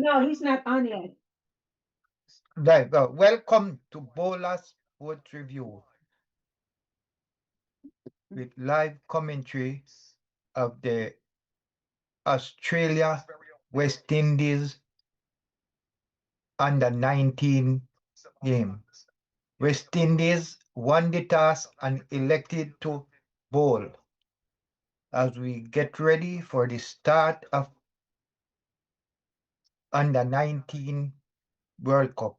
No, he's not on yet. Right, welcome to BOLAS Sports Review with live commentary of the Australia West Indies under-19 game. West Indies won the toss and elected to bowl as we get ready for the start of under-19 World Cup.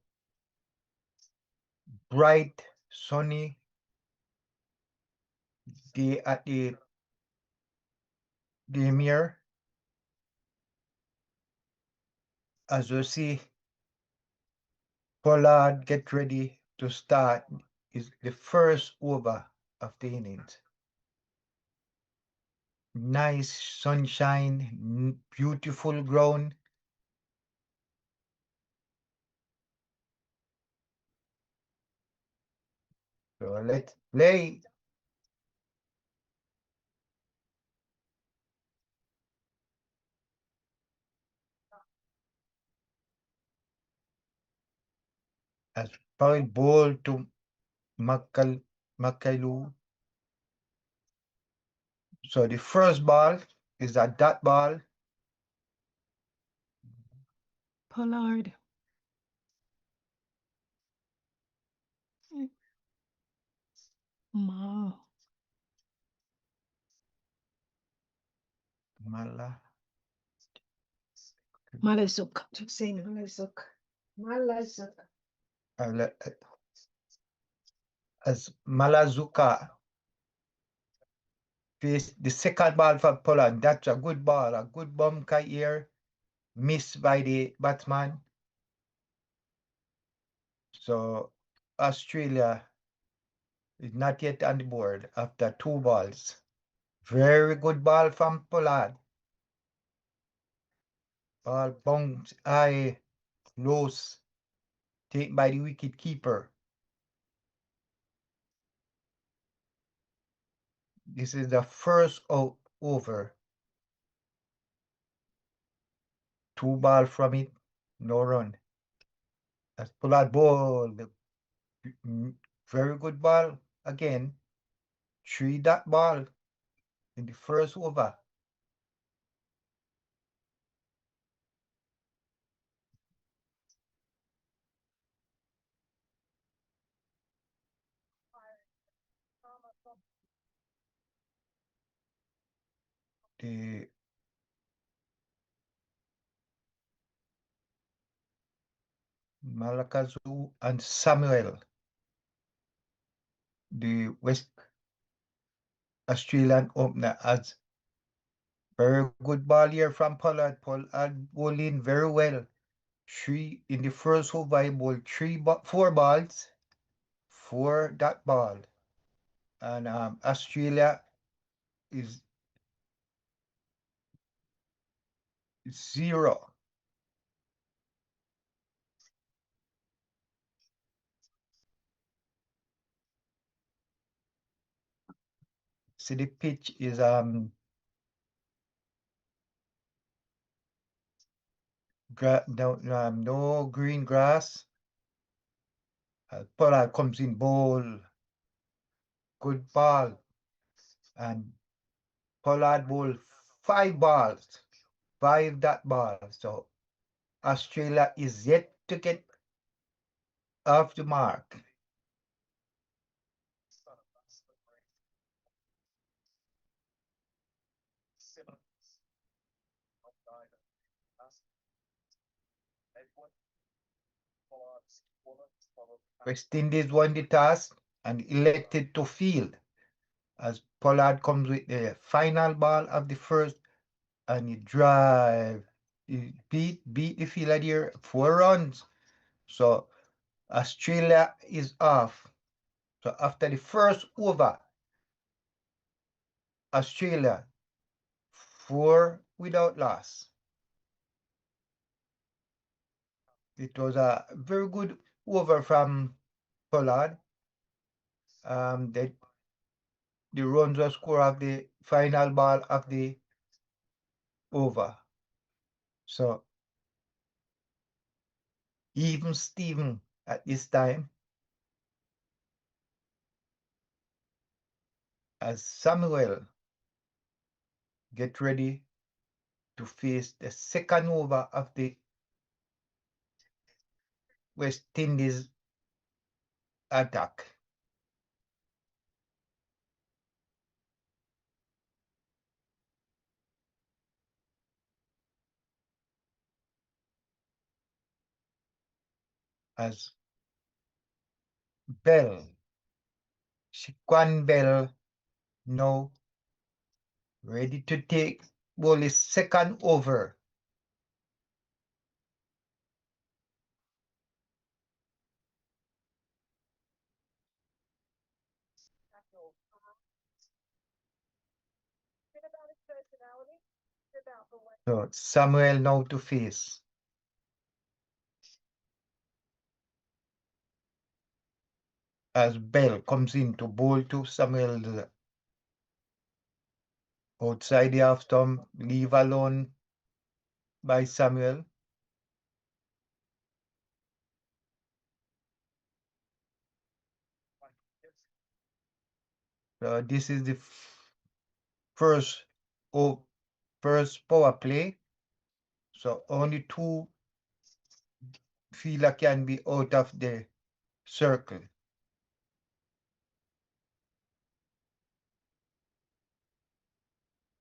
Bright, sunny day at the mirror. As you see, Pollard get ready to start is the first over of the innings. Nice sunshine, beautiful ground. So let's play. As foul ball to Makalu. So the first ball is a dot ball. Pollard. Ma. Mala. Malasuk. Just saying Malasuk. Malasuk. As Malazuka faced the second ball for Pollard. That's a good ball, a good bunker here. Missed by the batsman. So Australia is not yet on the board after 2 balls. Very good ball from Pollard. Ball bounced high, close, taken by the wicket keeper. This is the first over. 2 ball from it, no run. That's Pollard ball. Very good ball again. 3-dot ball in the first over. The Malakazu and Samuel, the West Australian opener, has very good ball here from Pollard. Pollard bowling very well. 3 in the first over, he bowled 4 balls, 4-dot ball. And Australia is 0. See, the pitch is no green grass. Pollard comes in bowl. Good ball. And Pollard bowled 5 balls. 5-dot ball. So Australia is yet to get off the mark. West Indies won the toss and elected to field as Pollard comes with the final ball of the first and he drive. He beat the fielder here 4 runs. So Australia is off. So after the first over, Australia 4 without loss. It was a very good over from Pollard. The runs were scored of the final ball of the over. So even Steven at this time, as Samuel get ready to face the second over of the West Indies attack. As Shaquan Bell now ready to take BOLAS second over. So Samuel now to face. As Bell comes in to bowl to Samuel outside the half stump, leave alone by Samuel. So this is the first power play. So only two fielder can be out of the circle.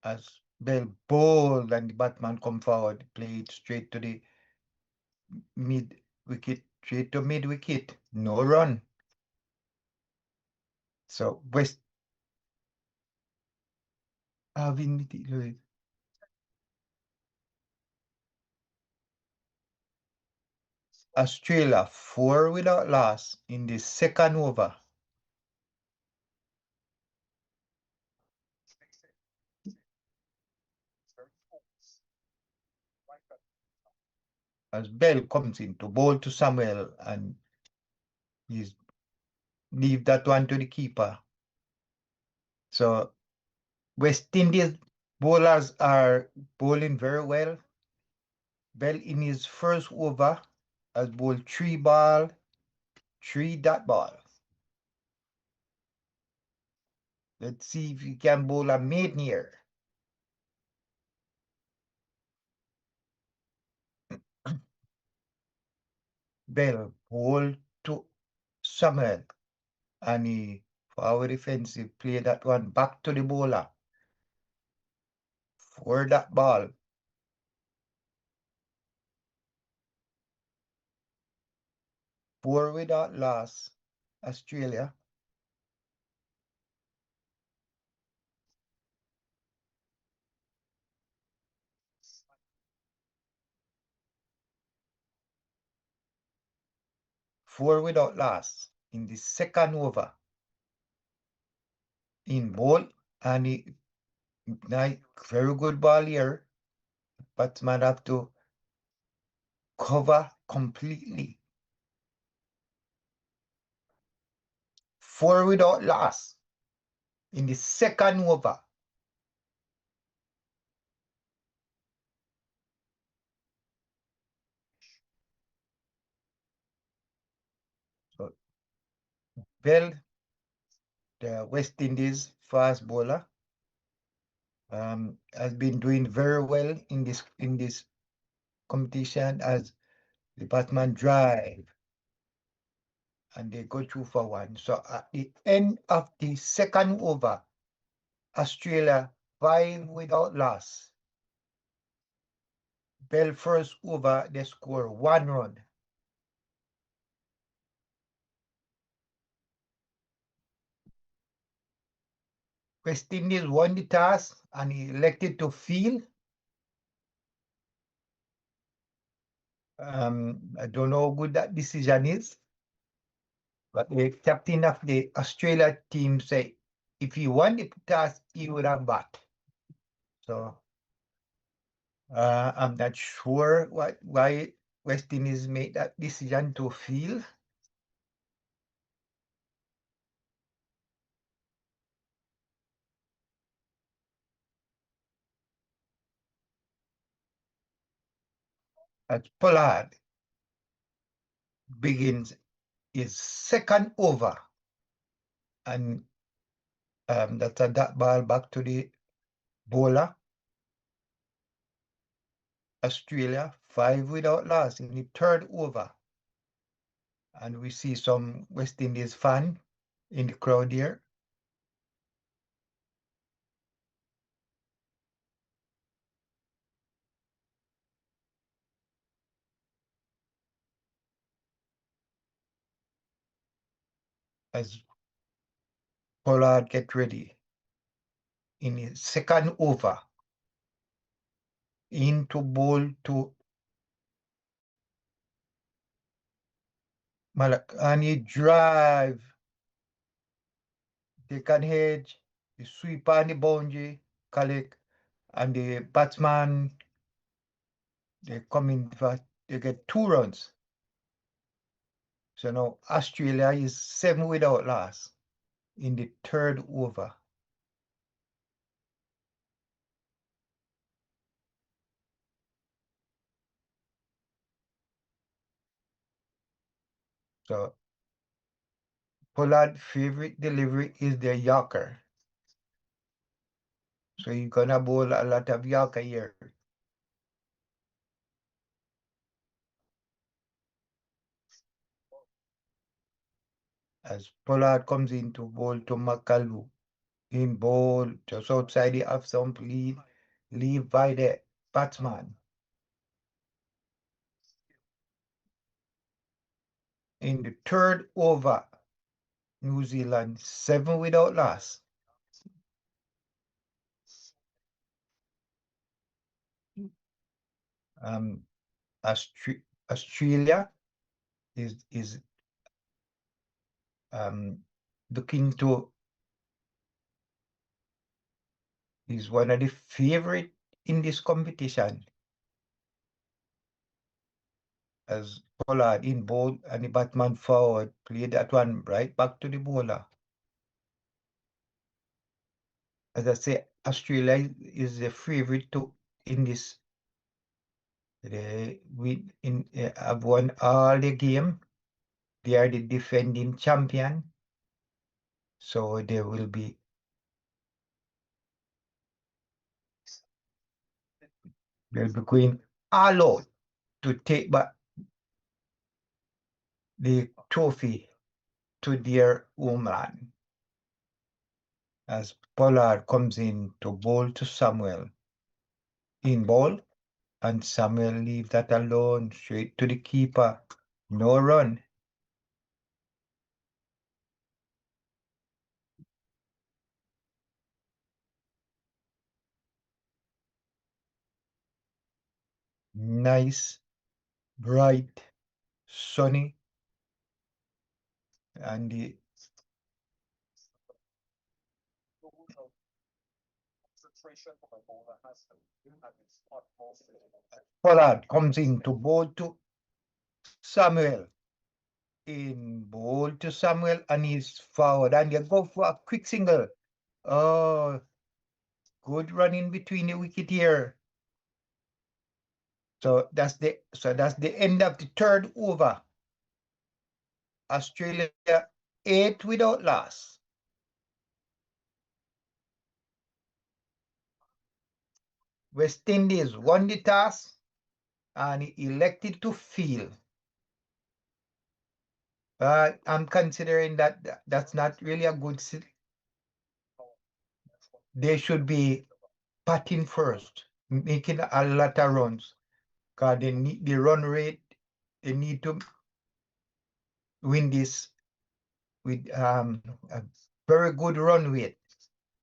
As Bell bowled and the batsman come forward, played straight to the mid wicket, straight to mid wicket, no run. So West having Australia 4 without loss in the second over. As Bell comes in to bowl to Samuel and he's leave that one to the keeper. So West Indies bowlers are bowling very well. Bell in his first over has bowled 3 ball, 3 dot ball. Let's see if he can bowl a maiden here. Bell bowled to Samuel and he forward defensive play that one back to the bowler for that ball. 4 without loss, Australia. Four without loss in the second over. In ball and he very good ball here. Batsman have to cover completely. 4 without loss in the second over. So Bell, the West Indies fast bowler, has been doing very well in this competition as the batsman drive and they go 2 for 1. So at the end of the second over, Australia 5 without loss. Bell first over, they score 1 run. West Indies won the toss and elected to field. I don't know how good that decision is, but the captain of the Australia team said if he won the toss, he would have bat. So I'm not sure why West Indies made that decision to field. At Pollard. begins his second over, and that's a dot ball back to the bowler. Australia 5 without loss in the third over, and we see some West Indies fan in the crowd here. As Pollard get ready in his second over into bowl to Malakani drive. They can hedge, the sweeper on the boundary, collect, and the batsman, they come in for, they get 2 runs. So now Australia is 7 without loss in the third over. So Pollard's favorite delivery is the Yorker. So you're gonna bowl a lot of Yorker here. As Pollard comes in to bowl to Makalu. In bowl, just outside the off stump, leave by the batsman. In the third over, New Zealand 7 without loss. Australia is looking to, is one of the favorite in this competition. As Pollard in bowl and the batsman forward played that one right back to the bowler. As I say, Australia is the favorite to in this. They have won all the game. They are the defending champion, so they will be. They'll be going all out to take back the trophy to their homeland. As Pollard comes in to bowl to Samuel. In ball, and Samuel leaves that alone, straight to the keeper. No run. Nice, bright, sunny, and the Pollard comes in to bowl to Samuel. In bowl to Samuel, and he's forward, and they go for a quick single. Oh, good run in between the wicket here. So that's the end of the third over. Australia 8 without loss. West Indies won the toss and elected to field. I'm considering that that's not really a good. They should be batting first, making a lot of runs, because they need the run rate. They need to win this with a very good run rate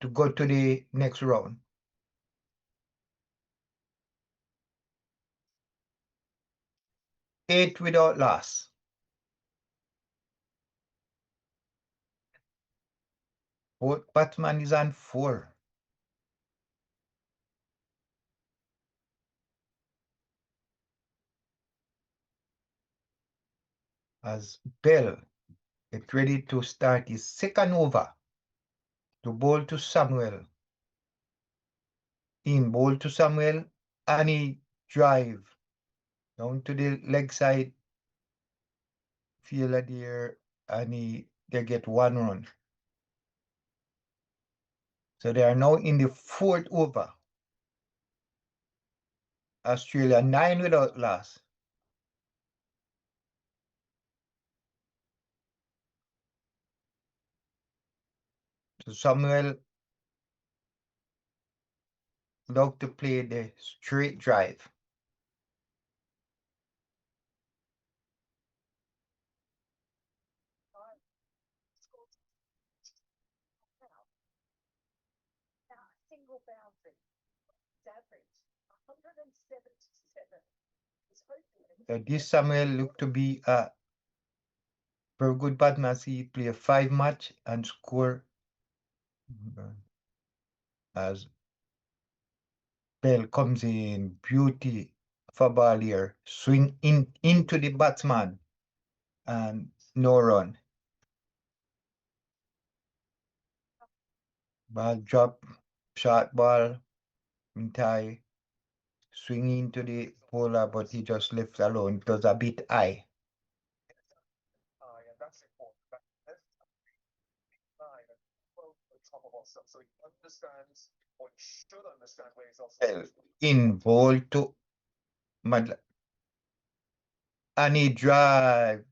to go to the next round. Eight without loss. Both batsman is on 4. As Bell get ready to start his second over to bowl to Samuel. In bowl to Samuel, and he drive down to the leg side. fielder there, and they get 1 run. So they are now in the 4th over. Australia 9 without loss. So Samuel love to play the straight drive. This Samuel looked to be a very good batsman. He play 5 match and score as Bell comes in, beauty for ball here, swing into the batsman and no run. Ball drop, short ball, tie, swing into the bowler, but he just left alone. It was a bit high. So he understands or he should understand where he's offside. In ball to Madla. And he drive.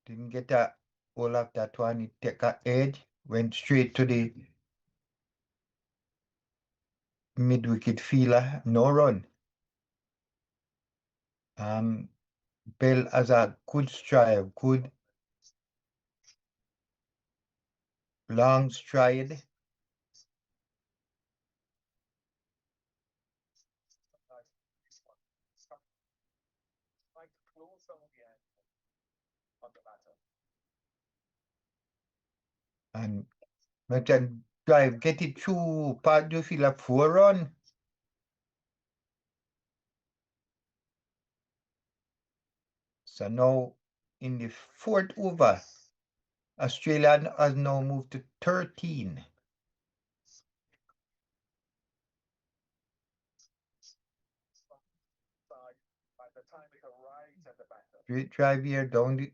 Didn't get a all of that one. He take a edge, went straight to the mid-wicket fielder, no run. Bell has a good stride, good long stride. And Merchant drive, get it through, part you feel like 4 run. So now in the 4th over, Australia has now moved to 13. Straight drive here down the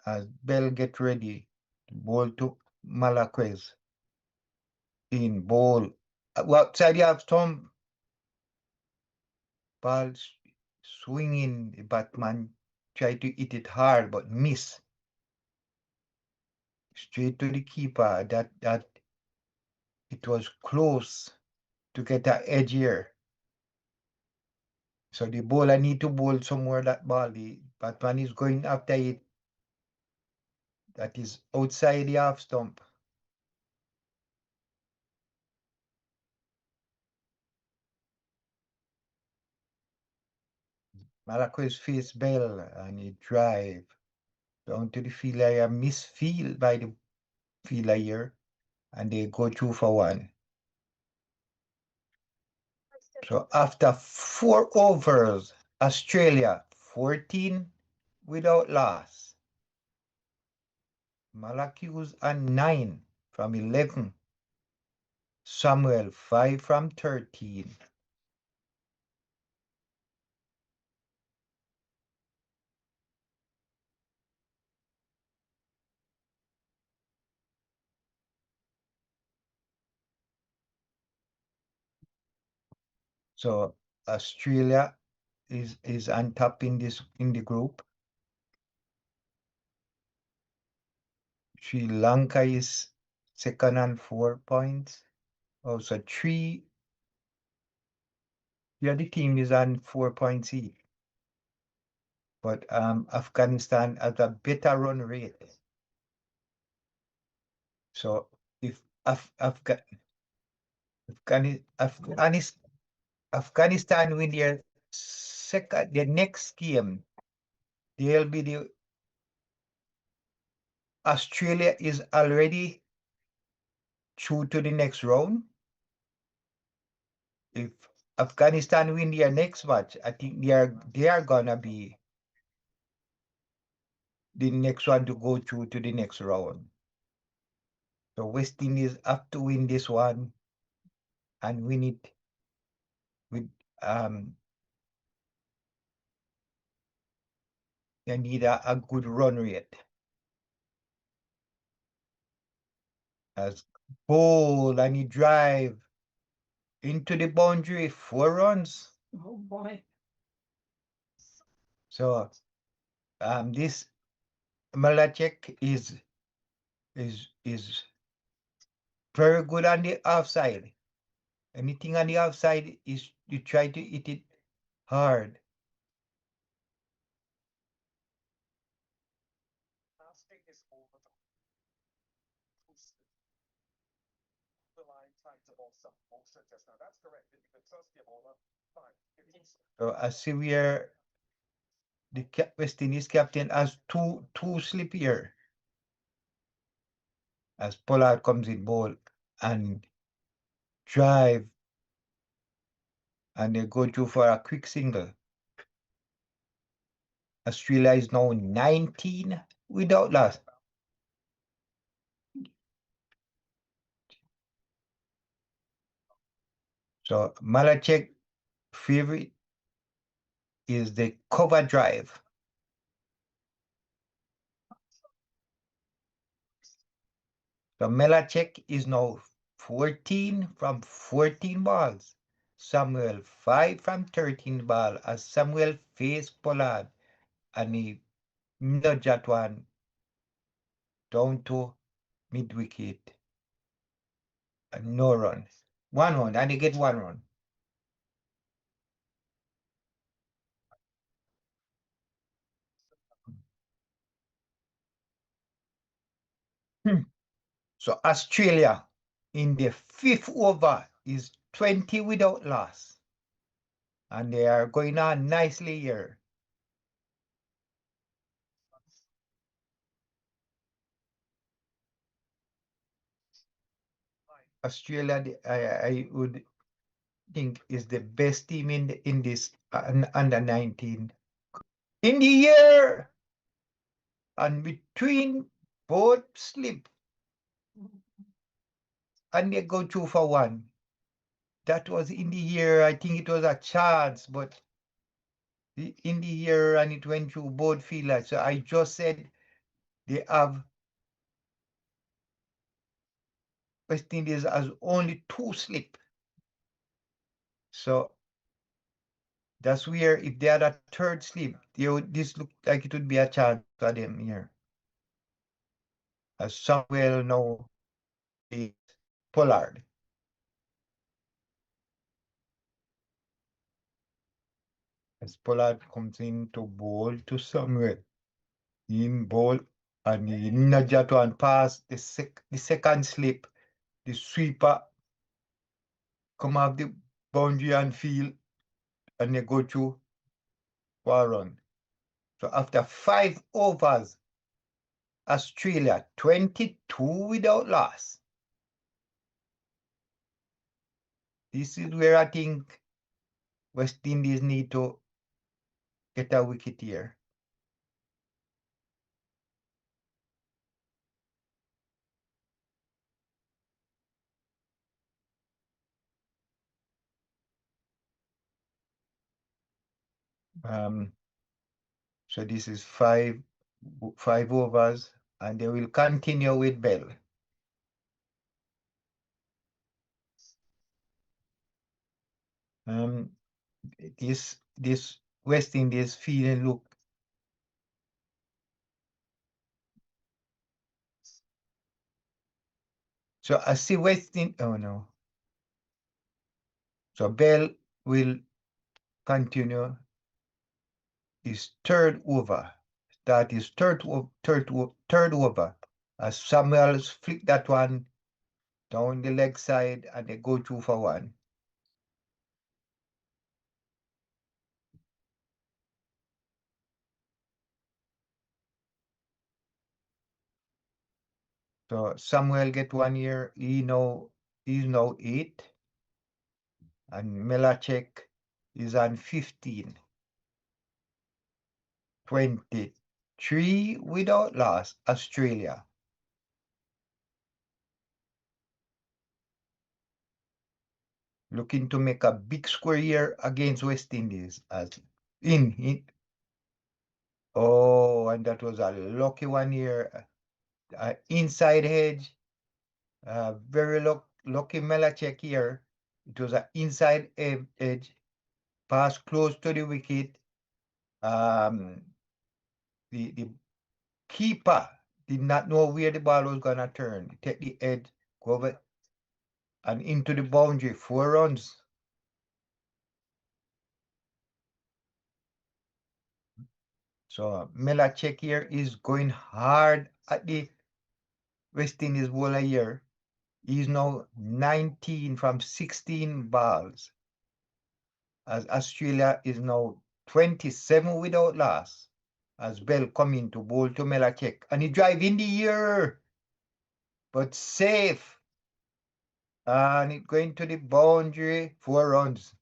as Bell get ready. Ball to Malaquez. In ball. Outside you have Tom. Ball swinging. The Batman try to hit it hard but miss. Straight to the keeper. That it was close to get an edge here. So the bowler need to bowl somewhere that ball. The Batman is going after it. That is outside the half stump. Malaquez face Bell and he drive down to the fielder here, misfield by the fielder here, and they go 2 for 1. So after 4 overs, Australia 14 without loss. Malaquez and 9 from 11. Samuel 5 from 13. So Australia is on top in the group. Sri Lanka is second on 4 points. Also 3. The other team is on 4 points each. But Afghanistan has a better run rate. So if Afghanistan win their next game, they'll be the Australia is already through to the next round. If Afghanistan win their next match, I think they are gonna be the next one to go through to the next round. So West Indies have to win this one and win it with they need a good run rate. As bowl and he drive into the boundary, 4 runs. Oh boy. So this Malachek is very good on the offside. Anything on the offside is you try to hit it hard. So I see where the West Indies captain has two slip here. As Pollard comes in ball and drive and they go through for a quick single. Australia is now 19 without loss. So Malachek favorite is the cover drive. So Malachek is now 14 from 14 balls. Samuel 5 from 13 ball as Samuel faced Pollard and he nudged that one down to mid wicket. And no run. 1 run and they get 1 run. So Australia in the 5th over is 20 without loss. And they are going on nicely here. Australia, I would think is the best team in this under 19 in the year, and between both slip and they go 2 for 1. That was in the year. I think it was a chance, but in the year and it went through both fielders. So I just said they have West Indies has only 2 slip. So that's where if they had a 3rd slip, this looked like it would be a chance for them here. As Samuel now is Pollard. As Pollard comes in to bowl to Samuel. In bowl and he nudge that one past the second slip. The sweeper come off the boundary and field and they go through for a run. So after 5 overs, Australia 22 without loss. This is where I think West Indies need to get a wicket here. So this is 5 overs, and they will continue with Bell. This West Indies feeling look. So I see West Indies. Oh no. So Bell will continue his 3rd over. That is third over. As Samuels flick that one down the leg side and they go 2 for 1. So Samuel get 1 year. He's now 8. And Melachek is on 15. 20. 3 without loss, Australia. Looking to make a big score here against West Indies. Oh, and that was a lucky one here. Inside edge. Very lucky Melachek here. It was an inside edge. Pass close to the wicket. The keeper did not know where the ball was going to turn. Take the edge, go over and into the boundary. 4 runs. So Melachek here is going hard at the West Indies bowler here. He's now 19 from 16 balls. As Australia is now 27 without loss. As Bell coming to bowl to Melachek. And he drive in the air. But safe. And it going to the boundary. 4 runs.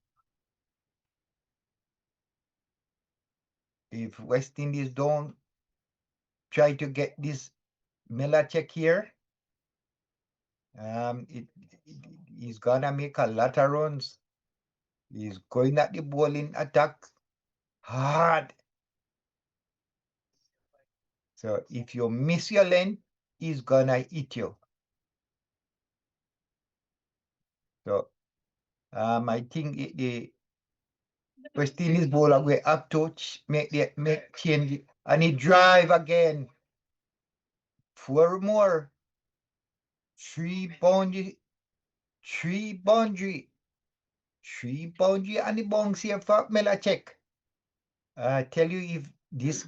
If West Indies don't try to get this Melachek here, he's gonna make a lot of runs. He's going at the bowling attack hard. So if you miss your length, he's gonna hit you. So I think the West Indies bowler will have to make change, and he drive again. 4 more. 3 boundary. 3 boundary. 3 boundary and the bounce here for Melachek. I tell you, if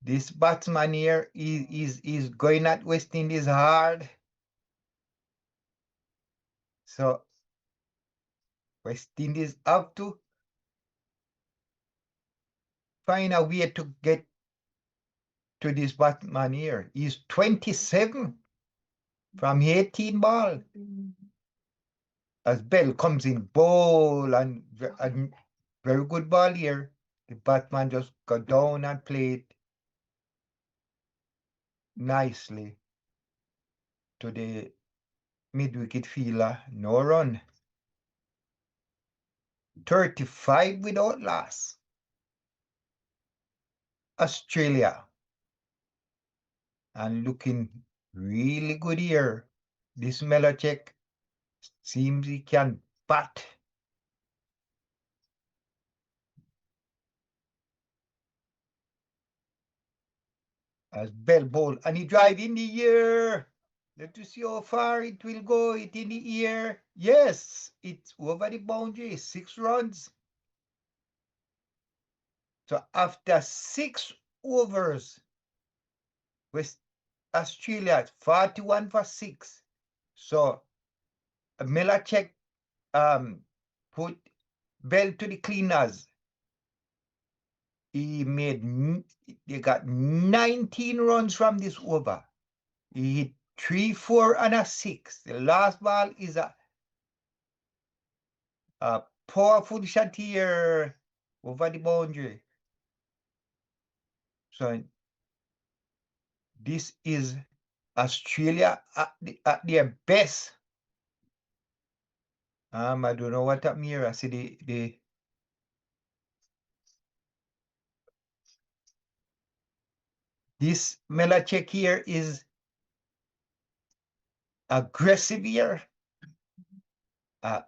this batsman here is going at West Indies hard. So West Indies have to find a way to get to this batsman here. He's 27 from 18 ball. As Bell comes in bowl and very good ball here. The batsman just got down and played nicely to the mid-wicket fielder. No run. 35 without loss. Australia. And looking really good here. This Melachek seems he can bat. As Bell bowl, and he drive in the air. Let us see how far it will go. It in the air. Yes, it's over the boundary. 6 runs. So after 6 overs, West Australia 41 for 6. So Melachek put Bell to the cleaners. They got 19 runs from this over. He hit 3, 4, and a 6. The last ball is a powerful shot here over the boundary. So this is Australia at their best. I don't know what happened here. I see this Melachek here is aggressive here.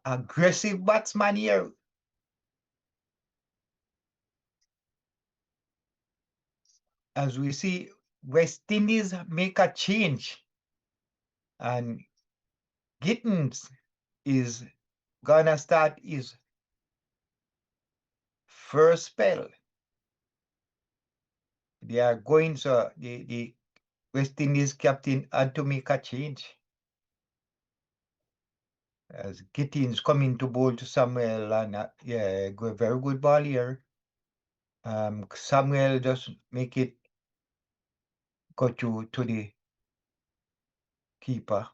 Aggressive batsman here. As we see, West Indies make a change. And Gittins is gonna start his first spell. They are going, so the West Indies captain had to make a change. As Gittins coming to bowl to Samuel, and yeah, very good ball here. Samuel just make it go to the keeper.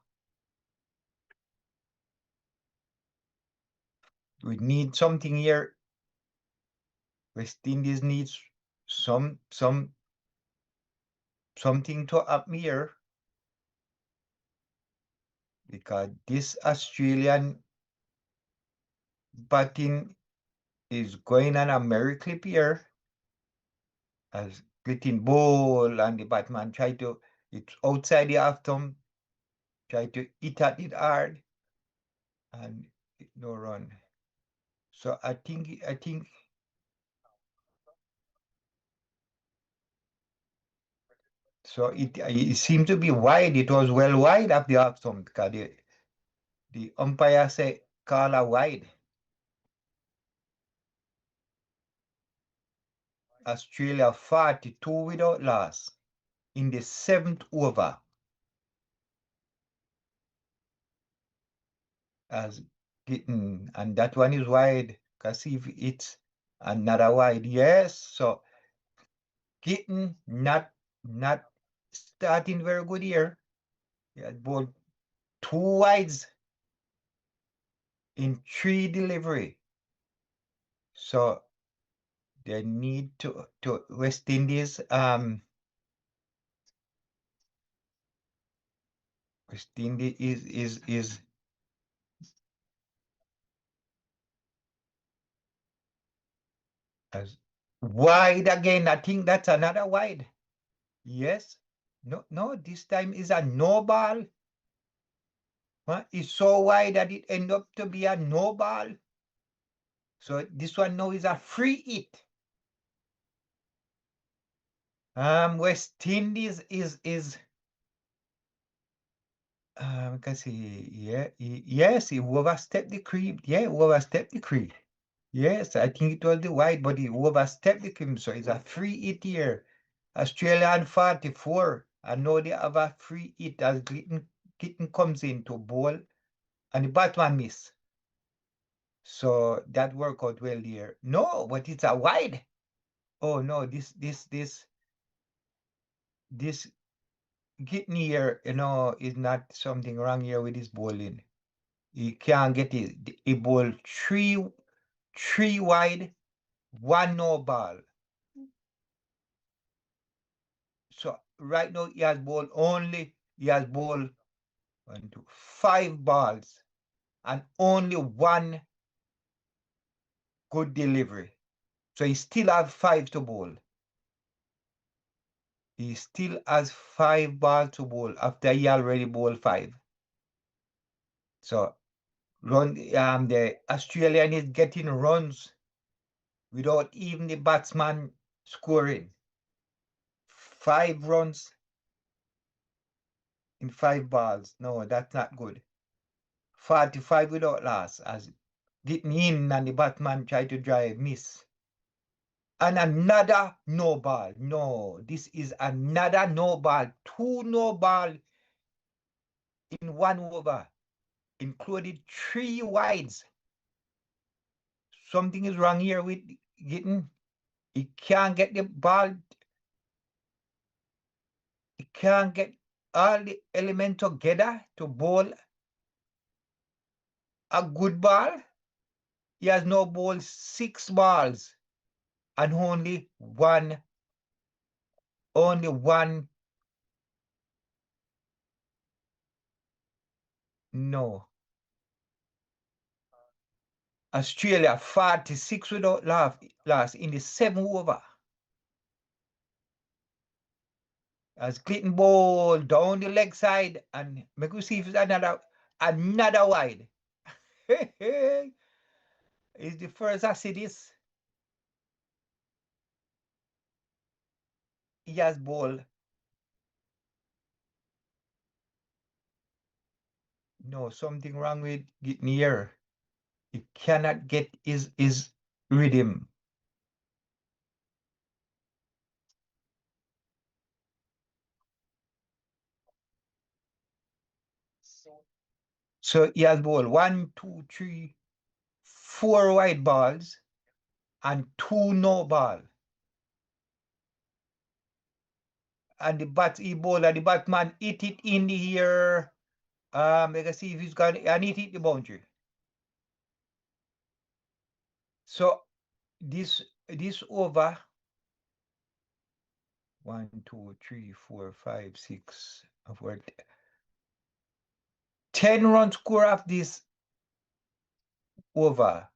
We need something here. West Indies needs some something to happen here, because this Australian batting is going on a merry clip here, as getting ball and the batman try to, it's outside the half stump, try to hit at it hard and no run. So I think so it seemed to be wide. It was well wide of the half stump, because the umpire said call a wide. Australia 42 without loss in the 7th over, as getting, and that one is wide, because if it's another wide, yes. So getting not starting very good here. He had bowled 2 wides in 3 delivery. So they need to West Indies West Indies is as wide again. I think that's another wide. Yes. No, this time is a no ball. It's so wide that it end up to be a no ball. So this one now is a free hit. West Indies is I can see, yes, he overstepped the creep. Yeah, overstepped the creep. Yes, I think it was the wide, but he overstepped the creep, so it's a free hit here. Australia 44. I know they have a free hit as Kitten comes in to bowl, and the batsman miss. So that worked out well there. No, but it's a wide. Oh no, this Kitten here, is not something wrong here with his bowling. He can't get it. He bowled three wide, 1 no ball. So right now he has bowled 1, 2, 5 balls and only 1 good delivery. So he still has 5 to bowl. He still has 5 balls to bowl after he already bowled 5. So the Australian is getting runs without even the batsman scoring. 5 runs in 5 balls. No, that's not good. 45 without loss, as getting in and the batsman tried to drive, miss. And another no ball. No, this is another no ball. 2 no ball in 1 over, including 3 wides. Something is wrong here with getting. He can't get the ball. He can't get all the elements together to bowl a good ball. He has now bowled 6 balls and only one. No. Australia 46 without loss in the 7th over. As Clinton ball down the leg side, and make we see if it's another wide. It's the first I see this. He has ball. No, something wrong with getting here. He cannot get his rhythm. So he has ball 1, 2, 3, 4 wide balls and 2 no ball. And he ball and the batman hit it in the air. Let us see if he's got, and it hit the boundary. So this over 1, 2, 3, 4, 5, 6. 10 run score of this over.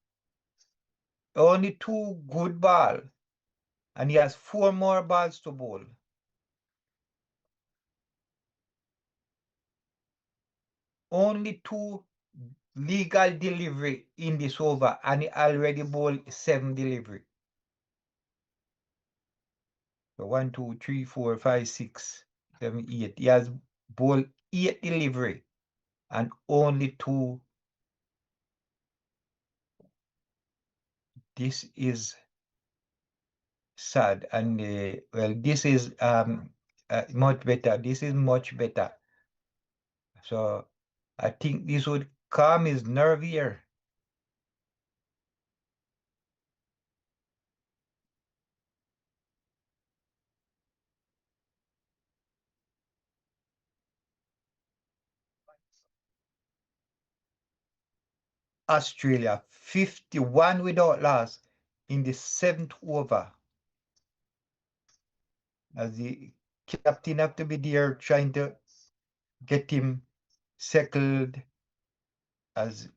Only 2 good ball. And he has 4 more balls to bowl. Only 2 legal delivery in this over, and he already bowled 7 delivery. So 1, 2, 3, 4, 5, 6, 7, 8. He has bowled 8 delivery and only 2. This is sad, and well, this is much better. This is much better. So I think this would calm his nerve here. Australia 51 without loss in the 7th over. As the captain have to be there trying to get him settled as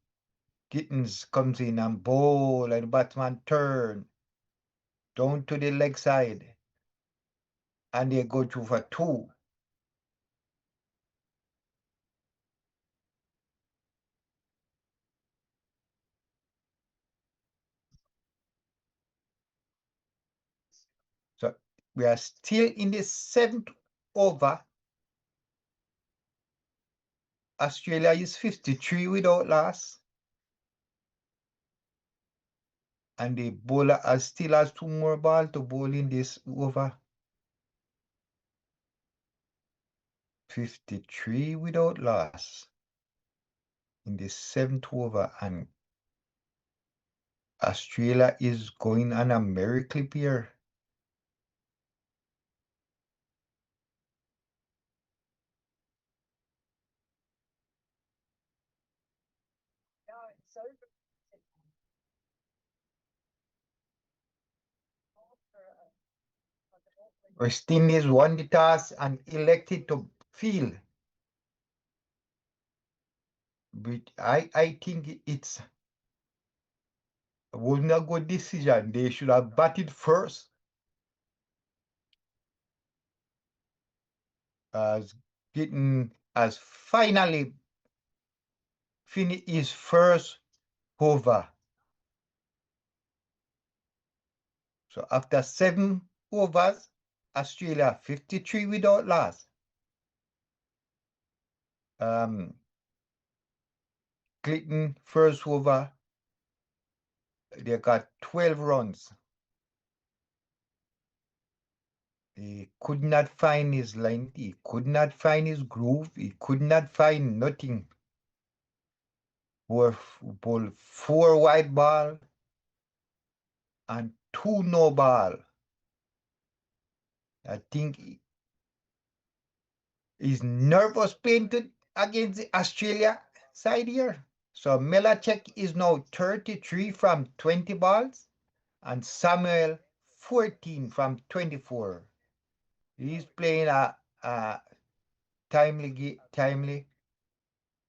Gittins comes in and bowl and the batsman turn down to the leg side and they go through for 2. So we are still in the 7th over. Australia is 53 without loss. And the bowler still has 2 more balls to bowl in this over. 53 without loss in the 7th over, and Australia is going on a miracle here. West Indies won the toss and elected to field. But I think it's wasn't a good decision. They should have batted first. As Gittin has finally finished his first over. So after 7 overs, Australia 53 without loss. Clinton first over, they got 12 runs. He could not find his line, he could not find his groove, he could not find nothing. Ball 4 wide ball and 2 no ball. I think he's nervous painted against the Australia side here. So Melachek is now 33 from 20 balls and Samuel 14 from 24. He's playing a timely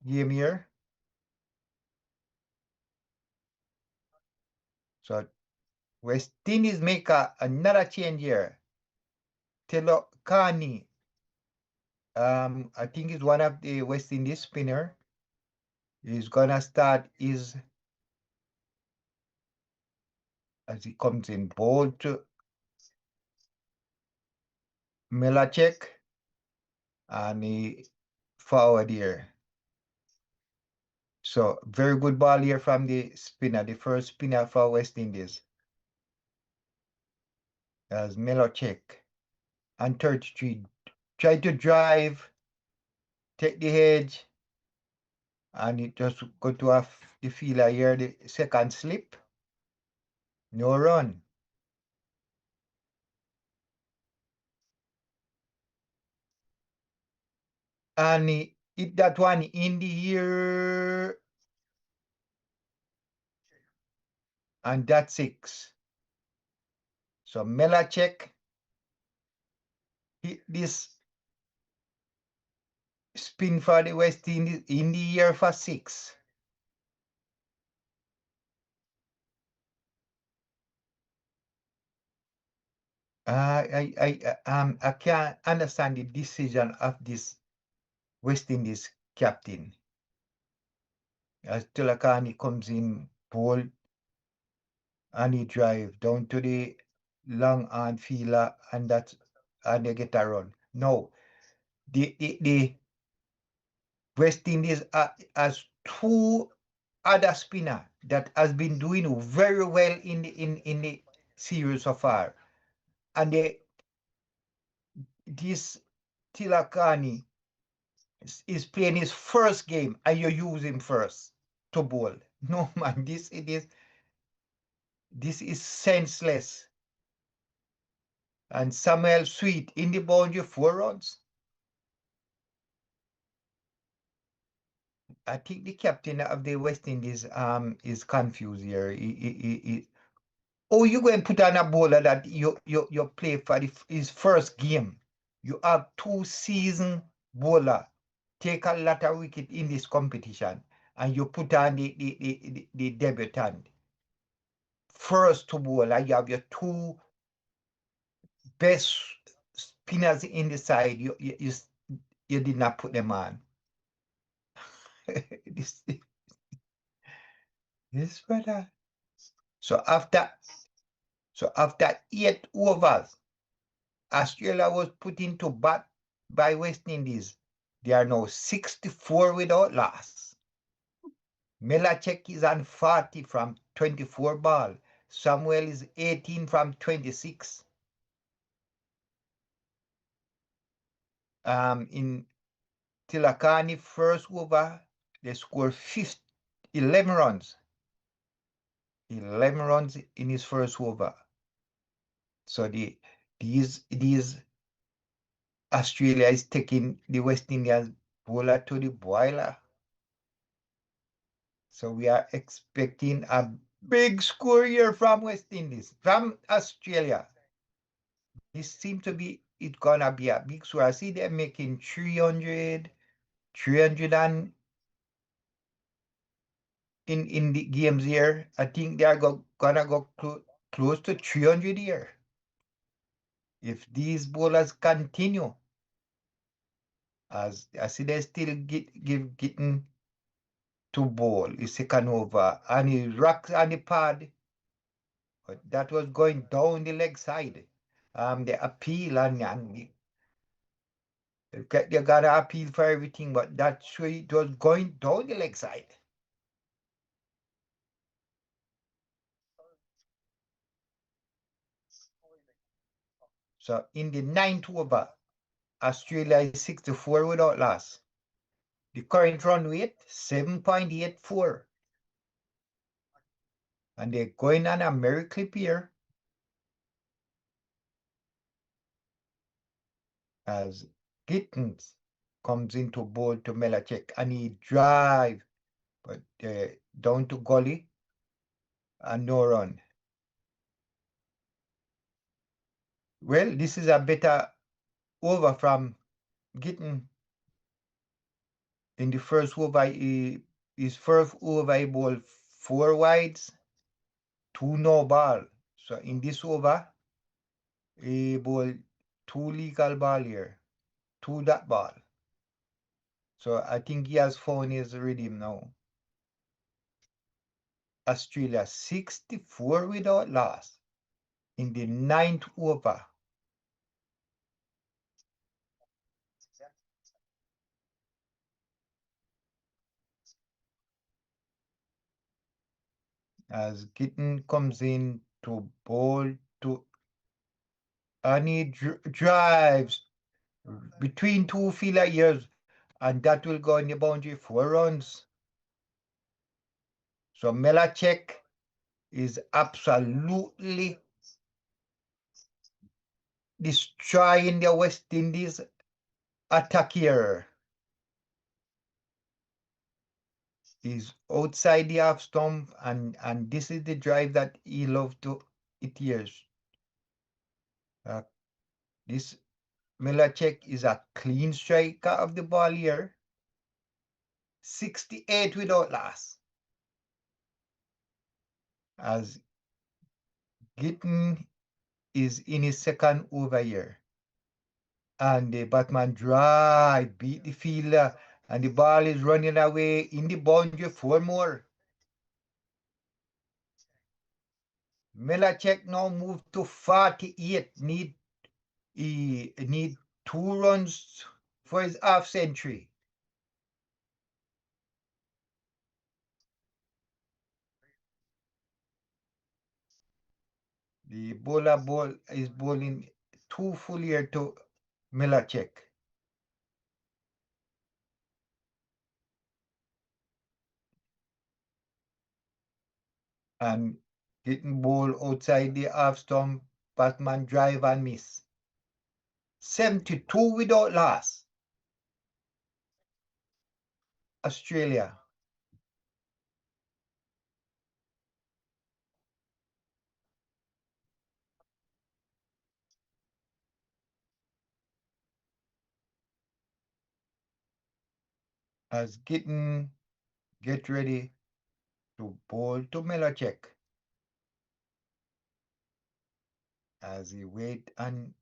game here. So West Indies make another change here. Telokani, I think is one of the West Indies spinner. He's gonna start as he comes in bold to Melachek and he forward here. So very good ball here from the spinner, the first spinner for West Indies. As Melachek and 33. Try to drive, take the edge, and it just go to the fielder here, the second slip. No run. And he hit that one in the air. And that's 6. So Melachek this spin for the West Indies in the year for 6. I can't understand the decision of this West Indies captain. As Tulakani comes in, bold, and he drive down to the long on fielder, and they get a run. No, the West Indies has 2 other spinner that has been doing very well in the series so far, and this Tilakani is playing his first game, and you use him first to bowl. No man, this is senseless. And Samuel Sweet in the boundary 4 runs. I think the captain of the West Indies is confused here. Oh, you go and put on a bowler that you play for his first game. You have 2 season bowler take a lot of wicket in this competition, and you put on the debutant first to bowl, and you have your 2 best spinners in the side. You did not put them on. this brother. So after 8 overs, Australia was put into bat by West Indies. They are now 64 without loss. Melachek is on 40 from 24 ball. Samuel is 18 from 26. In Tilakani first over, they scored 11 runs. 11 runs in his first over. So these Australia is taking the West Indians bowler to the boiler. So we are expecting a big score here from West Indies, from Australia. This seems to be gonna be a big score. I see them making 300 and in the games here. I think they are gonna go close to 300 here. If these bowlers continue, as I see they still getting to bowl his second over, and he rocks on the pad, but that was going down the leg side. The appeal and they gotta appeal for everything, but that's why it was going down the leg side. So in the 9th over, Australia is 64 without loss. The current run rate 7.84. And they're going on a merry clip here. As Gittins comes into bowl to Melachek, and he drive, but down to gully and no run. Well, this is a better over from Gittin. In the first over, his first over, he bowled 4 wides, 2 no ball. So in this over, he bowled 2 legal ball here, 2 dot ball. So I think he has found his rhythm now. Australia 64 without loss in the 9th over. As Gittin comes in to bowl to, and he drives between 2 fielder years, and that will go in the boundary 4 runs. So Melachek is absolutely destroying the West Indies attack here. He's outside the half stump, and this is the drive that he loves to hit here. This Milacek is a clean striker of the ball here. 68 without loss. As Gittin is in his second over here. And the batsman drive, beat the fielder, and the ball is running away in the boundary 4 more. Milacek now moved to 48. He need 2 runs for his half century. The bowler is bowling 2 full here to Milacek. And getting ball outside the half stump, batsman drive and miss. 72 without loss. Australia. As Gittin get ready to bowl to Milacek. As he wait and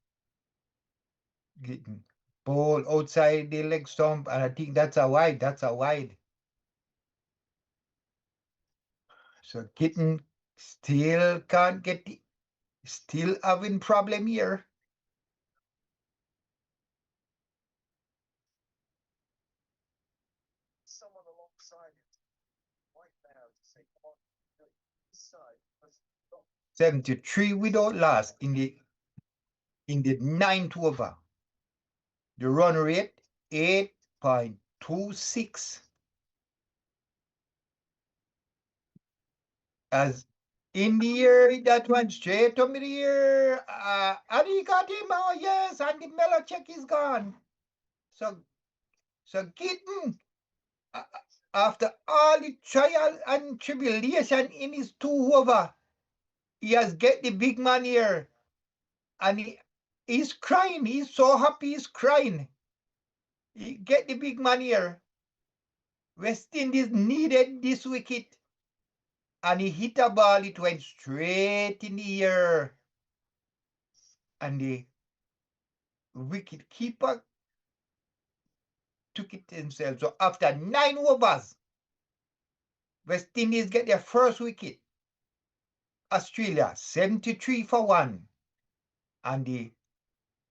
Gittin ball outside the leg stump, and I think that's a wide. That's a wide. So Gittin still can't get the, still having problem here. Someone alongside him right now to say, come on, this side has got 73 without loss in the 9th over. The run rate 8.26. As in the air, that went straight to me the air. And he got him out, yes, and the Milacek is gone. So Gittin, after all the trial and tribulation in his 2 over, he has get the big man here. And he's crying. He's so happy he's crying. He get the big man here. West Indies needed this wicket. And he hit a ball, it went straight in the air. And the wicket keeper took it himself. So after 9 overs, West Indies get their first wicket. Australia 73 for 1. And the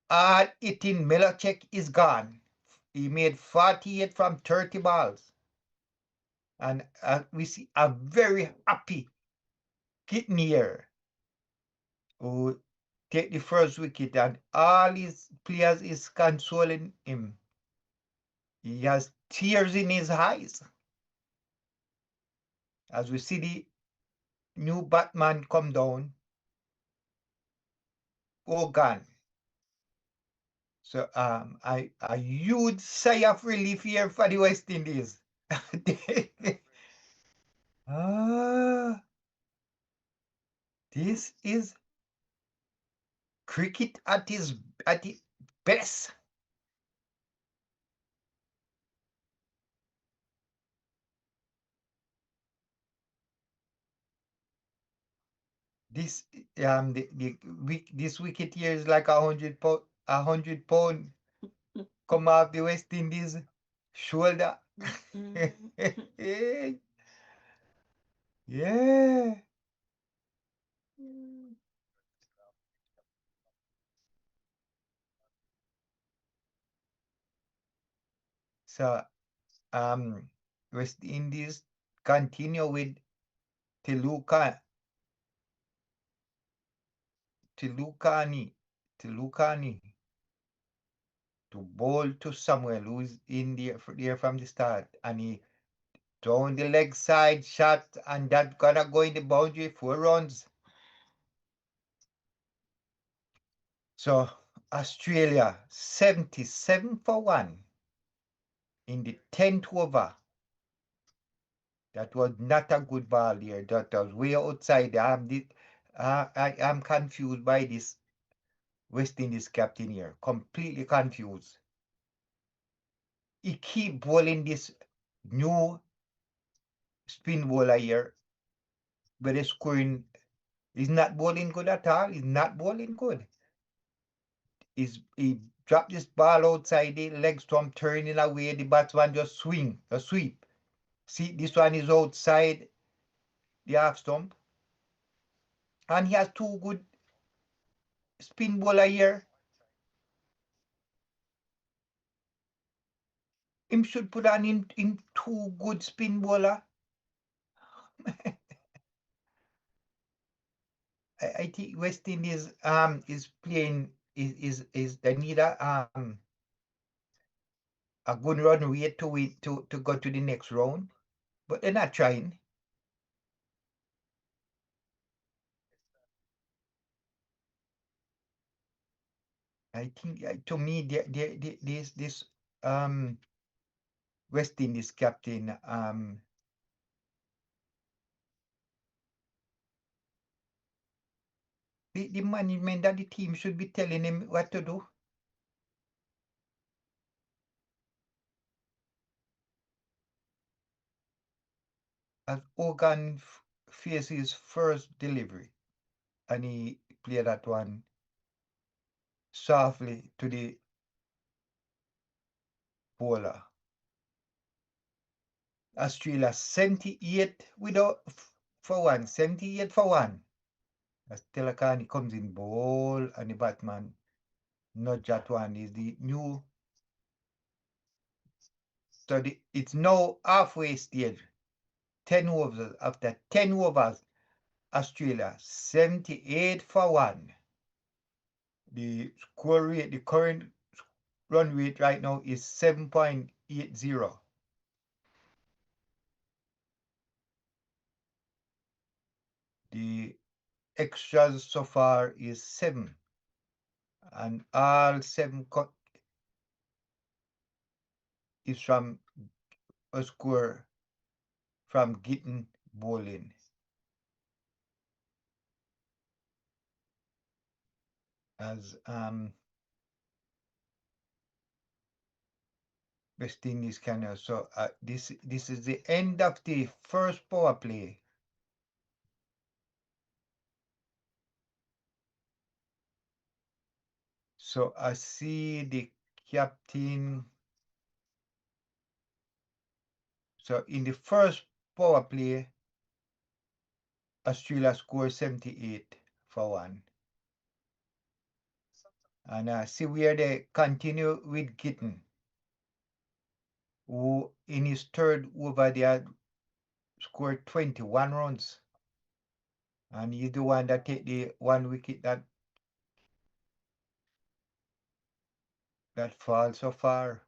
hard-hitting Milacek is gone. He made 48 from 30 balls. And we see a very happy Gittin here who take the first wicket, and all his players is consoling him. He has tears in his eyes as we see the new Batman come down. Oh, gone. So a huge sigh of relief here for the West Indies. This is cricket at its best. This this wicket here is like 100 pound come off the West Indies shoulder. Yeah. So West Indies continue with Tilukani to bowl to Samuel, who is in there from the start, and he down the leg side shot, and that gonna go in the boundary 4 runs. So Australia 77 for 1 in the 10th over. That was not a good ball there. That was way outside. I am confused by this West Indies captain here, completely confused. He keep bowling this new spin bowler here, but the scoring is not bowling good at all. He's not bowling good. He dropped this ball outside the leg stump, turning away. The batsman just swing, a sweep. See, this one is outside the half stump. And he has two good spin bowler here. Him should put on in two good spin bowler. I think West Indies is playing is they need a good run rate to win to go to the next round, but they're not trying. I think to me this West Indies captain the management of the team should be telling him what to do. As Hogan faced his first delivery, and he played that one softly to the bowler. Australia 78 without for one, 78 for one. As Telakani comes in ball and the batman nudge that one is the new. So it's now halfway stage. 10 overs. After 10 overs, Australia 78 for one. The score rate, the current run rate right now is 7.80. The extras so far is 7. And all 7 is from a score from Gittin bowling. As West Indies can. So this is the end of the first power play. So I see the captain. So in the first power play, Australia scored 78 for one. And see where they continue with Gittin, who in his third over they had scored 21 runs. And he's the one that take the one wicket that falls so far.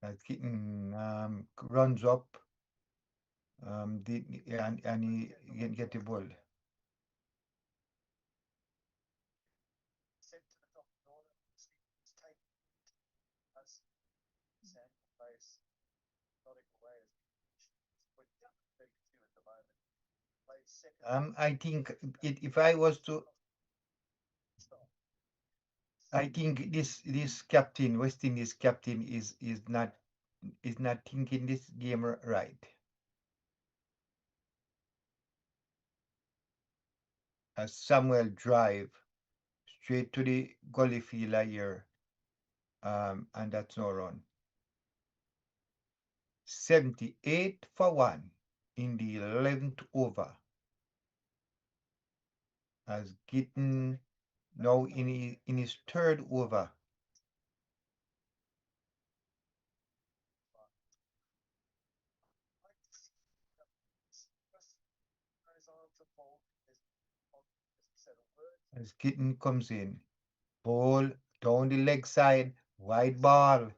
As Gittin runs up, and he can get the ball. Sent to the top of the order. It's taken. That's Sam face. Nodding away as it's put 32 at the moment. Played second. I think if I was to, I think this captain, West Indies captain, is not thinking this game right. As Samuel drive straight to the gully fielder here, and that's no run. 78 for one in the 11th over. As Gittin now in his third over. As Gittin comes in, ball down the leg side, wide ball.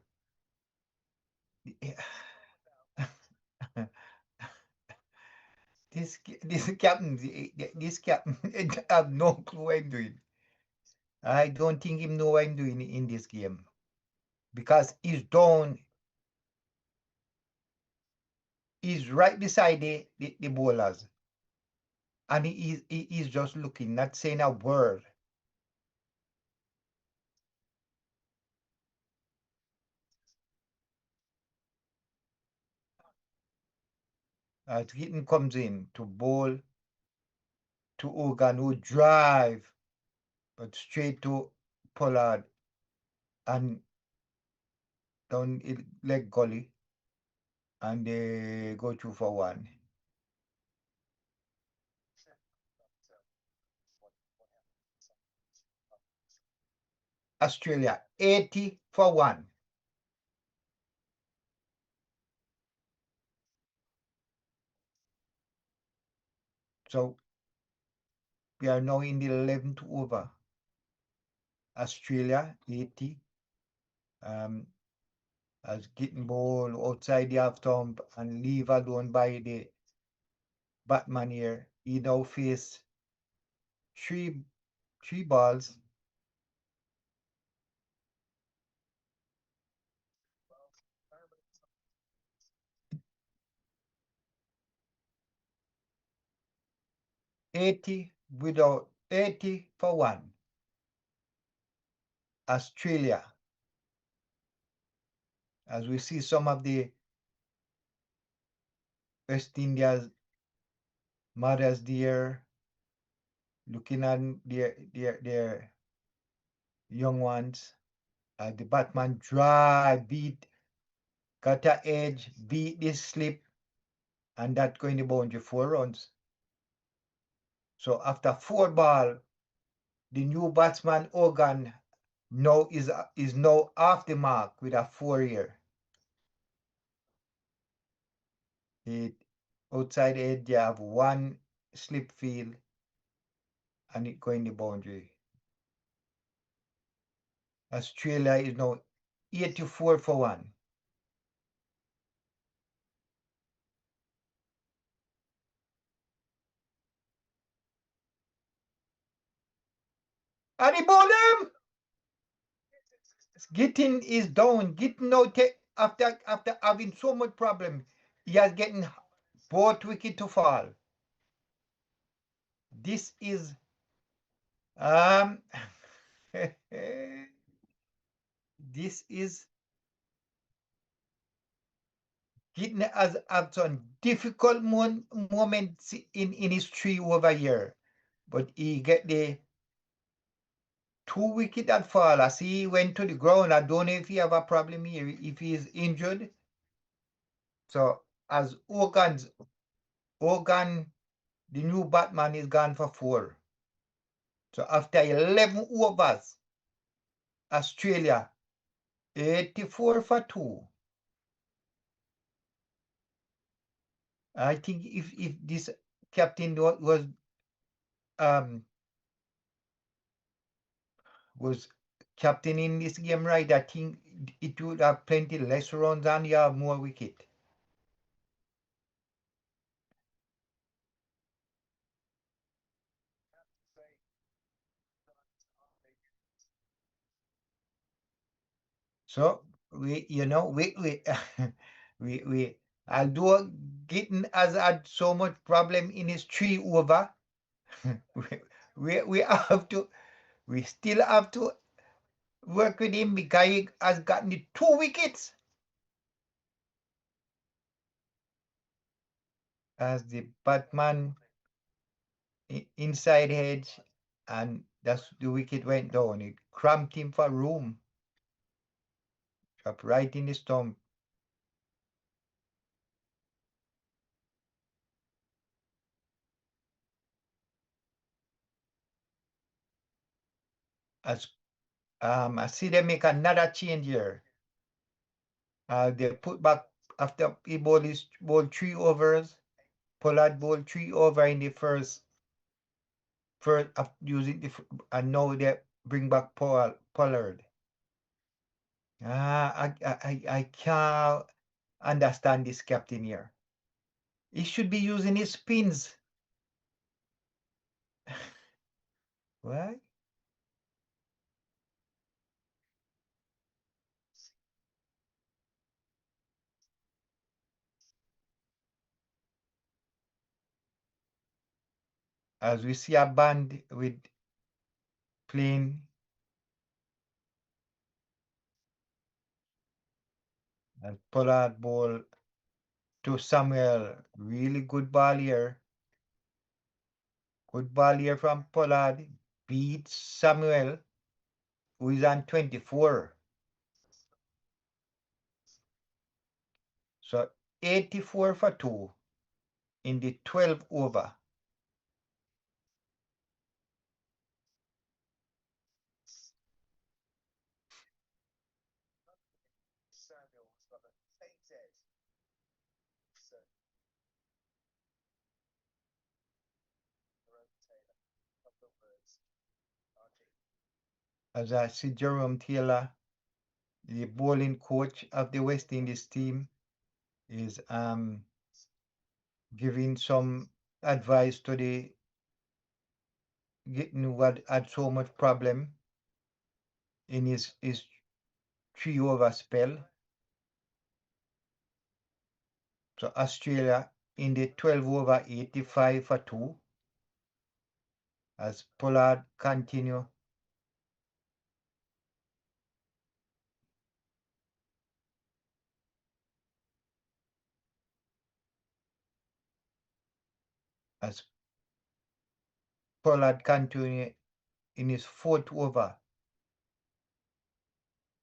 This captain I have no clue what I'm doing. I don't think him know what I'm doing in this game, because he's down is right beside the bowlers. And he is just looking, not saying a word. As Gittin comes in to bowl to Hogan, who drive, but straight to Pollard and down leg gully, and they go through for one. Australia 80 for 1. So we are now in the 11th over. Australia 80. As getting ball outside the half stump and leave alone by the batman here. He now face three balls. $80 without 80 for 1. Australia. As we see some of the West Indies mothers there looking at their young ones. The batman drive, got a edge, beat this slip, and that going to boundary 4 runs. So after 4 ball, the new batsman Hogan now is now off the mark with a 4 here. Outside edge, you have 1 slip field and it going the boundary. Australia is now 84 for 1. And he bowled him! Gittin is down. Gittin now after having so much problem, he is getting both wicket to fall. This is this is Gittin has had some difficult moments in his 3 over here, but he get the 2 wicket that fall. I see he went to the ground. I don't know if he have a problem here, if he is injured. So as Hogan, the new batman, is gone for 4. So after 11 overs, Australia 84 for 2. I think if this captain was captain in this game, right, I think it would have plenty less runs and you have more wicket. So we although Gittin has had so much problem in his 3 over, we still have to work with him because he has gotten the 2 wickets. As the batman inside hedge, and that's the wicket went down. It cramped him for room. Dropped right in the stump. As I see them make another change here. They put back after he bowled 3 overs. Pollard bowled 3 over in the first using and now they bring back Pollard. I can't understand this captain here. He should be using his spins. Why? as we see a band with playing and Pollard ball to Samuel. Really good ball here. Good ball here from Pollard. Beats Samuel, who is on 24. So 84 for 2 in the 12 over. Samuel's got a fainted. So, Taylor, couple of words. RG. As I see Jerome Taylor, the bowling coach of the West Indies team, is giving some advice to the who had so much problem in his 3 over spell. So Australia in the 12 over 85 for 2 as Pollard continue. As Pollard continue in his 4th over.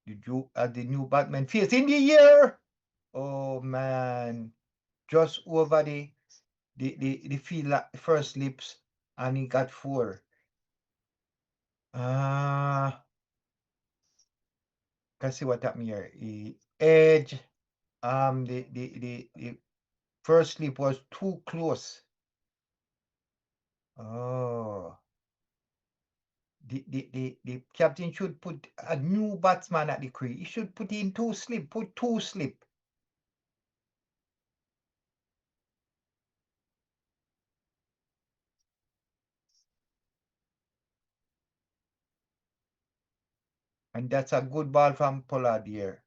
The new batsman face in the air. Oh man, just over the field first slips and he got 4. Let's see what happened here. He edge. The first slip was too close. Oh. The captain should put a new batsman at the crease. He should put in 2 slip, put 2 slip. And that's a good ball from Pollard here.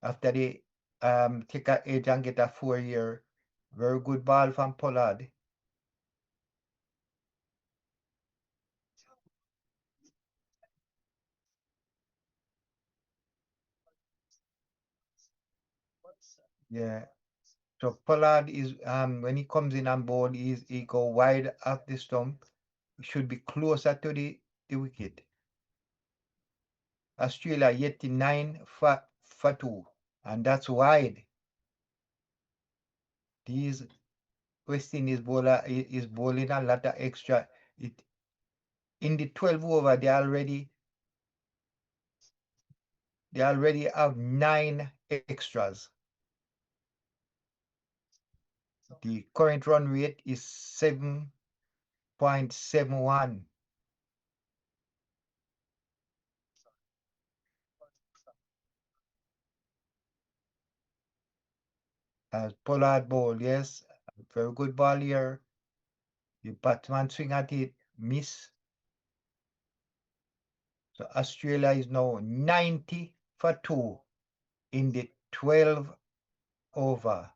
After they take a edge and get a 4 here. Very good ball from Pollard. Yeah. So Pollard is when he comes in on board, he go wide off the stump. He should be closer to the wicket. Australia yet 9 for 2. And that's wide. These West Indies bowler is bowling a lot of extra. In the 12 over, they already have 9 extras. The current run rate is 7.71. As Pollard ball, yes, very good ball here. The batsman swing at it, miss. So Australia is now 90 for 2 in the 12 over.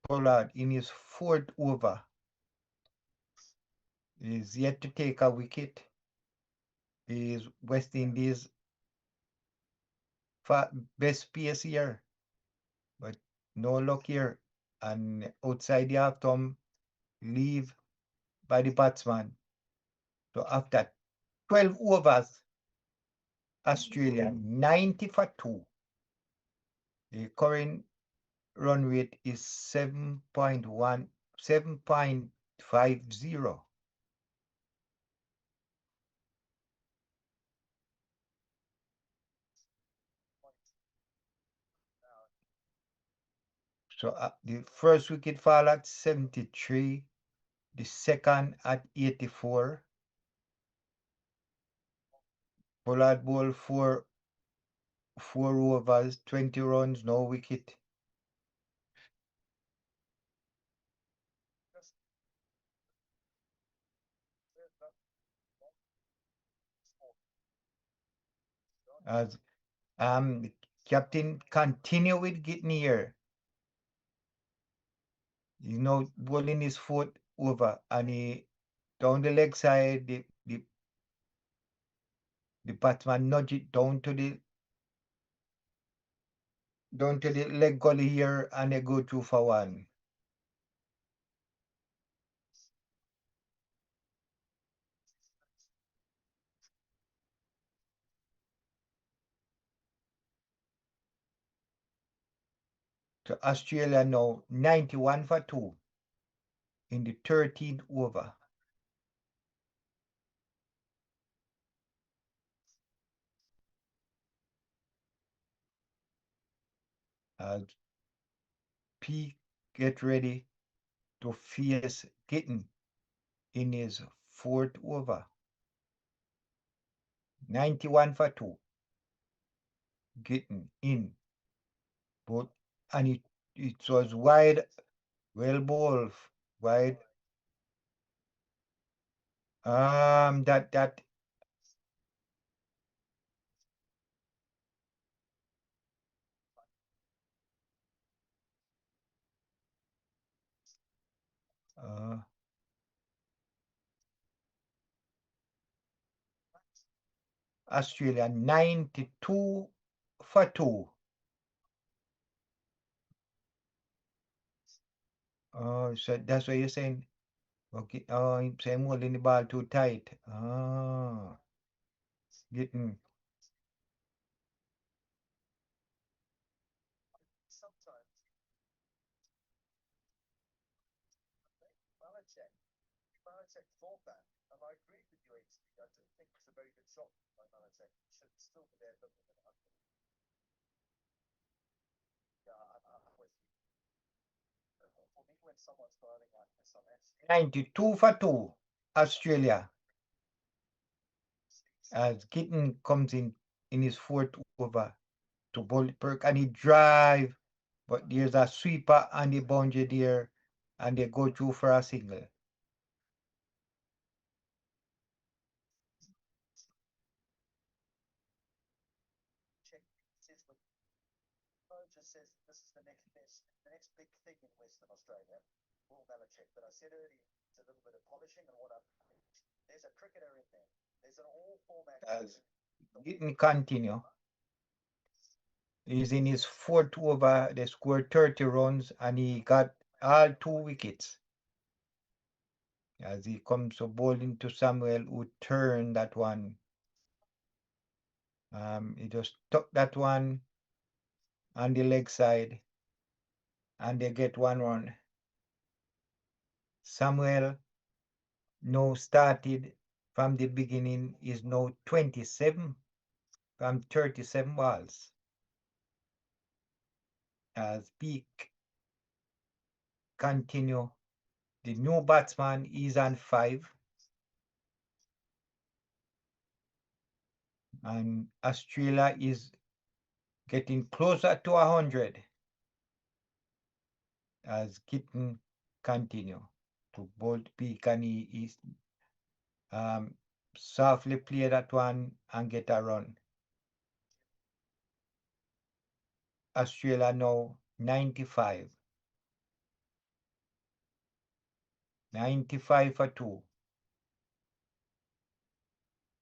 Pollard in his 4th over is yet to take a wicket. Is West Indies best pace here, but no luck here. And outside the half thumb, leave by the batsman. So after 12 overs, Australia 90 for 2. The current run rate is 7.50. So the first wicket fall at 73, the second at 84. Pollard ball 4 overs, 20 runs, no wicket. As the captain continue with getting here. He's now bowling his foot over and he down the leg side, the batsman nudge it down to the leg gully here and they go through for one. So Australia now 91 for 2 in the 13th over. As P get ready to face Kitten in his 4th over. 91 for 2. Kitten in. But and it was wide, well bowled, wide. That Australia 92 for 2. Oh, so that's what you're saying. Okay. Oh, I'm saying holding the ball too tight. Oh, getting. Sometimes Belichick thought that, and I agree with you, HT. I do think it's a very good shot by Belichick. He should still be there looking at it. Yeah, I'm with you. For me, when someone's bowling like this, I'm actually 92 for 2, Australia. As Kitten comes in his 4th over to bowl perk and he drive, but there's a sweeper and the boundary there, and they go through for a single. just says this is the next big thing in Western Australia. Will Belichick, but I said earlier it's a little bit of polishing and what there's a cricketer in there. There's an all format. As Kitten continue. He's in his 4th over. They scored 30 runs and he got all 2 wickets. As he comes to bowling to Samuel, who turned that one. He just took that one on the leg side and they get 1 run. Samuel now started from the beginning, is now 27 from 37 balls. As Peak continue, the new batsman is on 5. And Australia is getting closer to 100 as Kitten continue to bolt Peak and he is softly play that one and get a run. Australia now 95. 95 for 2.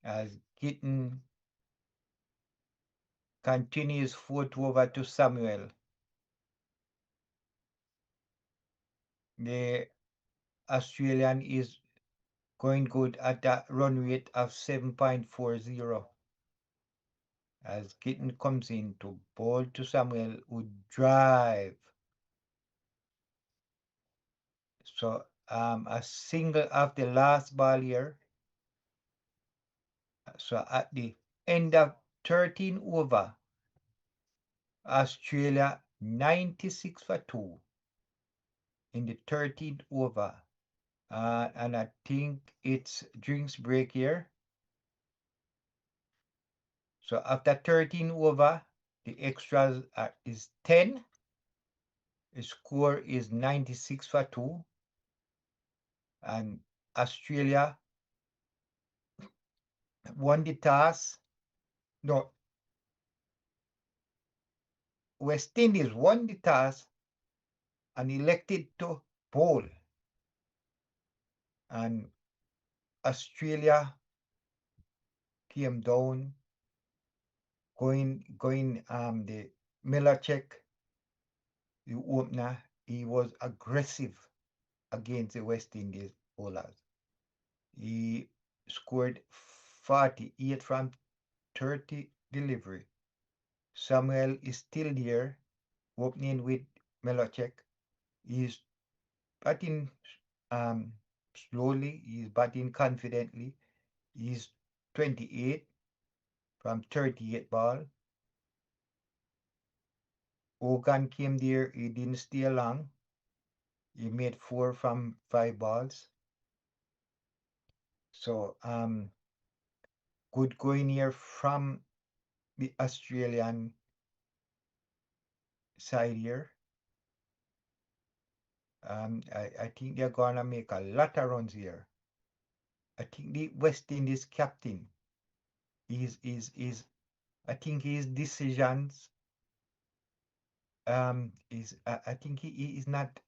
As Kitten continues 4th over to Samuel. The Australian is going good at a run rate of 7.40. As Kitten comes in to bowl to Samuel, who drive. So a single of the last ball here. So at the end of 13 over, Australia 96 for 2 in the 13th over. And I think it's drinks break here. So after 13 over, the extras is 10. The score is 96 for 2. And Australia won the toss. No, West Indies won the toss and elected to bowl. And Australia came down, going the Milacek, the opener, he was aggressive against the West Indies bowlers. He scored 48 from 30 delivery. Samuel is still there, opening with Milacek. He's batting slowly, he's batting confidently. He's 28 from 38 ball. Hogan came there, he didn't stay long. He made 4 from 5 balls. So good going here from the Australian side here. I think they're gonna make a lot of runs here. I think the West Indies captain is I think his decisions is I think he is not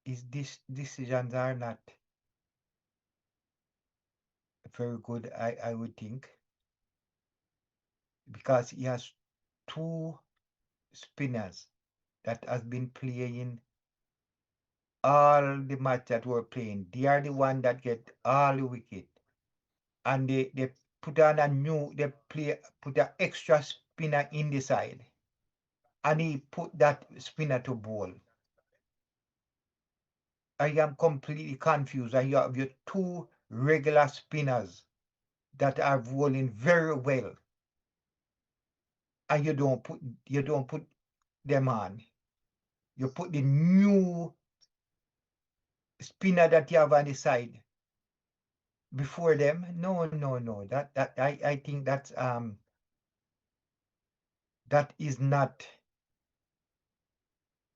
his decisions are not very good, I would think, because he has 2 spinners that has been playing all the match that we're playing. They are the one that get all the wicket, and they put on a new, they put an extra spinner in the side, and he put that spinner to bowl. I am completely confused. And you have your 2 regular spinners that are bowling very well, and you don't put them on. You put the new spinner that you have on the side before them. No. That I think that's that is not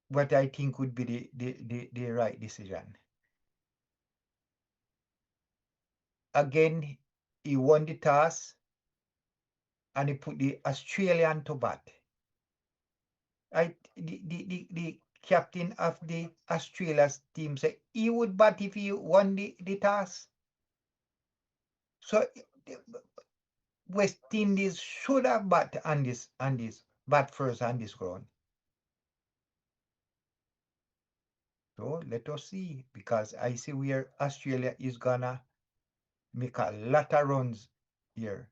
what I think would be the right decision. Again, he won the toss and he put the Australian to bat. The captain of the Australia's team said he would bat if he won the toss. So West Indies should have bat on this bat first on this ground. So let us see, because I see where Australia is gonna make a lot of runs here.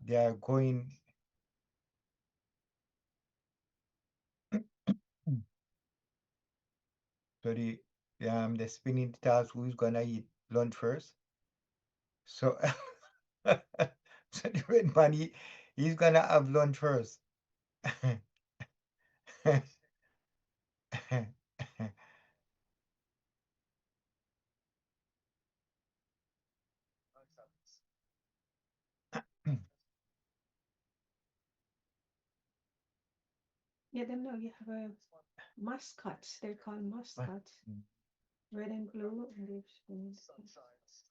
They are going so the spinning toss, who's gonna eat lunch first? So so the red man, he's gonna have lunch first. Yeah, them know you have a mascot. They're called mascot. Red and blue. And Sunshines.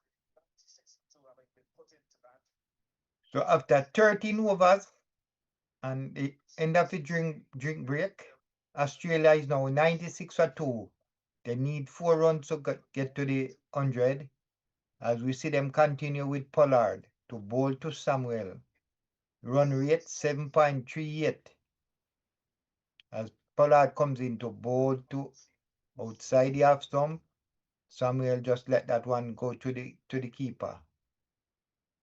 96 to having been put into that. So after 13 overs and the end of the drink break, Australia is now 96 for 2. They need 4 runs to get to the 100. As we see them continue with Pollard to bowl to Samuel. Run rate 7.38. As Pollard comes in to bowl to outside the half stump, Samuel just let that one go to the keeper.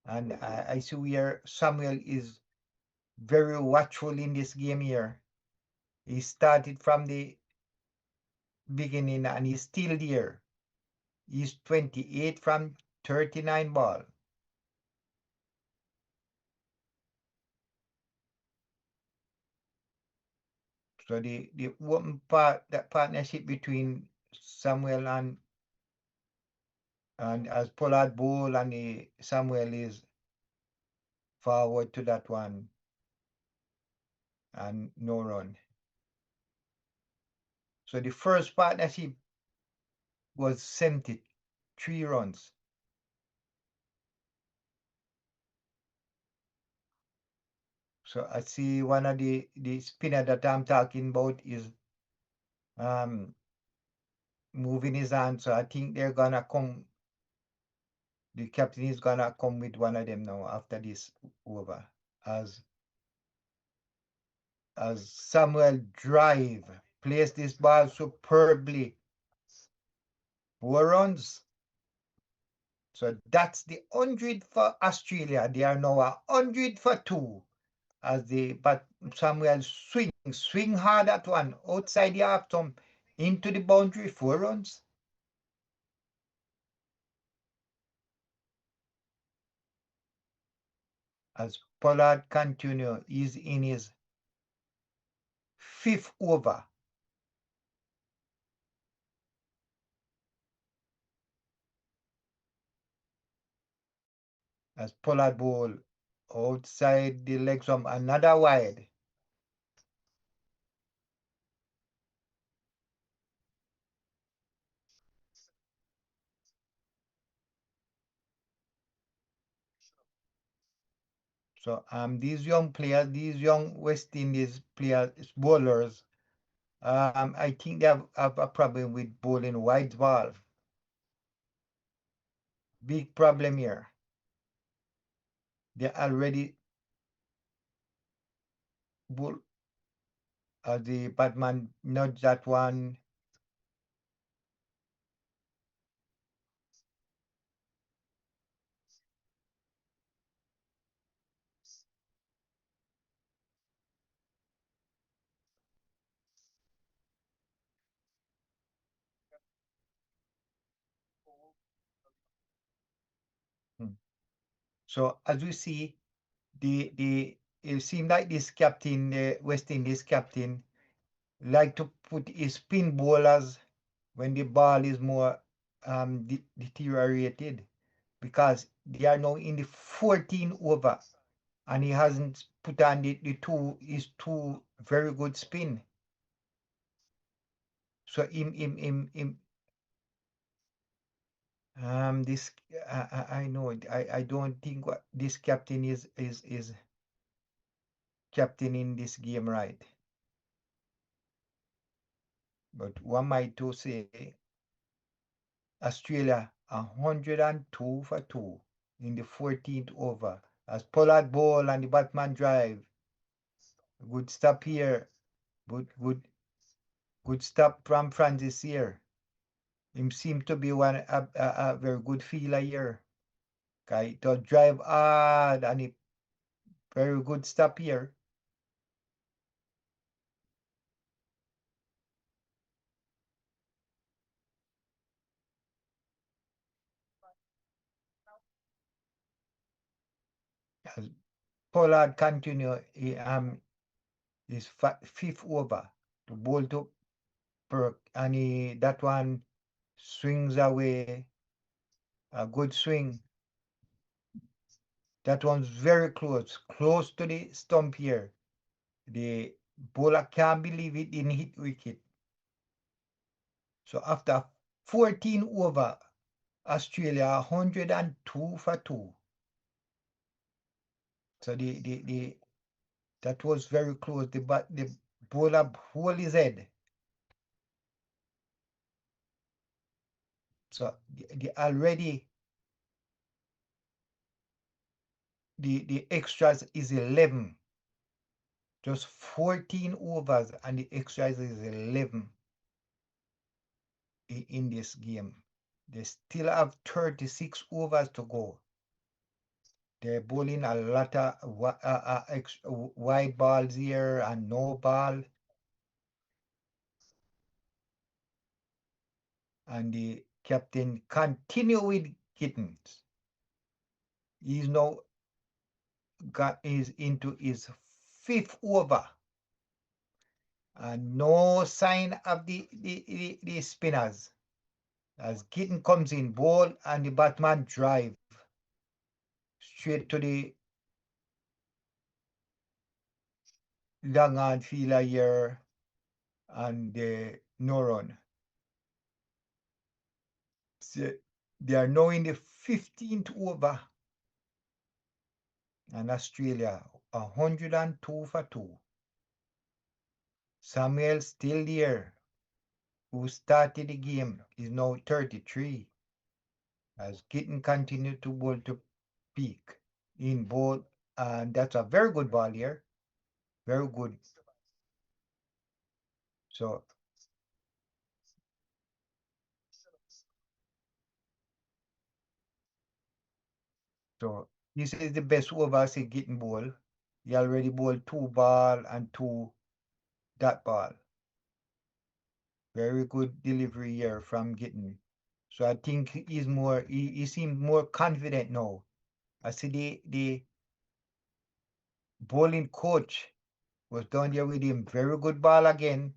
And I see where Samuel is very watchful in this game here. He started from the beginning and he's still there. He's 28 from 39 ball. So the open that partnership between Samuel and as Pollard bowl and the Samuel is forward to that one and no run. So the first partnership was 73 runs. So I see one of the spinner that I'm talking about is moving his hand. So I think they're gonna come. The captain is gonna come with one of them now after this over. As Samuel Drive plays this ball superbly. 4 runs. So that's the 100 for Australia. They are now 100 for 2. But Samuel swing hard at one outside the half stump into the boundary, 4 runs. As Pollard continue, is in his 5th over. As Pollard ball outside the legs from another wide. So these young players, these young West Indies players, bowlers, I think they have a problem with bowling wide ball. Big problem here. They already bull the Batman nudge that one. So as we see, it seems like this captain, the West Indies captain, like to put his spin bowlers when the ball is more deteriorated, because they are now in the 14 over and he hasn't put on his two very good spin. So this I know I don't think this captain is captain in this game right. But one might to say Australia 102 for 2 in the 14th over as Pollard ball and the Batman drive. Good stop here. Good stop from Francis here. Him seem to be a very good feeler here. Okay, to drive hard and a very good stop here. As Pollard continue his 5th over to bowl to Perk, and that one swings away. A good swing. That one's very close to the stump here. The bowler can't believe it didn't hit wicket. So after 14 over, Australia 102 for 2. So that was very close. The bowler hold his head. So already the extras is 11. Just 14 overs and the extras is 11 in this game. They still have 36 overs to go. They're bowling a lot of wide balls here and no ball. And the captain continue with Kittens. He's now is into his 5th over. And no sign of the spinners. As Kitten comes in, ball and the Batman drive straight to the long on fielder here and no run. So they are now in the 15th over and Australia 102 for 2. Samuel still there, who started the game, is now 33. As Kitten continued to bowl to peak in bowl, and that's a very good ball here. Very good. So this is the best over he getting ball. He already bowled 2 ball and 2 that ball. Very good delivery here from Gitten. So I think he's more he seems more confident now. I see the bowling coach was down there with him. Very good ball again.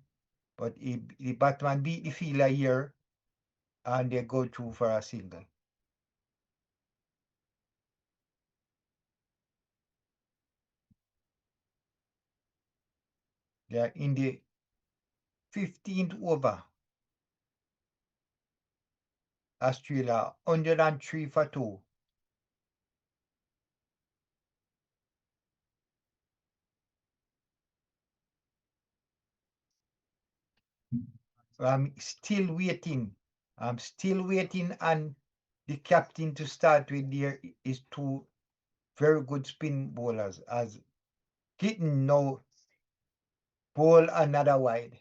But the batsman beat the fielder here and they go through for a single. They are in the 15th over. Australia 103 for 2. I'm still waiting. I'm still waiting on the captain to start with his 2 very good spin bowlers as Kitten now bowl another wide.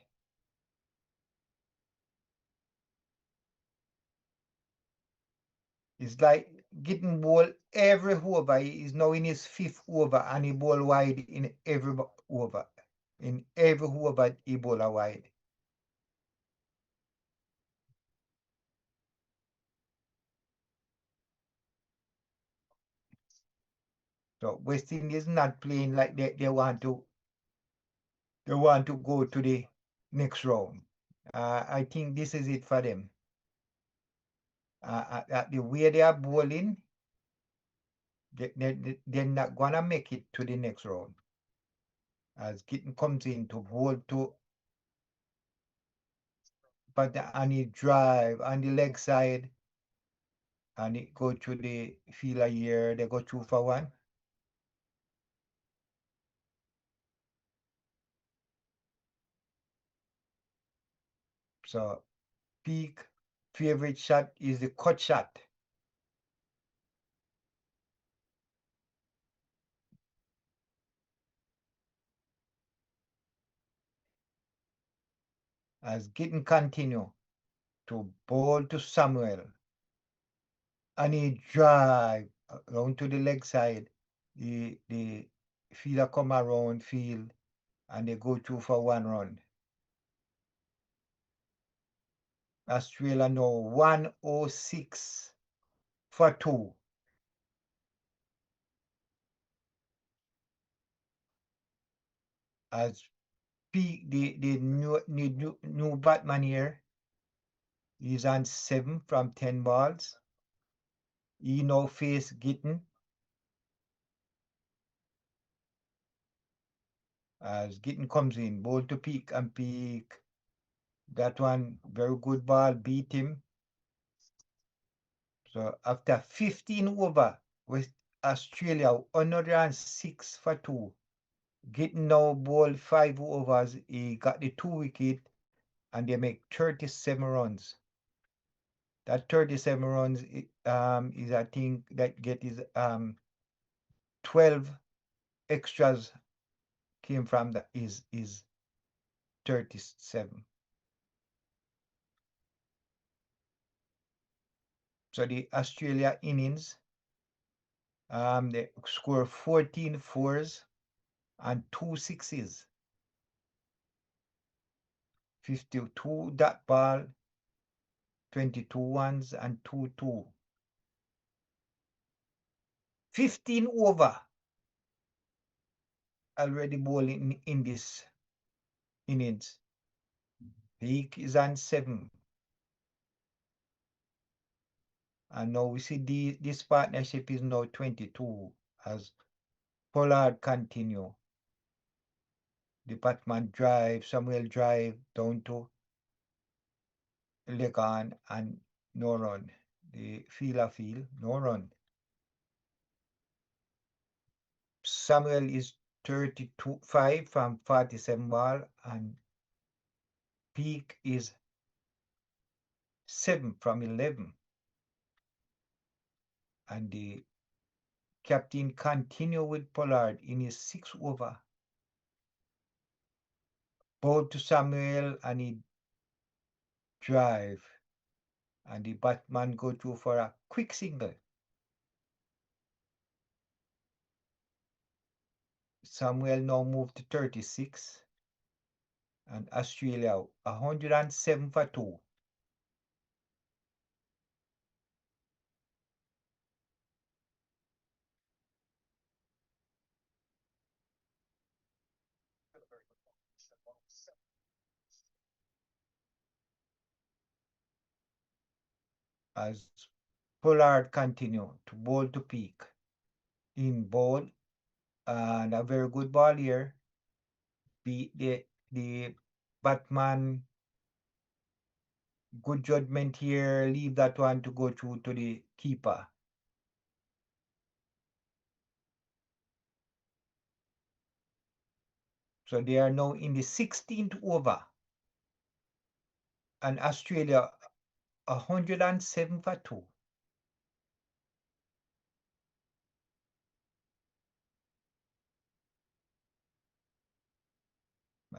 It's like getting ball every over. He is now in his 5th over and he bowl wide in every over. In every over he bowl a wide. So West Indies not playing like they want to go to the next round. I think this is it for them. At the way they are bowling, they're not gonna make it to the next round. As Kitten comes in to bowl to, but and he drive on the leg side, and it go to the fielder here. They go 2 for 1. So peak favorite shot is the cut shot. As Gitten continue to bowl to Samuel, and he drive around to the leg side. The fielder come around field, and they go 2 for 1 run. Australia now 106 for 2. As peak the new Batman here is on 7 from 10 balls. He now face Gitten. As Gitten comes in, ball to peak and peak. That one, very good ball, beat him. So after 15 over, West Australia 106 for 2. Gitten now bowled 5 overs. He got the 2 wicket and they make 37 runs. That 37 runs is I think that get is 12 extras came from that is 37. So the Australia innings, they score 14 fours and 2 sixes. 52 dot ball, 22 ones and 2-2. 15 over already bowling in this innings. Peak is on 7. And now we see this partnership is now 22 as Pollard continue. The batsman drive, Samuel drive down to leg on and no run. The fielder field, no run. Samuel is 32-5 from 47 ball, and Peak is 7 from 11. And the captain continue with Pollard in his 6th over. Ball to Samuel, and he drive. And the batsman go through for a quick single. Samuel now moved to 36. And Australia 107 for 2. Still a very good competition. 107. As Pollard continue to bowl to Peak. In ball, and a very good ball here. The Batman, good judgment here, leave that one to go through to the keeper. So they are now in the 16th over. And Australia 107 for 2.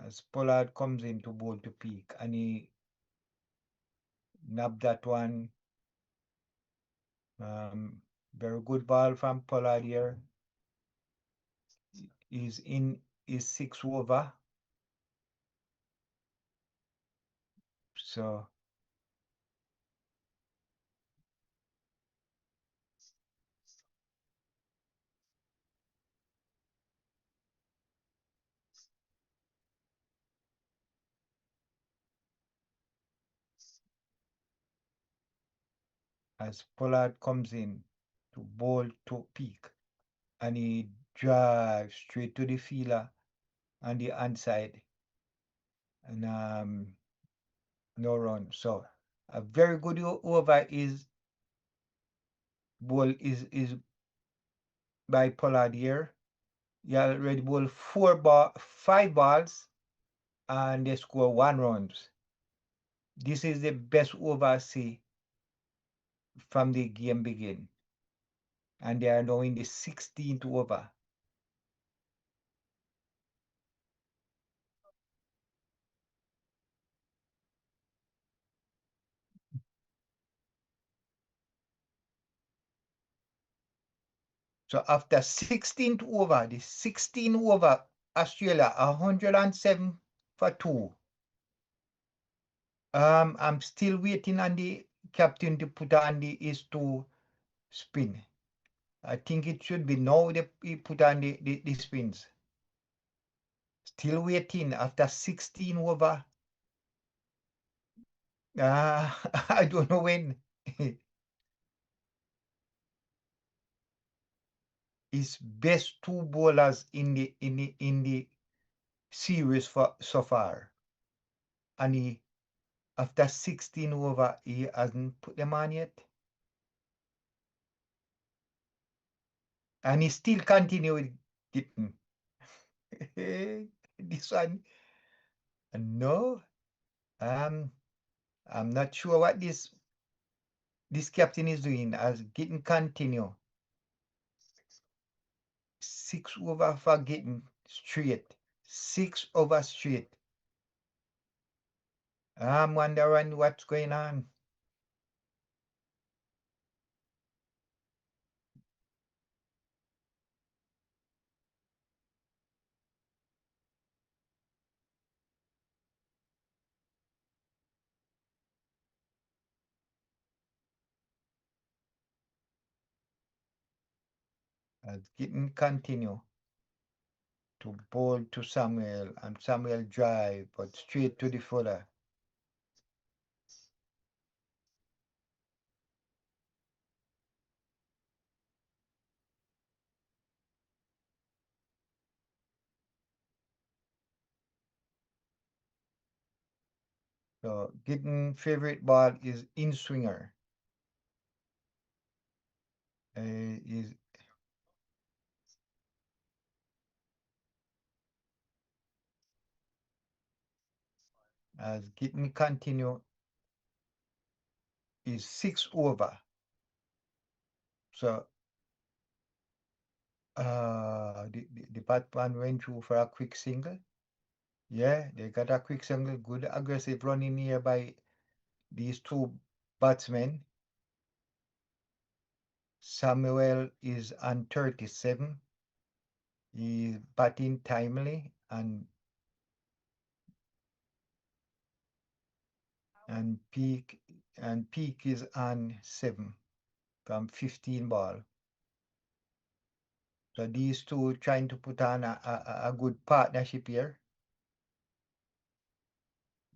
As Pollard comes in to bowl to Peak, and he nabbed that one. Very good ball from Pollard here. He's in his 6th over. So as Pollard comes in to bowl to Peak, and he drives straight to the fielder on the inside, and no run. So a very good over is ball is by Pollard here. He already bowled 5 balls, and they score 1 runs. This is the best over I see from the game begin. And they are now in the 16th over. So after 16th over, the 16th over, Australia 107 for 2. I'm still waiting on the captain to put on his 2 spin. I think it should be now he put on the spins. Still waiting after 16 over. I don't know when. His best 2 bowlers in the series so far, and after 16 over, he hasn't put them on yet, and he still continue with getting this one. No, I'm not sure what this captain is doing, as getting continue 6 over for getting straight, 6 over straight. I'm wondering what's going on. As getting continue to bowl to Samuel, and Samuel drive, but straight to the footer. So getting favorite ball is in swinger. Is as Gittin continue is 6 over. So the batsman went through for a quick single. Yeah, they got a quick single. Good aggressive running here by these two batsmen. Samuel is on 37. He's batting timely and peak is on 7 from 15 ball. So these two trying to put on a good partnership here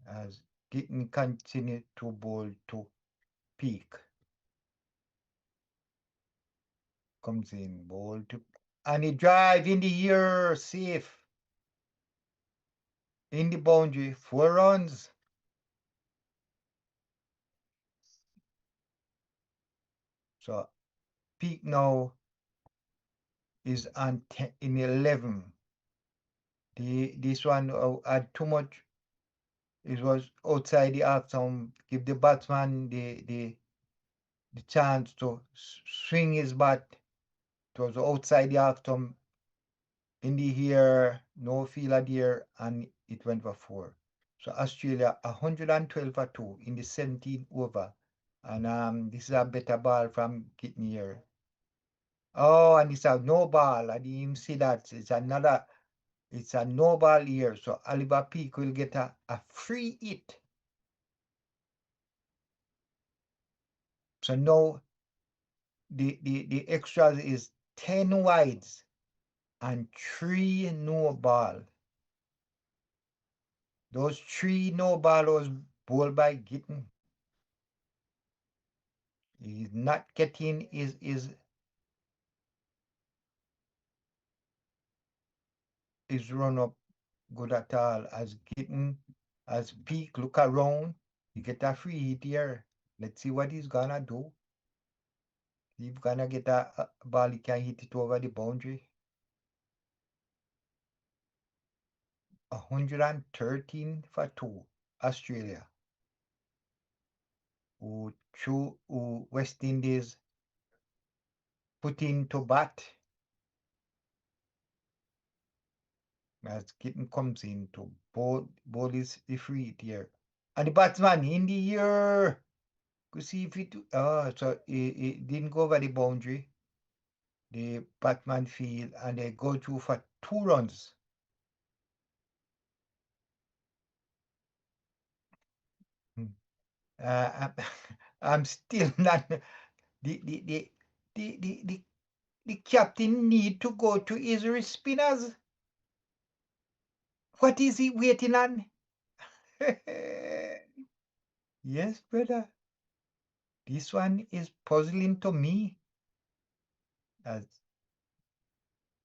as Gittin continue to bowl to peak. Comes in, bowl to, and he drive in the air, safe. In the boundary, 4 runs. So peak now is on 10, in 11. This one had too much. It was outside the arc zone. Give the batsman the chance to swing his bat. It was outside the arc zone. In the air, no fielder there, and it went for 4. So Australia 112 for 2 in the 17th over. And this is a better ball from Gittin here. Oh, and it's a no ball. I didn't even see that. It's a no ball here. So Oliver Peak will get a free hit. So now the extras is 10 wides and 3 no ball. Those 3 no ball was bowled by Gittin. He's not getting his run up good at all. As Gittin, as Peak look around, he get a free hit here. Let's see what he's gonna do. He's gonna get a ball, he can hit it over the boundary. 113 for 2, Australia. Who West Indies put into bat. As Gittin comes in to bowl is the free hit here. And the batsman in the air. Could see if it, so it didn't go over the boundary. The batsman field and they go through for 2 runs. I'm still not the captain need to go to his wrist spinners. What is he waiting on? Yes, brother. This one is puzzling to me. As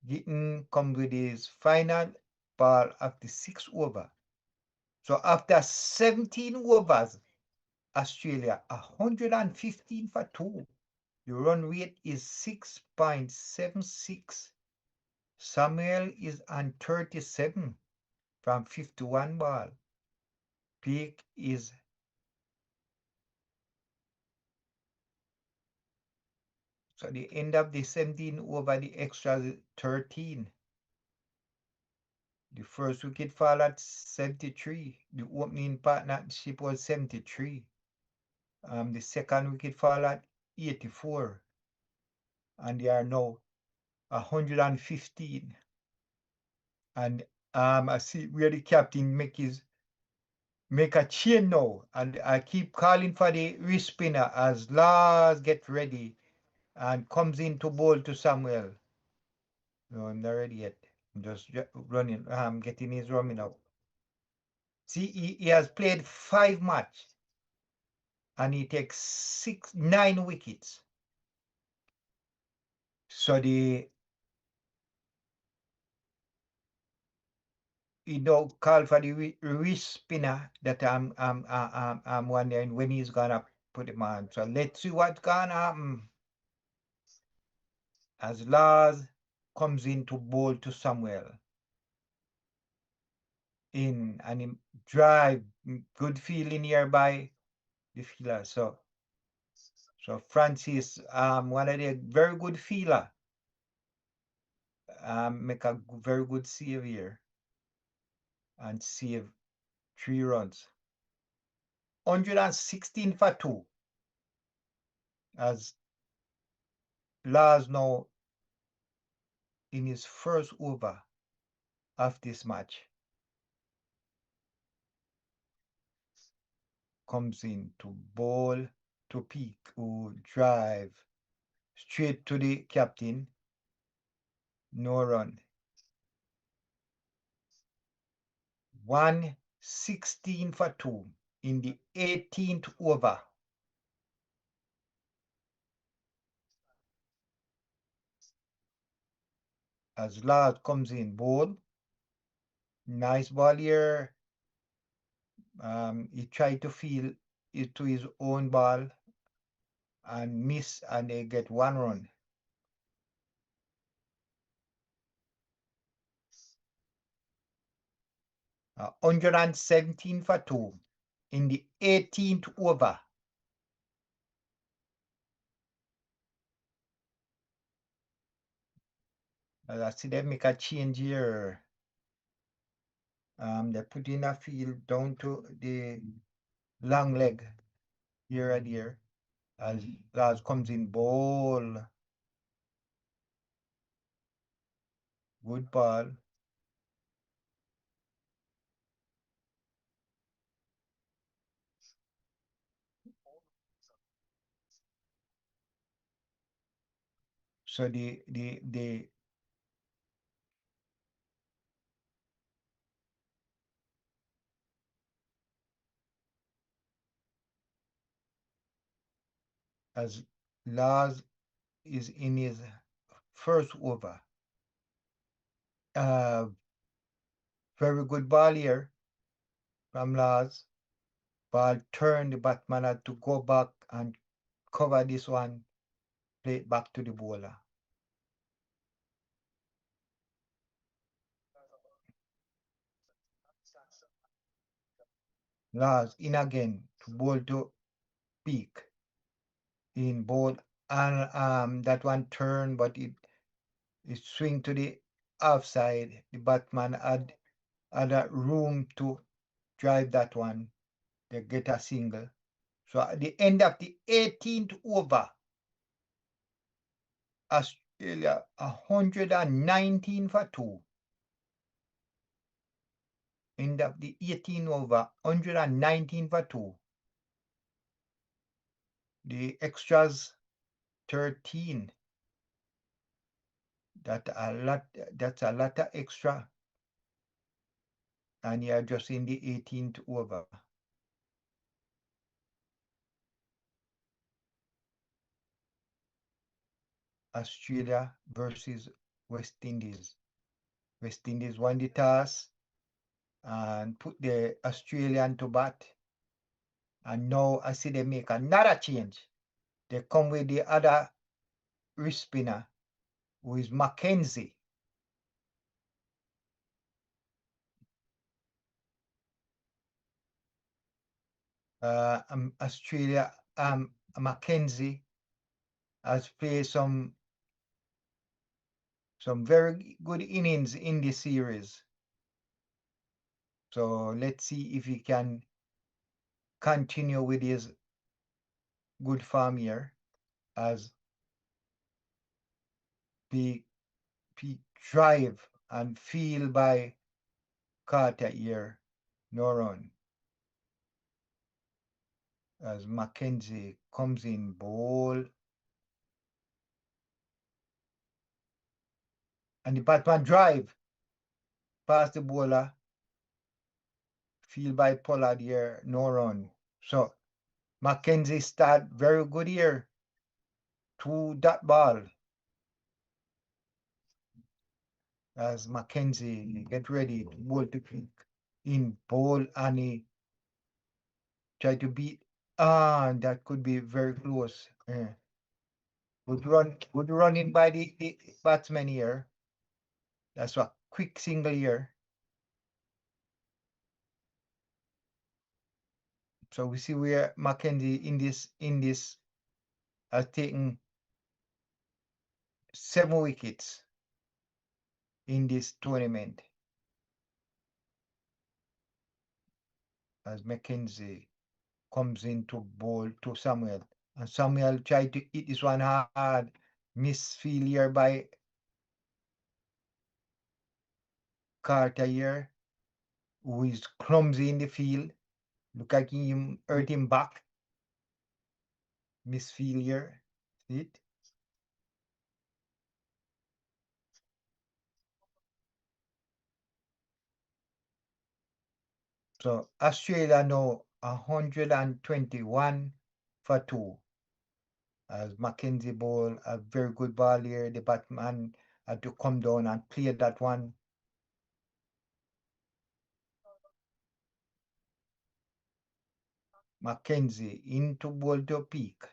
Gittin comes with his final ball of the 6th over. So after 17 overs, Australia 115 for 2. The run rate is 6.76. Samuel is on 37 from 51 ball. Peak is so the end of the 17 over the extras is 13. The first wicket fall at 73. The opening partnership was 73. The second wicket fall at 84. And they are now 115. And I see where the captain make a chain now. And I keep calling for the wrist spinner as Lars get ready and comes in to bowl to Samuel. No, I'm not ready yet. I'm just running. I'm getting his running out. See, he has played 5 matches and he takes 9 wickets. So call for the wrist spinner that I'm wondering when he's gonna put him on. So let's see what's gonna happen. As Lars comes in to bowl to Samuel. in and him drive, good feeling nearby the fielder. So Francis, one of the very good fielder, make a very good save here and save 3 runs. 116 for 2 as Lars now in his first over of this match comes in to bowl to peak, who drive straight to the captain, no run. 116 for 2 in the 18th over. As Lars comes in, bowl. Nice ball here. He tried to feel it to his own ball and miss, and they get 1 run. Uh, 117 for 2 in the 18th over. I see them make a change here. They put in a field down to the long leg here and here. As Lars comes in, ball. Good ball. So the as Lars is in his first over. Very good ball here from Lars. Ball turned, the batsman had to go back and cover this one, play it back to the bowler. Lars in again to bowl to peak. In bowl, and that one turned, but it swing to the offside. The batsman had a room to drive that one. They get a single. So at the end of the 18th over, Australia 119 for 2. End of the 18th over, 119 for 2. The extras 13. That's a lot of extra. And you're just in the 18th over. Australia versus West Indies. West Indies won the toss and put the Australian to bat. And now I see they make another change. They come with the other wrist spinner, who is Mackenzie. Australia, Mackenzie has played some very good innings in this series. So let's see if he can continue with his good form here as the drive and feel by Carter here, no run. As Mackenzie comes in, bowl. And the batsman drive past the bowler. Field by Pollard here, no run. So Mackenzie start very good here to that ball. As Mackenzie get ready to bowl to pick in bowl, and he try to beat. That could be very close. Good running by the batsman here. That's a quick single here. So we see where Mackenzie in this has taken 7 wickets in this tournament as Mackenzie comes into bowl to Samuel. And Samuel tried to hit this one hard. Miss failure by Carter here, who is clumsy in the field. Look like him hurt him back. Miss failure. See it? So Australia now 121 for 2. As Mackenzie ball, a very good ball here. The batsman had to come down and play that one. Mackenzie into ball to Peak.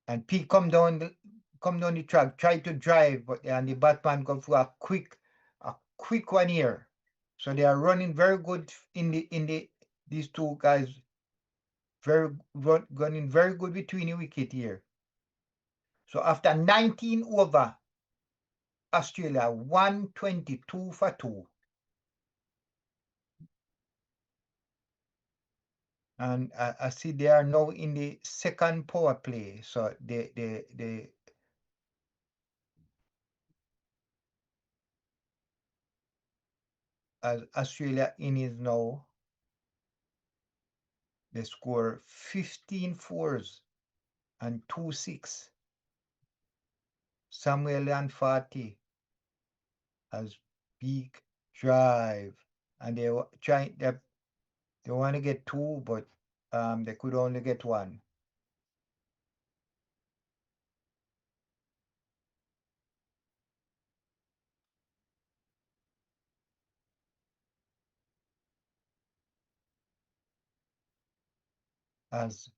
And Peak come down the track, try to drive, but and the batsman go for a quick one here. So they are running very good in these two guys. Running very good between the wicket here. So after 19 over, Australia 122 for 2. And I see they are now in the second power play. So they as Australia in is now, they score 15 fours and 2 6. Samuel and 40 as big drive, and they want to get 2, but they could only get 1. As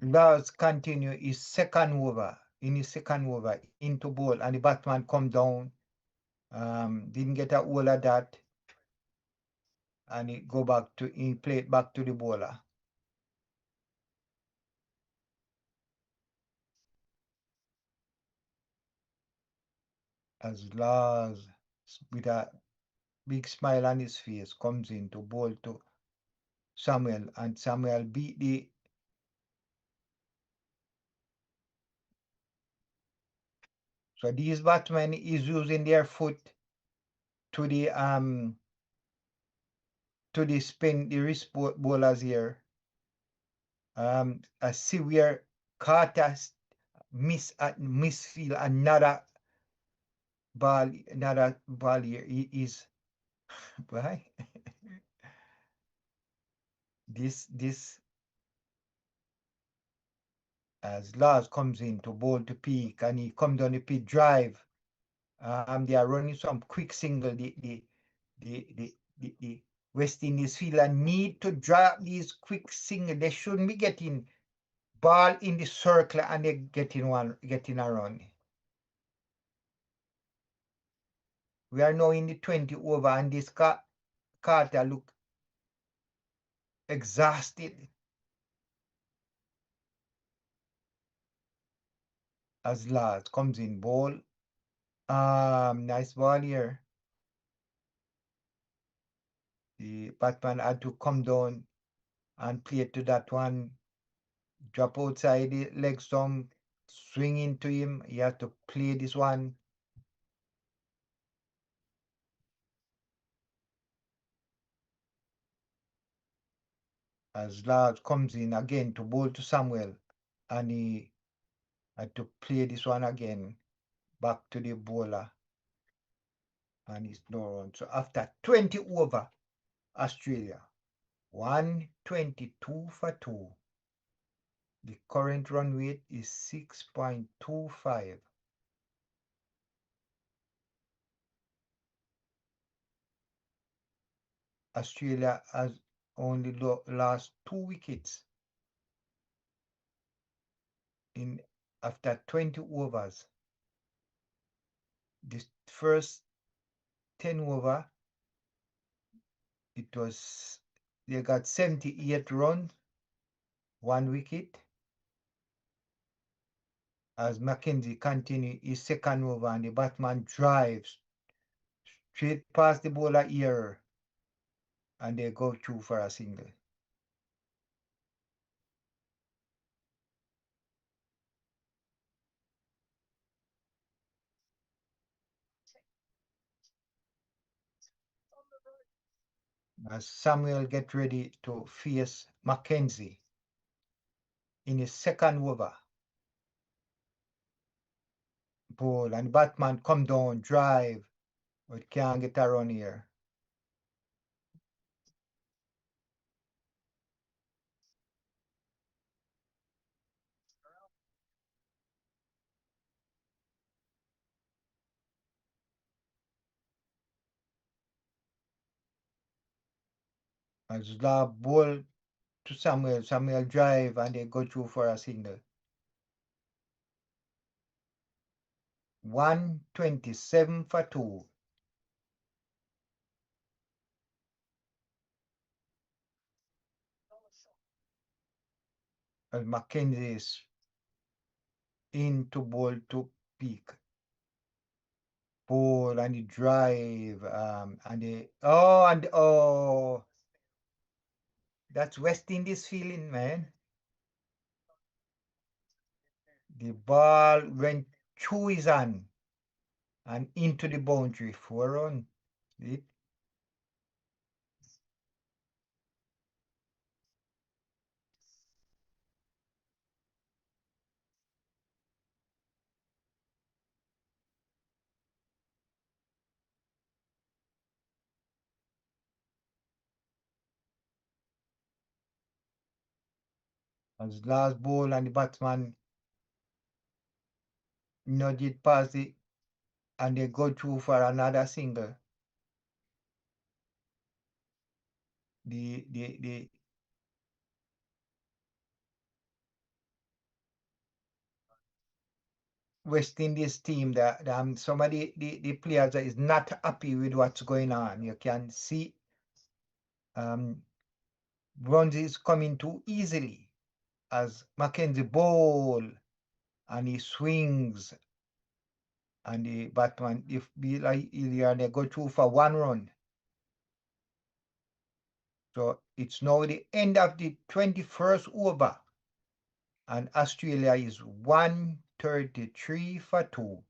Lars continue his second over into ball, and the batsman come down. Didn't get a hold of that, and he play it back to the bowler. As Lars, with a big smile on his face, comes in to bowl to Samuel, and Samuel beat the so these batsmen is using their foot to the spin, the wrist bowlers here. I see where Carter misfield another ball here. He is right. this as Lars comes in to bowl to Peak, and he comes down the pitch drive. They are running some quick single. The West Indies fielder need to drop these quick single. They shouldn't be getting ball in the circle and they're getting around. We are now in the 20 over, and this Carter look exhausted as Lars comes in ball. Nice ball here. The batsman had to come down and play to that one. Drop outside the leg stump, swing into him. He has to play this one. As Lars comes in again to bowl to Samuel, and he had to play this one again back to the bowler, and he's no run. So after 20 over, Australia 122 for 2. The current run rate is 6.25. Australia has only lost 2 wickets in after 20 overs. The first 10 over it was, they got 78 runs, 1 wicket, as Mackenzie continued his second over and the batsman drives straight past the bowler ear and they go through for a single. As Samuel get ready to face Mackenzie in his second over. Ball and Batman come down, drive, but can't get a run here. As the ball to Samuel, Samuel drive and they go through for a single. 127 for 2. As Mackenzie is into ball to peak. Ball and the drive and the that's West Indies feeling, man. The ball went through his hand and into the boundary, 4 run. See? As last ball and the batsman nudged it past it and they go through for another single. The West Indies team, that some of the players is not happy with what's going on. You can see runs is coming too easily as Mackenzie bowl and he swings and the Batman, if be like earlier, they go through for 1 run. So it's now the end of the 21st over and Australia is 133 for 2.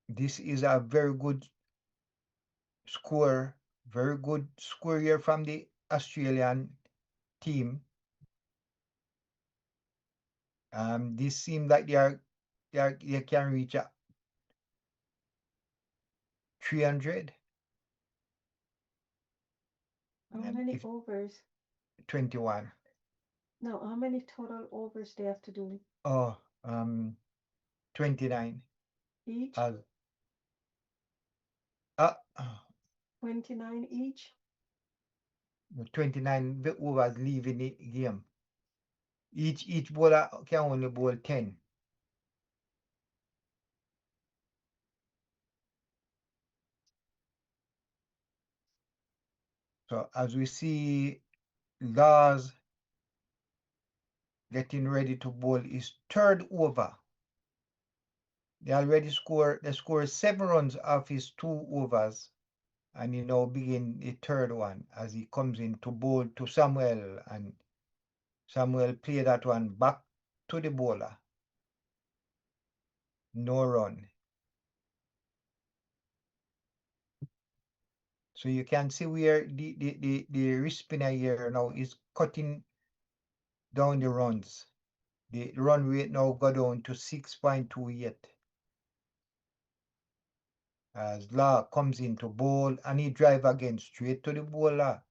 This is a very good score, very good score here from the Australian team. This seems like they can reach a 300. How many overs? 21. No, how many total overs they have to do? Oh, 29. Each? 29 each? 29 overs leaving the game. Each bowler can only bowl 10. So as we see Lars getting ready to bowl his 3rd over. They scored 7 runs off his 2 overs. And he now begin the 3rd one as he comes in to bowl to Samuel and Samuel play that one back to the bowler. No run. So you can see where the wrist spinner here now is cutting down the runs. The run rate now got down to 6.28. As Law comes in to bowl and he drive again straight to the bowler.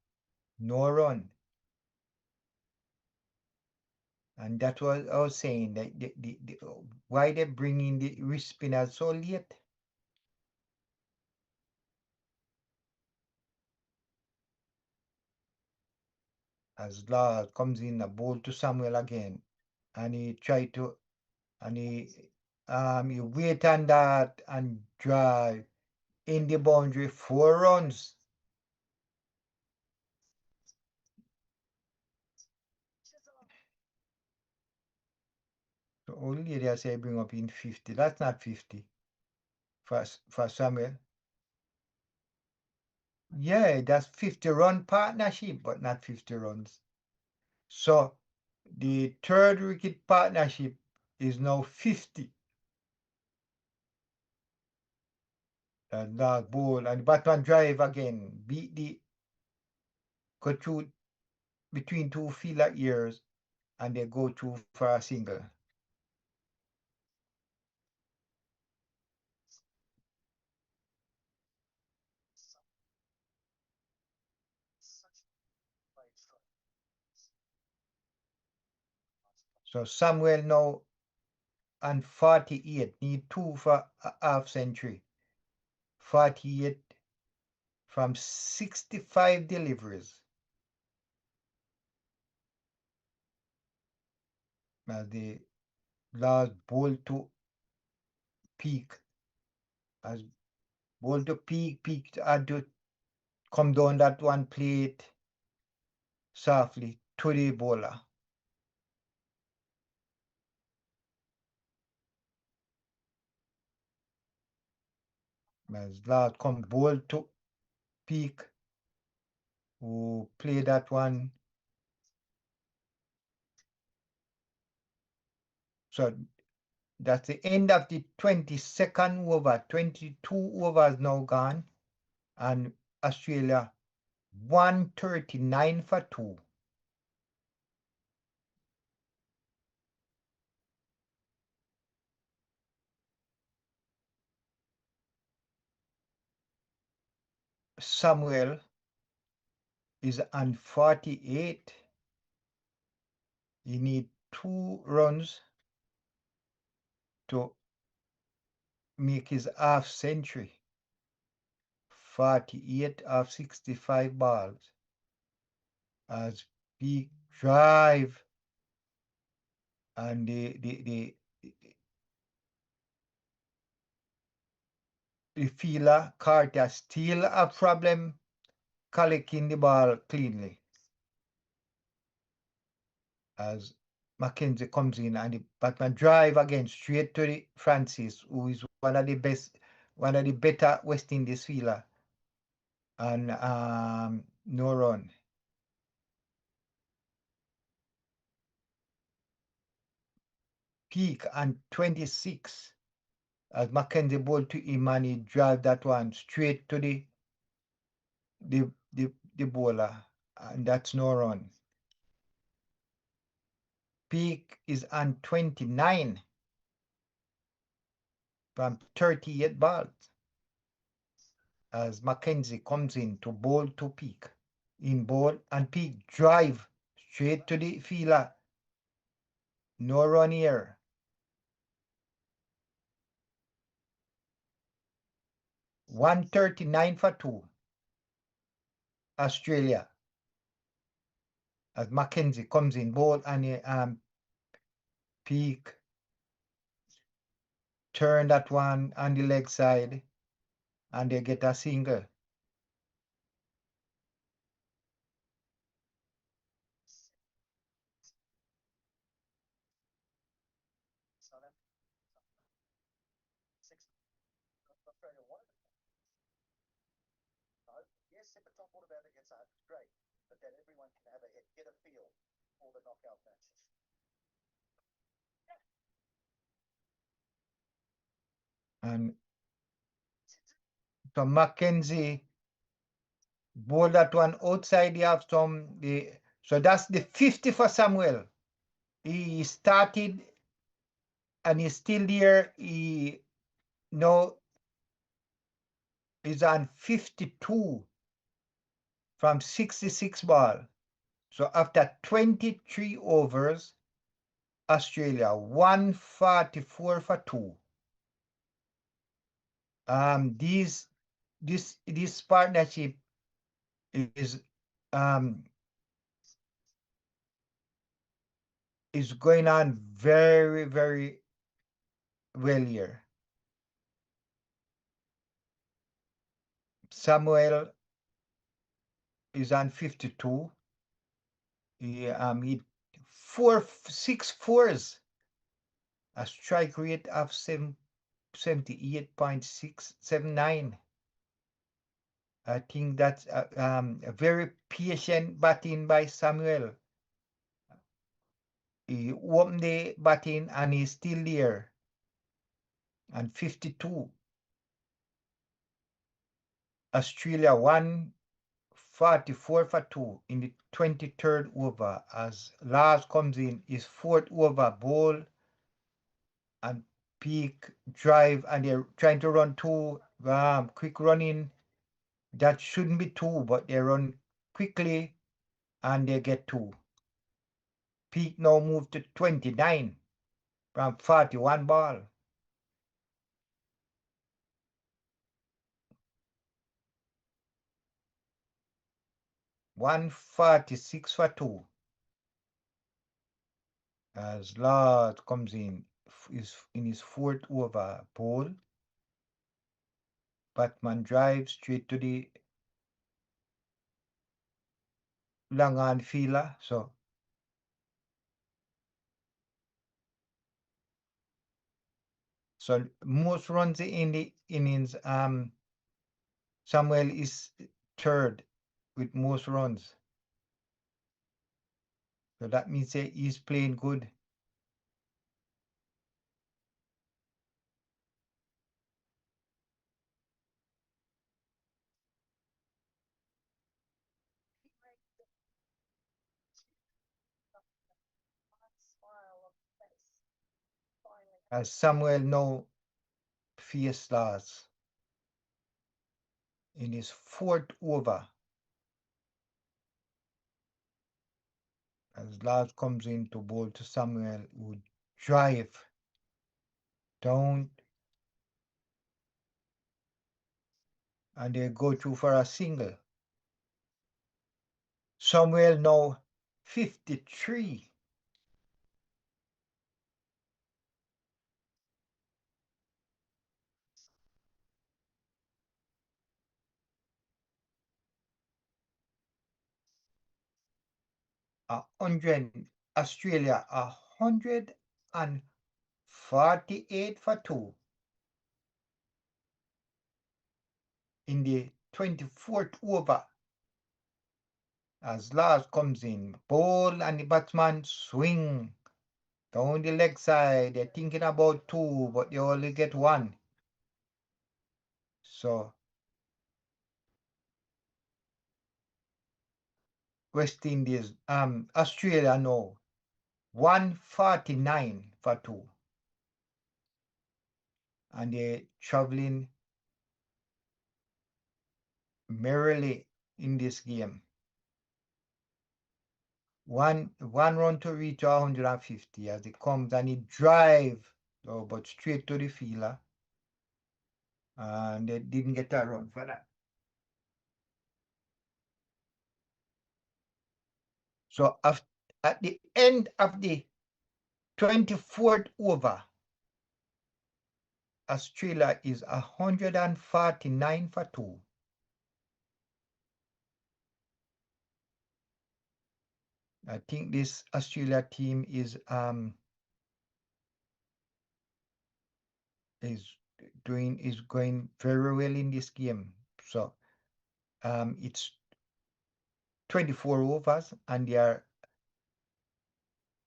No run. And that was I was saying that why they bring in the wrist spinners so late. As Law comes in a bowl to Samuel again, and he You wait on that and drive in the boundary, 4 runs. So only they say bring up in 50. That's not 50 for Samuel. Yeah, that's 50-run partnership, but not 50 runs. So the third wicket partnership is now 50. And last ball and the batsman drive again, beat the go through between two fielder ears and they go through for a single. So Samuel now and 48 need 2 for a half century. 48 from 65 deliveries. As the last ball to peak. As ball to peak had to come down that one plate softly to the bowler. As last come ball to peak, who play that one. So that's the end of the 22nd over. 22 overs now gone. And Australia 139 for 2. Samuel is on 48. He need 2 runs to make his half century. 48 of 65 balls. As big drive and the fielder Carter still a problem collecting the ball cleanly. As Mackenzie comes in and the batsman drive again straight to the Francis, who is one of the better West Indies fielder. And no run. Peak and 26 as Mackenzie bowled to him and he drive that one straight to the bowler, and that's no run. Peak is on 29 from 38 balls as Mackenzie comes in to bowl to Peak. In bowl and Peak drive straight to the fielder. No run here. $139 for 2. Australia. As Mackenzie comes in bowl and Peak turn that one on the leg side and they get a single. Australia wanted it. No, yes, if the top order batter gets 100, great, but then everyone can have get a feel for the knockout matches. And so Mackenzie bowl that one outside the half stump. So that's the 50 for Samuel. He started and he's still there. He now is on 52 from 66 ball. So after 23 overs, Australia 144 for 2. This partnership is going on very, very well here. Samuel is on 52. He hit 6 fours, a strike rate of 78.679. I think that's a very patient batting by Samuel. He opened the batting and he's still there. And 52. Australia 144 for 2 in the 23rd over as Lars comes in his 4th over ball and peak drive, and they're trying to run 2 quick running. That shouldn't be 2, but they run quickly and they get 2. Peak now moved to 29 from 41 ball. $146 for 2. As Lord comes in his 4th over ball. Batman drives straight to the long on fielder. So most runs in the innings, Samuel is 3rd with most runs. So that means he's playing good. As Samuel now face Lars in his 4th over. As Lars comes in to bowl to Samuel, who drive down and they go through for a single. Samuel now 53. Australia 148 for 2 in the 24th over. As Lars comes in, ball and the batsman swing down the leg side. They're thinking about 2, but they only get 1. So West Indies, Australia now 149 for 2. And they're traveling merrily in this game. One run to reach 150 as it comes, and it drive, but straight to the fielder. And they didn't get a run for that. So at the end of the 24th over, Australia is 149 for 2. I think this Australia team is going very well in this game. So it's 24 overs and they are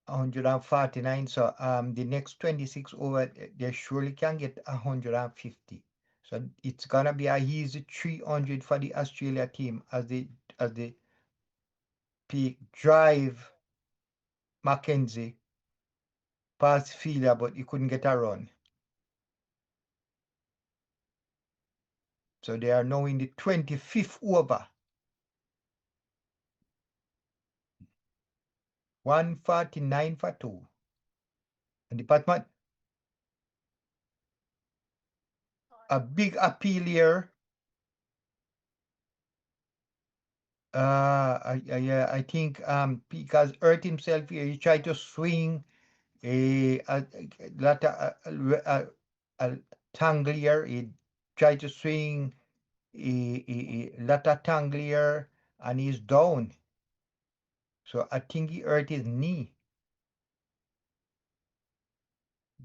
149. So the next 26 over, they surely can get 150. So it's gonna be a easy 300 for the Australia team as the peak drive Mackenzie past fielder, but he couldn't get a run. So they are now in the 25th over. 149 for 2. And the Batman, a big appeal here. I think Peak has hurt himself here. He tried to swing. a lot a tangle here. He tried to swing a lot of tangle here, and he's down. So I think he hurt his knee.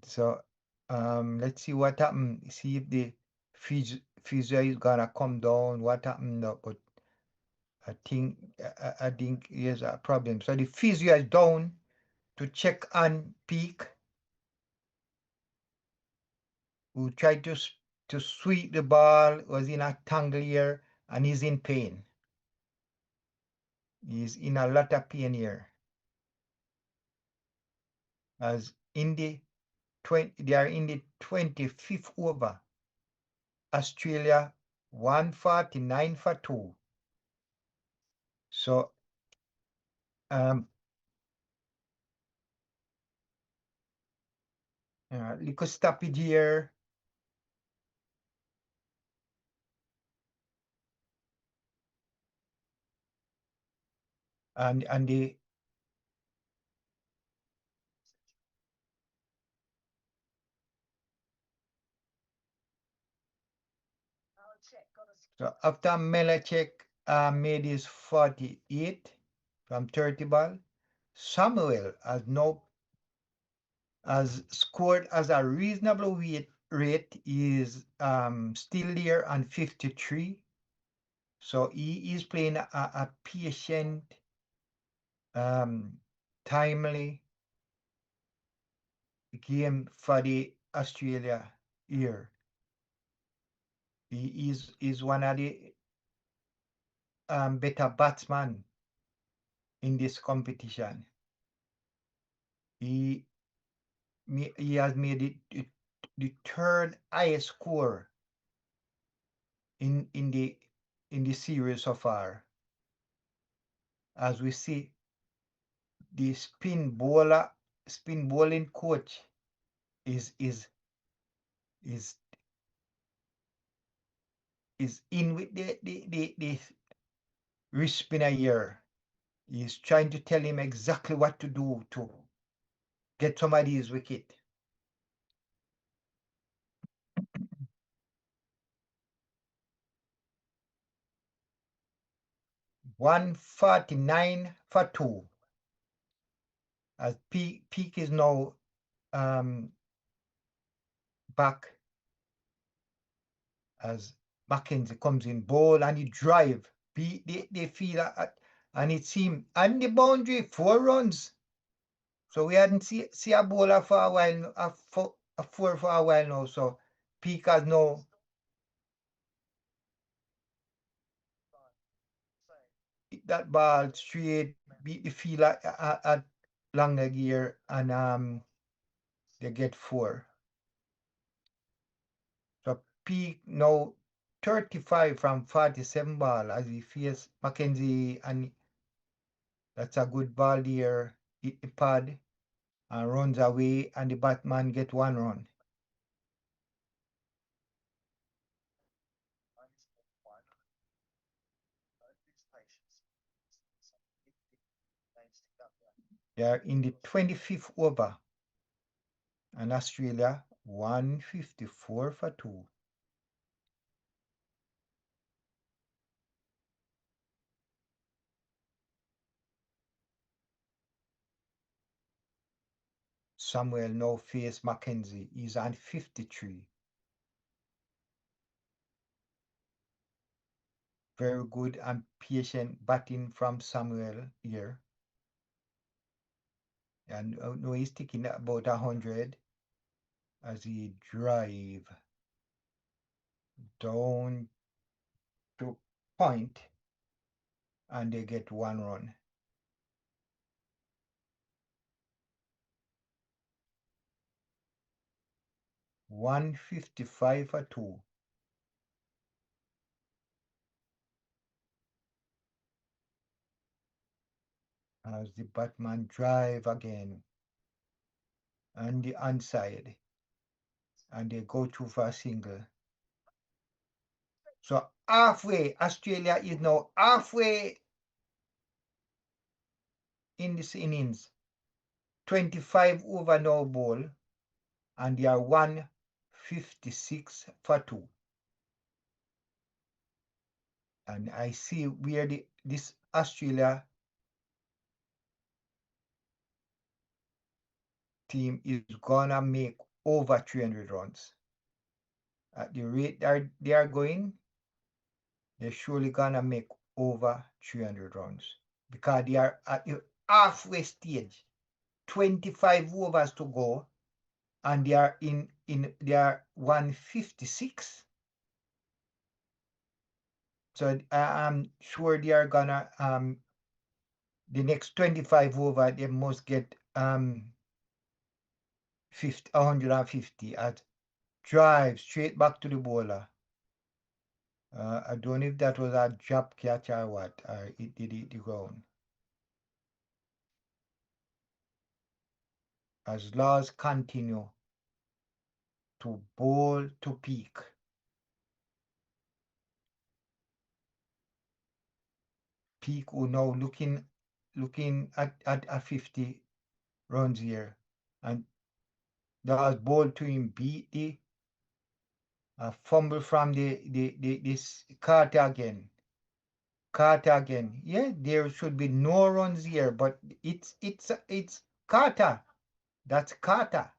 So let's see what happened. See if the physio is gonna come down. What happened? But I think there's a problem. So the physio is down to check on Peak, who tried to sweep the ball, was in a tangle here, and he's in pain. He's in a lot of pain here. As in the they are in the 25th over. Australia 149 for 2. So little stoppage here. And the so after Melachek made his 48 from 30 ball, Samuel has scored as a reasonable rate is still there on 53. So he is playing a patient, timely game for the Australia here. He is one of the better batsmen in this competition. He has made it the third highest score in the series so far. As we see, the spin bowling coach is in with the wrist spinner here. He's trying to tell him exactly what to do to get somebody's wicket. $149 for 2. As Peak is now back, as Mackenzie comes in bowl and he drive. They feel and it seemed on the boundary 4 runs. So we hadn't see a bowler for a while, a 4 for a while now. So Peak has now hit that ball straight, beat the field at longer gear, and they get 4. So Peak now 35 from 47 ball as he faces Mackenzie, and that's a good ball there. Hit the pad and runs away, and the Batman get 1 run. They are in the 25th over, and Australia 154 for 2. Samuel now face Mackenzie. He's on 53. Very good and patient batting from Samuel here. And now he's taking about 100 as he drive down to point, and they get 1 run. $155 for 2. As the Batman drive again on the onside, and they go through for a single. So halfway, Australia is now halfway in this innings. 25 over now ball, and they are 156 for 2. And I see where this Australia team is gonna make over 300 runs. At the rate they are going, they're surely gonna make over 300 runs because they are at the halfway stage, 25 overs to go, and they are they are 156. So I'm sure they are gonna the next 25 over they must get 150 at drive straight back to the bowler. I don't know if that was a drop catch or what, or it did hit the ground. As Laws continue to bowl to peak. Peak who now looking at a 50 runs here. And Laws bowled to him, beat the fumble from this Carter again. Carter again. Yeah, there should be no runs here, but it's Carter. That's Carter.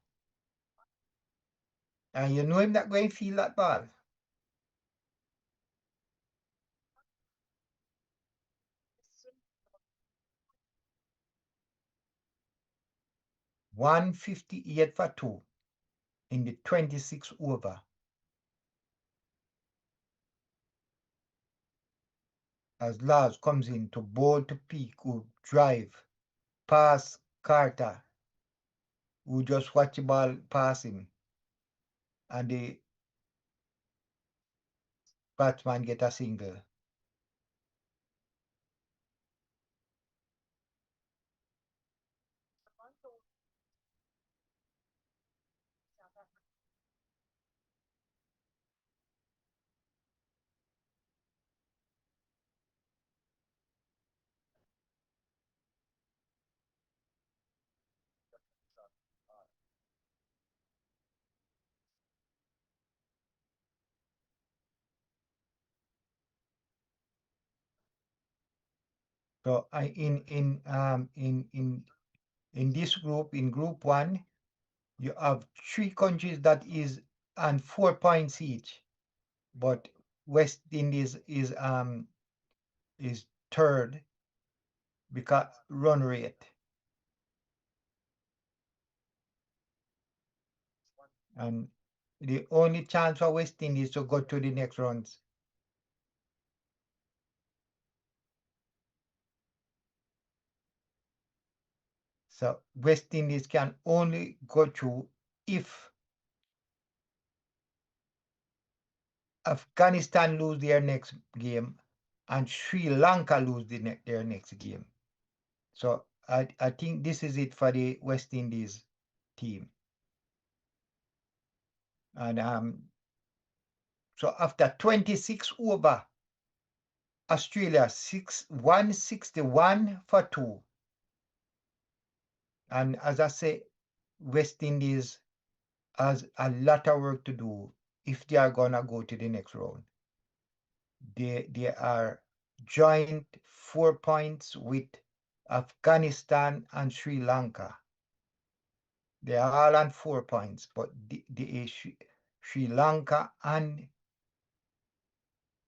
And you know him not going to feel that ball. $158 for 2 in the 26th over. As Lars comes in to bowl to peak, who drive past Carter, who just watch the ball pass him, and the batsman get a single. So in this group, in group 1, you have 3 countries that is and 4 points each, but West Indies is third because run rate, and the only chance for West Indies to go to the next rounds. So West Indies can only go through if Afghanistan lose their next game and Sri Lanka lose their next game. So I think this is it for the West Indies team. And so after 26 over, Australia 161 for 2. And as I say, West Indies has a lot of work to do if they are gonna go to the next round. They are joint 4 points with Afghanistan and Sri Lanka. They are all on 4 points, but the Sri Lanka and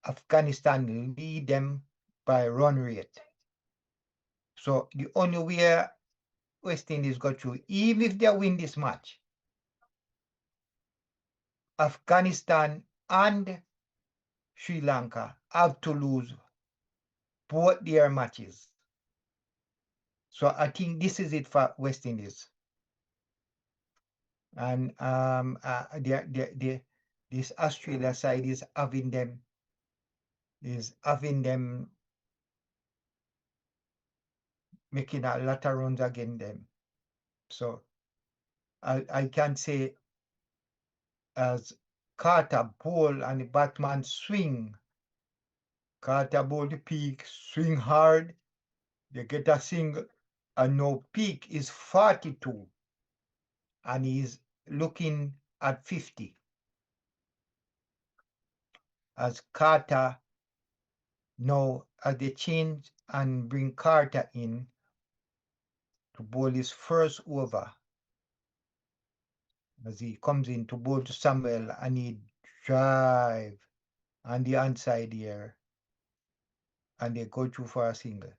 Afghanistan lead them by run rate. So the only way West Indies got through, even if they win this match, Afghanistan and Sri Lanka have to lose both their matches. So I think this is it for West Indies. And this Australia side is having them making a lot of runs against them. So I can say as Carter bowl and the batsman swing, Carter bowl the peak, swing hard, they get a single, And now Peak is 42 and he's looking at 50. As Carter now, as they change and bring Carter in to bowl his first over, as he comes in to bowl to Samuel and he drive on the inside here and they go through for a single.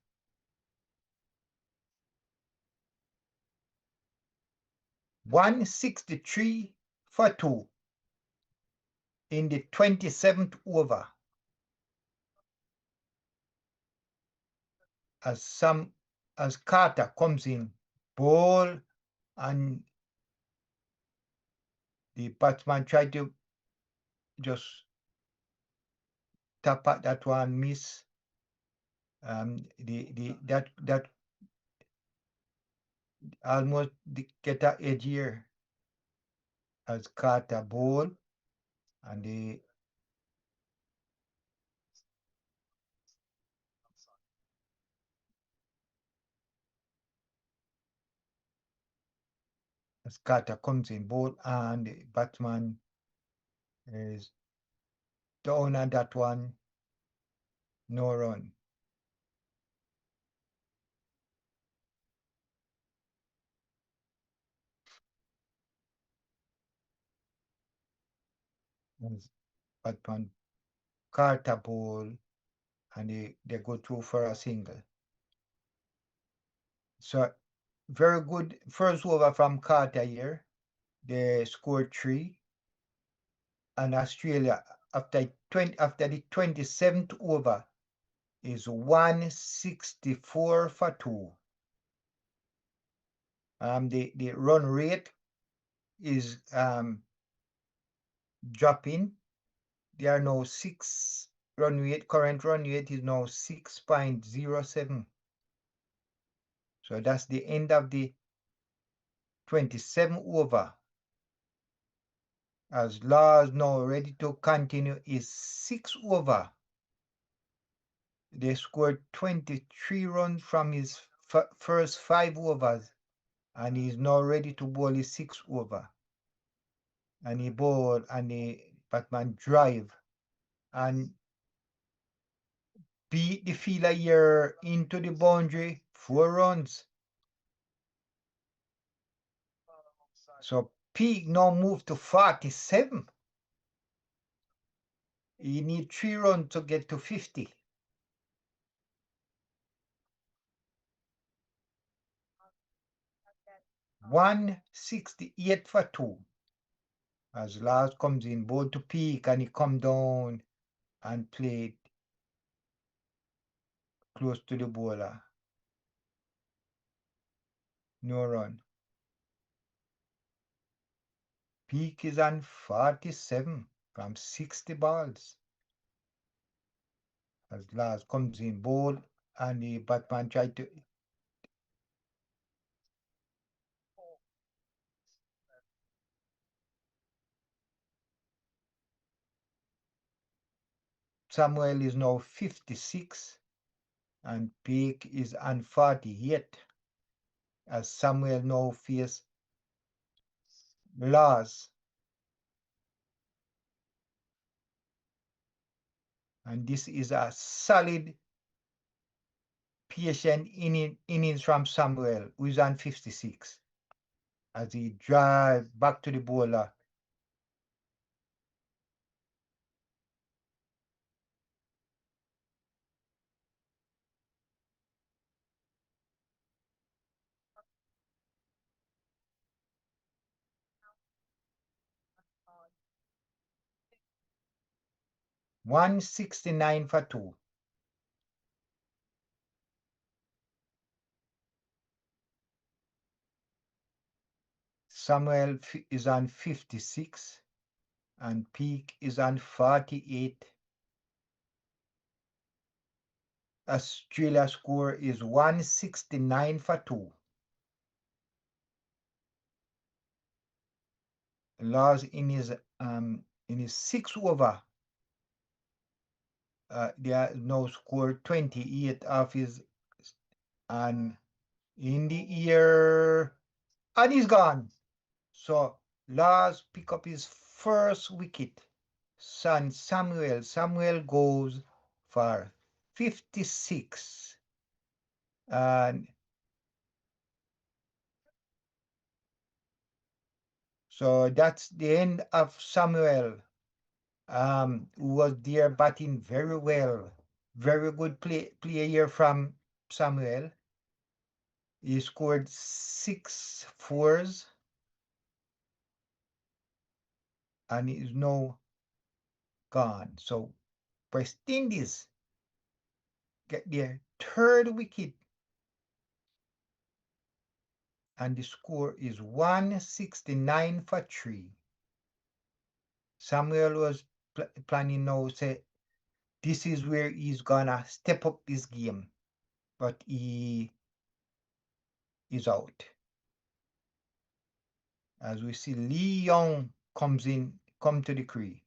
$163 for 2 in the 27th over. As Carter comes in, ball, and the batsman tried to just tap at that one, miss. That almost get a edge here as Carter ball, and the as Carter comes in ball, and the batsman is down on that one, no run. As batsman Carter ball, and they go through for a single. So very good first over from Carter here. They scored 3, and Australia after the 27th over is 164 for 2. The run rate is dropping. There are now 6 run rate. Current run rate is now 6.07. So that's the end of the 27th over. As Lars now ready to continue his 6th over. They scored 23 runs from his first 5 overs, and he's now ready to bowl his 6th over. And he bowled, and the batsman drive and beat the fielder here into the boundary, 4 runs. So Peak now moved to 47. He need 3 runs to get to 50. $168 for 2. As Lars comes in, ball to Peak, and he come down and played close to the bowler. No run. Peak is on 47 from 60 balls. As Lars comes in, ball, and the batsman tried to. Samuel is now 56 and Peak is on 48 as Samuel now faces Lars. And this is a solid, patient innings from Samuel, who is on 56, as he drives back to the bowler. $169 for 2. Samuel is on 56 and Peak is on 48. Australia score is 169 for 2. Lars in his 6th over, they are now scored 28 of his, and in the air, and he's gone. So Lars pick up his first wicket. Son Samuel goes for 56. And so that's the end of Samuel, who was there batting very well. Very good play here from Samuel. He scored 6 fours and is now gone. So West Indies get their third wicket, and the score is 169 for 3. Samuel was planning now, say, this is where he's gonna step up this game, but he is out. As we see, Lee Young come to the crease.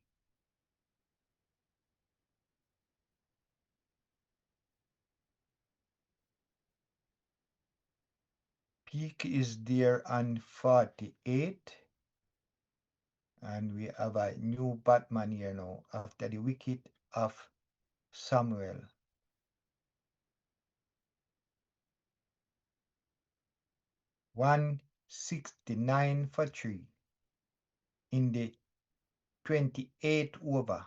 Peak is there on 48. And we have a new Batman here now after the wicket of Samuel. $169 for 3 in the 28th over.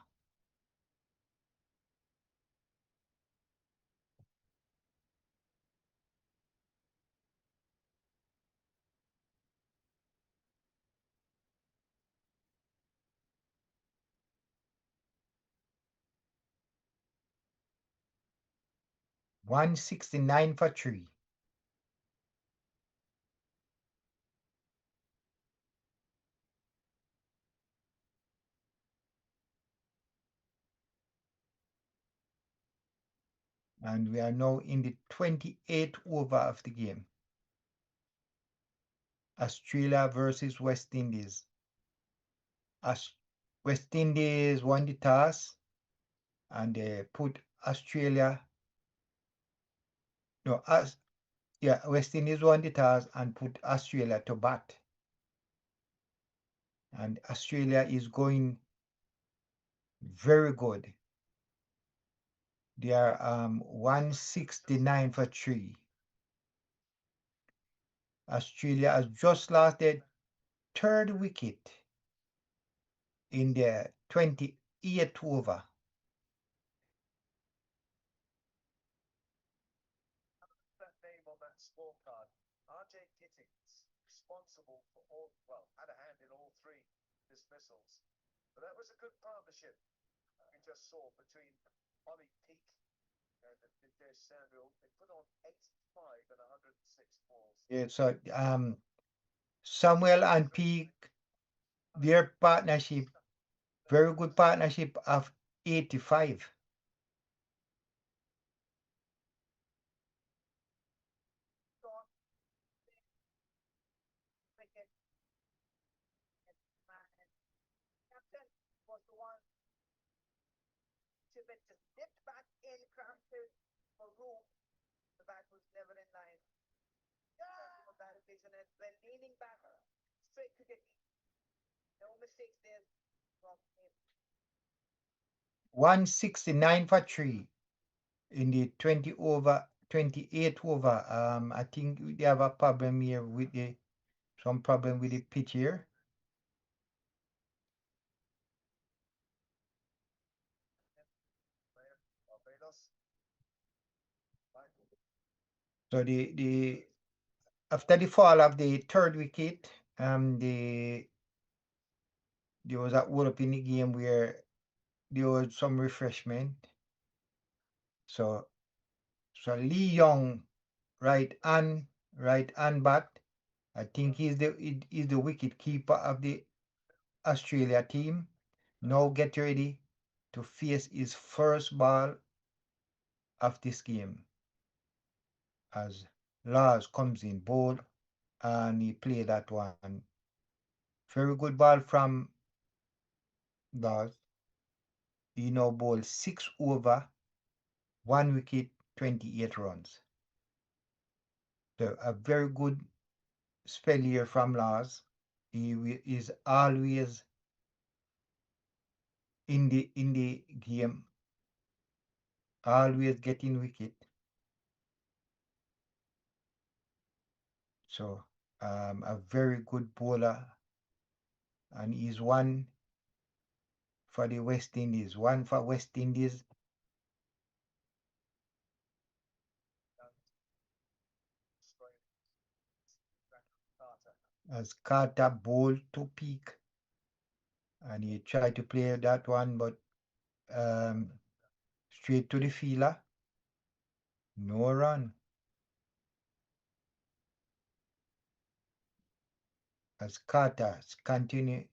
$169 for 3. And we are now in the 28th over of the game. Australia versus West Indies. West Indies won the toss and they put Australia. No, West Indies won the toss and put Australia to bat. And Australia is going very good. They are 169 for 3. Australia has just lost their third wicket in the 28th over. That name on that scorecard, Innings, responsible for all, well, had a hand in all 3 dismissals. But that was a good partnership we just saw between Ollie Peak and Vijay Samuel. They put on 85 and 106 balls. Yeah, so Samuel and Peak, their partnership, very good partnership of 85. Just dipped back in, crafted for room. The bat was never in line. Bad vision and when leaning back straight to the knee. No mistakes there from him. 169 for 3 in the 28th over. I think they have a problem here with some problem with the pitch here. So the after the fall of the third wicket, there was a hold up in the game where there was some refreshment. So Lee Young, right hand bat. I think he's the wicket keeper of the Australia team. Now get ready to face his first ball of this game. As Lars comes in bold and he played that one. Very good ball from Lars. He now bowled 6 over, 1 wicket, 28 runs. So a very good spell here from Lars. He is always in the game, always getting wicket. So a very good bowler, and he's one for the West Indies. One for West Indies. As Carter bowled to peak, and he tried to play that one, but straight to the fielder. No run. As Carter continue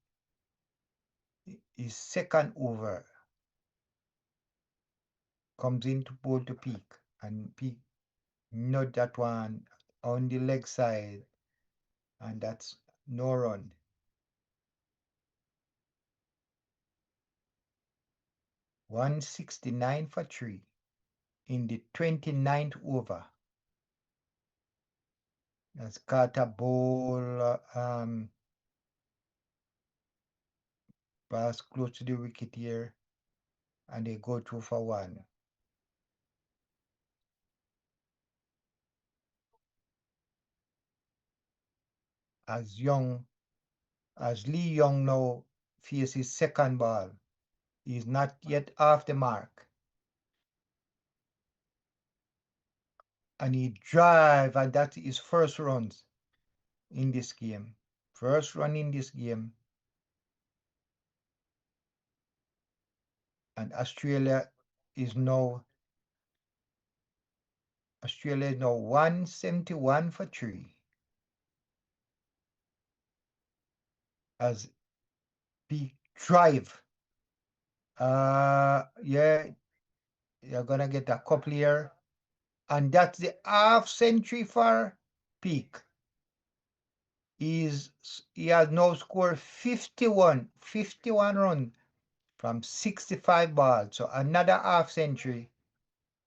his second over, comes into bowl to peak, and peak not that one on the leg side, and that's no run. $169 for 3 in the 29th over. As Carter bowl pass close to the wicket here, and they go through for 1. As Lee Young now faces second ball, he is not yet off the mark. And he drive, and that's his first runs in this game. First run in this game. And Australia is now 171 for 3. As the drive. Yeah, you're gonna get a couple here. And that's the half century for Peak. He has now scored 51 runs from 65 balls. So another half century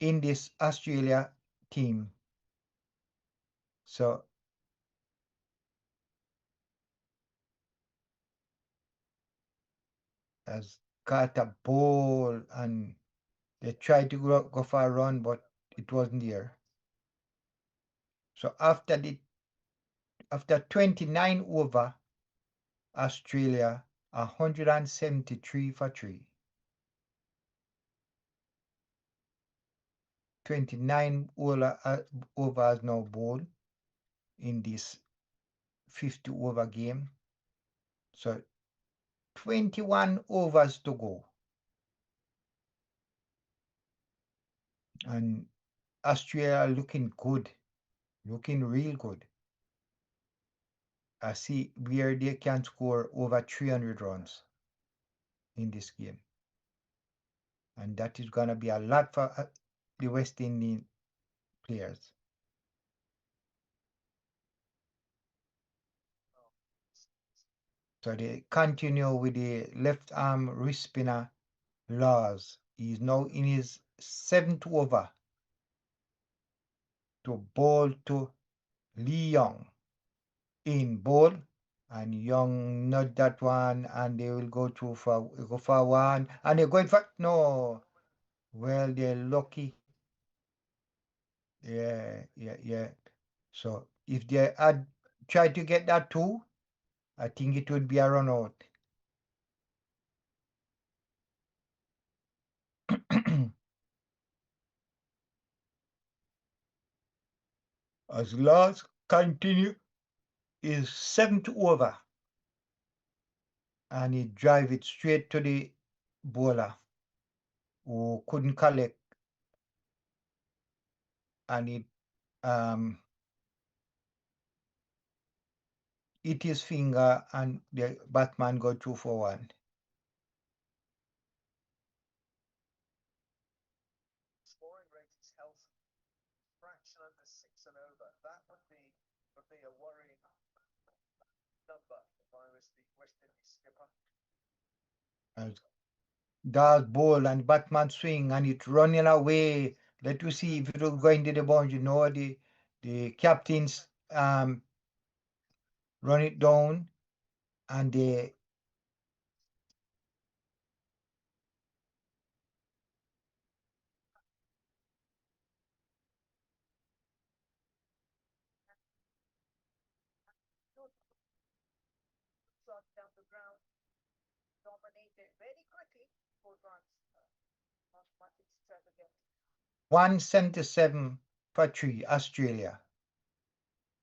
in this Australia team. So as Carter ball, and they tried to go for a run, but it wasn't there. So after 29 over, Australia 173 for 3. 29 overs now bowled in this 50 over game. So 21 overs to go. And Australia looking good, looking real good. I see where they can score over 300 runs in this game. And that is going to be a lot for the West Indian players. So they continue with the left arm wrist spinner, Laws. He is now in his 7th over to bowl to Lee Young. In bowl, and Young not that one, and they will go for 1, and they're going for no. Well, they're lucky. Yeah. So if they had tried to get that 2, I think it would be a run out. As Laws continue is 7th over, and he drive it straight to the bowler who couldn't collect, and it hit his finger, and the batsman go 2 for 1. Scoring rate is healthy. Fraction under 6 and over. That would be a worrying number if I was the West Indies skipper. Does ball, and Batman swing, and it running away. Let us see if it will go into the boundary. No, the The captains run it down, and they Shot down the ground, dominated very quickly. 4 runs. Not much extravagant. 177 for 3, Australia.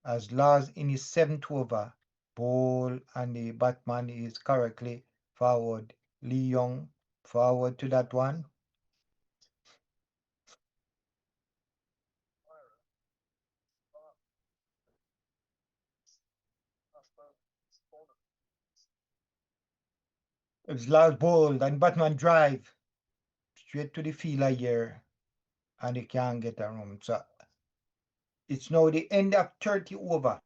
As Lars in his 7th over, ball and the batsman is correctly forward. Lee Young forward to that one. It's Lars ball and batsman drive straight to the fielder here, and he can't get around. So it's now the end of 30 over,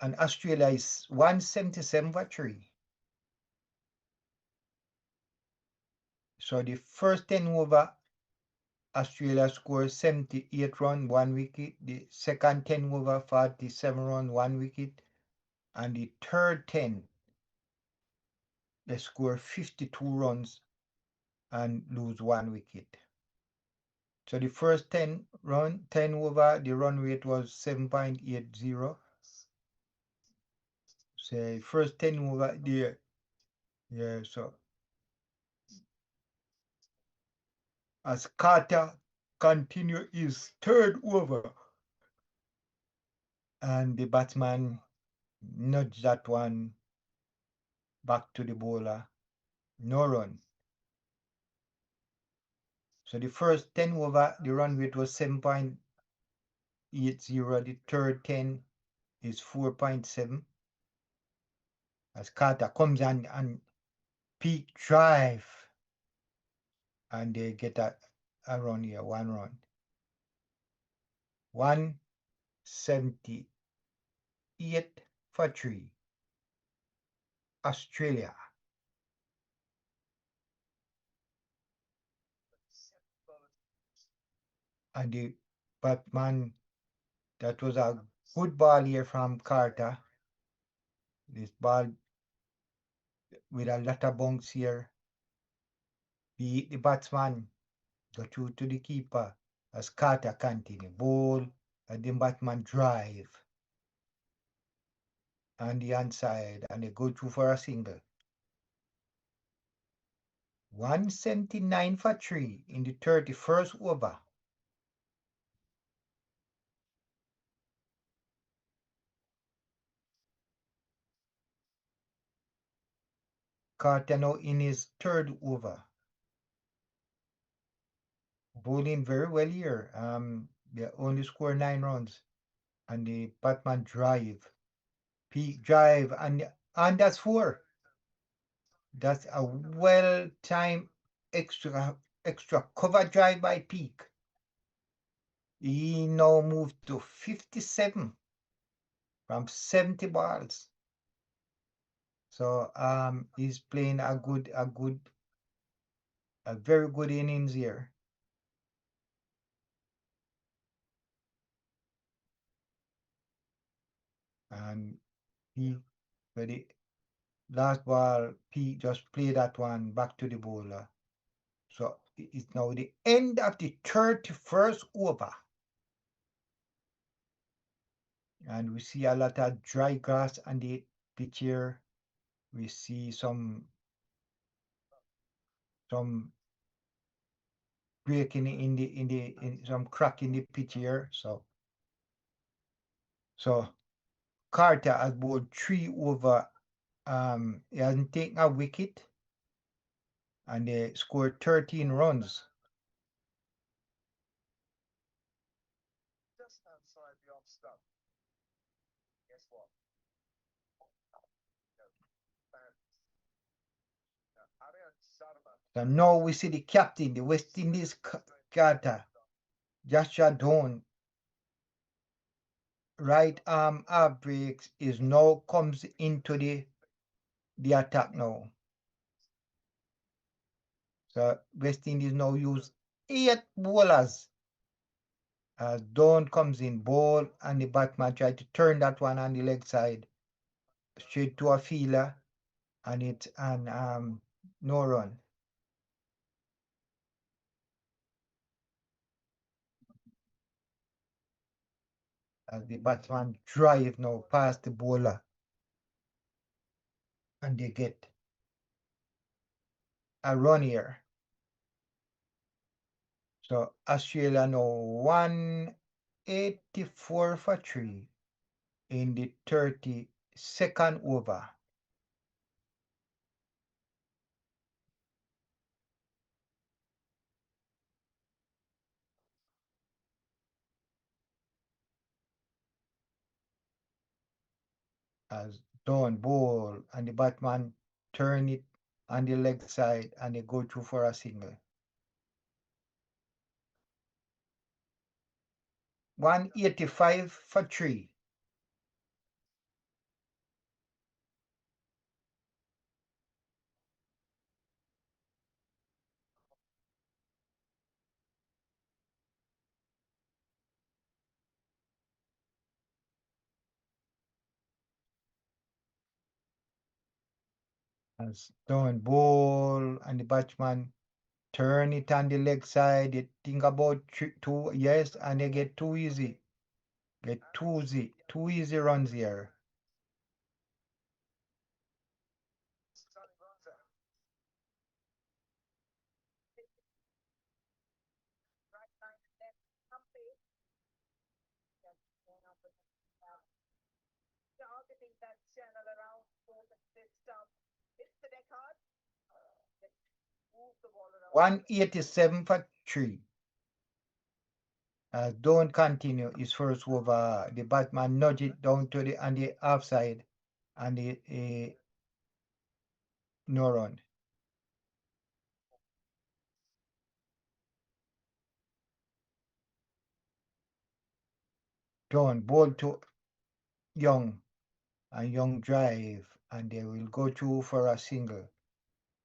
and Australia is 177 for 3. So the first 10 over, Australia scored 78 runs, 1 wicket. The second 10 over, 47 runs, 1 wicket. And the third 10, they score 52 runs and lose 1 wicket. So the first 10 over, the run rate was 7.80. So first 10 over there. Yeah, so as Carter continue his third over, and the batsman nudged that one back to the bowler. No run. So the first 10 over, the run rate was 7.80. The third 10 is 4.7. As Carter comes in and peak drive, and they get a run here, 1 run. 178 for 3. Australia. And the batsman, that was a good ball here from Carter. This ball with a lot of bounce here. Beat the batsman, go through to the keeper as Carter continue. Ball, and the batsman drive. On the inside, and they go through for a single. 179 for 3 in the 31st over. Carter now in his 3rd over. Bowling very well here. They only score 9 runs. And the batsman drive. Peak drive, and that's 4. That's a well-timed extra cover drive by Peak. He now moved to 57 from 70 balls. So he's playing a very good innings here. And he, for the last ball, Pete just played that one back to the bowler. So it's now the end of the 31st over. And we see a lot of dry grass on the pitch here. We see some breaking in some crack in the pitch here. So Carter has bowled 3 over. He hasn't taken a wicket, and they scored 13 runs. Just outside the off stump. Guess what? Aryan Sharma. So now we see the captain, the West Indies Carter, Joshua Dawn. Right arm half breaks is now comes into the attack now. So West Indies now use 8 bowlers As Dawn comes in ball and the batsman try to turn that one on the leg side straight to a fielder and no run. As the batsman drive now past the bowler and they get a run here. So Australia now 184 for 3 in the 32nd over. As Dawn ball and the batsman turn it on the leg side and they go through for a single. 185 for 3. As Dawn ball and the batsman turn it on the leg side, they think about two, yes, and they get too easy. Get two easy runs here. Starting runs out. Right line and left, some pace. Targeting that channel around fourth and fifth stump. Hits the deck hard. Move the ball around. 187 for 3. Don't continue his first over. The batsman nudge it down to the on the offside and the no run. Dawn ball to Young and Young drive and they will go through for a single.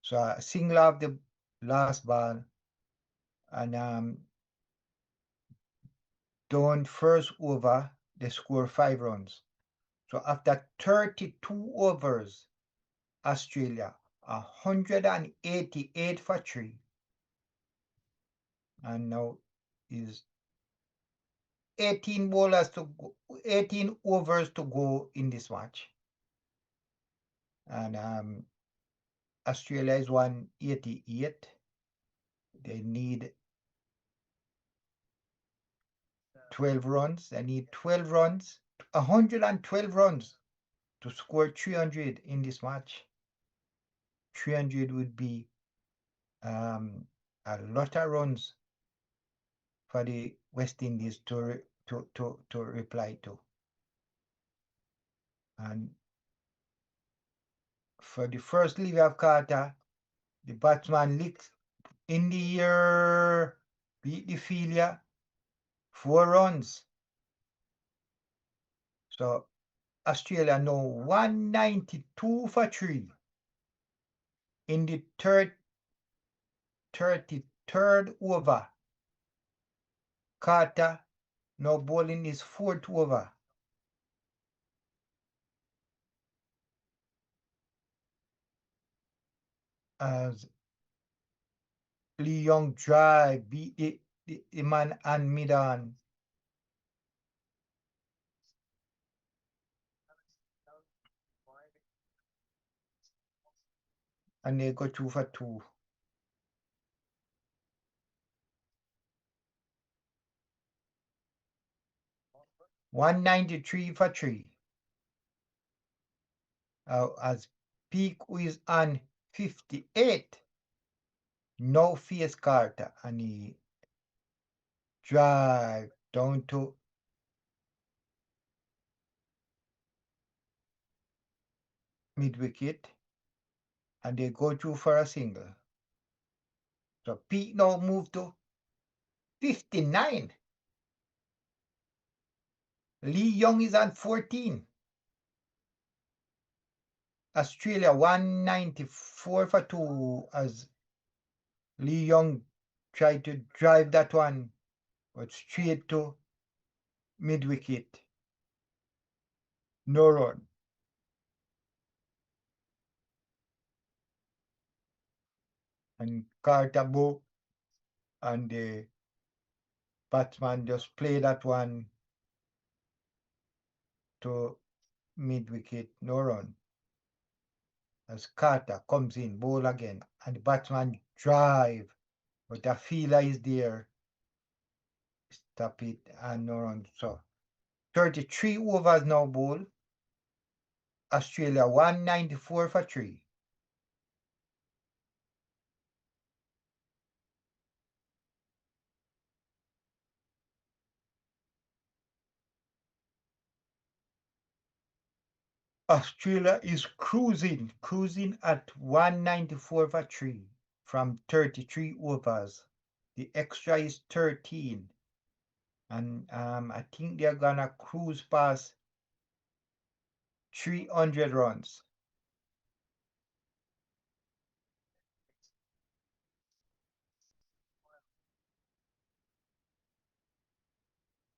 So a single of the last ball and Dawn first over they score 5 runs. So after 32 overs, Australia 188 for 3. And now is 18 bowlers to go, 18 overs to go in this match. And Australia is 188. They need 12 runs. They need 12 runs, 112 runs to score 300 in this match. 300 would be a lot of runs for the West Indies to reply to. And for the first leave of Carter, the batsman licked in the air, beat the fielder, 4 runs. So Australia now 192 for 3 in the 33rd over. Carter now bowling his 4th over. As Lee Young drive beat the man and mid on. And they go 2 for 2. $193 for 3. As Peak is on 58. No face Carter and he drive down to mid wicket and they go through for a single. So Pete now moved to 59. Lee Young is on 14. Australia 194 for 2 as Lee Young tried to drive that one, but straight to mid-wicket, no run. And Carter Bow and the batsman just play that one to mid-wicket, no run. As Carter comes in, bowl again, and the batsman drive, but the fielder is there. Stop it and no run. So 33 overs now bowl. Australia 194 for 3. Australia is cruising at 194 for 3 from 33 overs. The extra is 13. And I think they're gonna cruise past 300 runs.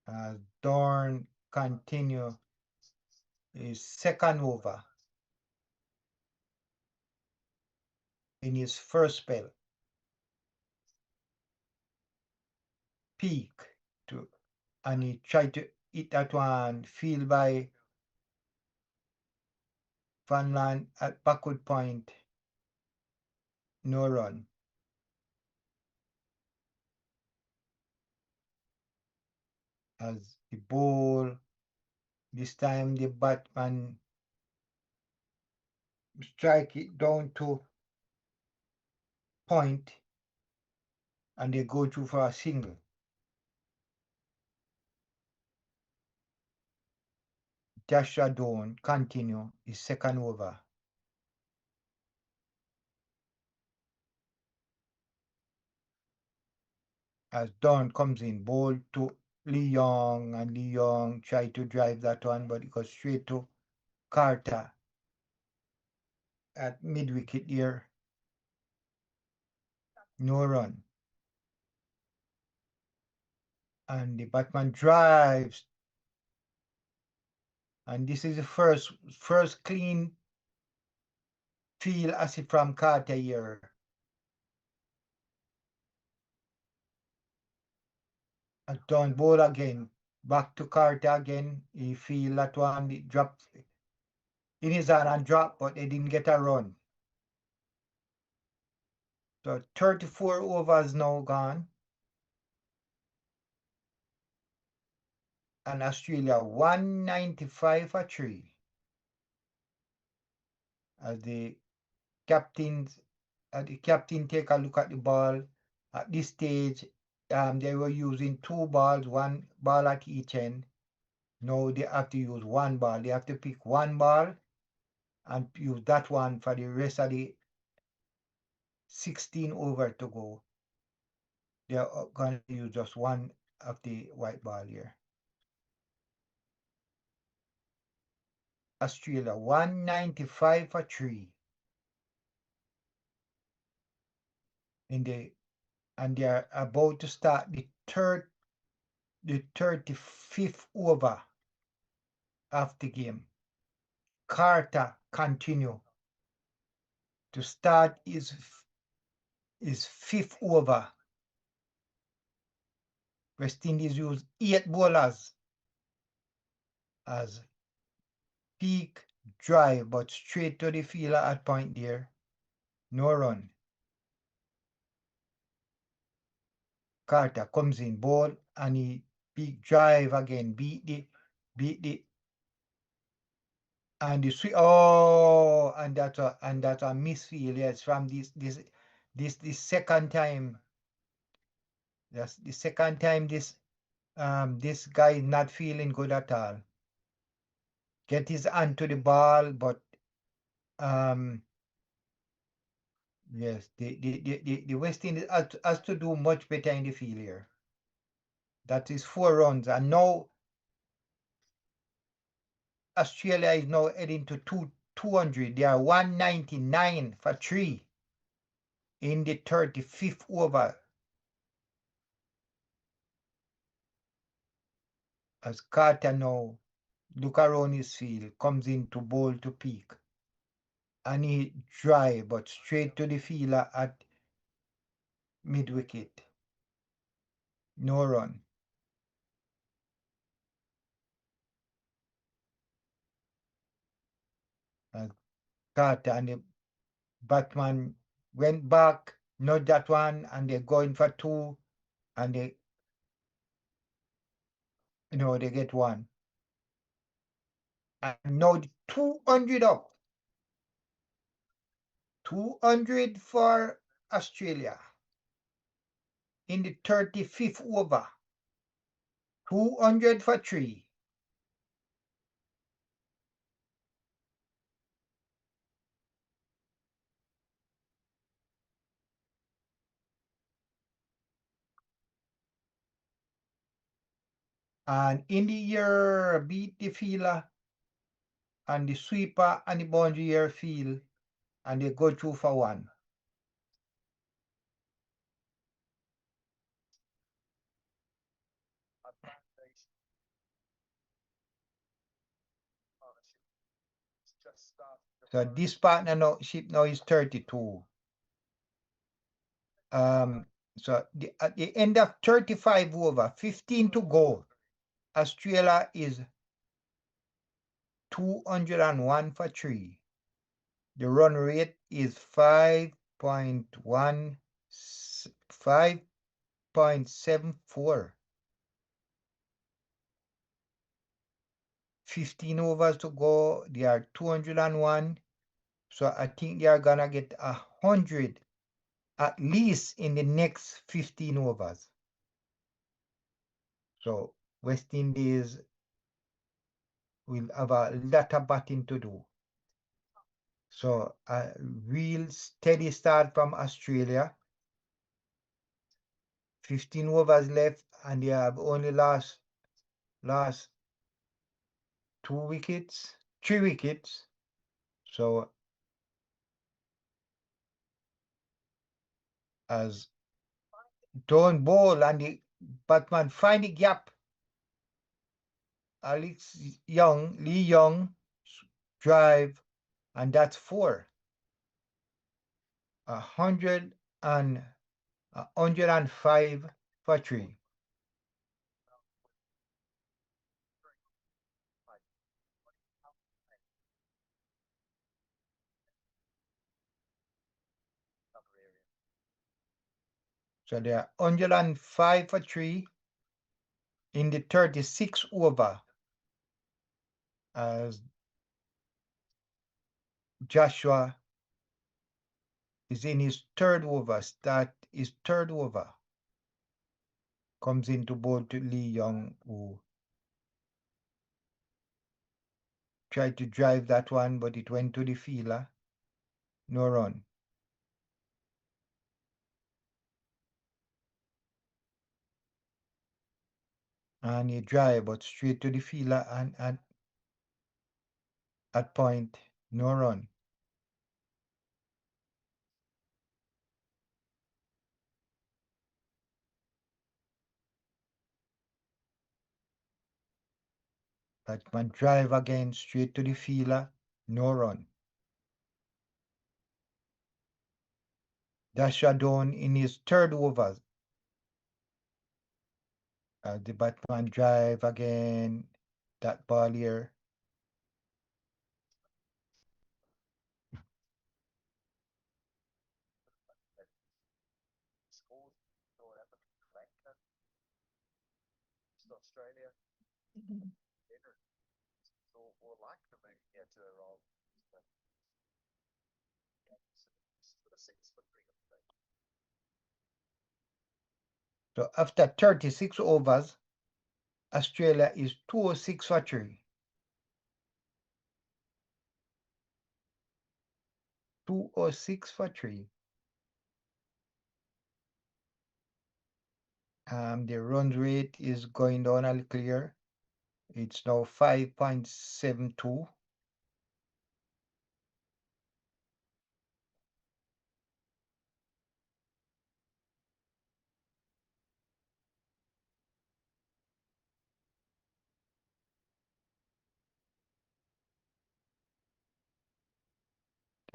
As Dorn continue his second over in his first spell. Peak to, and he tried to hit that one, field by Van Land at backward point, no run. As the ball, this time the batsman strike it down to point and they go through for a single. Joshua Dawn continue his second over. As Dawn comes in, ball to Lee Young, and Lee Young tried to drive that one, but it goes straight to Carter at mid-wicket here. No run. And the batsman drives. And this is the first clean field assist from Carter here. And Dawn ball again. Back to Carter again. He feel that one, it dropped in his hand and dropped, but they didn't get a run. So 34 overs now gone. And Australia 195 for 3. As the captain take a look at the ball. At this stage, they were using 2 balls, 1 ball at each end. Now they have to use 1 ball. They have to pick 1 ball and use that one for the rest of the 16 over to go. They're going to use just 1 of the white ball here. Australia 195 for 3. And they're about to start the 35th over of the game. Carter continue to start his 5th over. West Indies use 8 bowlers as peak drive, but straight to the fielder at point there. No run. Carter comes in, ball, and he peak drive again, beat the and the sweep. Oh, and that's a misfield. Yes, from this second time. That's the second time this guy is not feeling good at all. Get his hand to the ball, but yes, the West Indies has to do much better in the field here. That is 4 runs, and now Australia is now heading to 200. They are 199 for 3 in the 35th over. as Carter now look around his field, comes in to bowl to peak. And he dry, but straight to the fielder at mid-wicket. No run. And Carter and the batsman went back, not that one, and they're going for two, and they get one. And now 200 up. 200 for Australia in the 35th over. 200 for 3. And in the year, beat the fielder and the sweeper and the boundary year field, and they go through for one. Advantage. Partnership. It's just started. So this partnership now is 32. So at the end of 35 over, 15 to go, Australia is 201 for 3. The run rate is 5.74. 15 overs to go. They are 201. So I think they are gonna get 100 at least in the next 15 overs. So West Indies will have a lot of batting to do. So a real steady start from Australia. 15 overs left, and they have only lost 3 wickets. So as don't bowl and the batsman find the gap, Lee Young drive, and that's 4. 105 for 3. So they are 105 for 3 in the 36 over, as Joshua is in his 3rd over. Start his 3rd over. Comes into bowl to Lee Young, who tried to drive that one, but it went to the fielder. No run. And he drive, but straight to the fielder, and at point, no run. Batsman drive again, straight to the fielder, no run. Joshua Dawn in his 3rd over. The batsman drive again, that ball here. Scores. Or whatever. Australia. Better. Or like to move here to a role. For the 6-foot cricket. So after 36 overs, Australia is 206 for 3. 206 for 3. The run rate is going down a little here. It's now 5.72.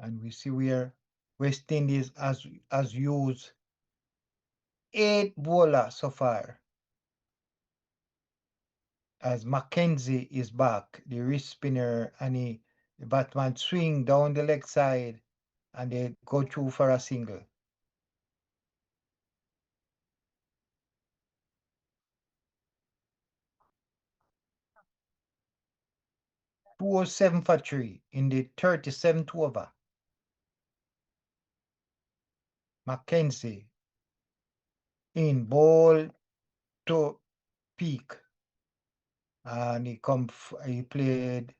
And we see where West Indies has used 8 bowlers so far. As Mackenzie is back, the wrist spinner, and the batsman swing down the leg side and they go through for a single. Two oh seven for 3 in the 37th over. Mackenzie in ball to peak, and he played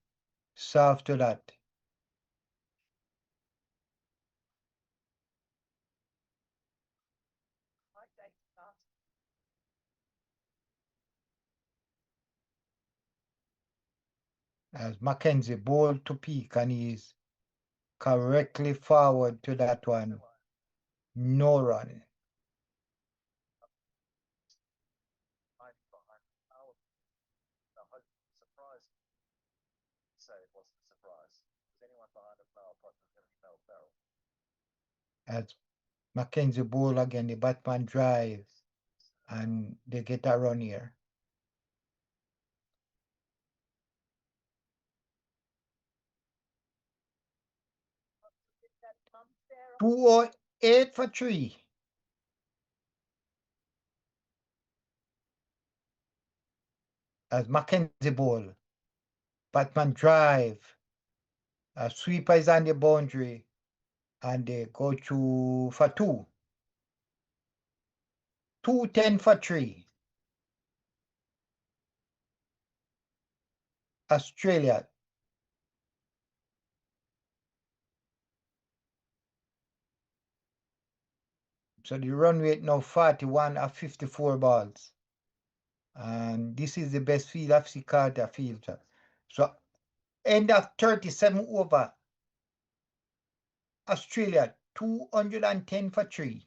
soft to that. As Mackenzie bowled to peak, and he's correctly forward to that one. No run. Surprise. Say it wasn't a surprise. Was anyone behind a foul pot was going to be Mel Farrell? As Mackenzie bowl again, the batsman drives, and they get a run here. 208 for 3. As Mackenzie bowl, batsman drive, a sweeper is on the boundary, and they go to for 2. 210 for 3. Australia. So the run rate now 41 of 54 balls. And this is the best field of the Carter field. So end of 37 over. Australia 210 for 3.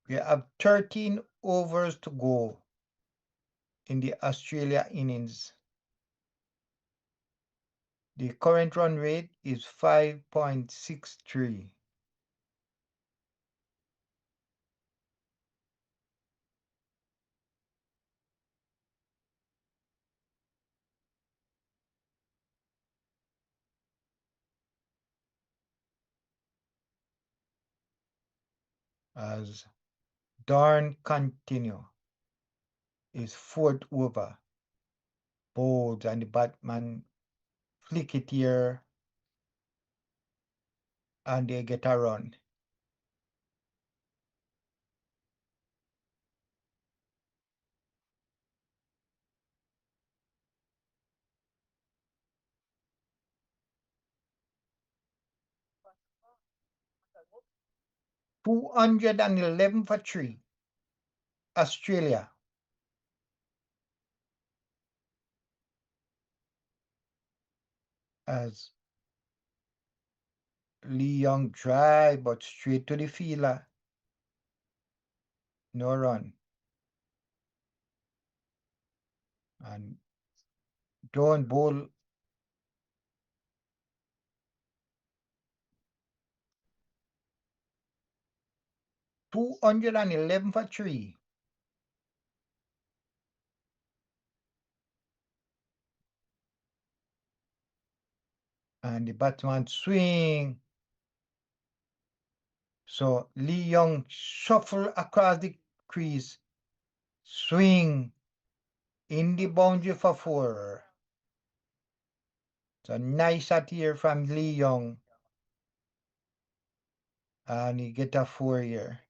We have 13 overs to go in the Australia innings. The current run rate is 5.63. As Darn continue is 4th over. Bowls and the batsman flick it here, and they get a run. $211 for 3. Australia. As Lee Young drive, but straight to the fielder. No run. And don't bowl. $211 for 3. And the batsman swing. So Lee Young shuffle across the crease, swing in the boundary for 4. So nice shot here from Lee Young. And he get a 4 here.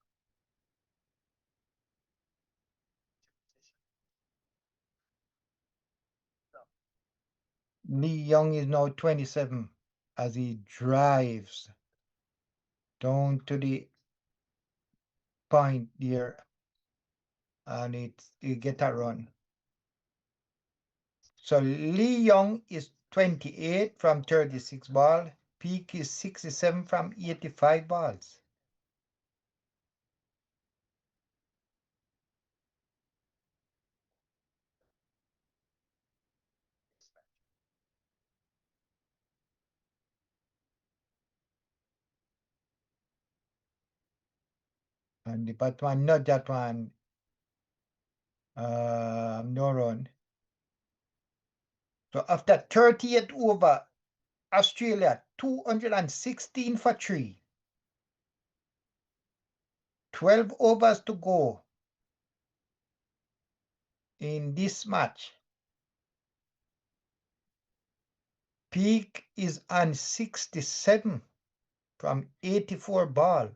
Lee Young is now 27 as he drives down to the point there, and he get a run. So Lee Young is 28 from 36 balls. Peak is 67 from 85 balls. And the batsman not that one. No run. So after 38 over, Australia 216 for 3. 12 overs to go in this match. Peak is on 67 from 84 ball.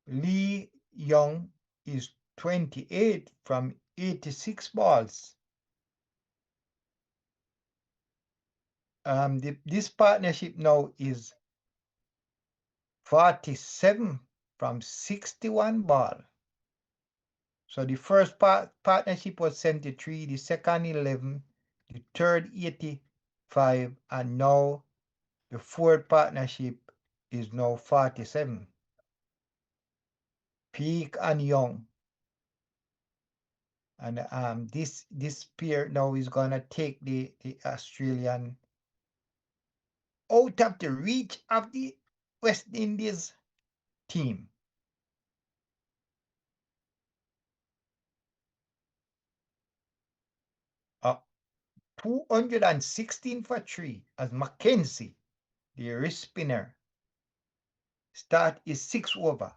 Lee Young is 28 from 86 balls. This partnership now is 47 from 61 ball. So the first partnership was 73, the second 11, the third 85, and now the fourth partnership is now 47. Peak and Young. And this pair now is gonna take the Australian out of the reach of the West Indies team. Uh, 216 for 3 as Mackenzie, the wrist spinner, start is 6 over.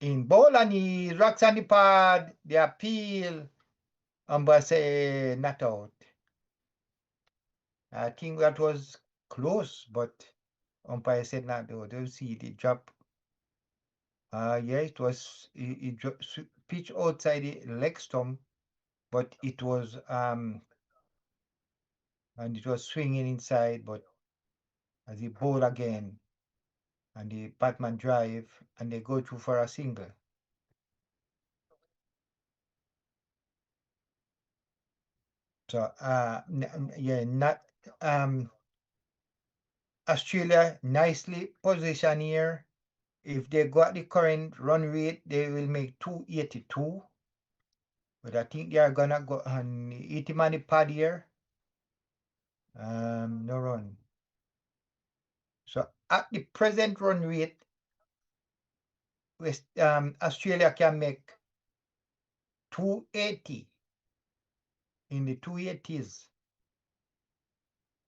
In ball and he rocks on the pad, the appeal, umpire say not out. I think that was close, but umpire said not out. You see the drop. Yeah, it was it pitch outside the leg stump, but it was and it was swinging inside, but as he bowl again, and the Batman drive, and they go through for a single. So yeah, not Australia nicely positioned here. If they got the current run rate, they will make 282. But I think they are gonna go on 80 man the pad here. No run. So at the present run rate, Australia can make 280 in the 280s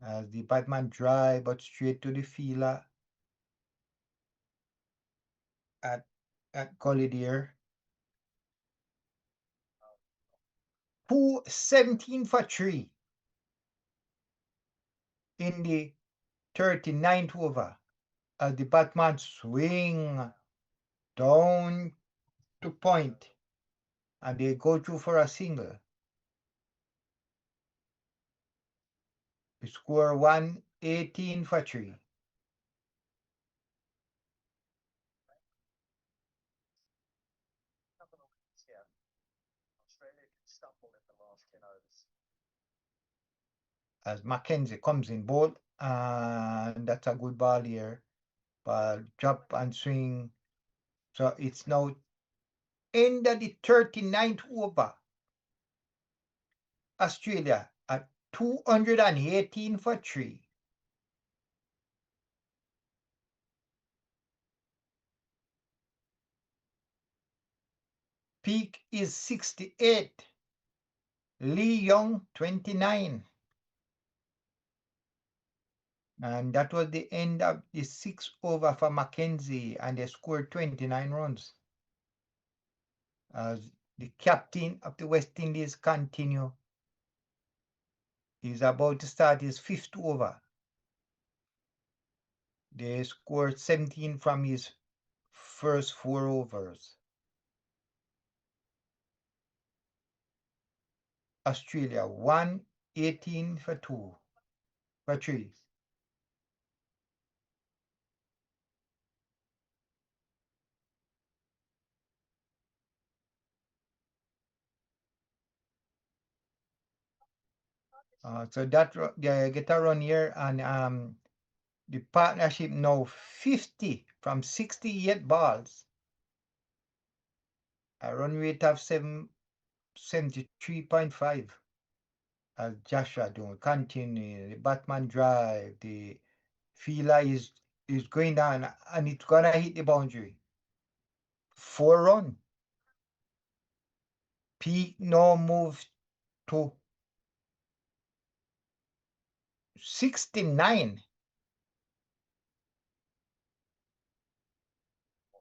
as the Batman drive but straight to the fielder at Collidier. 217 for 3 in the 39th over as the Batman swing down to point and they go through for a single. The score 118 for 3. Yeah. Australia can stumble in the last 10 overs. As Mackenzie comes in bold, and that's a good ball here. Ball drop and swing. So it's now end of the 39th over. Australia at 218 for 3. Peak is 68. Lee Young 29. And that was the end of the 6th over for Mackenzie, and they scored 29 runs. As the captain of the West Indies continue, he's about to start his 5th over. They scored 17 from his first 4 overs. Australia 118 for 2 for 3. So that they get a run here, and the partnership now 50 from 68 balls. A run rate of 73.5. As Joshua don't continue, the Batman drive, the feeler is going down and it's gonna hit the boundary. 4 runs. Peak now moved to 69. So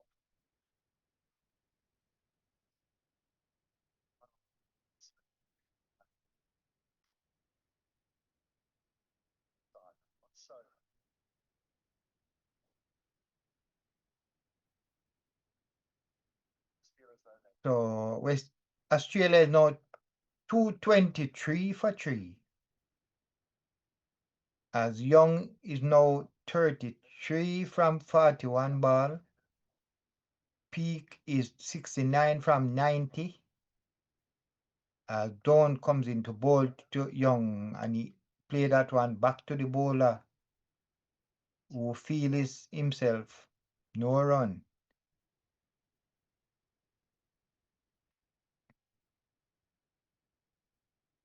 feel as though they So West Australia is now 223 for 3. As Young is now 33 from 41 ball. Peak is 69 from 90. As Dawn comes into ball to Young and he play that one back to the bowler who feels himself. No run.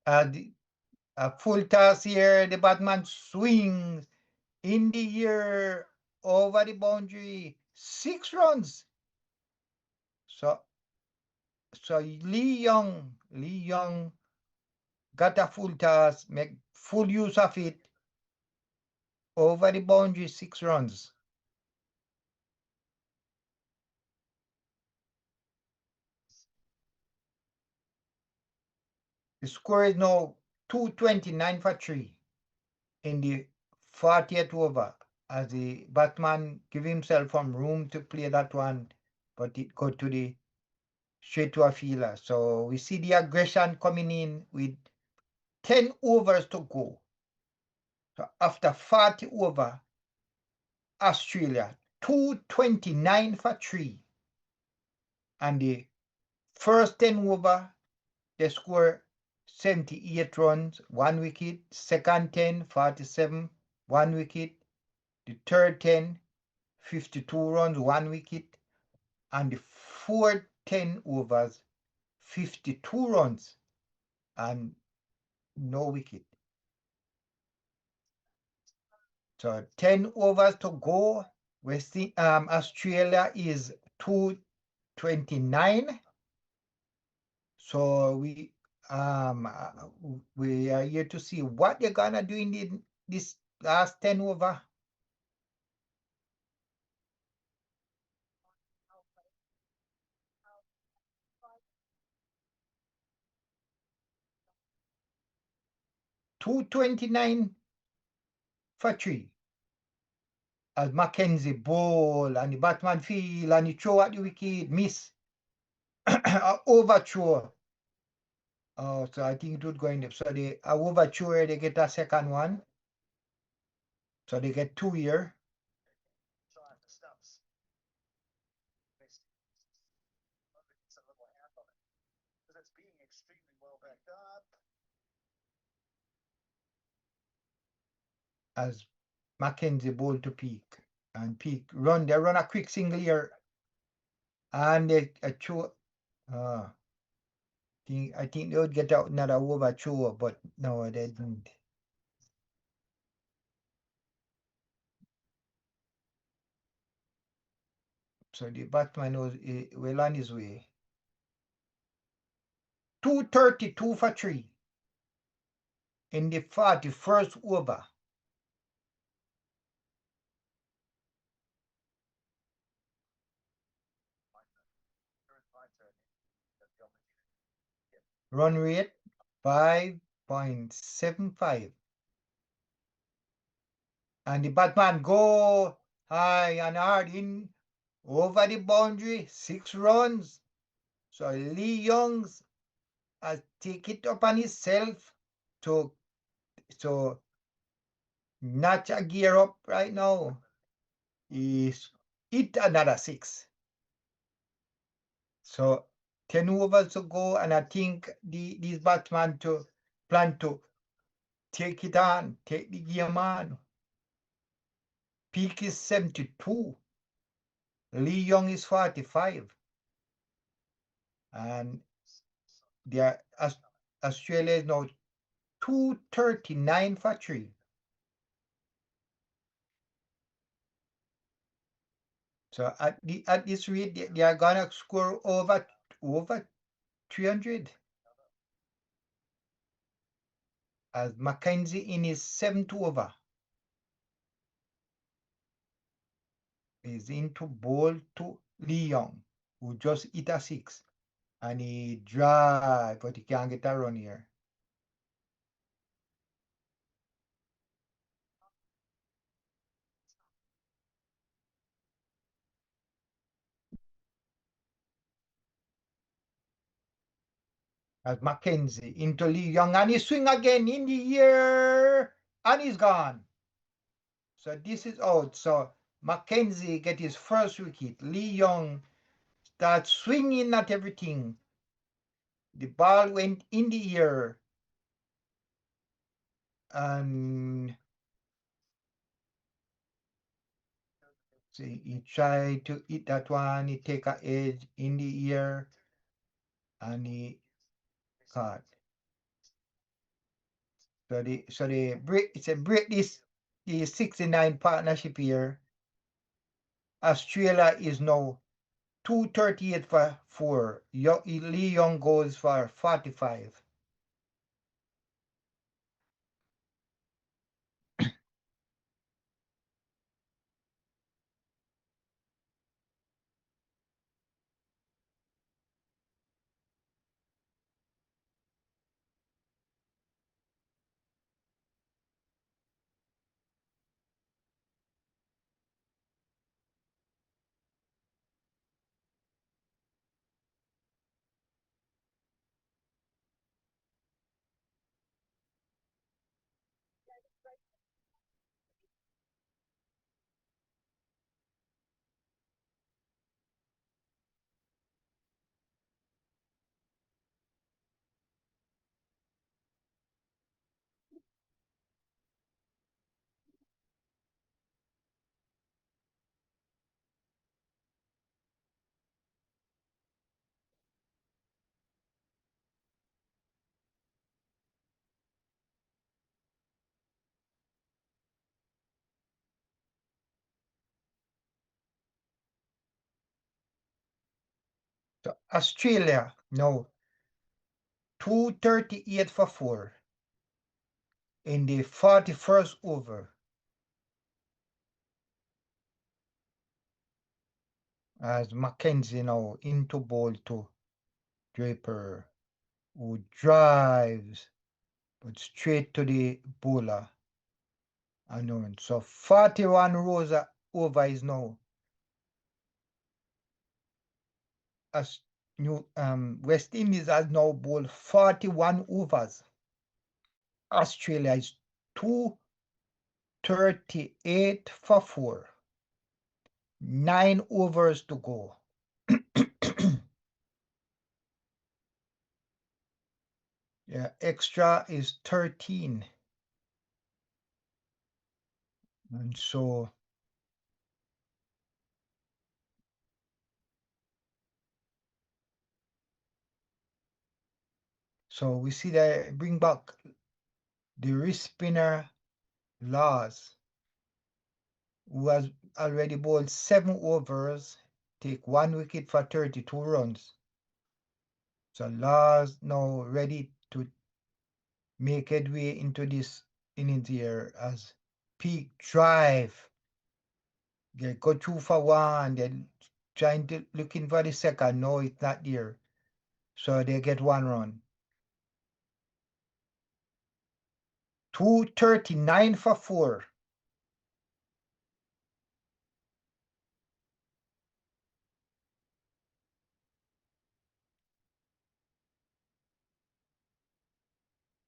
A full toss here, the batman swings in the air over the boundary. 6 runs. So Lee Young got a full toss, make full use of it. Over the boundary, 6 runs. The score is now 229 for 3 in the 40th over as the batsman give himself some room to play that one, but it got to the straight to a fielder. So we see the aggression coming in with 10 overs to go. So after 40 over, Australia 229 for 3. And the first 10 over, they score 78 runs, 1 wicket. Second 10, 47, 1 wicket. The third 10, 52 runs, 1 wicket. And the fourth 10 overs, 52 runs and no wicket. So 10 overs to go. Australia is 229. So we are here to see what they're gonna do in this last 10 over. $229 for 3. As Mackenzie bowl and the batman field and the throw at the wicket, miss. Overthrow. Oh, so I think it would go in there. So they overthrow, they get a second one. So they get 2 here. try the stumps. It's a little hand on it because it's being extremely well backed up. As Mackenzie bowl to Peak. And Peak they run a quick single here. And they throw. I think they would get out another overthrow, but no, they didn't. So the batsman was well on his way. 232 for 3 in the 41st over. Run rate 5.75. And the batman go high and hard in over the boundary, 6 runs. So Lee Youngs has take it upon himself to notch a gear up right now. Is it another 6. So 10 overs to go, and I think these batsmen plan to take it on, take the game on. Peak is 72. Lee Young is 45. And Australia is now 239 for 3. So at this rate, they are gonna score over 300. As Mackenzie in his 7th over is into ball to Lee Young, who just hit a 6. And he drive, but he can't get a run here. As Mackenzie into Lee Young, and he swing again in the air, and he's gone. So this is out. So Mackenzie get his first wicket. Lee Young starts swinging at everything. The ball went in the air, and see, he tried to hit that one. He take a edge in the air, and he caught. So they break. It's a break this the 69 partnership here. Australia is now 238 for 4. Lee Young goes for 45. So Australia now 238 for 4 in the 41st over. As Mackenzie now into ball to Draper, who drives but straight to the bowler. And so 41 rows over is now as West Indies has now bowled 41 overs. Australia is 238 for 4. 9 overs to go. Yeah, extra is 13. And so we see that bring back the wrist spinner Laws, who has already bowled 7 overs, take 1 wicket for 32 runs. So Laws now ready to make headway into this innings here as peak drive. They go 2 for 1, then trying to looking for the second. No, it's not there. So they get 1 run. 239 for 4.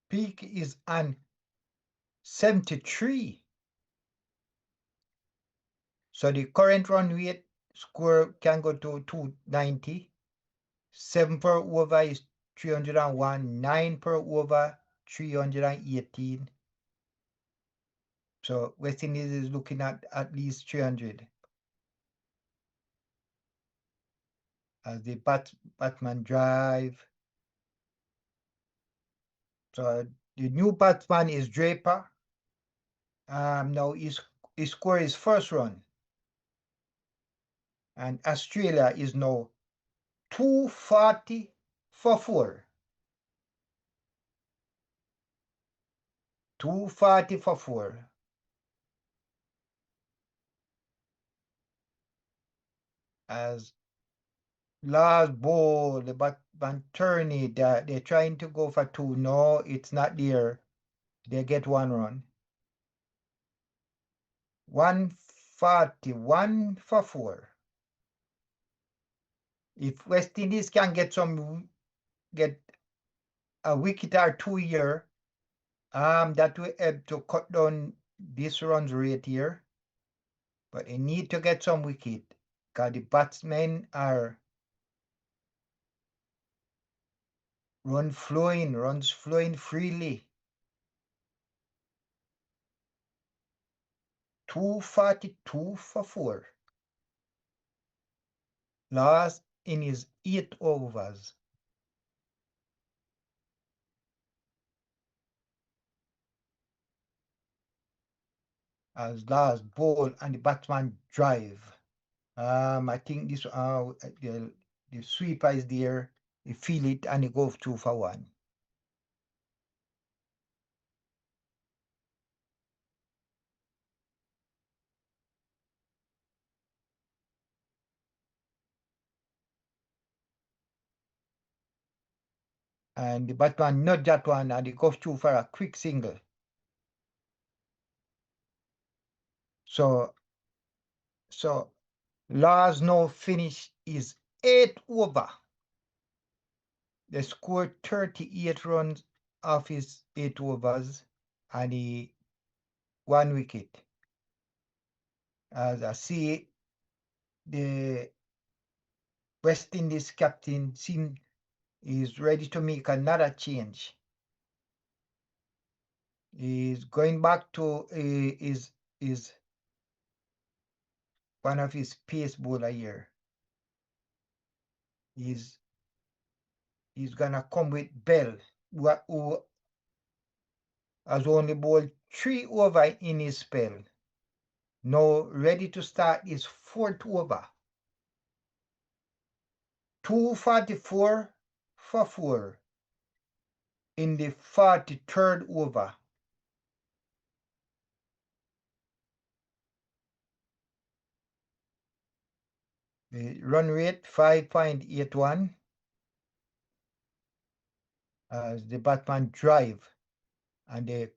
Peak is on 73. So the current run rate score can go to 290. 7 per over is 301. 9 per over, 318. So West Indies is looking at least 300. As the batsman drive. So the new batsman is Draper. Now he scored his first run. And Australia is now 240 for 4. 240 for 4. As last ball, the batsman turn it, they're trying to go for 2. No, it's not there. They get 1 run. 141 for 4. If West Indies can get a wicket or 2 here, that will help to cut down this runs rate here. But they need to get some wicket because the batsmen are runs flowing freely. 242 for 4. Last in his 8 overs. As last ball and the batsman drive. I think this the sweeper is there. He feel it and he goes 2 for 1. And the batsman nudge that one and he goes 2 for a quick single. So Lars now finish is 8 over. They scored 38 runs off his 8 overs and he 1 wicket. As I see, the West Indies captain is ready to make another change. He's going back to is one of his pace bowler here. He's gonna come with Bell, who has only bowled 3 over in his spell. Now ready to start his 4th over. 244 for 4 in the 43rd over. The run rate 5.81 as the batsman drive, and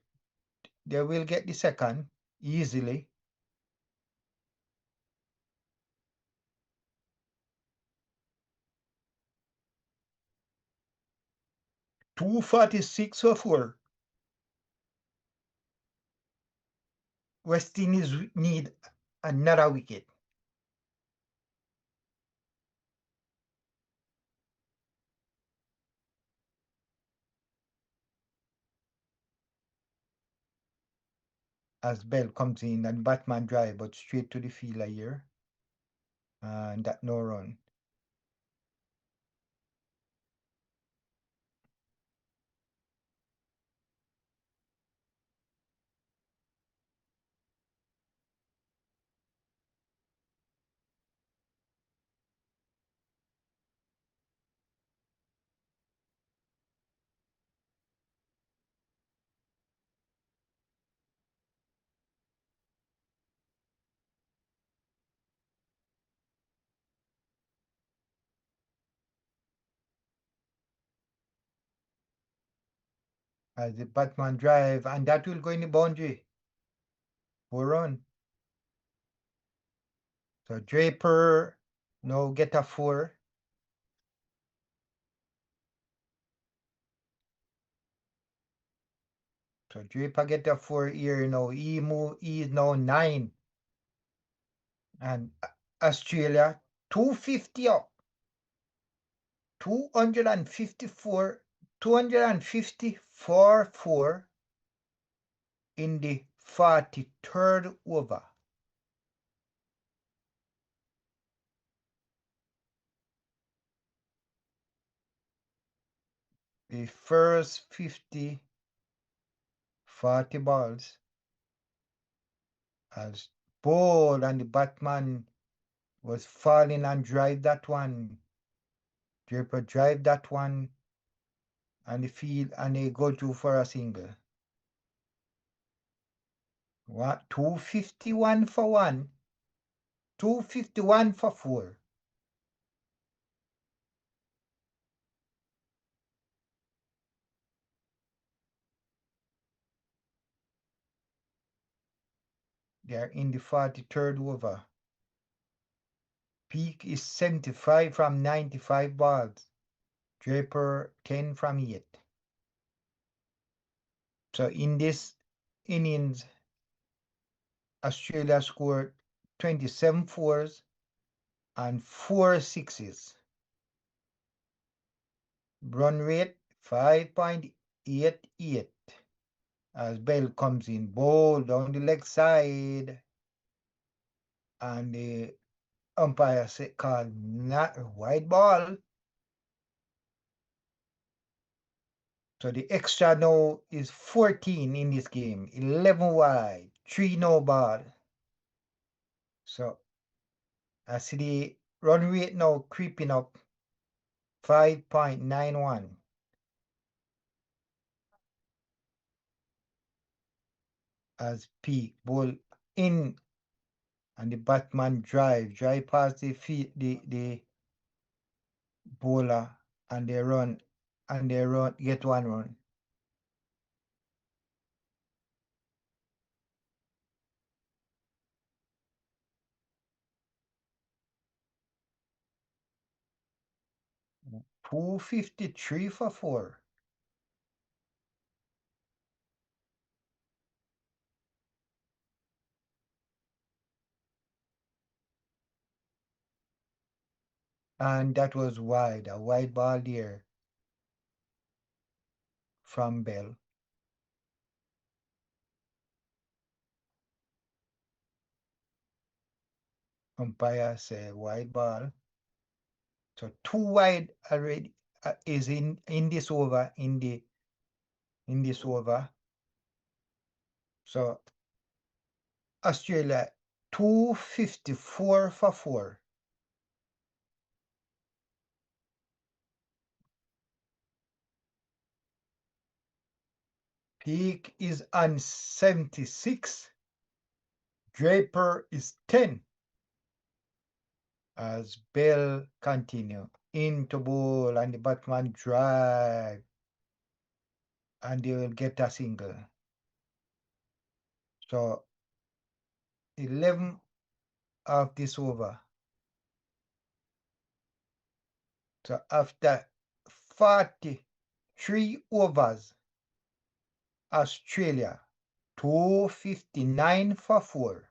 they will get the second easily. .246 for 4. West Indies need another wicket. As Bell comes in and batsman drive, but straight to the fielder here. And that no run. As the batsman drive, and that will go in the boundary. 4 run. So Draper now get a 4. So Draper get a 4 here now. He is now 9. And Australia 250 up. 250 for 4 in the 43rd over. The first 40 balls as ball and the batsman was falling and drive that one. Draper drive that one on the field and they go through for a single. What? 251 for one. 251 for four. They're in the 43rd over. Peak is 75 from 95 balls. Draper 10 from 8. So in this innings, Australia scored 27 fours and 4 sixes. Run rate 5.88 as Bell comes in, ball down the leg side, and the umpire called not white ball. So the extra now is 14 in this game, 11 wide, 3 no ball. So I see the run rate now creeping up 5.91. As peak ball in and the batman drive past the bowler and they run get one run. .253 for 4. And that was wide, a wide ball there from Bell. Umpire say wide ball. So 2 wide already is in this over, in this over. So Australia 254 for 4. Peak is on 76. Draper is 10. As Bell continue into ball and the batman drive and they will get a single. So 11 of this over. So after 43 overs, Australia 259 for 4.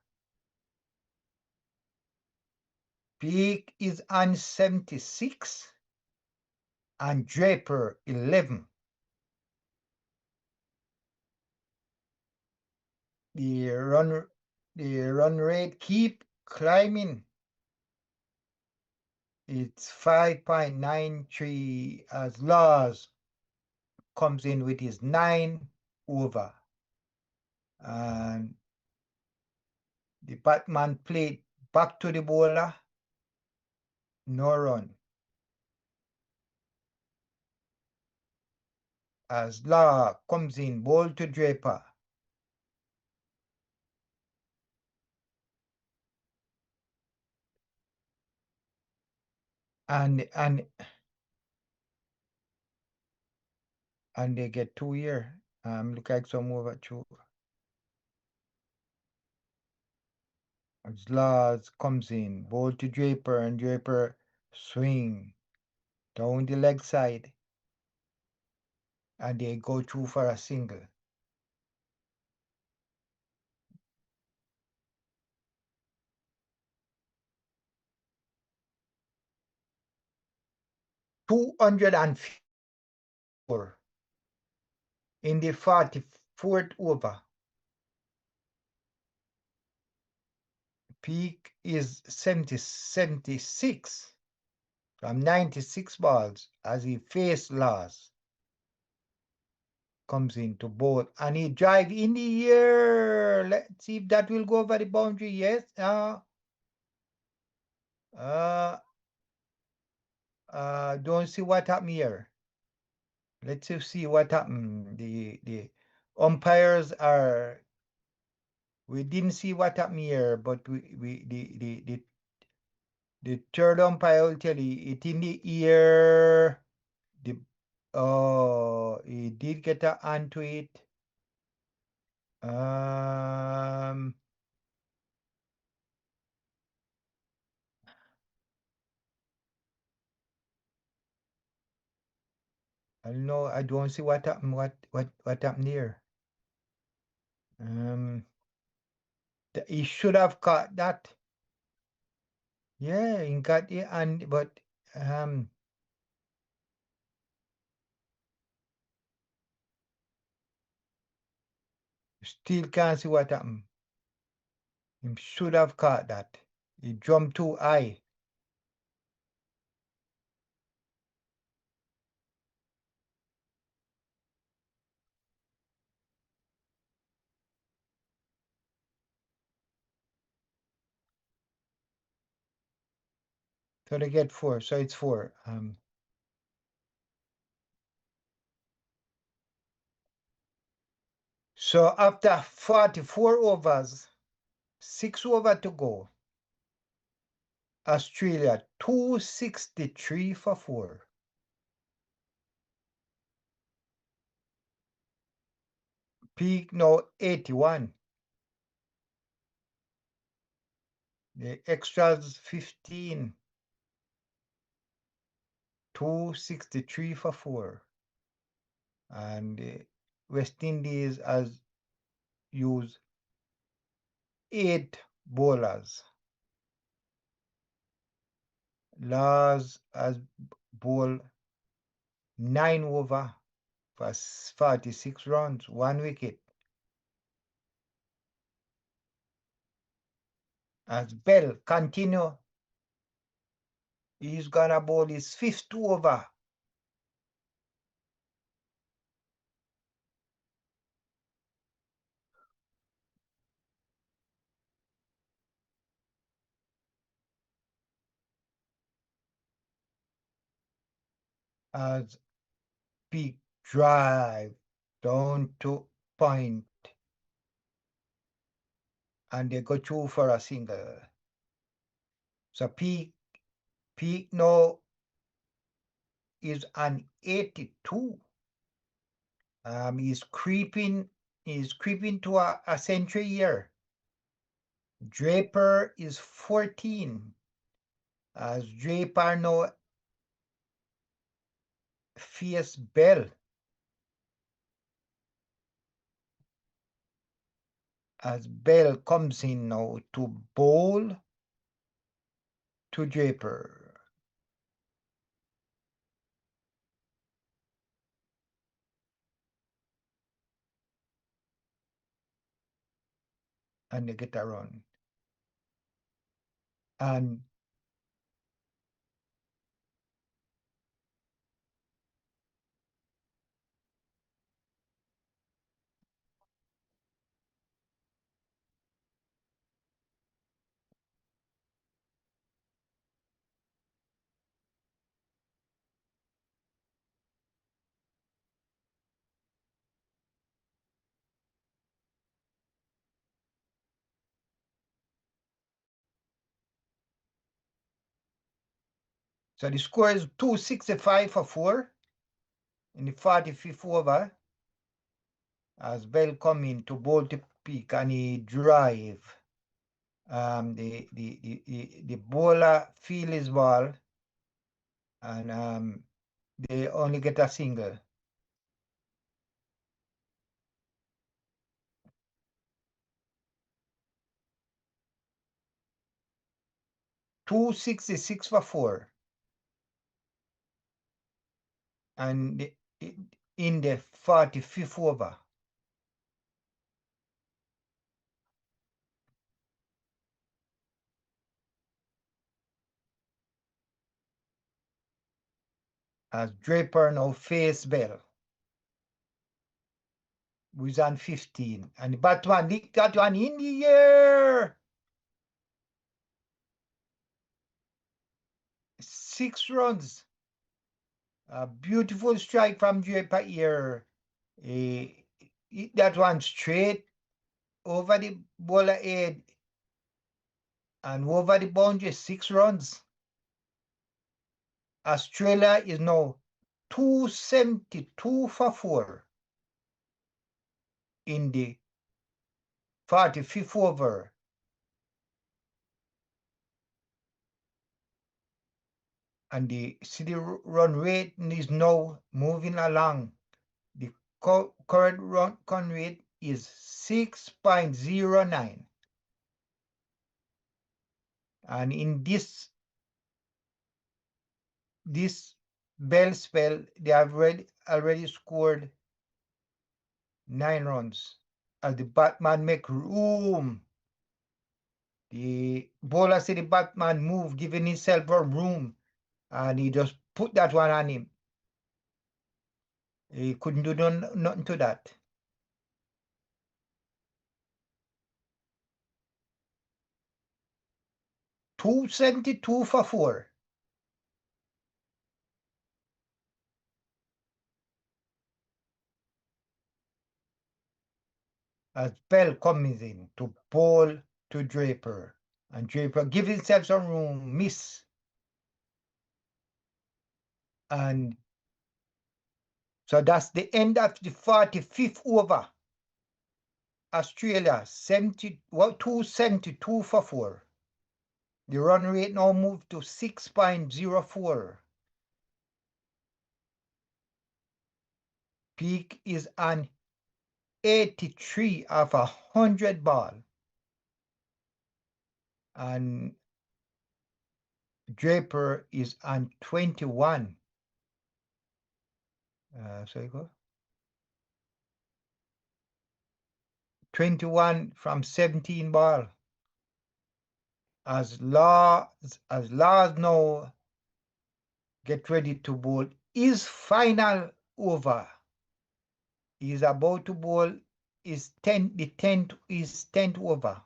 Peak is on 76 and Draper 11. The run rate keep climbing. It's 5.93 as Laws comes in with his 9 over. And the batman played back to the bowler. No run. As Law comes in, ball to Draper. And they get 2 here. Look like some over 2. As Laws comes in, ball to Draper, and Draper swing down the leg side. And they go through for a single. .204 in the 44th over. Peak is 76 from 96 balls as he faced Laws. Comes into bowl and he drive in the air. Let's see if that will go over the boundary. Yes. Don't see what happened here. Let's see what happened. The umpires are. We didn't see what happened here, but the third umpire will tell you it in the ear. He did get a hand to it. I don't know. I don't see what happened. What happened here? He should have caught that. Yeah, he got it, and but still can't see what happened. He should have caught that. He jumped too high. So they get 4. So it's 4. So after 44 overs, 6 over to go, Australia 263 for 4. Peak now 81. The extras 15. 263 for 4. And West Indies has used 8 bowlers. Lars has bowled 9 over for 46 runs, 1 wicket. As Bell continue, he's gonna bowl his 5th over. As big drive down to point, and they go through for a single. So Peak now is an 82. He's creeping to a century here. Draper is 14. As Draper now face Bell. As Bell comes in now to bowl to Draper. And they get a run. And so the score is 265 for 4 in the 45th over. As Bell come in to bowl to Peak and he drive. The bowler feel his ball and they only get a single. $266 for 4. And in the 45th over. As Draper now face Bell. Who's on 15. And the Batman got one in the air. 6 runs. A beautiful strike from Draper here. Hit that one straight over the bowler head and over the boundary, 6 runs. Australia is now 272 for 4 in the 45th over. And the city run rate is now moving along. The current run rate is 6.09. And in this bell spell, they have already scored 9 runs. As the Batman make room, the bowler said the Batman move, giving himself a room, and he just put that one on him. He couldn't do nothing to that. .272 for 4. As Bell comes in to bowl to Draper, and Draper gives himself some room, miss. And so that's the end of the 45th over. Australia 272 for 4. The run rate now moved to 6.04. Peak is on 83 of 100 ball. And Draper is on 21. So you go. 21 from 17 ball. As Laws now get ready to bowl his final over. He is about to bowl his 10th over.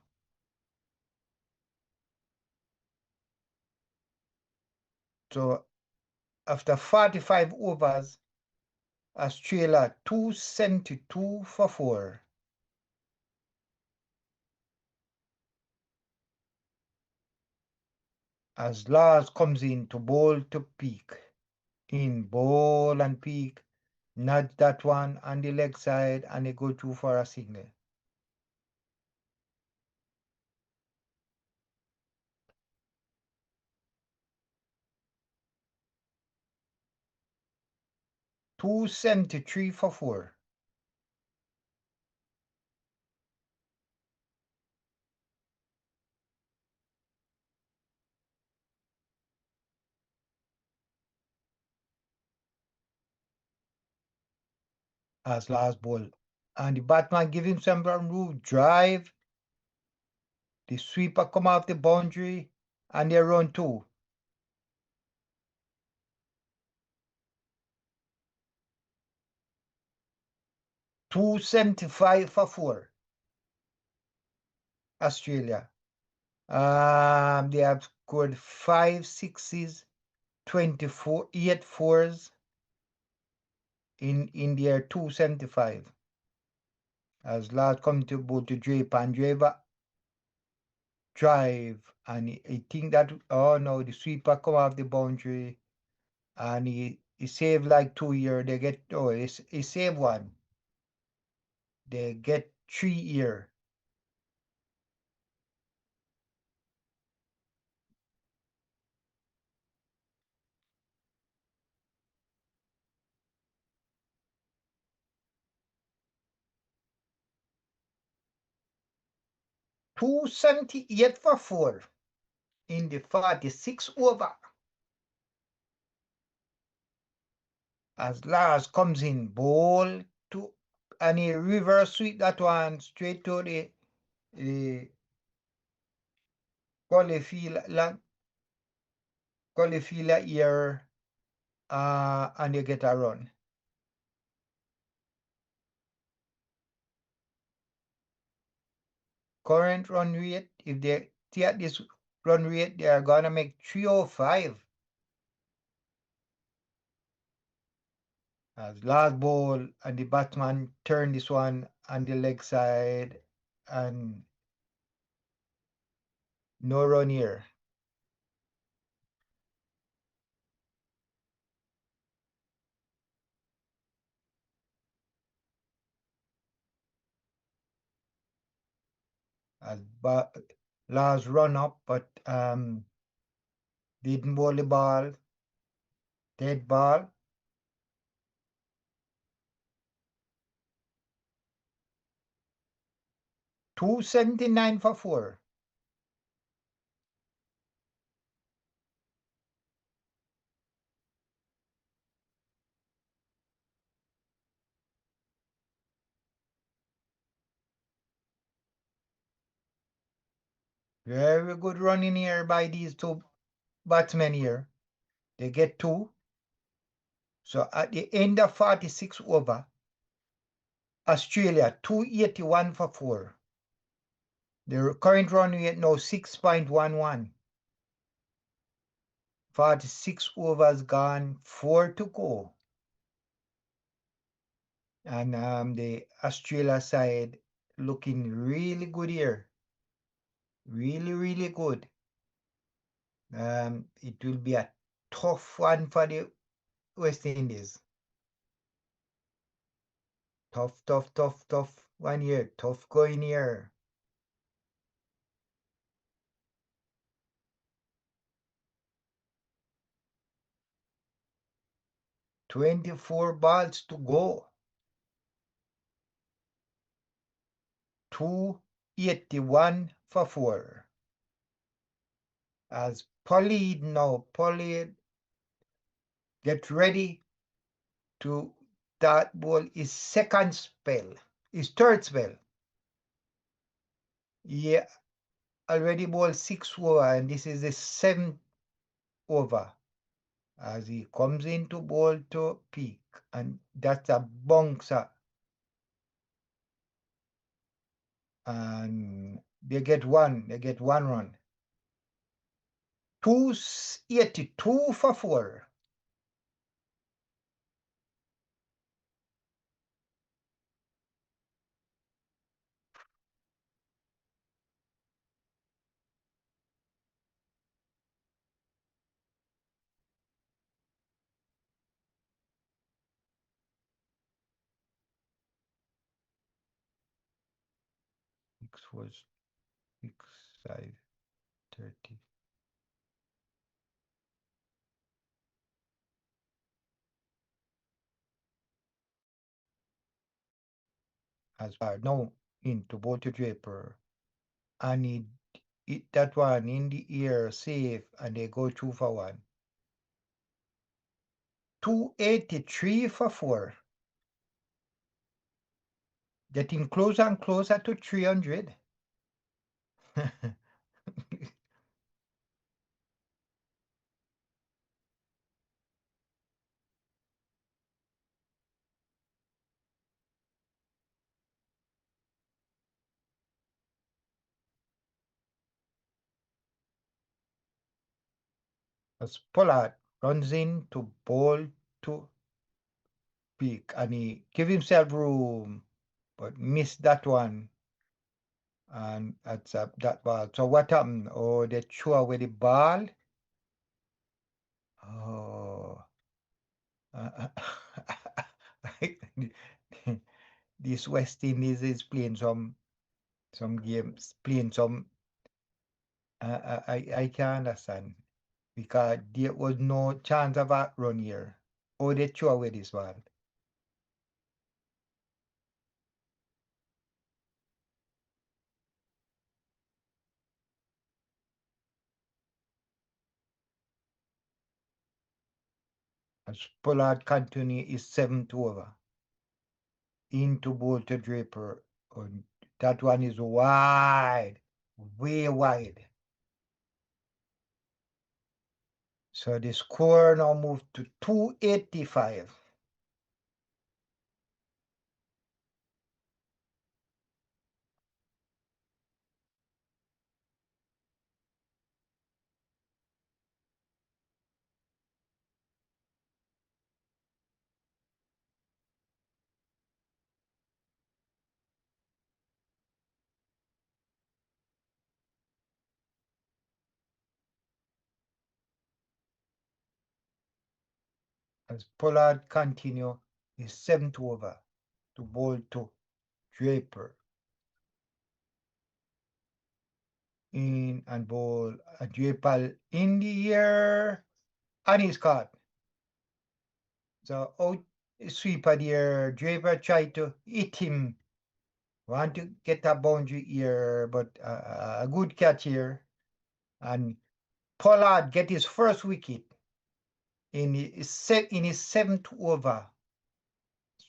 So after 45 overs, Australia 272 for 4. As Laws comes in to bowl to Peak. In bowl and Peak, nudge that one on the leg side and they go through for a single. .273 for 4. As last ball. And the Batman give him some room, drive. The sweeper come off the boundary and they run 2. .275 for 4. Australia. They have scored 5 sixes, 24, 8 fours in their 275. As last come to bowl to Draper and Draper drive, and I think that, oh no, the sweeper come off the boundary and he saved like 2 here. They get, oh, he saved 1. They get 3 here. .278 for 4 in the 46th over. As Lars comes in, bowl to, and he reverse sweep that one straight to the gully fielder here, and they get a run. Current run rate, if they stay at this run rate, they are gonna make 305. As last ball, and the batsman turned this one on the leg side, and no run here. As last run up, but didn't bowl the ball. Dead ball. $279 for 4. Very good running here by these two batsmen here. They get 2. So at the end of 46 over, Australia 281 for 4. The current run rate now 6.11. 46 overs gone, 4 to go. And the Australia side looking really good here. Really, really good. It will be a tough one for the West Indies. Tough one here. Tough going here. $24 balls to go. 281 for 4. As Polly get ready to that ball his second spell, his third spell. He already bowled 6 over, and this is the 7th over. As he comes into ball to peak, and that's a bouncer. And they get one run. 282 for 4. Was 6, 5, 30. As far now into ball to Draper, and he hit that one in the air safe, and they go 2 for 1. 283 for 4. Getting closer and closer to 300. As Pollard runs in to ball to peak, and he give himself room, but missed that one. And that's that ball. So what happened? Oh, they threw away the ball. Oh. This West Indies is playing some games, playing some. I can't understand, because there was no chance of a run here. Oh, they threw away this ball. As Pollard continue his 7th over. Into ball to Draper. And that one is wide, way wide. So the score now moved to 285. as Pollard continue his 7th over to bowl to Draper. In and bowl a Draper in the air, and he's caught. So out sweeper there, Draper tried to hit him. Want to get a boundary here, but a good catch here. And Pollard get his first wicket in his 7th over.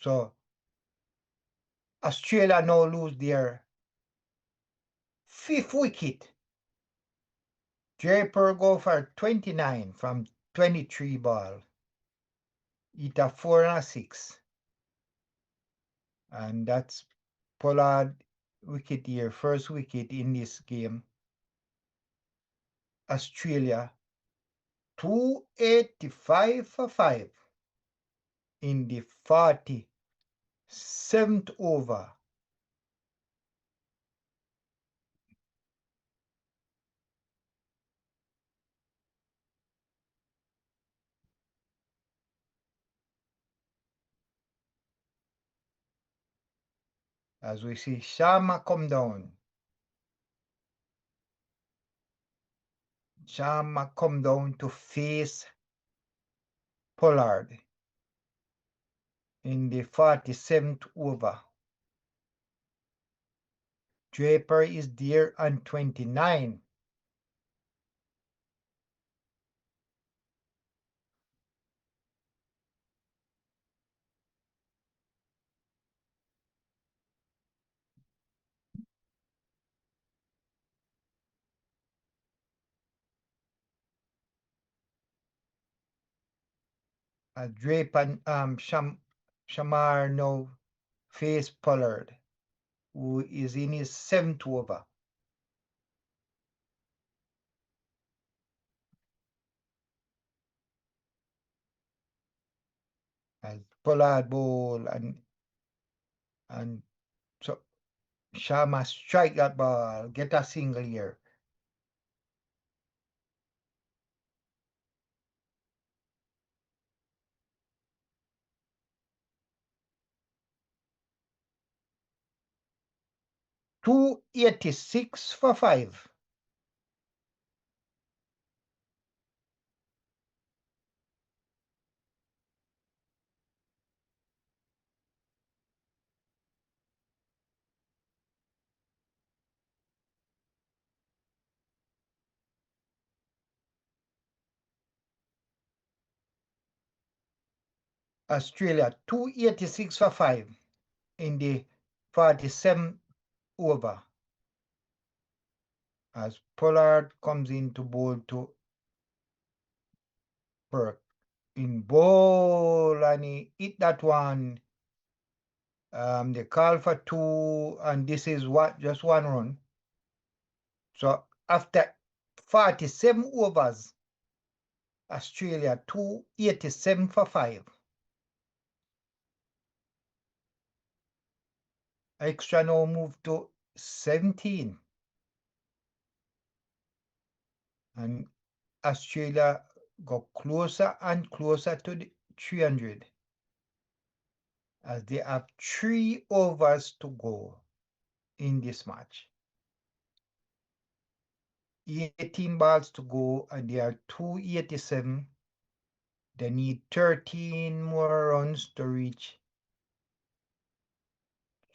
So Australia now lose their 5th wicket. Draper go for 29 from 23 ball. Hit a 4 and a 6. And that's Pollard wicket here, first wicket in this game. Australia 285 for 5 in the 47th over. As we see Sharma come down. Sharma come down to face Pollard in the 47th over. Draper is there on 29. Draper and Shamar now face Pollard, who is in his 7th over. As Pollard bowl and so Sharma strike that ball, get a single here. $286 for 5. Australia 286 for 5 in the 47th over. As Pollard comes in to bowl to Burke. In bowl, and he hit that one. They call for 2, and this is just 1 run. So after 47 overs, Australia 287 for 5. Extra now move to 17. And Australia go closer and closer to the 300 as they have 3 overs to go in this match. 18 balls to go and they are 287. They need 13 more runs to reach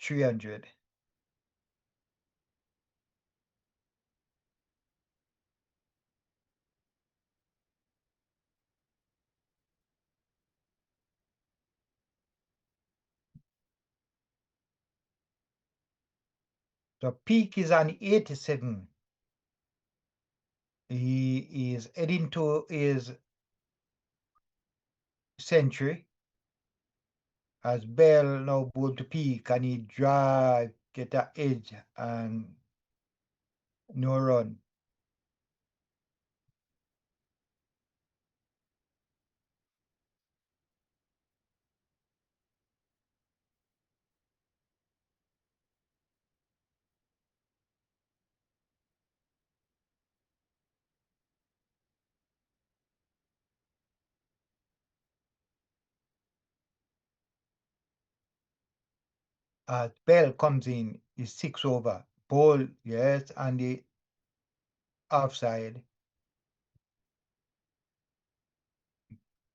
300. The peak is on 87. He is heading to his century as Bell now go to peak and he drive, get an edge and no run. Bell comes in, is 6 over. Ball, yes, and the offside.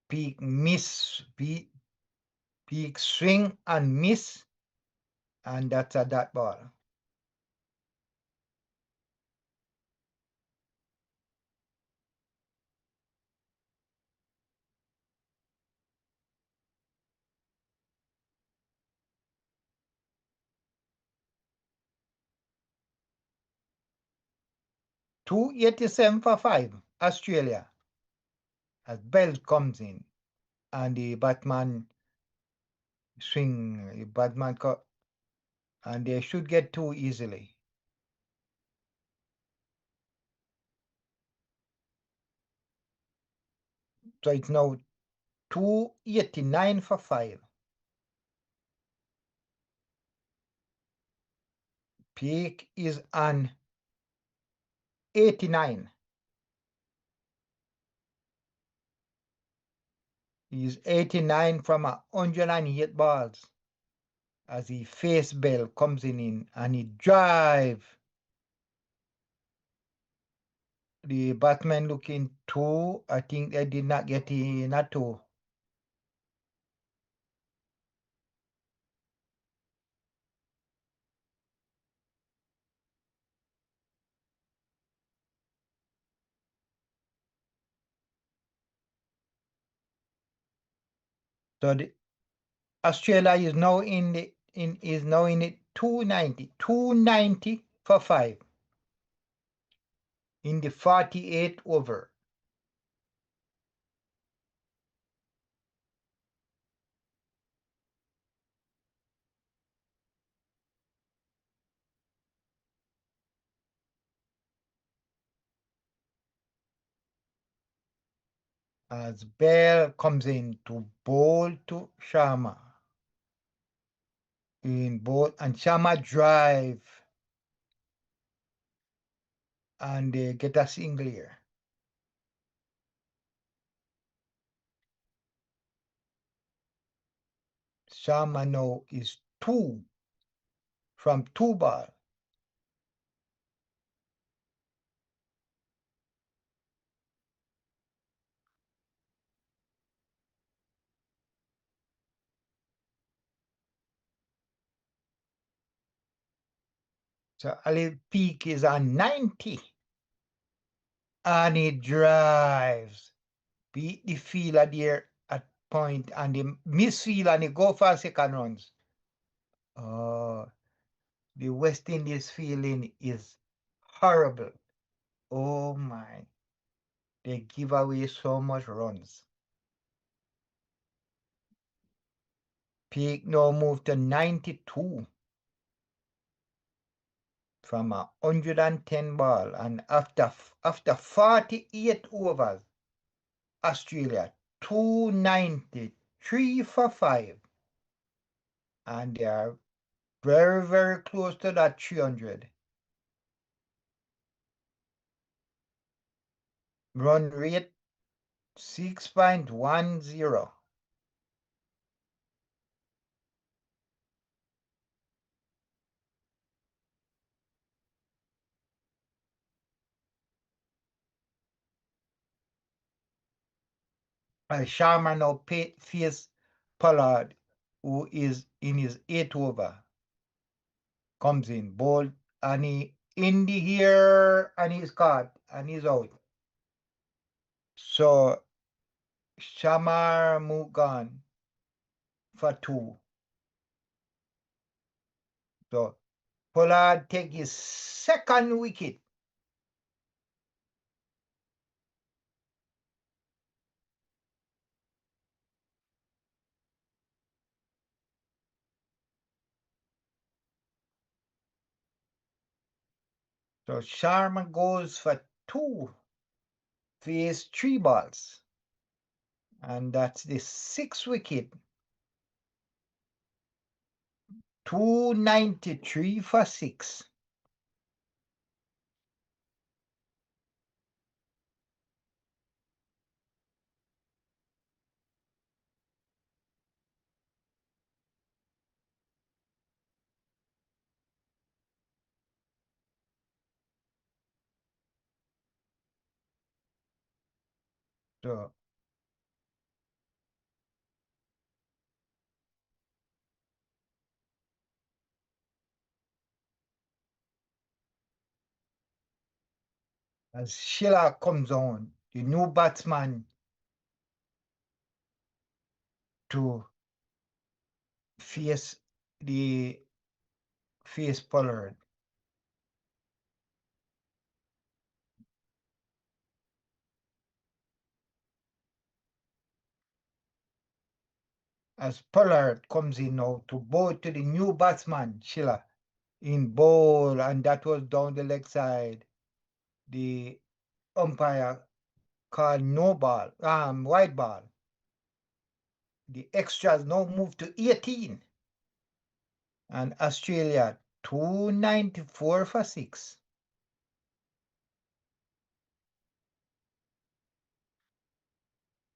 Peak miss, peak swing and miss, and that's a dot ball. $287 for 5, Australia. As Bell comes in, and the Batman swing, the Batman cut, and they should get 2 easily. So it's now 289 for 5. Peak is on 89. He's 89 from 108 balls. As he face Bell comes in and he drive. The batsman looking 2. I think they did not get in a 2. So the Australia is now in the is now in it 290 for 5 in the 48 over. As Bell comes in to bowl to Sharma. In bowl and Sharma drive. And they get a single here. Sharma now is 2 from 2 ball. So Ali Peak is on 90. And he drives. Beat the fielder there at point and the misfield and he go for second runs. Oh, the West Indies feeling is horrible. Oh my. They give away so much runs. Peak now moved to 92 from 110 ball, and after 48 overs, Australia 293 for 5, and they are very, very close to that 300. Run rate 6.10. Sharma now face Pollard, who is in his 8th over. Comes in, bold, and he in the air, and he's caught, and he's out. So Shamar Mugan for 2. So Pollard take his 2nd wicket. So Sharma goes for 2, face 3 balls. And that's the 6th wicket. 293 for 6. So as Sheila comes on, the new batsman to face the face Pollard. As Pollard comes in now to bowl to the new batsman, Sheila, in bowl, and that was down the leg side. The umpire called no ball, white ball. The extras now moved to 18. And Australia 294 for 6.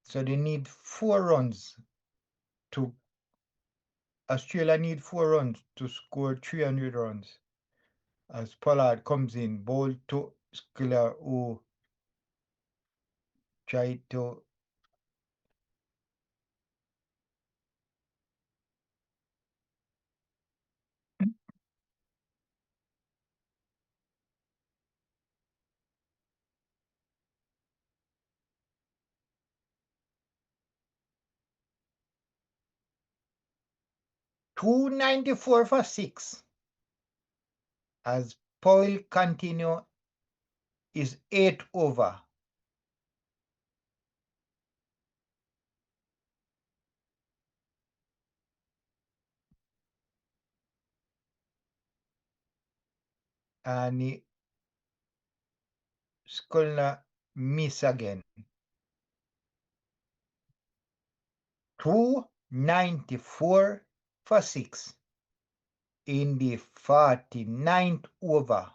So they need 4 runs to Australia need 4 runs to score 300 runs. As Pollard comes in, ball to Skiller, who tried to 294 for 6. As Powell continue is 8 over. And Skulner miss again. 294 for 6 in the 49th over.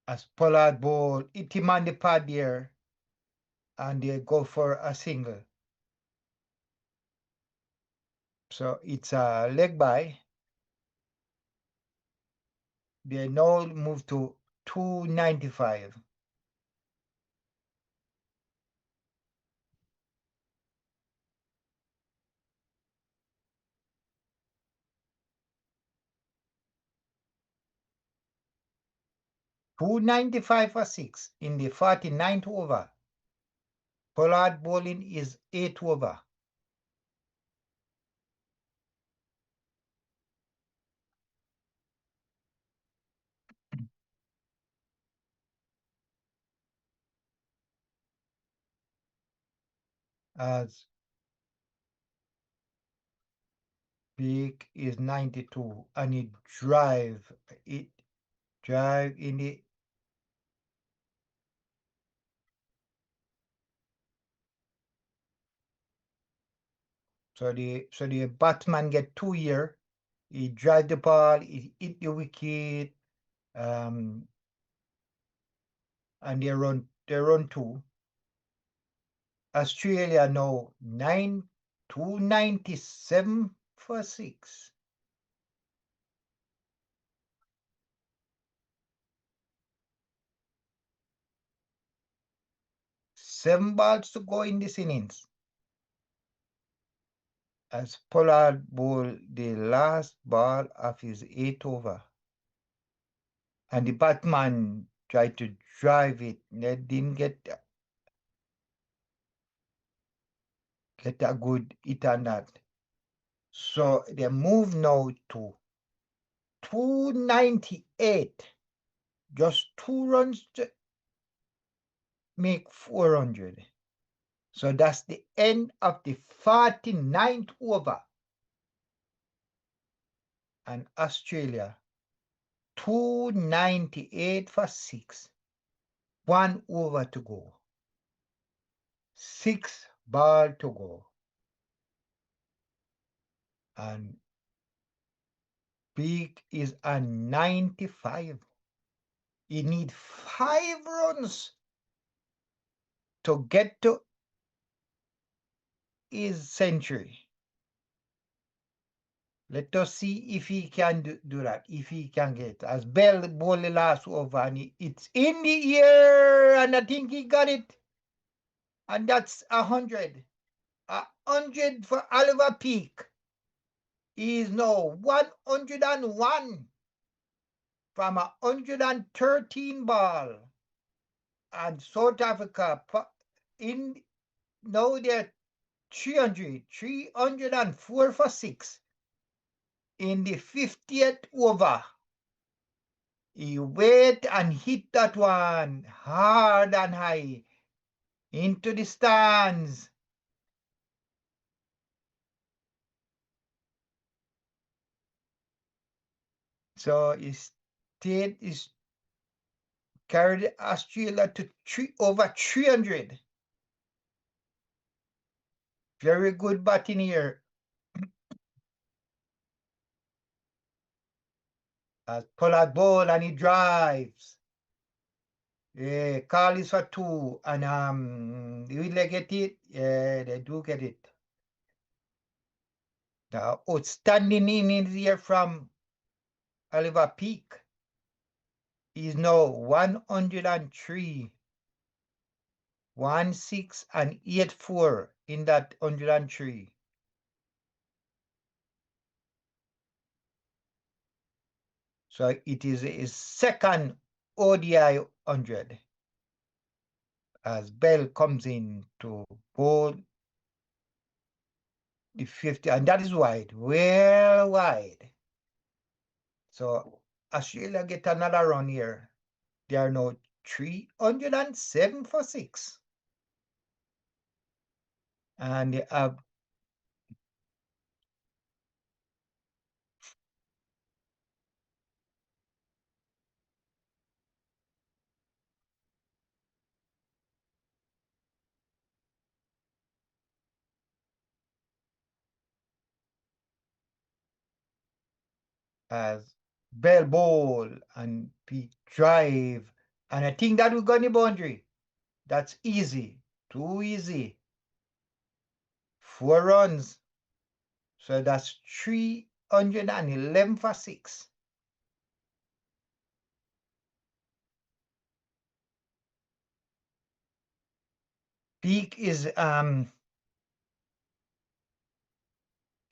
As Pollard ball hit him on the pad there, and they go for a single. So it's a leg by. They now move to 295. .295 for 6 in the 49th over. Pollard bowling is 8 over. As Big is 92, and it drive in the so the batsman get 2 here. He drive the ball, he hit the wicket, and they run 2. Australia now 297 for 6. Seven balls to go in this innings. As Pollard bowled the last ball of his 8th over. And the batsman tried to drive it. They didn't get a good hit on that. So they move now to 298. Just 2 runs to make 400. So that's the end of the 49th over. And Australia 298 for 6. 1 over to go. 6 ball to go. And Big is a 95. He need 5 runs to get to his century. Let us see if he can do that, if he can get. As Bell bowled the last over, and it's in the air, and I think he got it. And that's 100. 100 for Oliver Peak. He is now 101 from 113 ball. And South Africa in now they're 304 for 6 in the 50th over. He wait and hit that one hard and high into the stands. So his state is carried Australia to over 300. Very good batting here. As Pollard ball and he drives. Yeah, call is for 2 and will they get it? Yeah, they do get it. The outstanding innings here from Oliver Peak is now 103, 16 and 84 in that 103. So it is his second ODI 100 as Bell comes in to bowl the 50, and that is wide, well wide. So Australia get another run here. They are now 307 for 6. And they have as Bell ball and Peak drive. And I think that we got the boundary. That's easy. Too easy. 4 runs. So that's 311 for 6. Peak is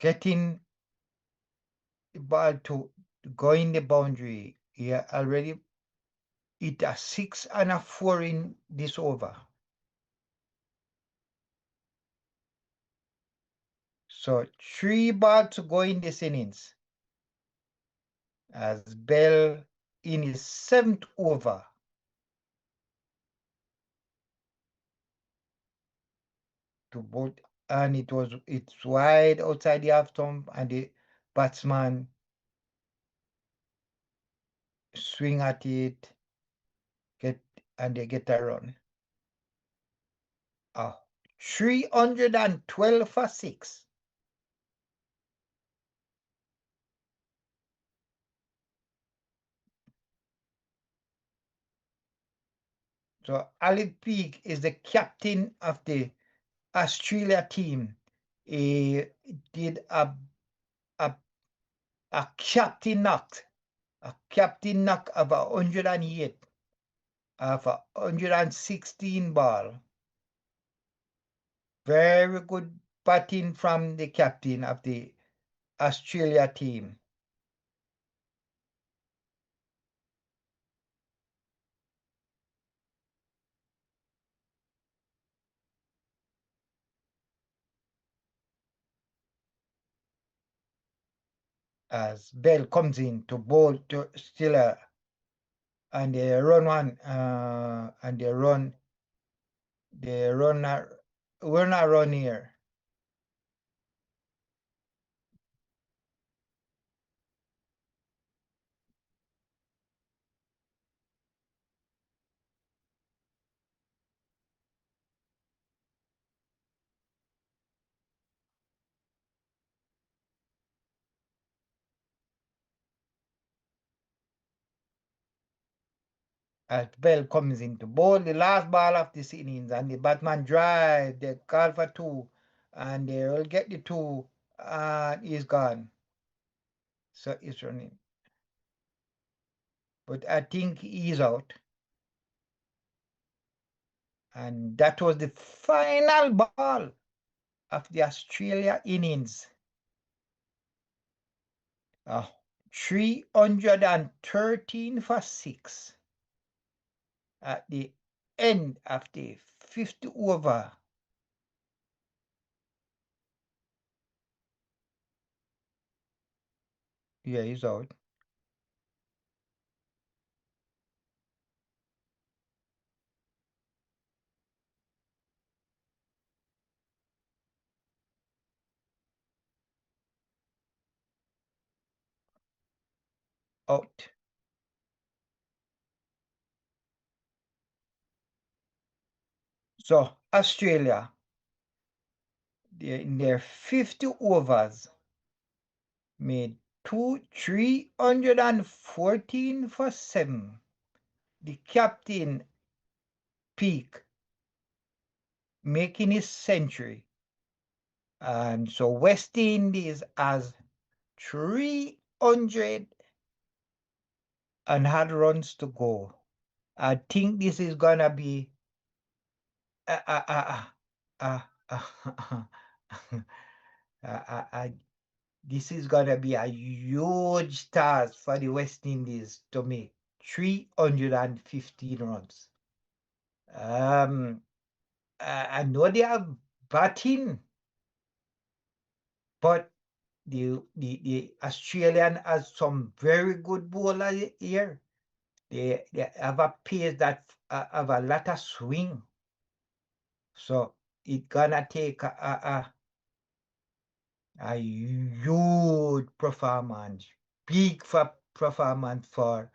getting the ball to go in the boundary. He already hit a 6 and a 4 in this over. So 3 balls to go in this innings. As Bell in his 7th over. To both, and it's wide outside the half stump, and the batsman swing at it, and they get a run. 312 for 6. So Ali Peak is the captain of the Australia team. He did a captain knock of 108 of 116 ball. Very good batting from the captain of the Australia team. As Bell comes in to bowl to Stiller, and they run one, and they run we're not run here. as Bell comes into bowl, the last ball of this innings, and the batsman drive, they call for two, and they will get the two, and he's gone. So it's running. But I think he's out. And that was the final ball of the Australia innings. 313 for 6 at the end of the 50th over. Yeah, he's out. Out. So Australia, in their 50 overs, made 314 for 7. The captain peak, making his century. And so West Indies has 300 and had runs to go. I think this is gonna be this is gonna be a huge task for the West Indies to make 315 runs. I know they are batting, but the Australian has some very good bowlers here. They have a pace that have a lot of swing. So it's gonna take a huge performance, big performance for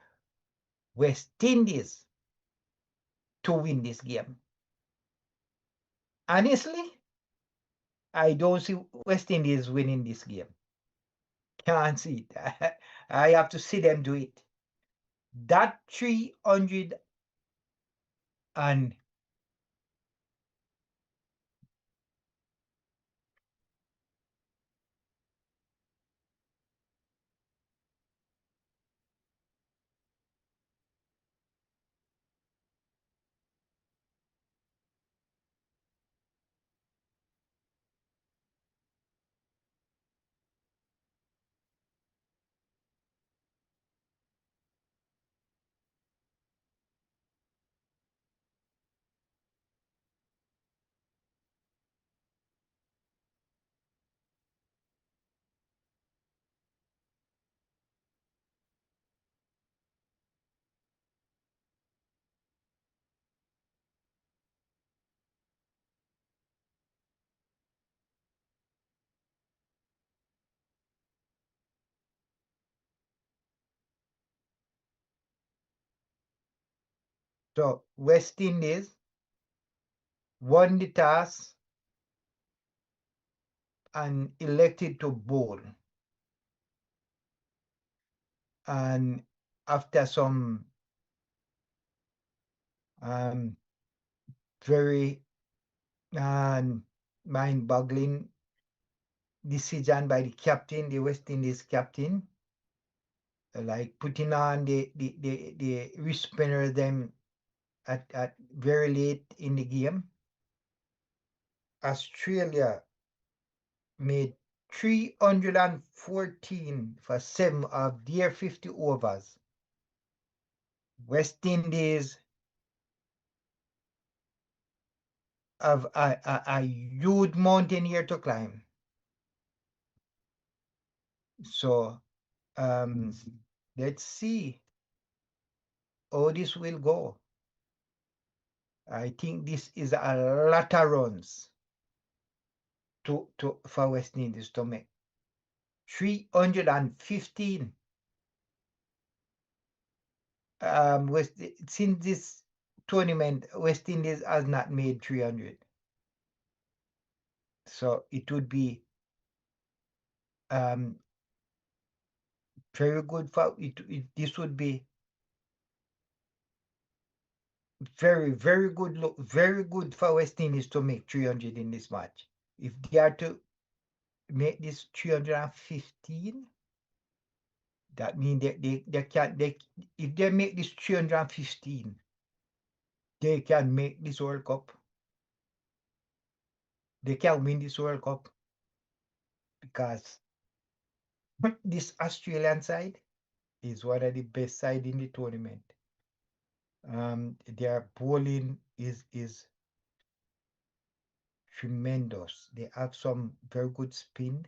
West Indies to win this game. Honestly, I don't see West Indies winning this game. Can't see it. I have to see them do it. That 300 and so West Indies won the toss and elected to bowl. And after some very mind-boggling decision by the captain, the West Indies captain, like putting on the wrist spinner them at very late in the game. Australia made 314 for 7 of their 50 overs. West Indies have a huge mountain here to climb. So let's see how this will go. I think this is a lot of runs for West Indies to make. 315. Since this tournament, West Indies has not made 300. So it would be very good for it. This would be very, very good look, very good for West Indies to make 300 in this match. If they are to make this 315, that means they can if they make this 315, they can make this World Cup. They can win this World Cup because this Australian side is one of the best side in the tournament. Their bowling is tremendous. They have some very good spin.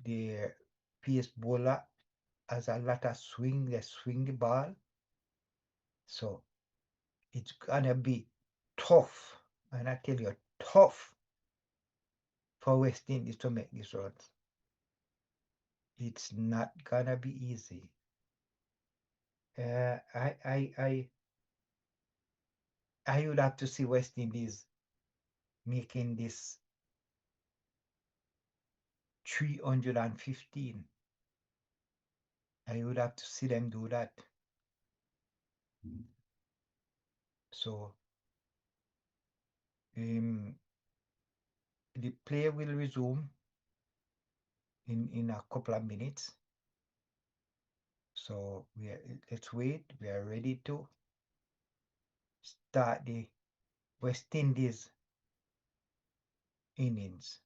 Their pace bowler has a lot of swing. They swing the ball. So it's gonna be tough. And I tell you, tough for West Indies to make these runs. It's not gonna be easy. I would have to see West Indies making this 315. I would have to see them do that. So the play will resume in a couple of minutes. So let's wait. We are ready to start the West Indies innings.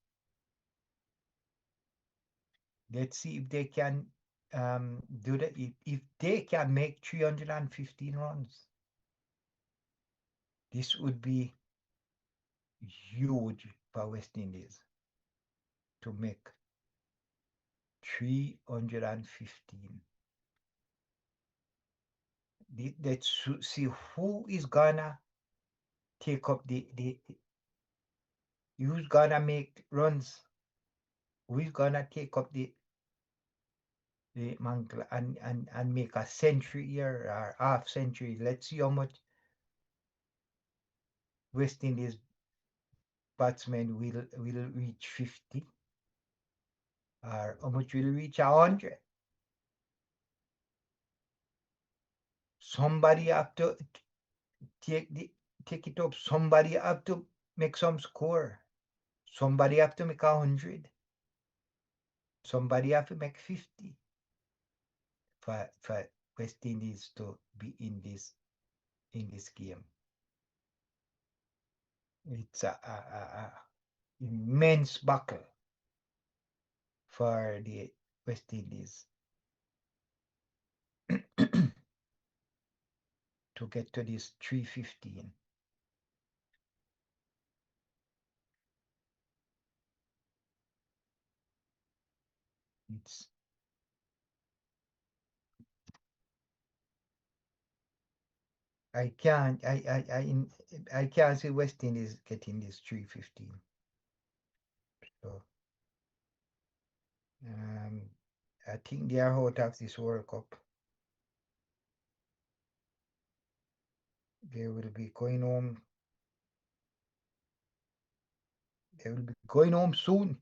Let's see if they can do that. If they can make 315 runs, this would be huge for West Indies to make 315. Let's see who is gonna take up who's gonna make runs, who's gonna take up the mantle and make a century here or half century. Let's see how much West Indies batsmen will reach 50 or how much will reach 100. Somebody have to take it up. Somebody have to make some score. Somebody have to make 100. Somebody have to make 50 for West Indies to be in this game. It's a immense battle for the West Indies to get to this 315. I can't see West Indies getting this 315. So I think they are out of this World Cup. They will be going home. They will be going home soon.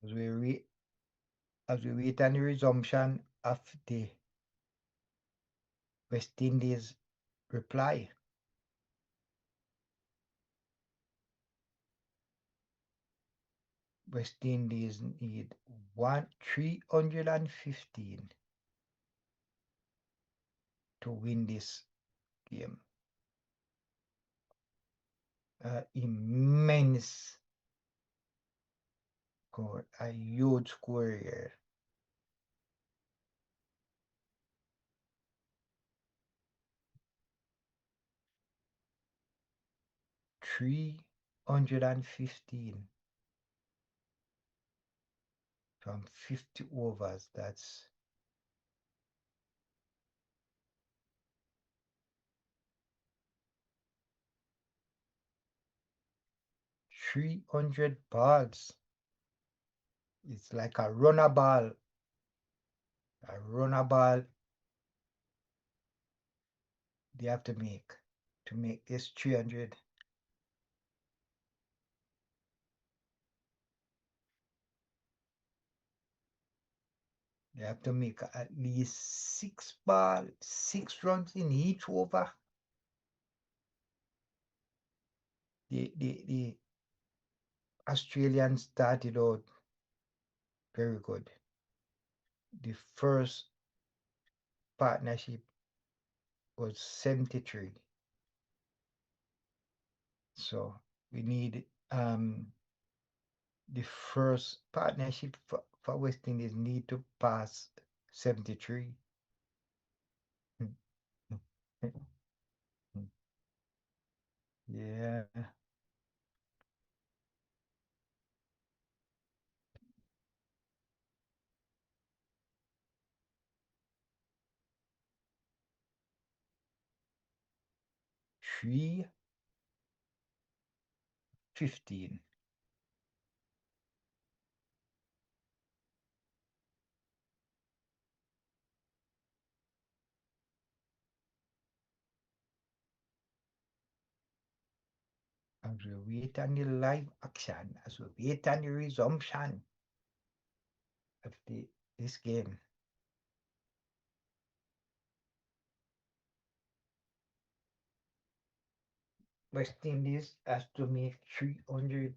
As we wait on the resumption of the West Indies reply. West Indies need 315 to win this game. Immense score, a huge score here. $315 from 50 overs. That's $300 balls. It's like a runner ball. A runner ball they have to make this 300. You have to make at least 6 runs in each over. The Australians started out very good. The first partnership was 73. So we need the first partnership for West Indies need to pass 73. Yeah. Three 15. As we wait on the live action, as we wait on the resumption of this game. West Indies has to make 300.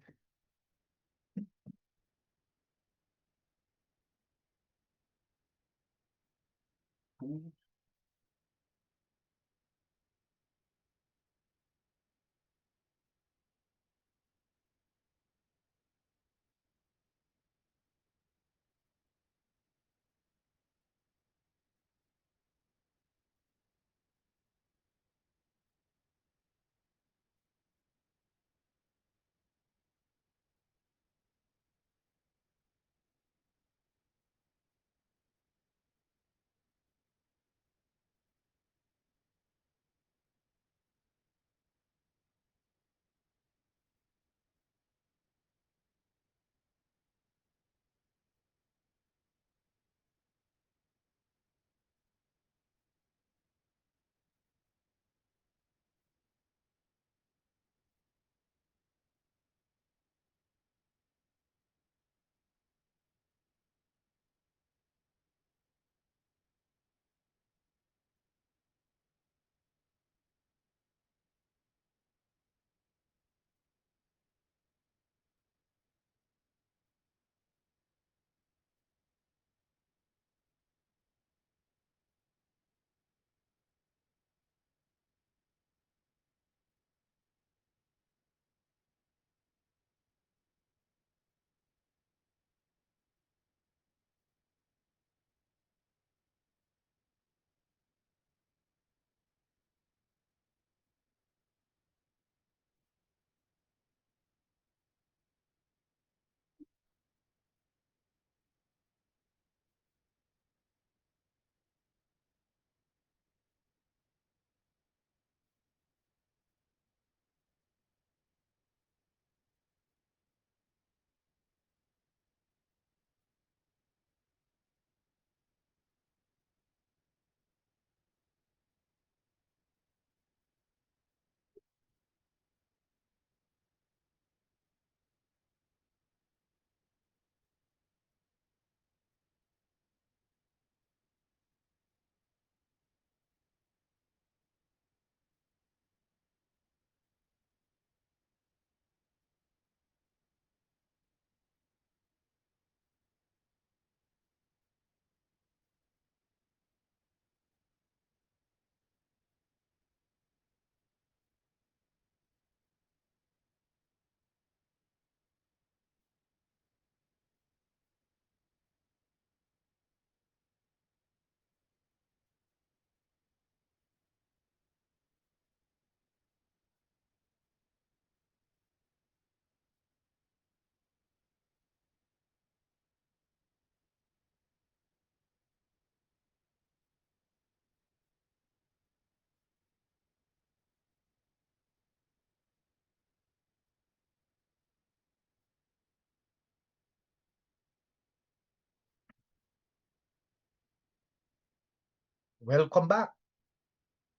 Welcome back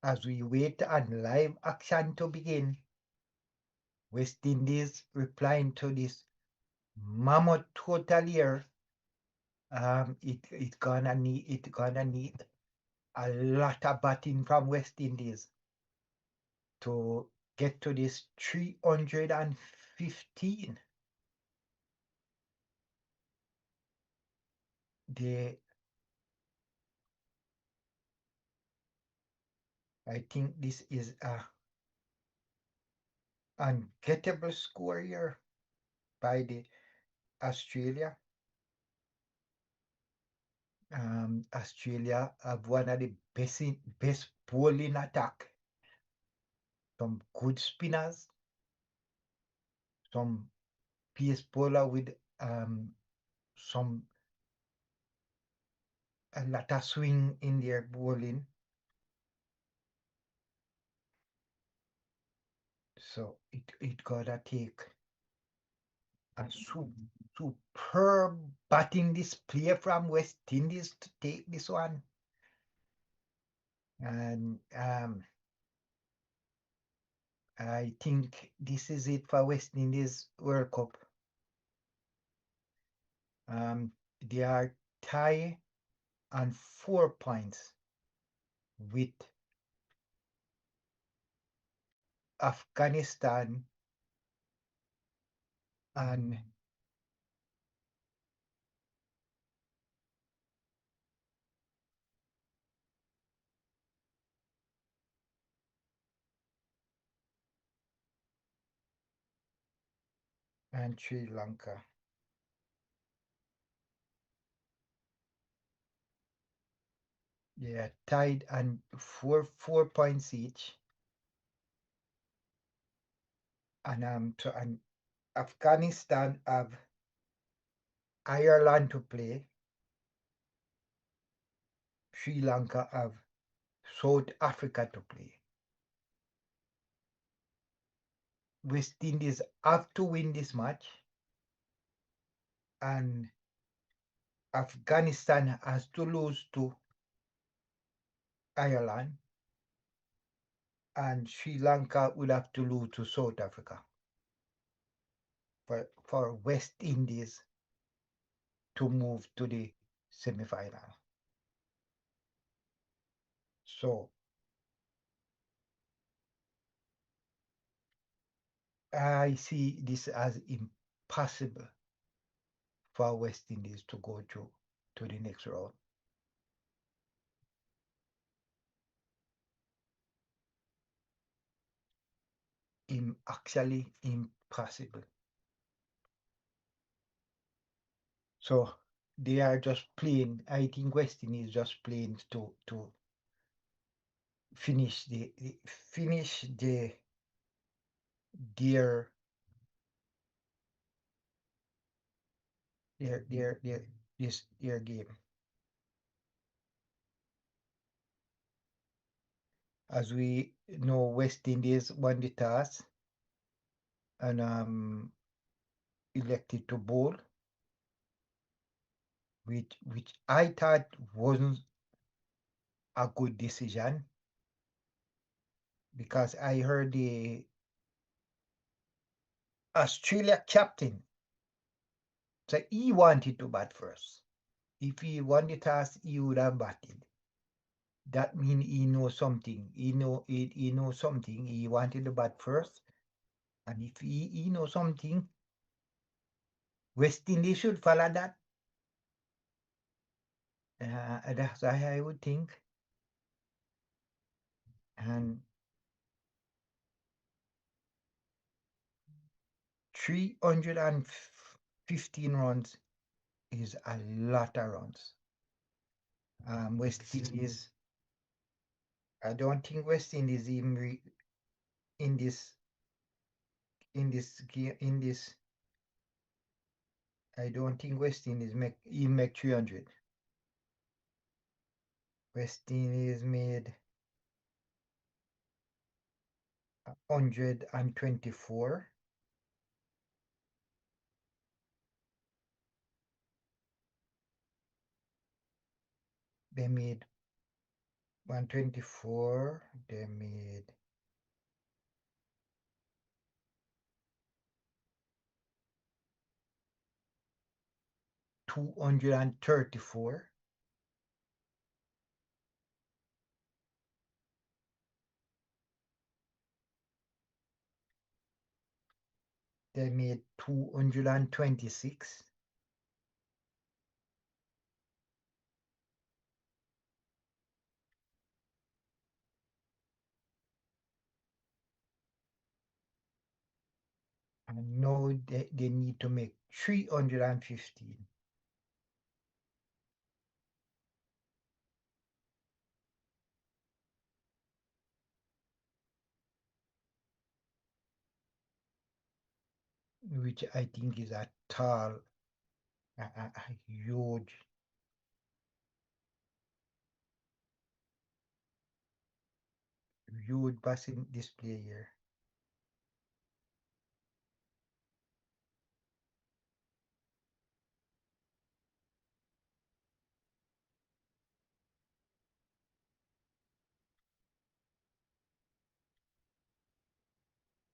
as we wait on live action to begin. West Indies replying to this mammoth total here It gonna need a lot of batting from West Indies to get to this 315. I think this is a ungettable score here by the Australia. Australia have one of the best bowling attack. Some good spinners, some pace bowler with some a lot of swing in their bowling. So it gotta take a superb batting display from West Indies to take this one. And I think this is it for West Indies World Cup. They are tied on 4 points with Afghanistan and Sri Lanka. They are tied on 4 points each. And Afghanistan have Ireland to play. Sri Lanka have South Africa to play. West Indies have to win this match, and Afghanistan has to lose to Ireland, and Sri Lanka will have to lose to South Africa for West Indies to move to the semi-final. So I see this as impossible for West Indies to go through to the next round. Actually impossible. So they are just playing. I think West Indies just playing to finish their game. As we know, West Indies won the toss and elected to bowl, which I thought wasn't a good decision, because I heard the Australia captain say he wanted to bat first. If he won the toss, he would have batted. That means he knows something. He knows something. He wanted to bat first. And if he knows something, West Indies should follow that. That's how I would think. And 315 runs is a lot of runs. West Indies, I don't think West Indies even in this I don't think West Indies make 300. West Indies made 124. They made 124. They made 2 234. They made 226. And now they need to make 315. Which I think is a tall, a huge passing display here.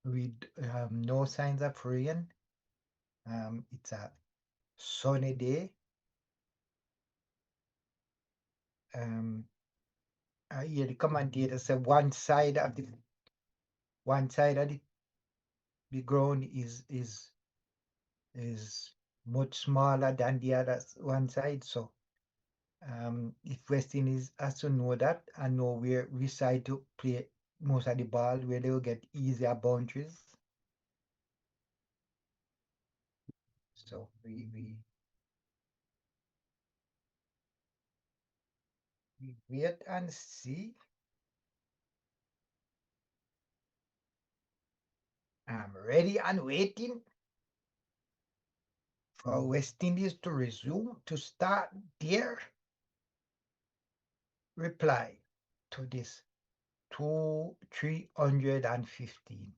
With no signs of rain. It's a sunny day. I hear the commentator say one side of the ground is much smaller than the other one side. So if West Indies has to know that and know where we side to play most of the ball, where they will get easier boundaries. So we wait and see. I'm ready and waiting for West Indies to resume to start their reply to this 315.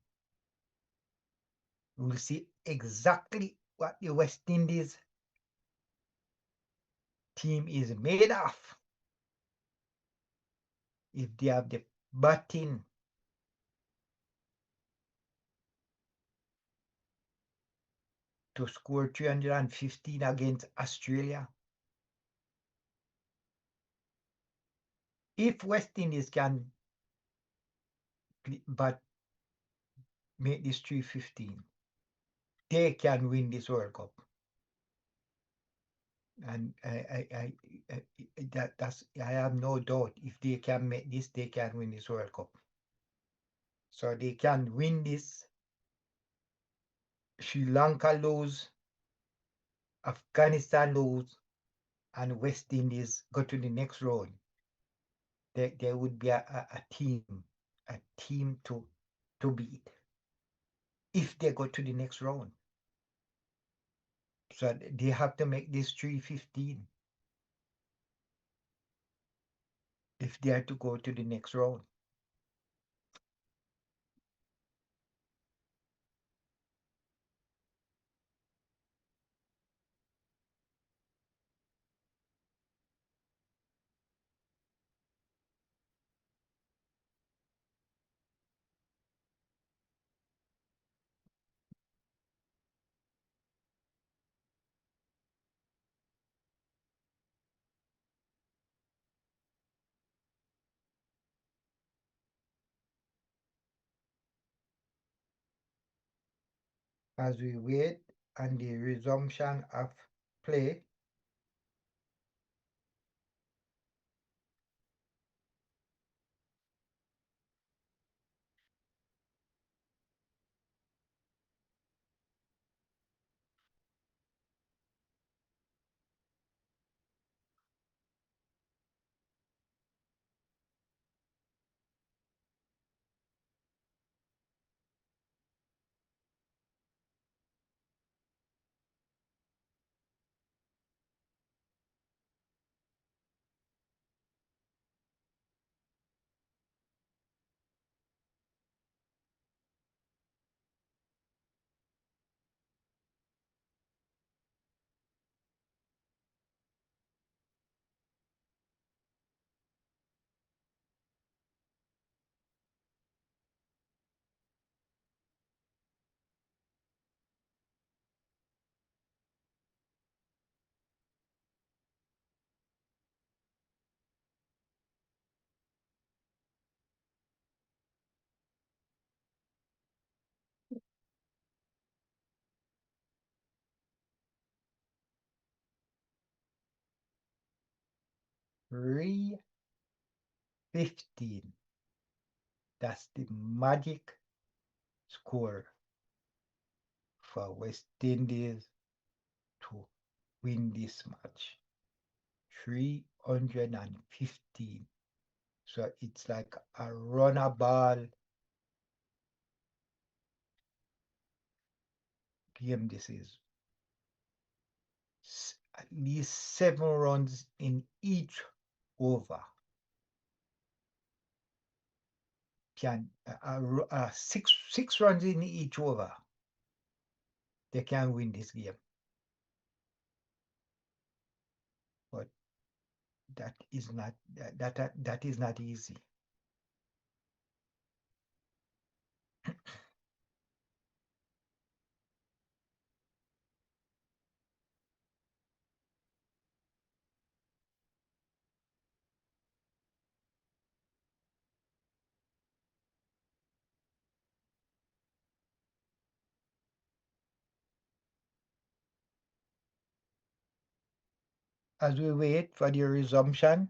We'll see exactly what the West Indies team is made of. If they have the batting to score 315 against Australia. If West Indies can but make this 315, they can win this World Cup. And I have no doubt if they can make this, they can win this World Cup. So they can win this. Sri Lanka lose, Afghanistan lose, and West Indies go to the next round. There would be a team to beat if they go to the next round. So they have to make this 315 if they are to go to the next round. As we wait on the resumption of play, 315. That's the magic score for West Indies to win this match. 315. So it's like a runner ball game. This is at least 7 runs in each over. Can six runs in each over. They can win this game. But that is not that is not easy. As we wait for the resumption,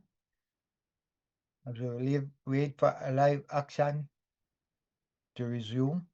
as we wait for a live action to resume,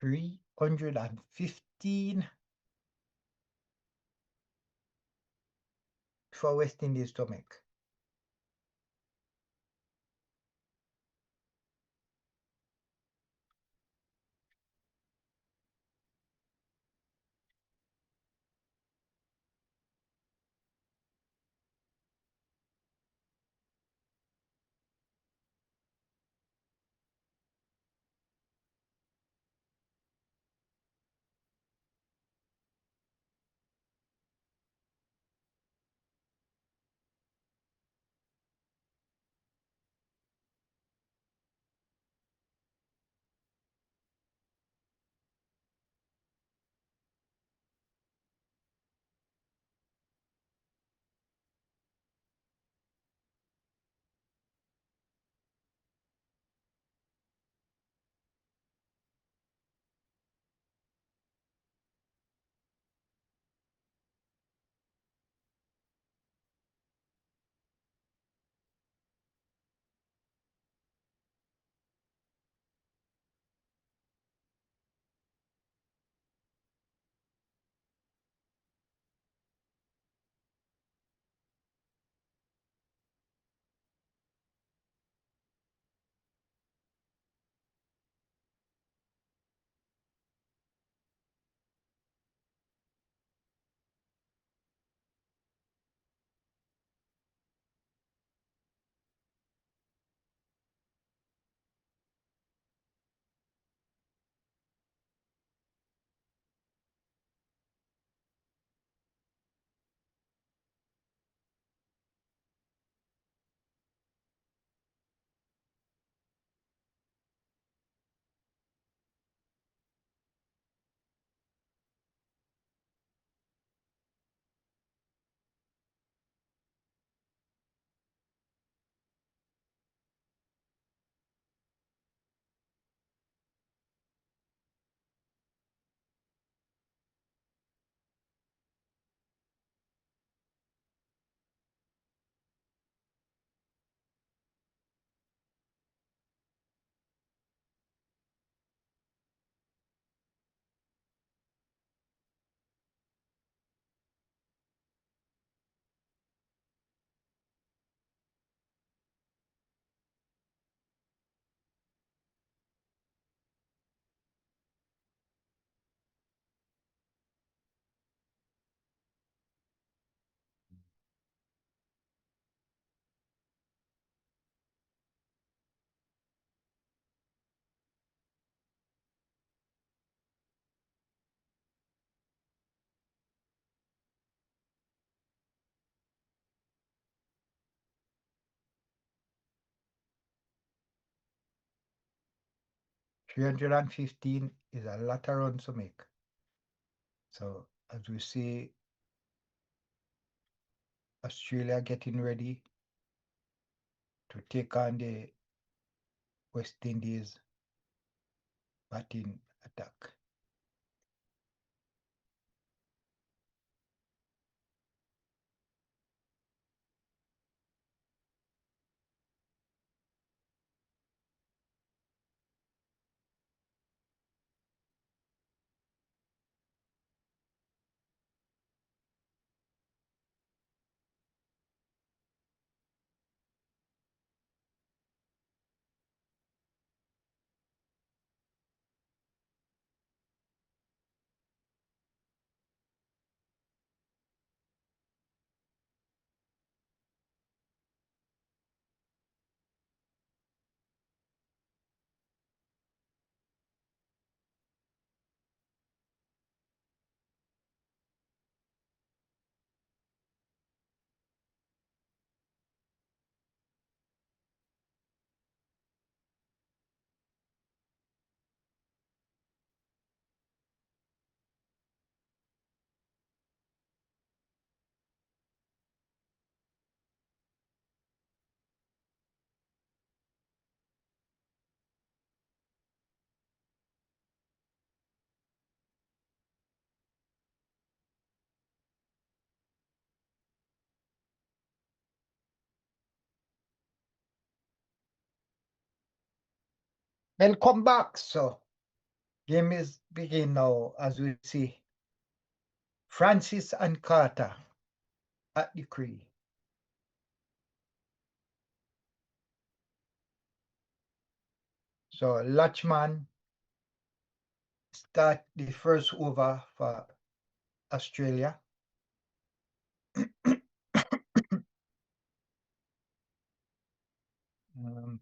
$315 for West Indies to make. 315 is a lot of runs to make. So as we see, Australia getting ready to take on the West Indies batting attack. Welcome back. So game is begin now as we see Francis and Carter at the crease. So Latchman start the first over for Australia. um,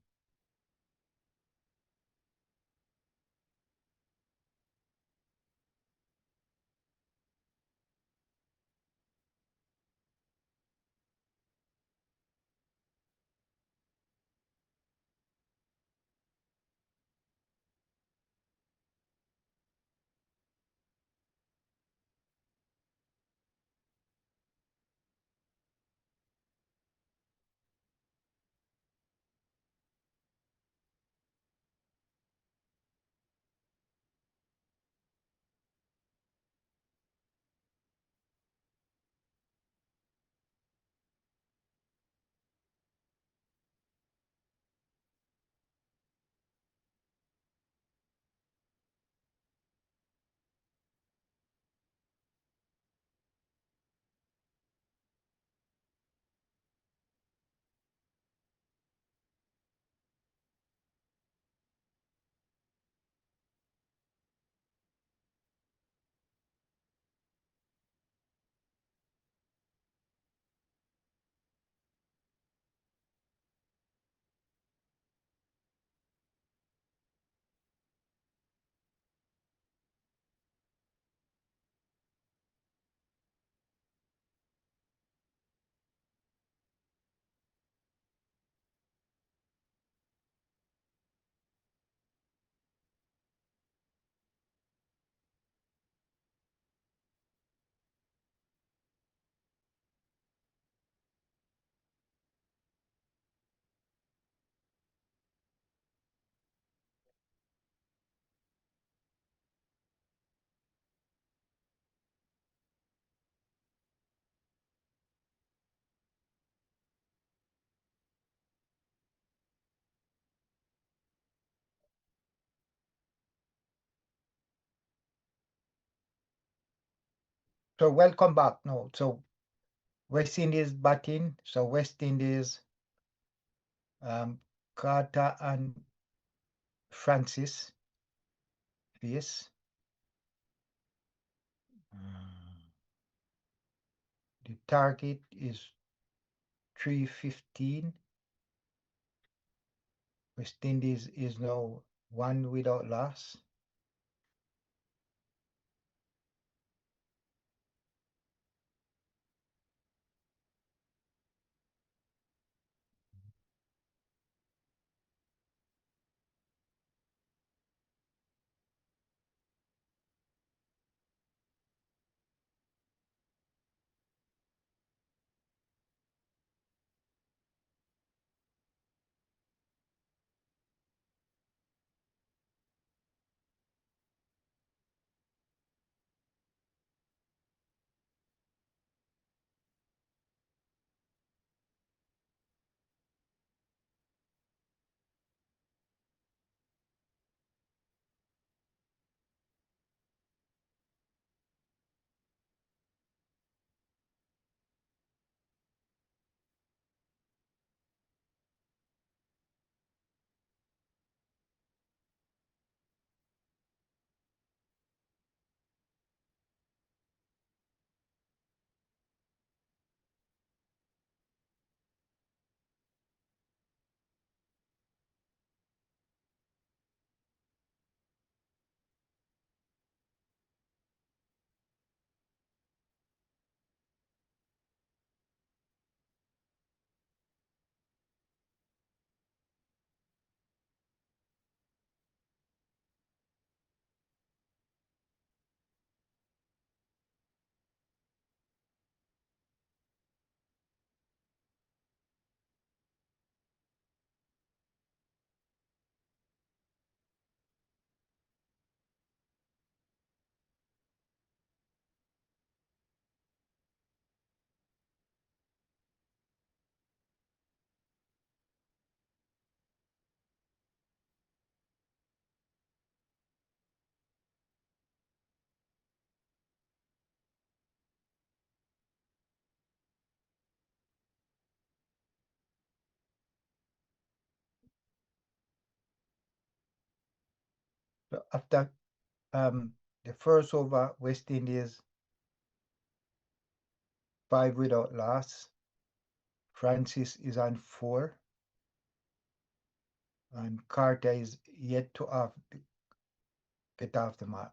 so welcome back now. So West Indies batting. So West Indies, Carter and Francis face. The target is 315. West Indies is now one without loss. So after the first over, West Indies 5 without loss. Francis is on 4. And Carter is yet to get off the mark.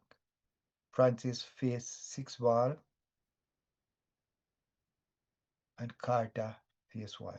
Francis faced 6 ball. And Carter faced 1.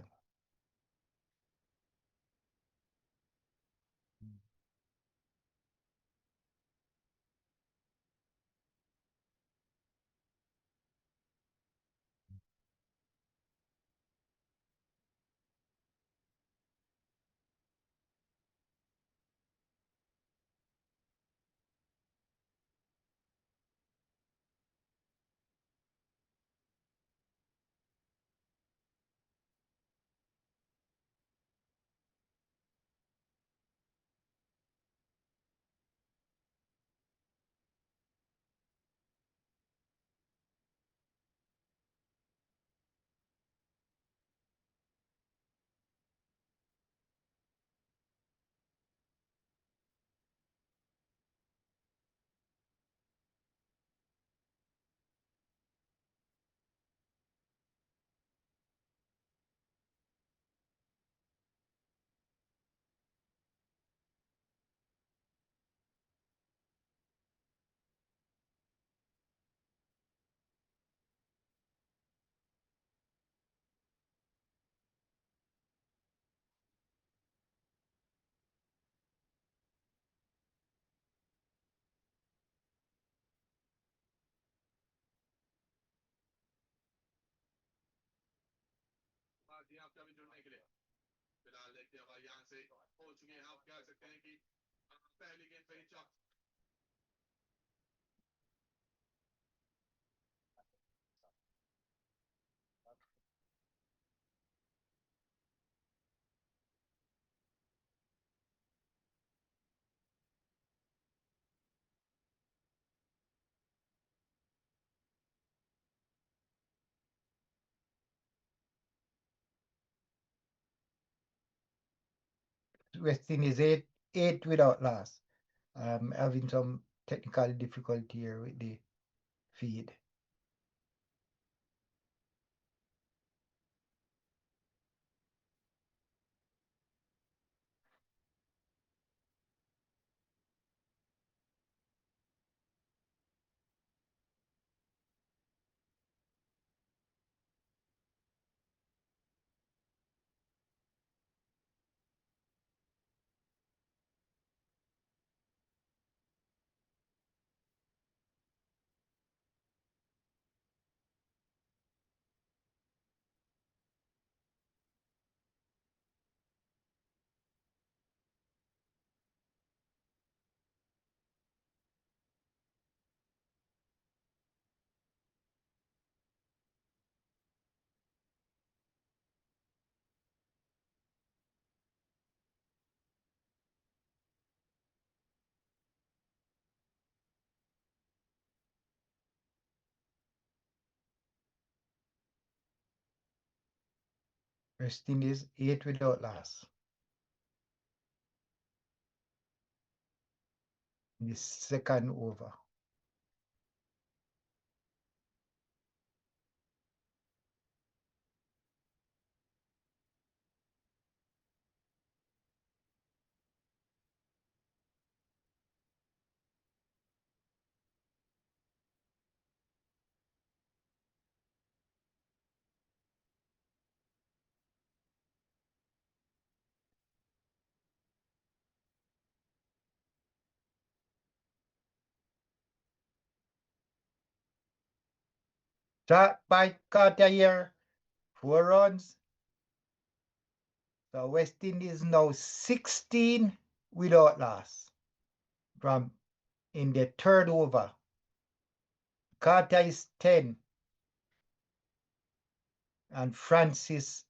West Indies 8 without loss. Having some technical difficulty here with the feed. West Indies 8 without loss. In the second over. Shot by Carter here. 4 runs. So West Indies now 16 without loss from in the third over. Carter is 10. And Francis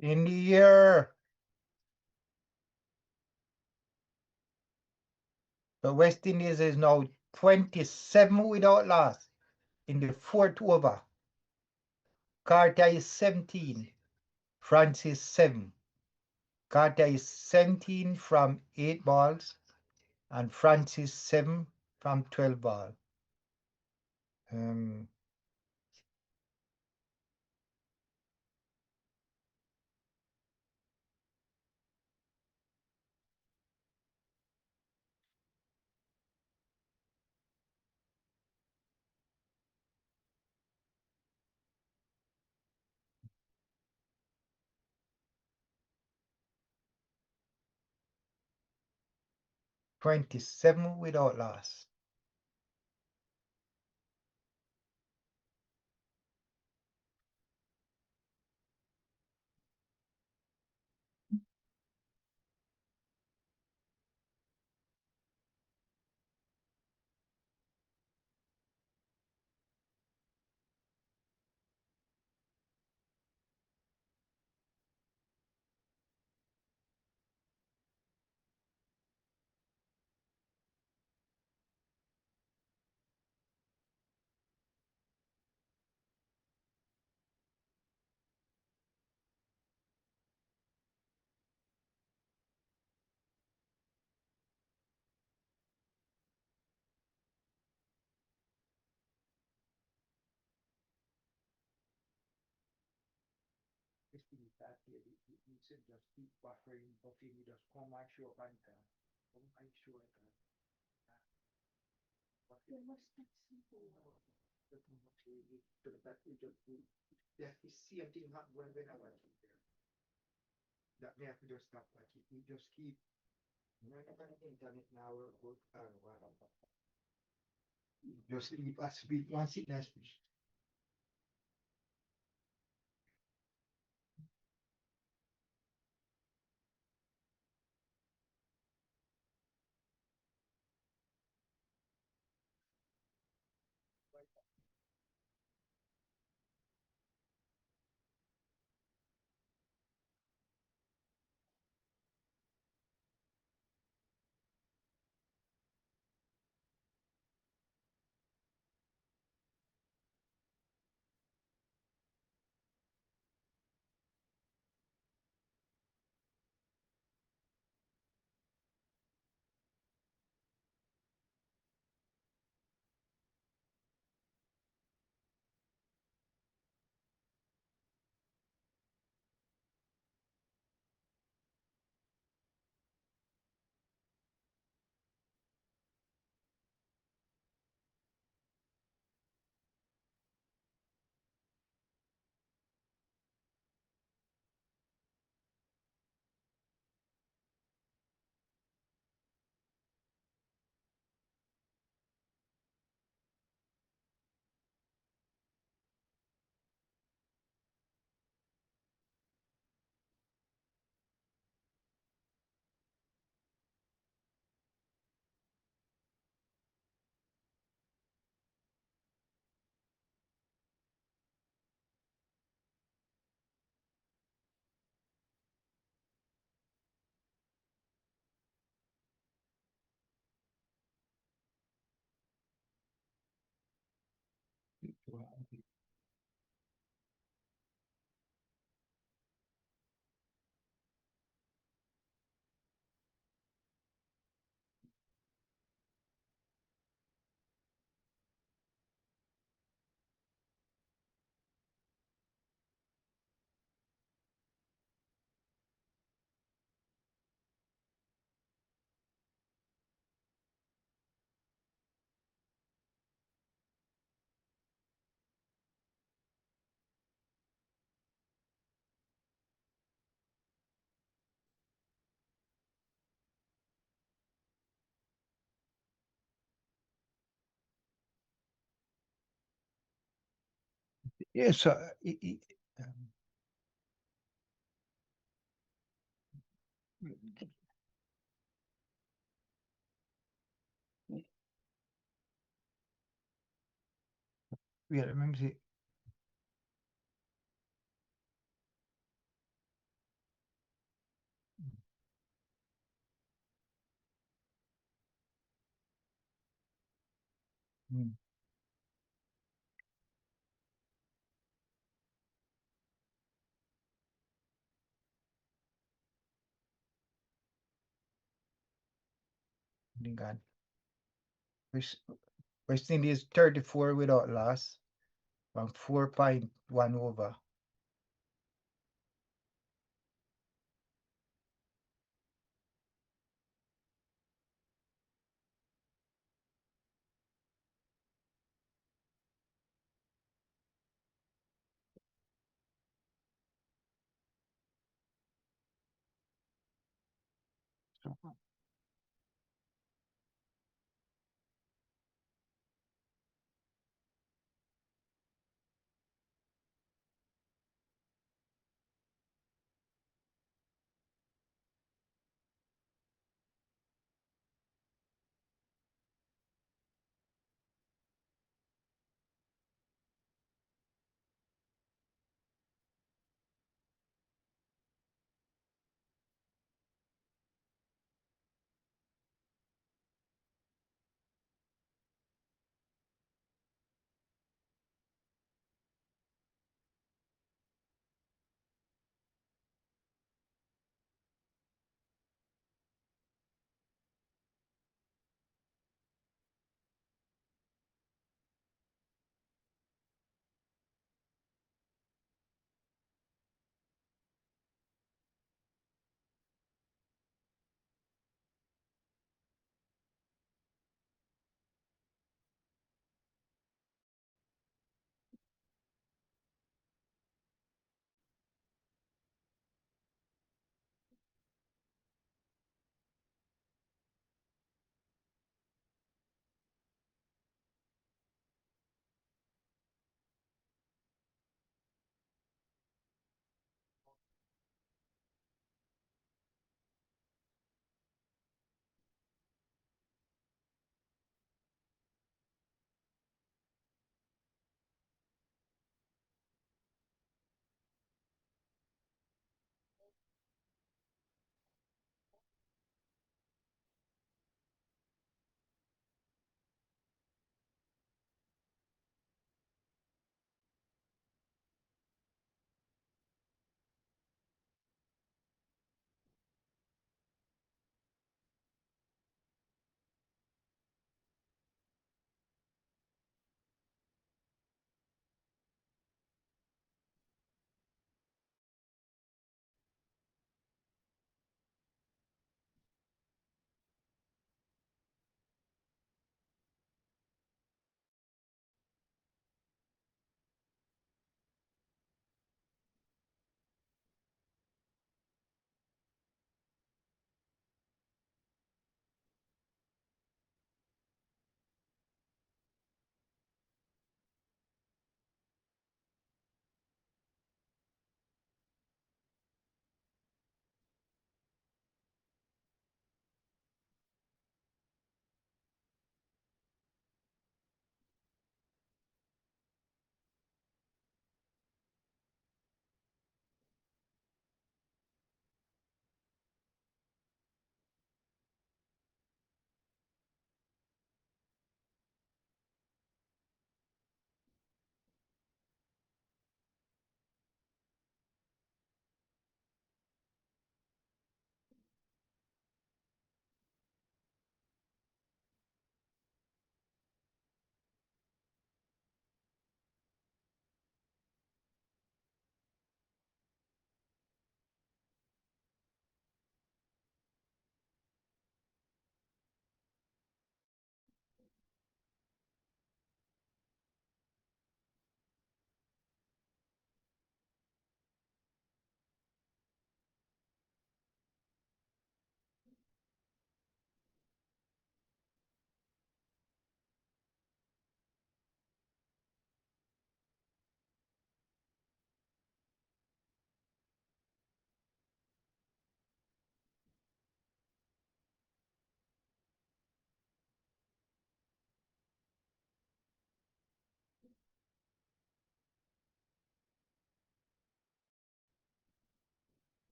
In the year, the West Indies is now 27 without loss in the fourth over. Carter is 17, Francis 7. Carter is 17 from 8 balls and Francis 7 from 12 balls. 27 without loss. There was that simple. Yeah, the same thing happened when I went there. That may have to just stop. Like you just keep running on the internet now. Good, just keep a speed, one sickness. Yes, wait, let me see. Hmm. Lingard. West, West Indies 34 without loss from 4.1 over.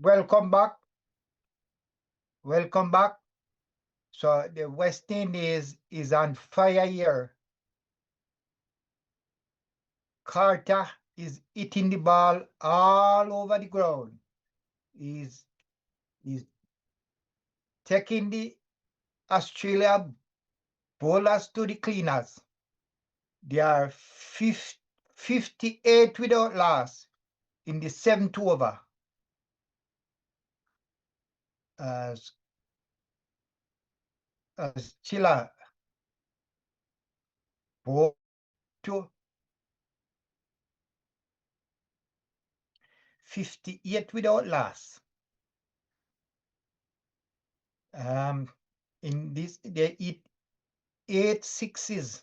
welcome back. Welcome back. So the West Indies is on fire here. Carter is hitting the ball all over the ground. He's taking the Australia bowlers to the cleaners. They are 58 without loss in the 7th over. As Chilla bowled to 58 without loss. In this, they hit 8 sixes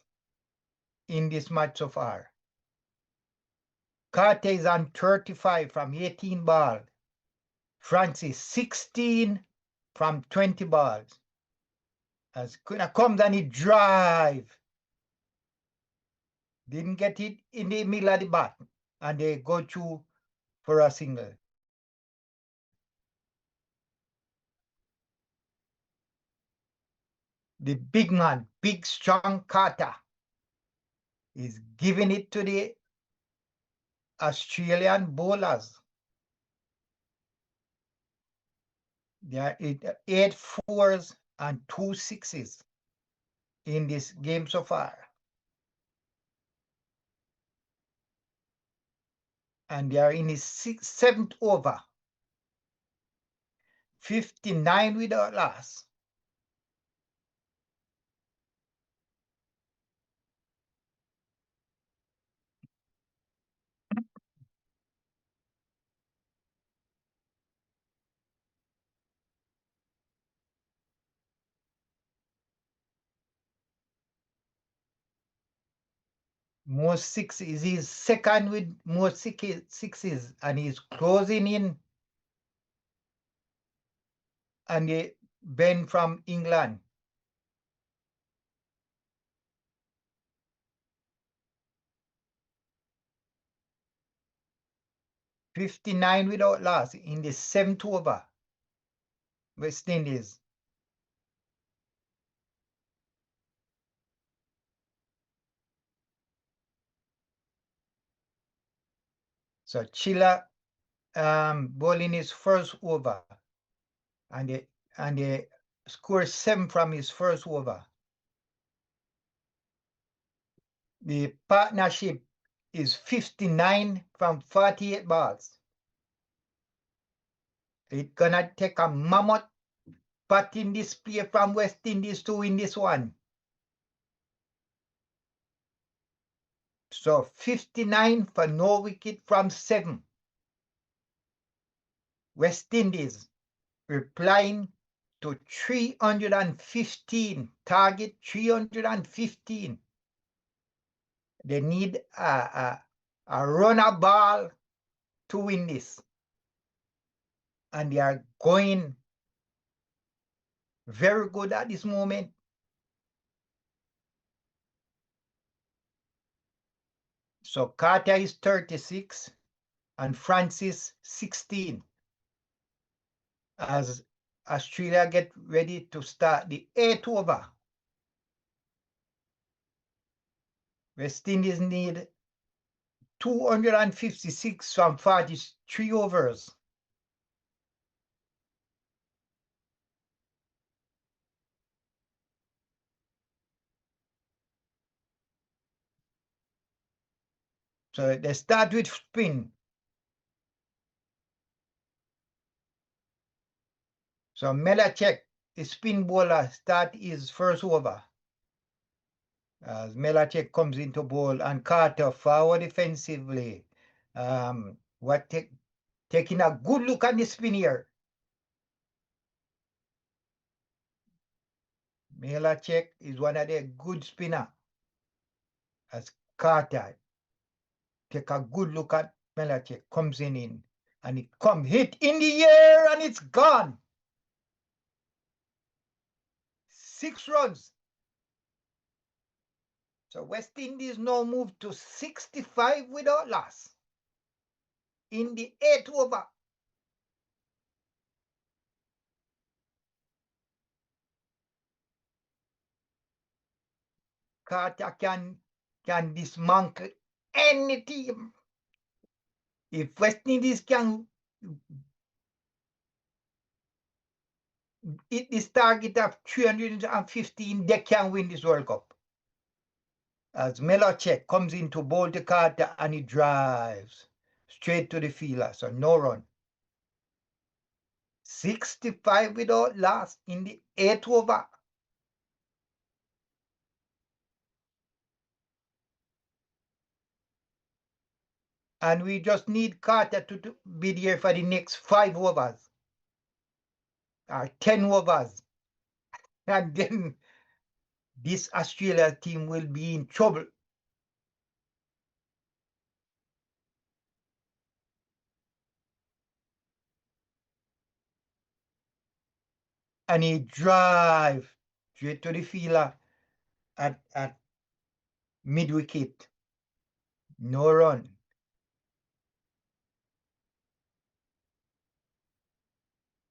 in this match so far. Carter is on 35 from 18 balls. Francis 16 from 20 balls. As Kuna comes and he drive. Didn't get it in the middle of the bat. And they go through for a single. The big man, big strong Carter, is giving it to the Australian bowlers. There are 8 fours and 2 sixes in this game so far. And they are in his 7th over. 59 without loss. Most sixes. He's second with more sixes, and he's closing in. And Ben from England. "59 without loss in the 7th over. West Indies. So Chilla bowling his first over, and they scored 7 from his first over. The partnership is 59 from 48 balls. It's gonna take a mammoth batting display from West Indies to win this one. So 59 for no wicket from 7. West Indies replying to 315, target 315. They need a runner ball to win this. And they are going very good at this moment. So Carter is 36 and Francis 16. As Australia get ready to start the 8th over. West Indies need 256 from 43 overs. So they start with spin. So Melachek, the spin bowler, start his first over. As Melachek comes into bowl and Carter forward defensively. Taking a good look at the spin here. Melachek is one of the good spinner. As Carter take a good look at Melachek, comes in and it come hit in the air and it's gone. 6 runs. So West Indies now move to 65 without loss in the 8th over. Carter can dismantle any team. If West Indies can hit this target of 315, they can win this World Cup. As Melachek comes in to bowl to Carter and he drives straight to the fielder, so no run. 65 without loss in the 8th over. And we just need Carter to be there for the next 5 overs or 10 overs. And then this Australia team will be in trouble. And he drive straight to the fielder at mid-wicket. No run.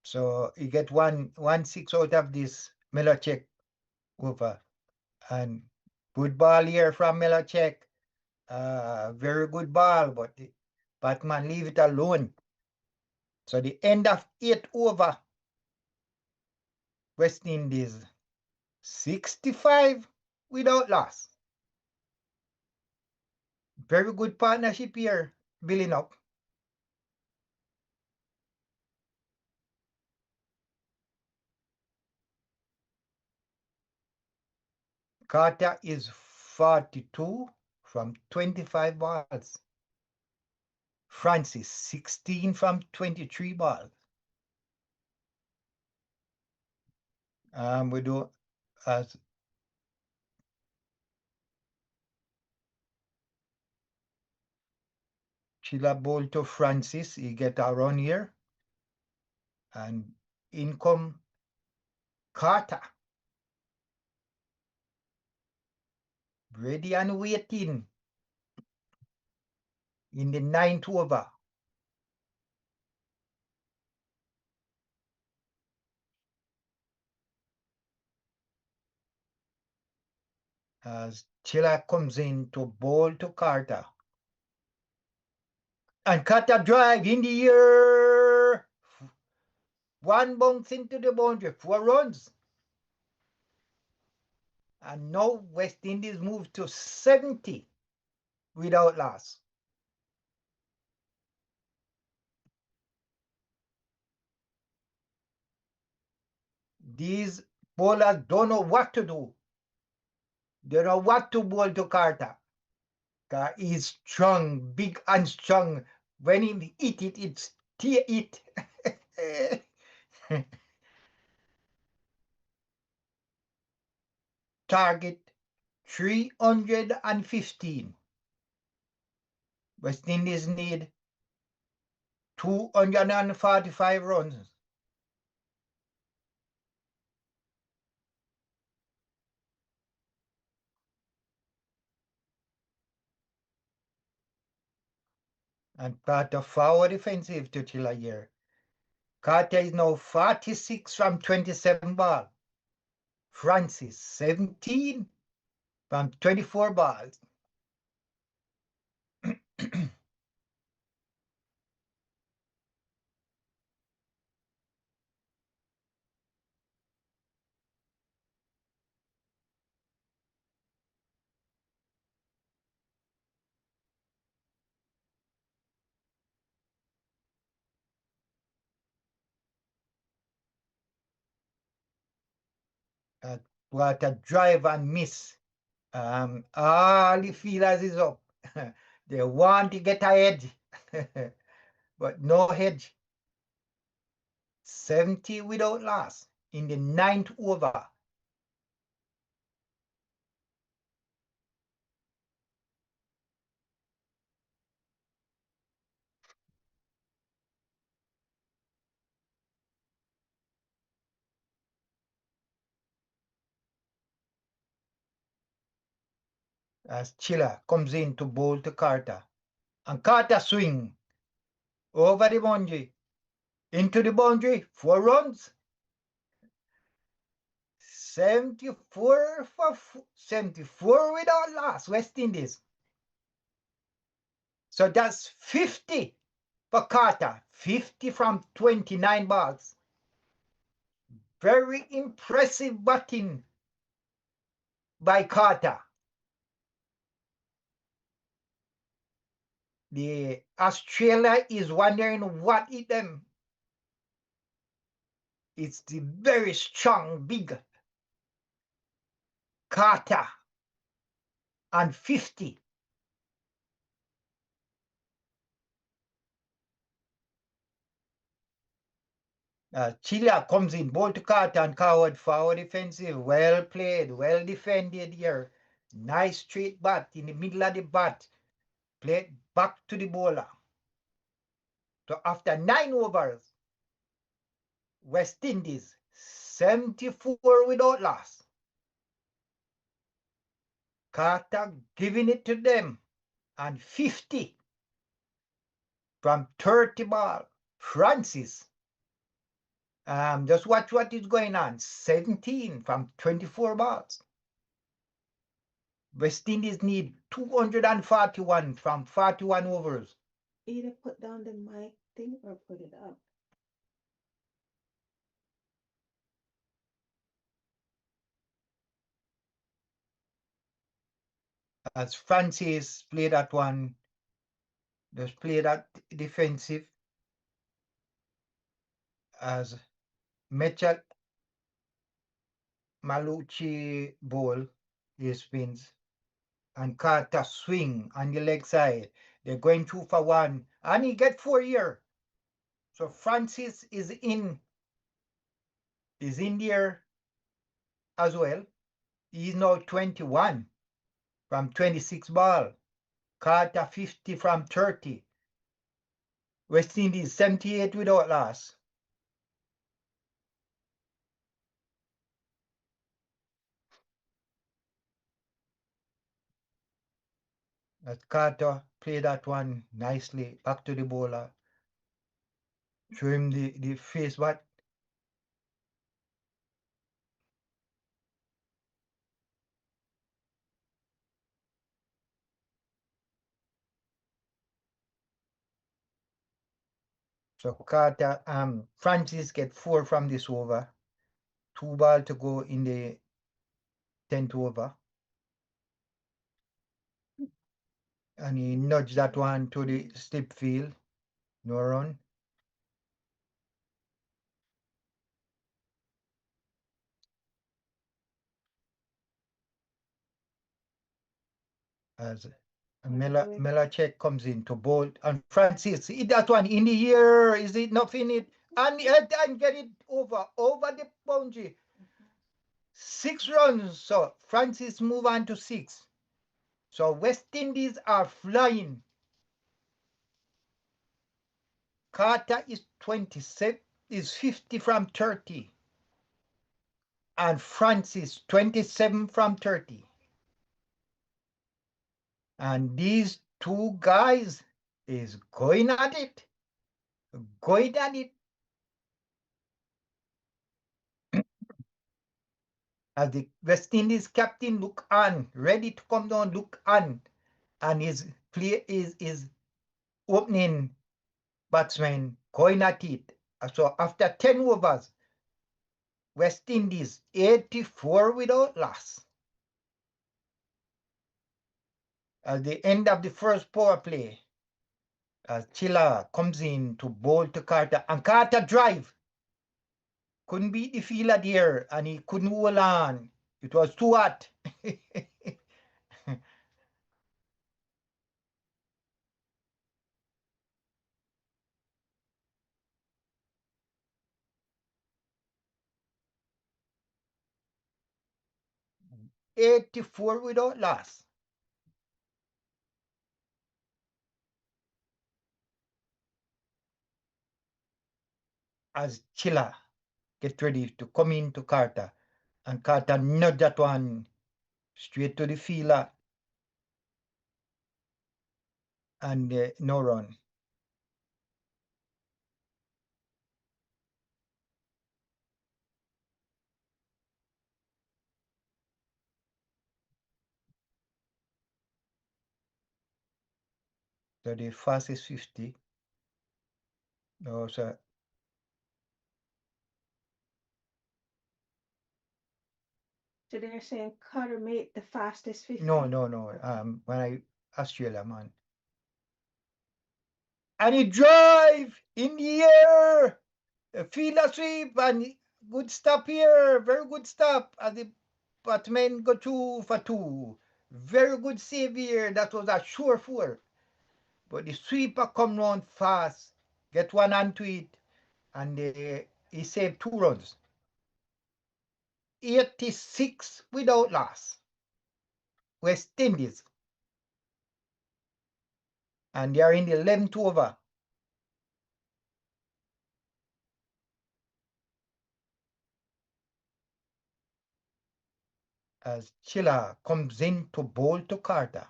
So he get 1-6 out of this Melachek over. And good ball here from Melachek. Very good ball, but the Batman leave it alone. So the end of 8th over, West Indies 65 without loss. Very good partnership here, building up. Carter is 42 from 25 balls. Francis 16 from 23 balls. We do as Chilla ball to Francis, he get a run here. And in come Carter. Ready and waiting in the 9th over. As Chilla comes in to bowl to Carter. And Carter drive in the air. One bounce into the boundary, 4 runs. And now West Indies move to 70 without loss. These bowlers don't know what to do. They don't know what to bowl to Carter. He's strong, big and strong. When he eat it, it's tear it. Target 315. West Indies need 245 runs. And Carter forward defensive to Chilla here. Carter is now 46 from 27 balls. Francis 17 from 24 balls. What a drive and miss. All the fielders is up. They want to get ahead, but no hedge. 70 without loss in the 9th over. As Chilla comes in to bowl to Carter. And Carter swing over the boundary. Into the boundary, 4 runs. 74 for 74 without loss, West Indies. So that's 50 for Carter, 50 from 29 balls. Very impressive batting by Carter. The Australia is wondering what hit them. It's the very strong, big Carter and 50. Chile comes in, ball to Carter and Coward forward defensive. Well played, well defended here. Nice straight bat in the middle of the bat. Played back to the bowler. So after 9 overs, West Indies 74 without loss. Carter giving it to them and 50 from 30 ball. Francis, just watch what is going on. 17 from 24 balls. West Indies need 241 from 41 overs. Either put down the mic thing or put it up. As Francis play that one, just play that defensive. As Mitchell Malucci bowl, he spins, and Carter swing on the leg side. They're going 2 for 1, and he get 4 here. So Francis is in there as well. He's now 21 from 26 ball. Carter 50 from 30. West Indies 78 without loss. As Carter play that one nicely back to the bowler. Show him the face bat. So Carter, Francis get 4 from this over. 2 ball to go in the 10th over. And he nudged that one to the slip field. No run. As Melachek comes in to bowl. And Francis, hit that one in the air. Is it not in it? And get it over the boundary. 6 runs. So Francis move on to 6. So West Indies are flying. Carter is 27, is 50 from 30. And Francis 27 from 30. And these 2 guys is going at it. Going at it. As the West Indies captain look on, ready to come down, look on. And his play is opening batsman going at it. So after 10 overs, West Indies 84 without loss. At the end of the first power play, as Chilla comes in to bowl to Carter, and Carter drive. Couldn't beat the fielder there, and he couldn't hold on. It was too hot. 84 without loss. As Chilla get ready to come into Carter, and Carter nudged that one straight to the fielder, and no run. So the fastest 50. No, so So they're saying Carter made the fastest 50. no. When Australia man. And he drive in the air. A fielder sweep and good stop here. Very good stop. As the batsman go 2 for 2. Very good save here. That was a sure four. But the sweeper come round fast. Get one onto it. And he saved 2 runs. 86 without loss. West Indies. And they are in the 11th over. As Chilla comes in to bowl to Carter.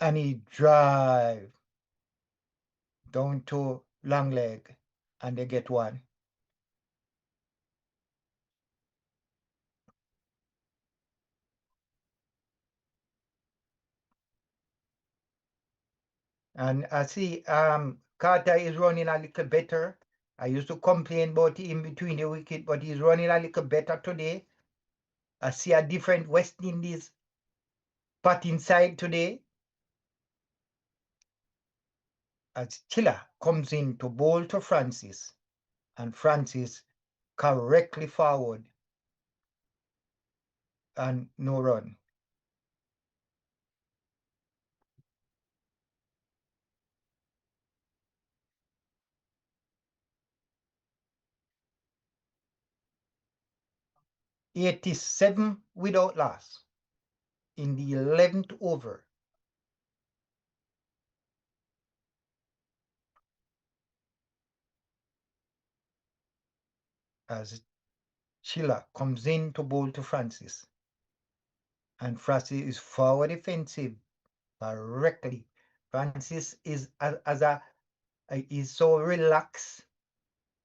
And he drive down to long leg. And they get one. And I see Carter is running a little better. I used to complain about him between the wicket, but he's running a little better today. I see a different West Indies pat inside today. As Chiller comes in to bowl to Francis. And Francis correctly forward. And no run. "87 without loss in the 11th over. As Chiller comes in to bowl to Francis. And Francis is forward defensive correctly. Francis is is so relaxed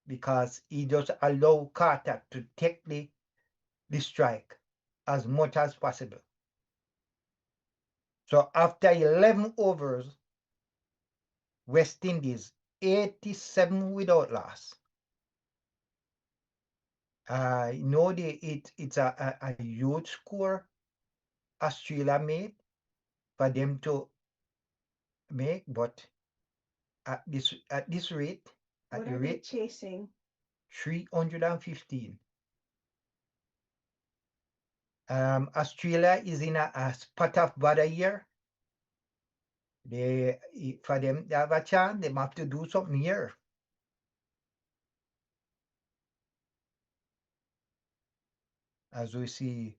because he just allow Carter to take the strike as much as possible. So after 11 overs, West Indies 87 without loss. I know it's a huge score Australia made for them to make, but at this rate, at What the are they rate chasing? 315. Australia is in a spot of bother here. For them to have a chance, they have to do something here. As we see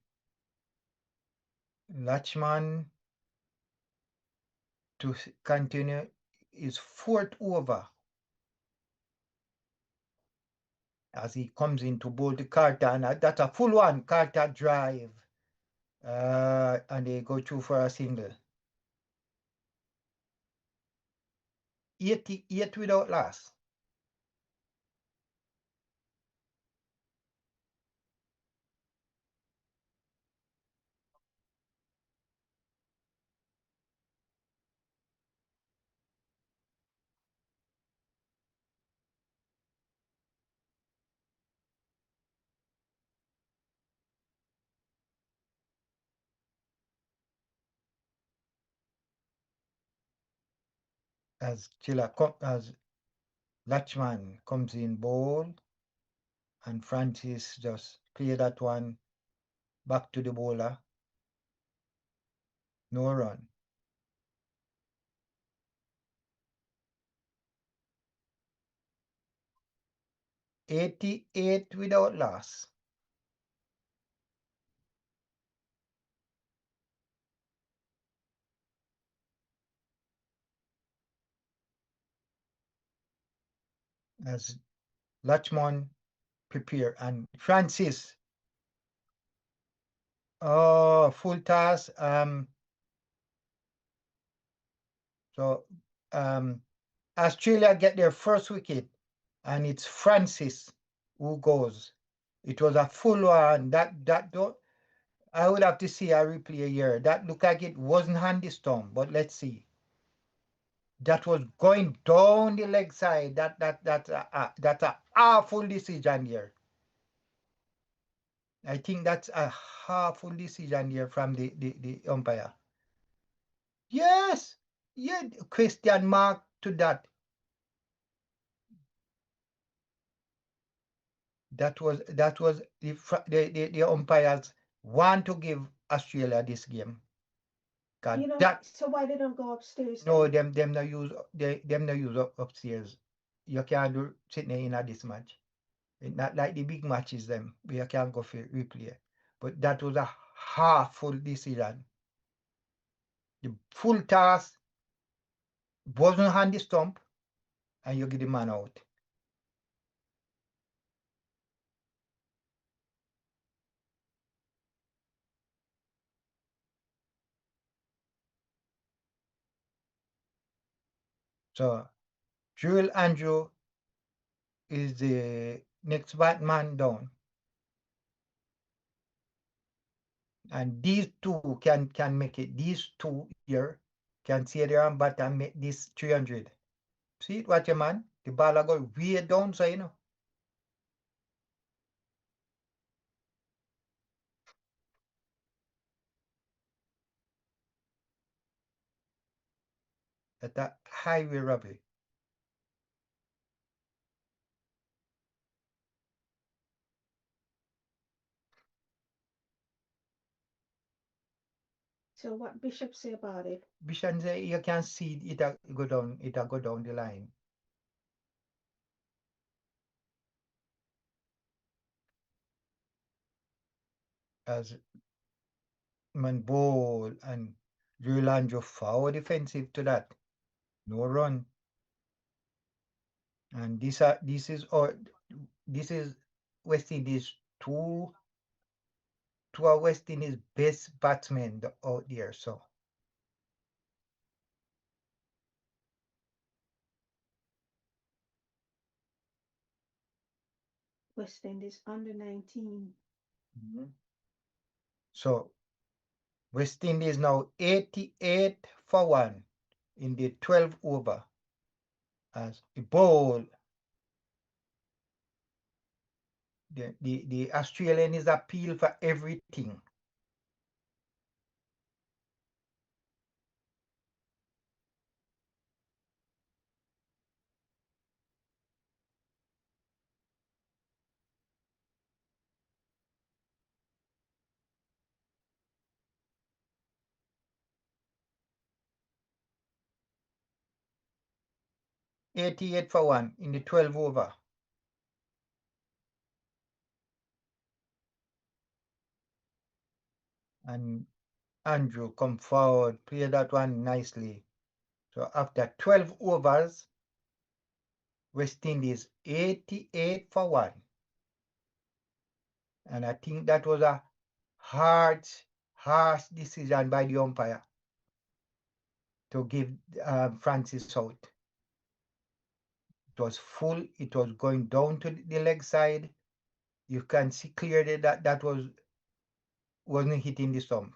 Lachman to continue his 4th over as he comes in to bowl the Carter, and that's a full one. Carter drive, and they go through for a single. 88 without loss. As Lachman comes in bowl, and Francis just play that one back to the bowler. No run. "88 without loss." As Lachman prepare, and Francis, full toss. So Australia get their first wicket, and it's Francis who goes. It was a full one. That don't. I would have to see a replay here. That look like it wasn't handy storm, but let's see. that was going down the leg side. That's a awful decision here. I think that's a half-full decision here from the umpire. Yes, yeah, question mark to that. That was the umpires want to give Australia this game. God, that so why they don't go upstairs? no, then? them no use them no use upstairs. You can't do sitting in at this match. It's not like the big matches them where you can go for replay. But that was a half-full decision. The full toss wasn't on the stump, and you get the man out. So Joel Andrew is the next Batman down. And these two can make it. These two here can see their arm bat and make this 300. See it, watch your man. The ball are going way down, so you know. At a highway robbery. So what Bishop say about it? Bishop say you can see it go down the line. As man ball and Joel forward defensive to that. No run. And this is West Indies two of West Indies best batsmen out there. So West Indies under 19. So West Indies now 88 for 1 in the 12 over as the ball. The Australian is appeal for everything. $88 for 1 in the 12 over. And Andrew come forward, play that one nicely. So after 12 overs, West Indies 88 for 1. And I think that was a harsh decision by the umpire to give Francis out. It was full, it was going down to the leg side. You can see clearly that wasn't hitting the stump.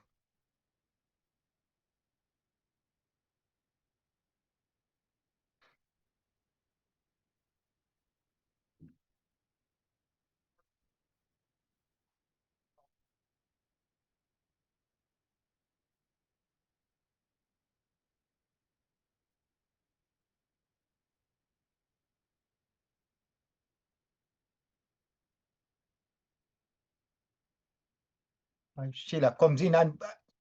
And Sheila comes in and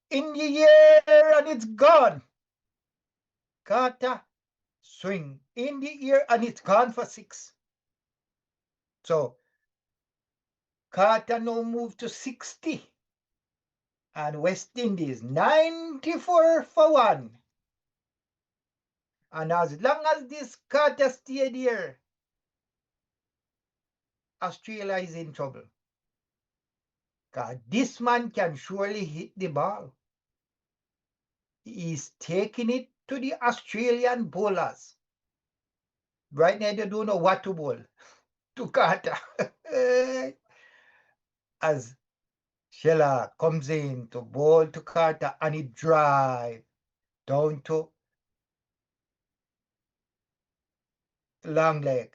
in the air and it's gone. Carter swing in the air and it's gone for 6. So Carter now moved to 60. And West Indies 94 for 1. And as long as this Carter stayed here, Australia is in trouble. God, this man can surely hit the ball. He's taking it to the Australian bowlers. Right now, they don't know what to bowl to Carter. As Sheila comes in to bowl to Carter and he drive down to long leg,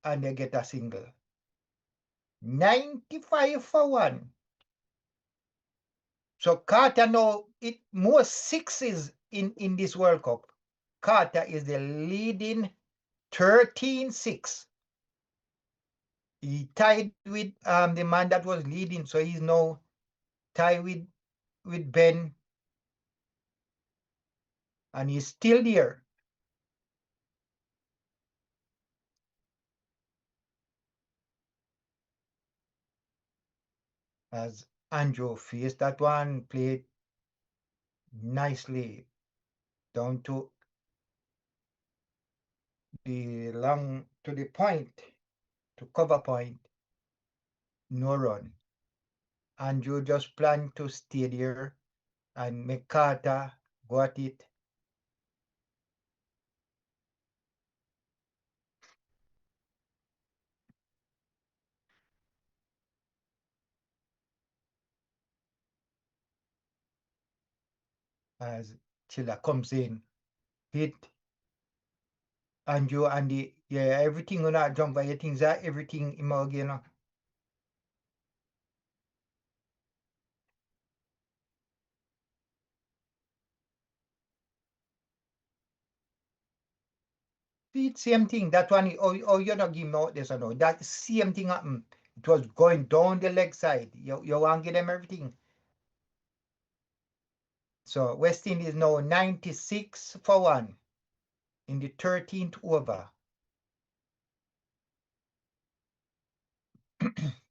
and they get a single. 95 for 1. So Carter now, it more sixes in this World Cup. Carter is the leading 13-6. He tied with the man that was leading, so he's now tied with Ben, and he's still there. As Andrew faced that one, played nicely down to the point, to cover point, no run. Andrew just planned to stay there and McCarter got it. As Chilla comes in, hit Andrew and everything on that jump by things that everything in again. Same thing. That one, oh, you're not giving out this or no. That same thing happened. It was going down the leg side. You want to give them everything. So West Indies now 96 for 1 in the 13th over.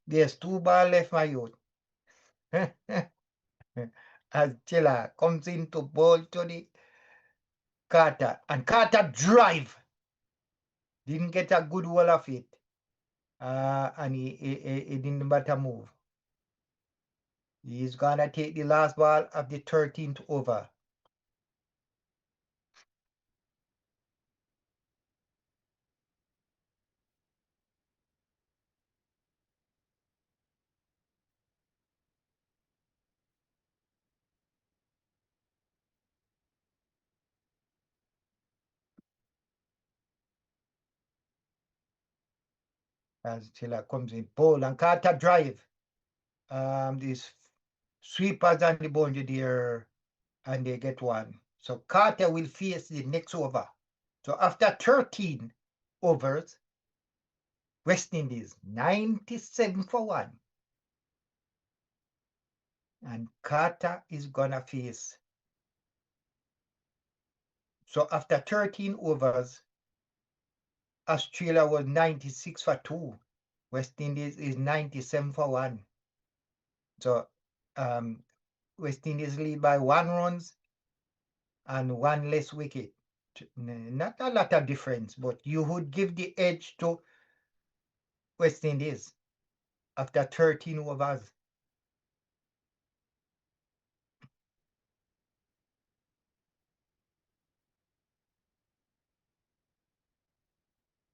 There's 2 balls left, my youth. As Chilla comes in to bowl to the Carter, and Carter drive. Didn't get a good wall of it. And he didn't better move. He's gonna take the last ball of the 13th over. As Chilla comes in, bowl and Carter drive. These sweepers and the boundary there, and they get one. So Carter will face the next over. So after 13 overs, West Indies 97 for 1. And Carter is gonna face. So after 13 overs, Australia was 96 for 2. West Indies is 97 for 1. So West Indies lead by 1 runs and 1 less wicket. Not a lot of difference, but you would give the edge to West Indies after 13 overs.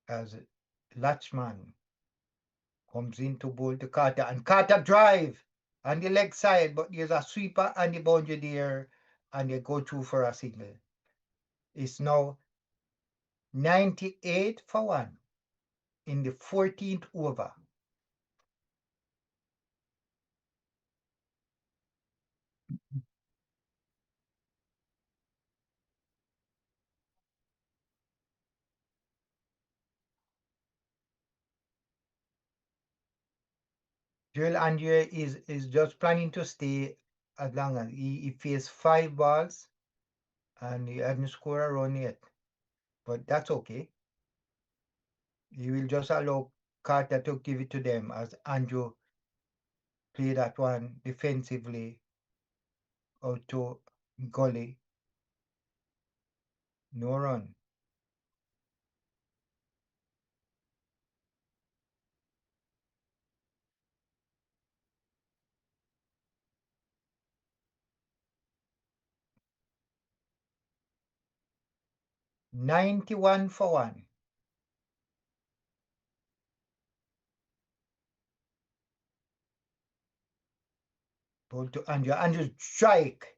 As Latchman comes in to bowl to Carter, and Carter drive on the leg side, but there's a sweeper and the boundary there, and they go through for a single. It's now 98 for 1 in the 14th over. Joel Andre is just planning to stay as long as he faced 5 balls and he hadn't scored a run yet. But that's okay. He will just allow Carter to give it to them as Andrew play that one defensively out to Gully. No run. $91 for 1. Ball to Andrew. Andrew strike.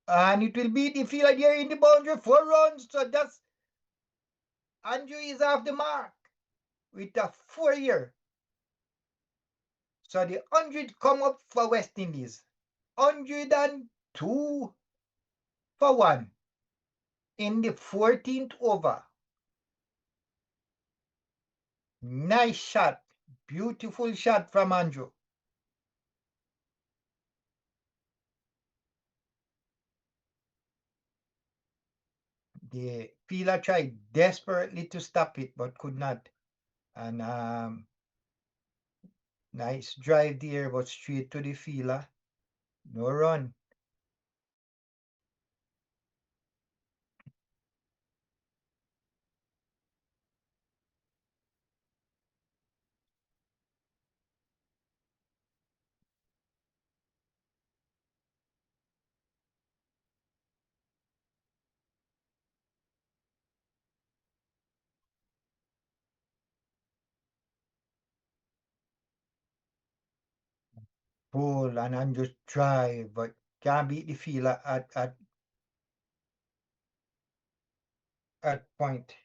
And it will be the field here in the boundary 4 runs. So that's Andrew is off the mark with a 4-year. So the 100 come up for West Indies. 102 for 1 in the 14th over. Nice shot. Beautiful shot from Andrew. The fielder tried desperately to stop it, but could not. And nice drive there, but straight to the fielder. No run. Pull and Andrew try, but can't beat the fielder at point.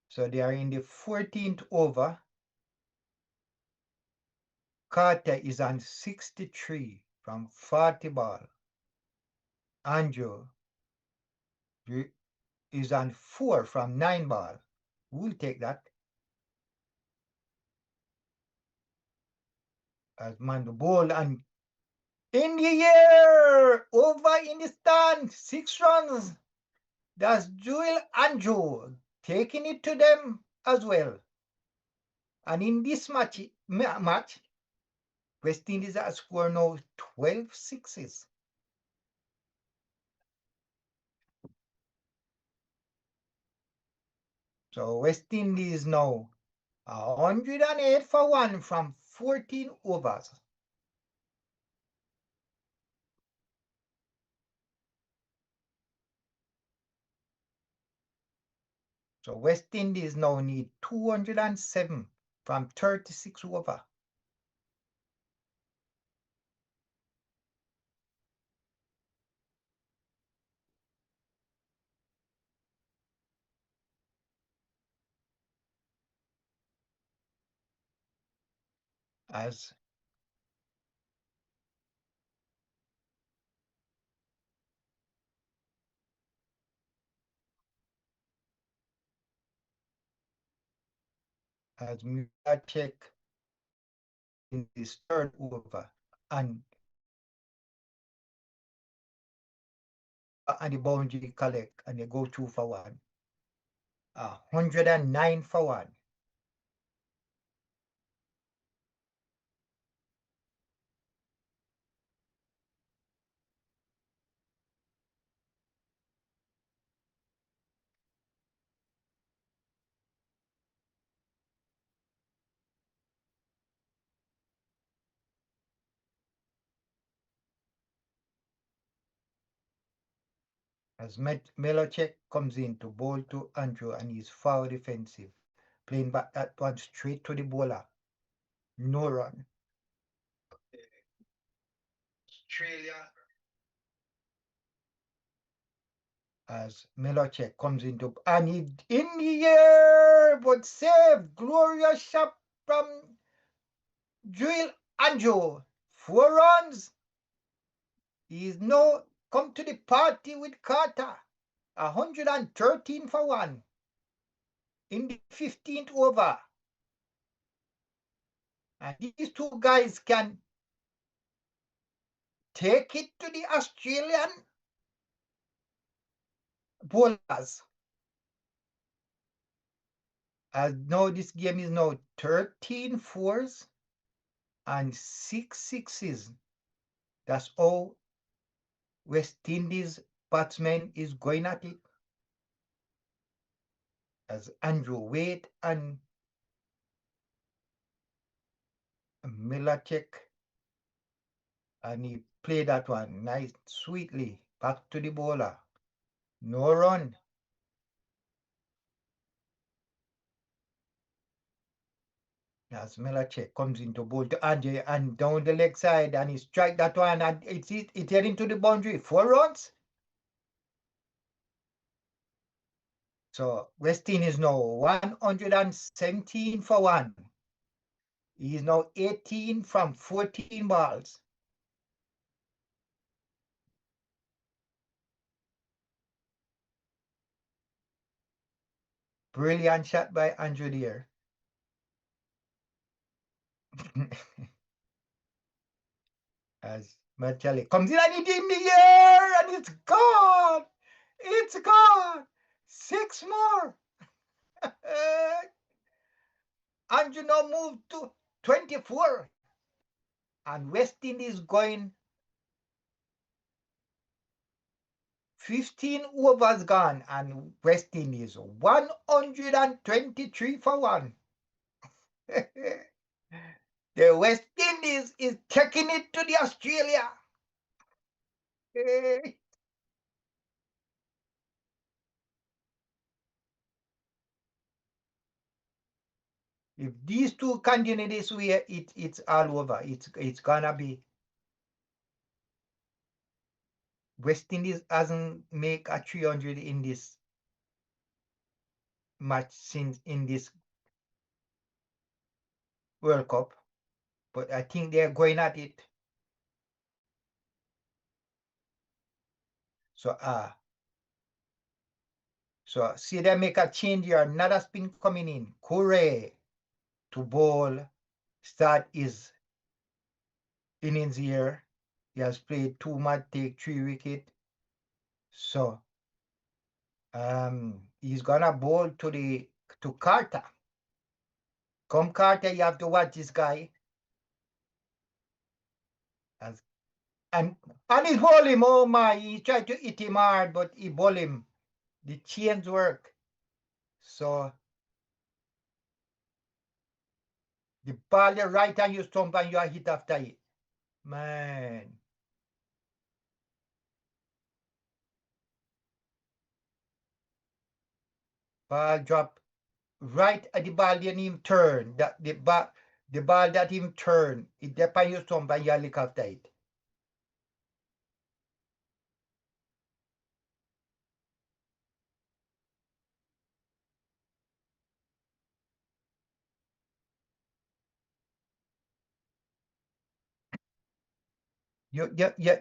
So they are in the 14th over. Carter is on 63 from 40 ball. Andrew is on 4 from 9 ball. We'll take that. As man the ball and in the air, over in the stand, 6 runs. That's Joel Andrew taking it to them as well. And in this match, West Indies has scored now 12 sixes. So West Indies now 108 for 1 from 14 overs. So West Indies now need 207 from 36 over. As Miller check in this third over and the boundary collect and they go 2 for 1. 109 for 1. As Melachek comes in to bowl to Andrew and he's foul defensive, playing back that one straight to the bowler. No run. Australia. As Melachek comes into and he in the air, but save. Glorious shot from Joel Andrew. 4 runs. He's now come to the party with Carter. 113 for 1 in the 15th over. And these two guys can take it to the Australian bowlers. As now this game is now 13 fours and 6 sixes. That's all West Indies batsman is going at it. As Andrew Wade and Milacek, and he played that one nice, sweetly, back to the bowler. No run. As Melachek comes into bowl to Andre and down the leg side and he strike that one and it's heading to the boundary. 4 runs. So West Indies is now 117 for 1. He is now 18 from 14 balls. Brilliant shot by Andrew there. As Marcelli comes in and it's in the air and it's gone. It's gone. 6 more. Andrew now moved to 24. And West Indies going 15 overs gone and West Indies 123 for 1. The West Indies is taking it to the Australia. If these two continue this way, it's all over. It's gonna be. West Indies hasn't make a 300 in this match since in this World Cup, but I think they're going at it. So see they make a change here. Another spin coming in. Corey to bowl. Start his innings here. He has played 2 match, take 3 wicket. So he's gonna bowl to Carter. Come Carter, you have to watch this guy. And he bowl him. Oh my, he tried to hit him hard, but he bowl him. The chains work. So the ball the right hand you stump and you are hit after it. Man. Ball drop right at the ball then him turn. The ball that him turn, it depends you stump and you look after it.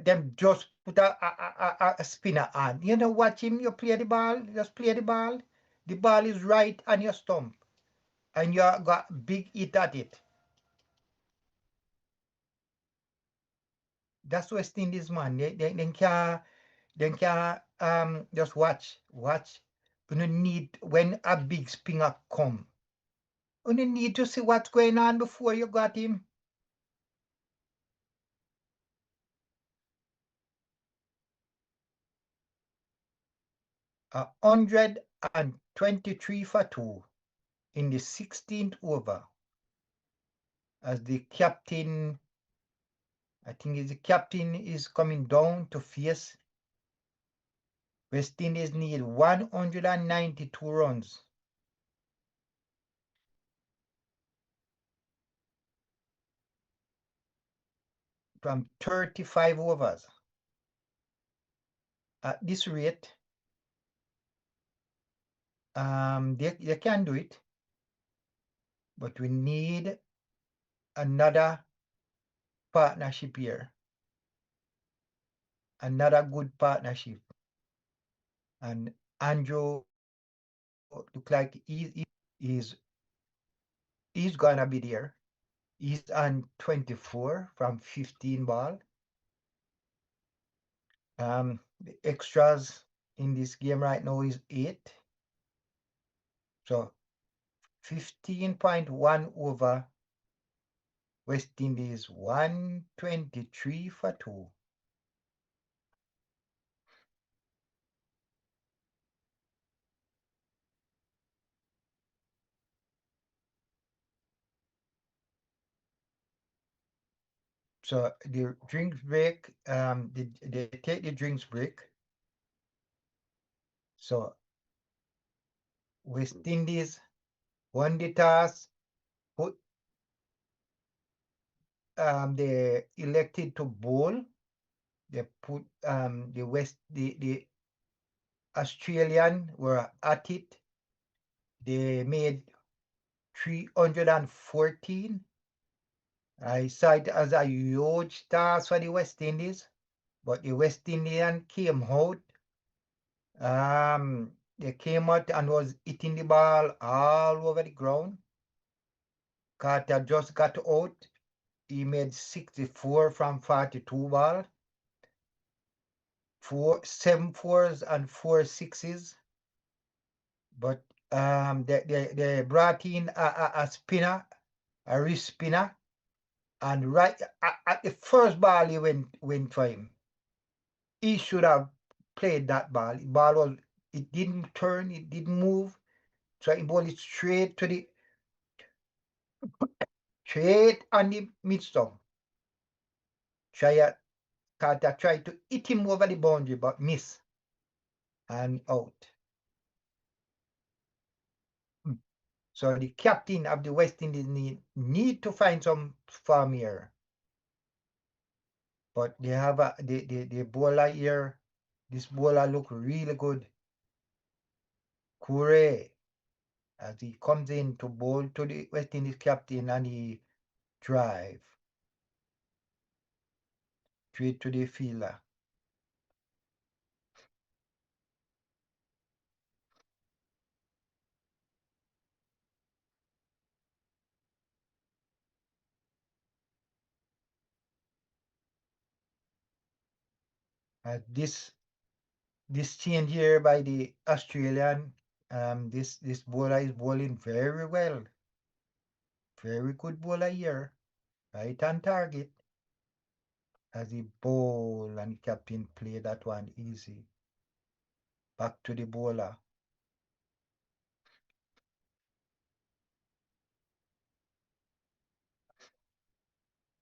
Them just put a spinner on. You know, watch him, you play the ball, just play the ball. The ball is right on your stump. And you got big hit at it. That's West Indies, man. They can just watch. You need when a big spinner come. You need to see what's going on before you got him. A 123 for 2 in the 16th over. As the captain, I think the captain is coming down to face. West Indies need 192 runs. From 35 overs. At this rate, they can do it, but we need another partnership here. Another good partnership. And Andrew look like he's gonna be there. He's on 24 from 15 ball. The extras in this game right now is 8. So 15.1 over. West Indies 123 for 2. So the drinks break, they take the drinks break. So West Indies won the toss, put they elected to bowl. They put the Australian were at it. They made 314. I saw it as a huge task for the West Indies, but the West Indian came out. They came out and was hitting the ball all over the ground. Carter just got out. He made 64 from 42 ball. 7 fours and 4 sixes. But they brought in a spinner, a wrist spinner, and right at the first ball he went for him. He should have played that ball. The ball was, it didn't turn, it didn't move. So he ball it straight on the midstone. Carter tried to hit him over the boundary, but miss and out. So the captain of the West Indies need to find some form here. But they have the bowler here. This bowler look really good. Curry, as he comes in to bowl to the West Indies captain, and he drive straight to the fielder. This change here by the Australian, this bowler is bowling very well. Very good bowler here. Right on target. As he bowl and the captain play that one easy. Back to the bowler.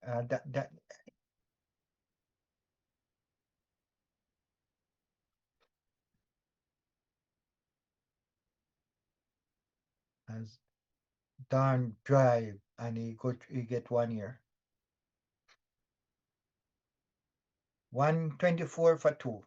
That as Darn drive and he get 1 year. 124 for 2.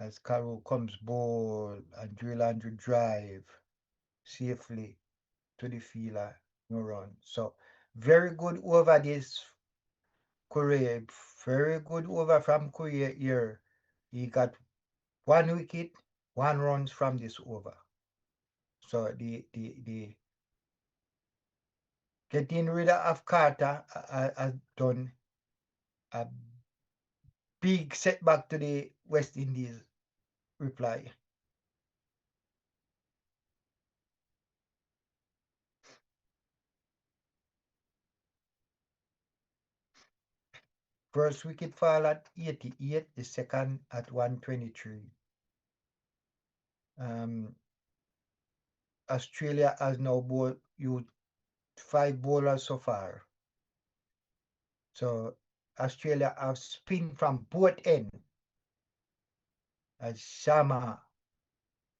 As Carroll comes ball and drill and drive safely to the fielder, no run. So very good over this Korea. Very good over from Korea here. He got 1 wicket, 1 runs from this over. So the getting rid of Carter has done a big setback to the West Indies reply. First wicket fall at 88, the second at 123. Australia has now used 5 bowlers so far. So Australia have spin from both ends. As Sharma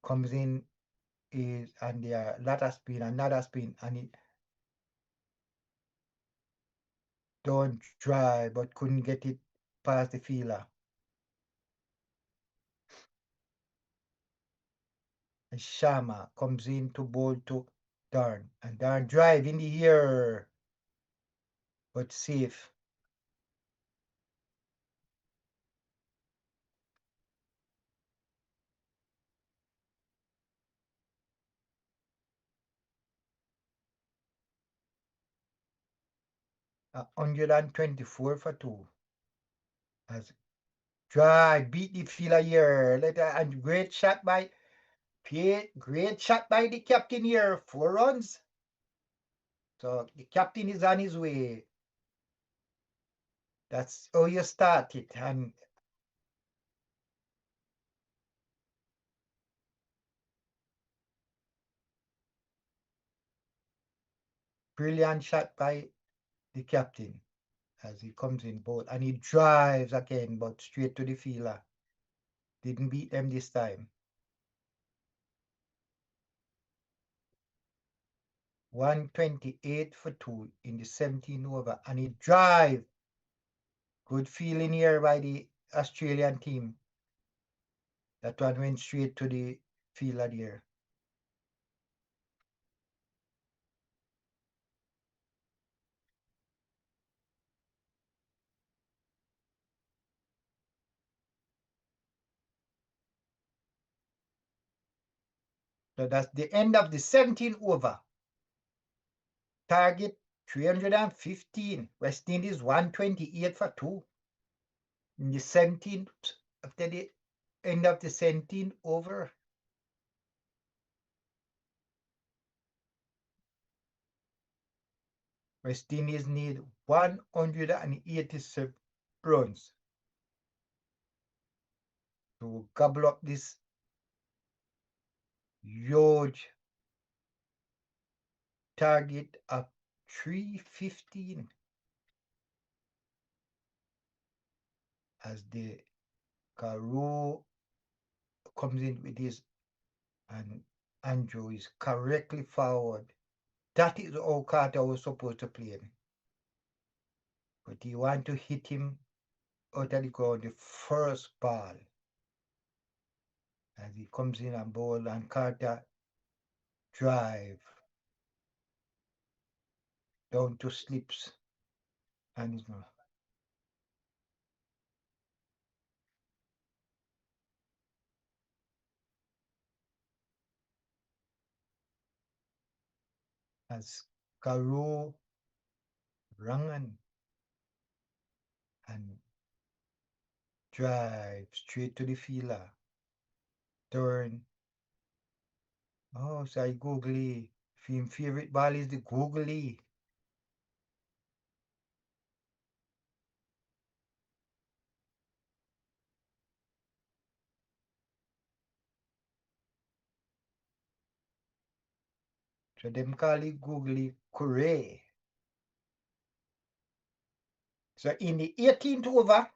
comes in and there another spin, and it don't try but couldn't get it past the fielder. And Sharma comes in to bowl to Darn, and Darn drive in the air, but safe. Uh, 124 for 2. As drive beat the fielder here. And great shot by the captain here. 4 runs. So the captain is on his way. That's how you start it. And brilliant shot by the captain, as he comes in bold, and he drives again, but straight to the fielder. Didn't beat them this time. 128 for 2 in the 17th over, and he drive. Good feeling here by the Australian team. That one went straight to the fielder there. So that's the end of the 17th over. Target 315. West Indies 128 for 2. In the 17th, after the end of the 17th over. West Indies need 187 runs to gobble up this huge target of 315 as the Caro comes in with his, and Andrew is correctly forward. That is how Carter was supposed to play him. But he want to hit him out of the ground the first ball. As he comes in and bowl, and Carter drive down to slips, and he's not. As Caro Rangan and drive straight to the fielder. Turn. Oh, sorry, googly. His favorite ball is the googly. So them call it googly curry. So in the 18th over,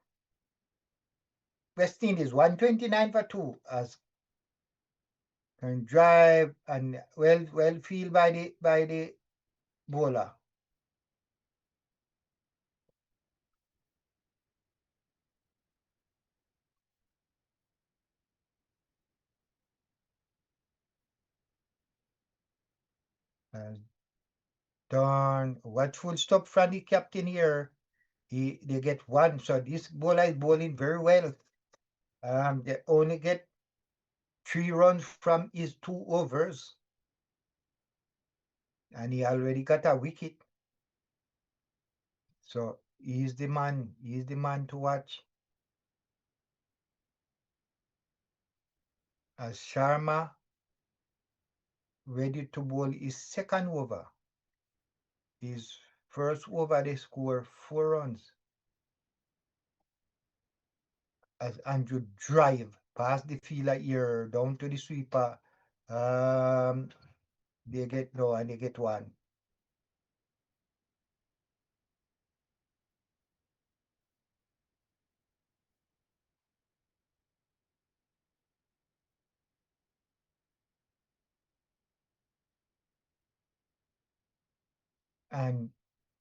West Indies 129 for 2 as can drive and well field by the bowler. Darn, what full stop from the captain here. They get one, so this bowler is bowling very well. They only get 3 runs from his 2 overs, and he already got a wicket. So he's the man. He's the man to watch. As Sharma ready to bowl his second over. His first over, they score 4 runs. As Andrew drive past the fielder here down to the sweeper. They get no, and they get 1. And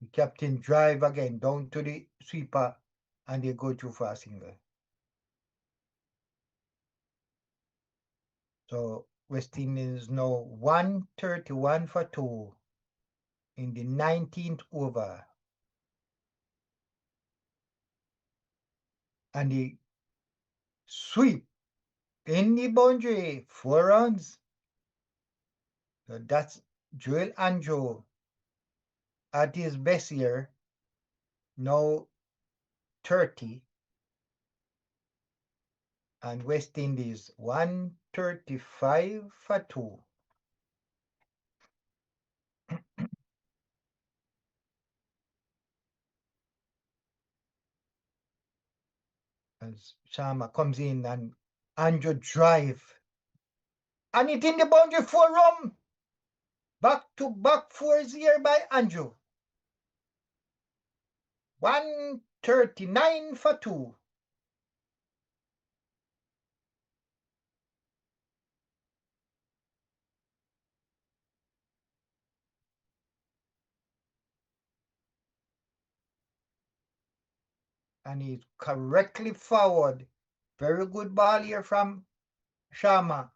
the captain drive again down to the sweeper, and they go through for a single. So West Indies now 131 for 2 in the 19th over. And the sweep in the boundary, 4 runs. So that's Joel Andrew at his best here, now 30. And West Indies 135 for 2. As Sharma comes in and Andrew drive. And it in the boundary 4 run. Back to back 4s here by Andrew. 139 for 2. And he's correctly forward. Very good ball here from Sharma.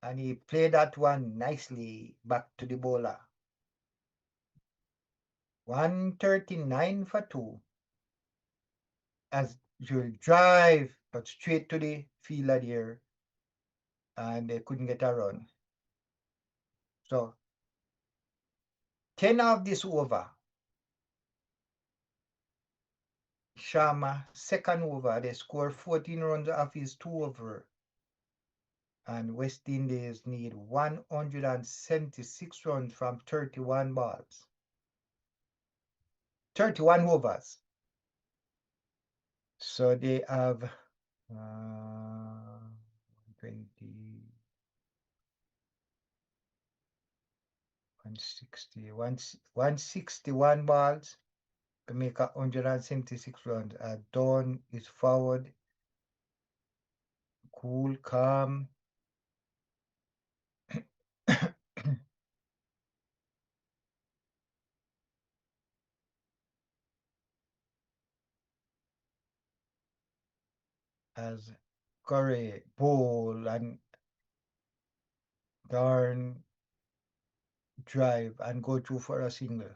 And he played that one nicely back to the bowler. 139 for 2. As you'll drive, but straight to the fielder there. And they couldn't get a run. So 10 of this over. Sharma, second over, they scored 14 runs off his 2 over. And West Indies need 176 runs from 31 balls. 31 overs. So they have 20, 160, 161 balls to make 176 runs. Dawn is forward. Cool, calm. As Curry bowl and Darn drive and go through for a single.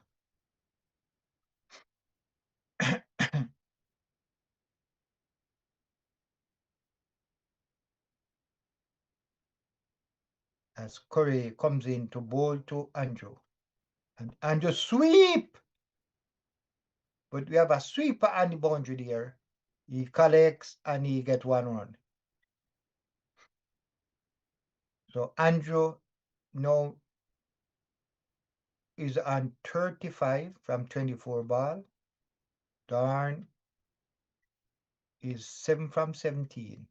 As Curry comes in to bowl to Andrew. And Andrew sweep! But we have a sweeper on the boundary there. He collects and he gets 1 run. So Andrew now is on 35 from 24 ball. Darn is 7 from 17.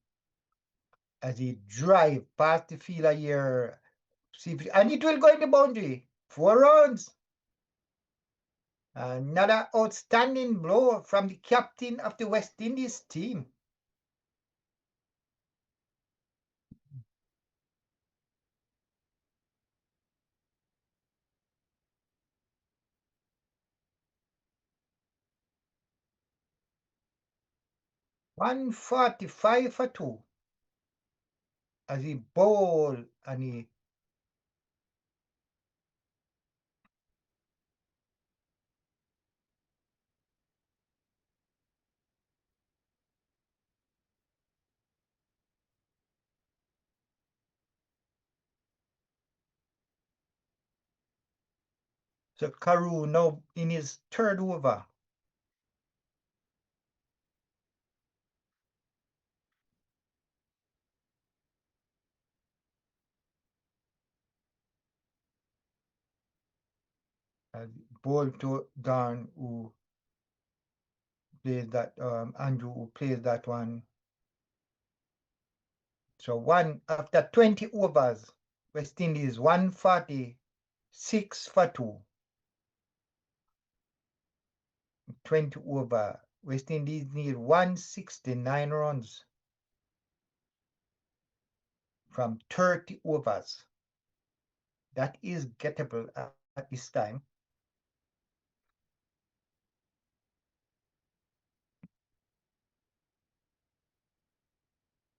As he drive past the fielder here. And it will go in the boundary. 4 runs. Another outstanding blow from the captain of the West Indies team. $145 for 2. As he bowl and he so Carew now in his 3rd over. Ball to Don who plays that Andrew who plays that one. So after 20 overs, West Indies 146 for 2. 20 over. West Indies need 169 runs from 30 overs. That is gettable at this time.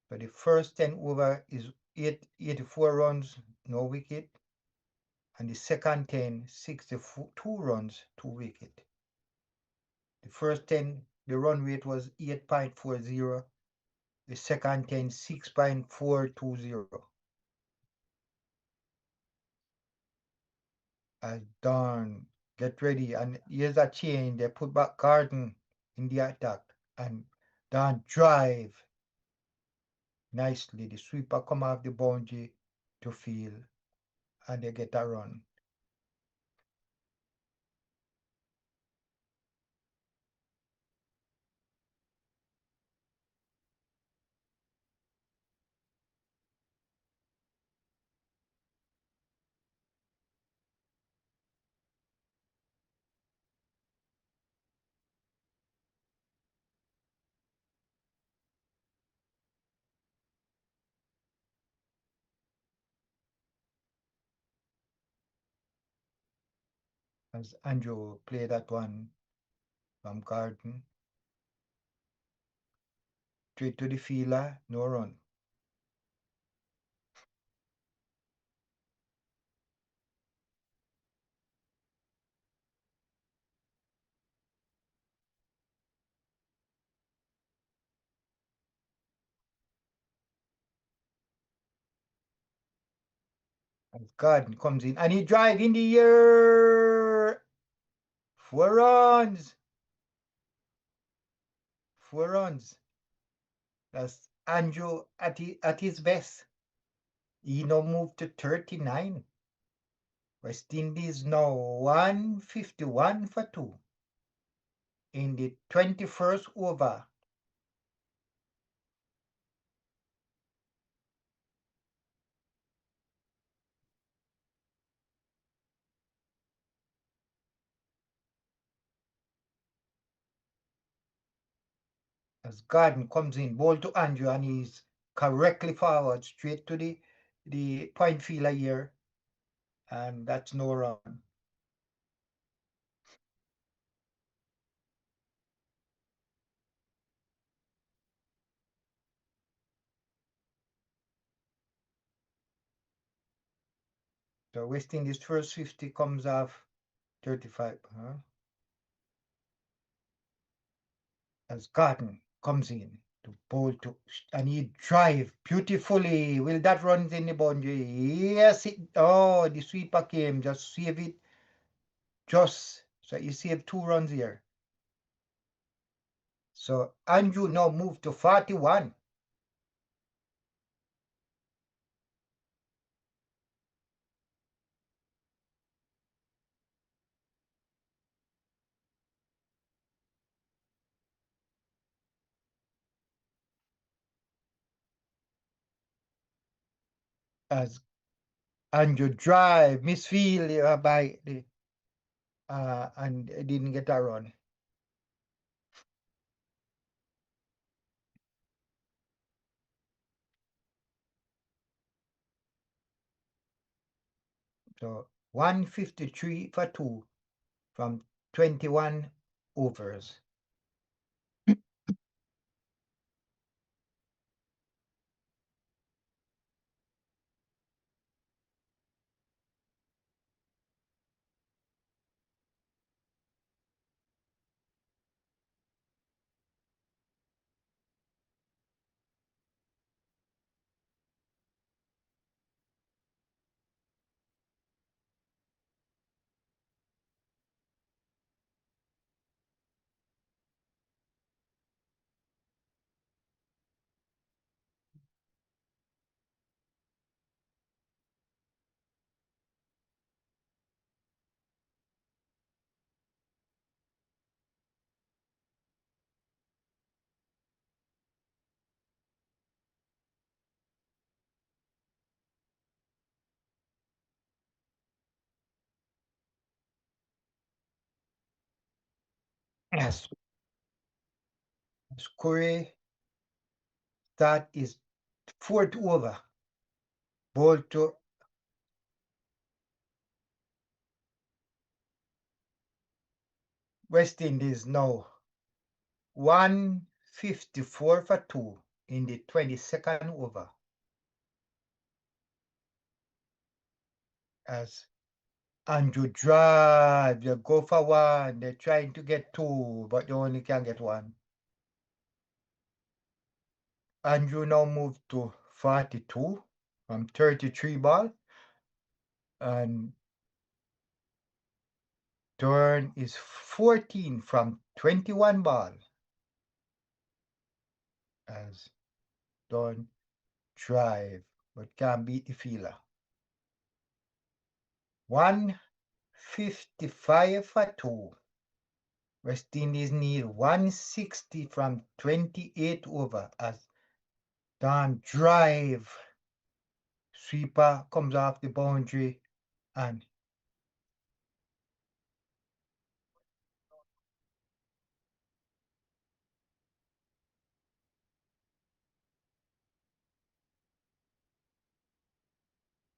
So the first 10 over is 84 runs, no wicket. And the second 10, 62 runs, 2 wicket. The first 10, the run rate was 8.40. The second 10, 6.420. As Dawn get ready, and here's a change. They put back Carton in the attack, and Dawn drive nicely. The sweeper come off the boundary to field, and they get a run. as Andrew play that one from Garden. Straight to the fielder, no run. As Garden comes in and he drive in the air. 4 runs. 4 runs. That's Andrew at his best. He now moved to 39. West Indies now 151 for 2 in the 21st over. As Garden comes in, ball to Andrew, and he's correctly forward straight to the point fielder here, and that's no run. So West Indies first 50 comes off 35. As Garden comes in to bowl to, and he drive beautifully. Will that run in the boundary? Yes, oh, the sweeper came, just save it. So you saved 2 runs here. So Andrew now moved to 41. As Andrew drive, misfield by the and didn't get a run. So 153 for 2 from 21 overs. Yes. Curry, that is 4th over. Ball to West Indies now 154 for 2 in the 22nd over. As Andrew drive, they go for 1, they're trying to get 2, but they only can get 1. Andrew now moved to 42 from 33 ball, and turn is 14 from 21 ball. As Don drive, but can't beat the fielder. 155 for 2. West Indies need 160 from 28 over as Don drive. Sweeper comes off the boundary and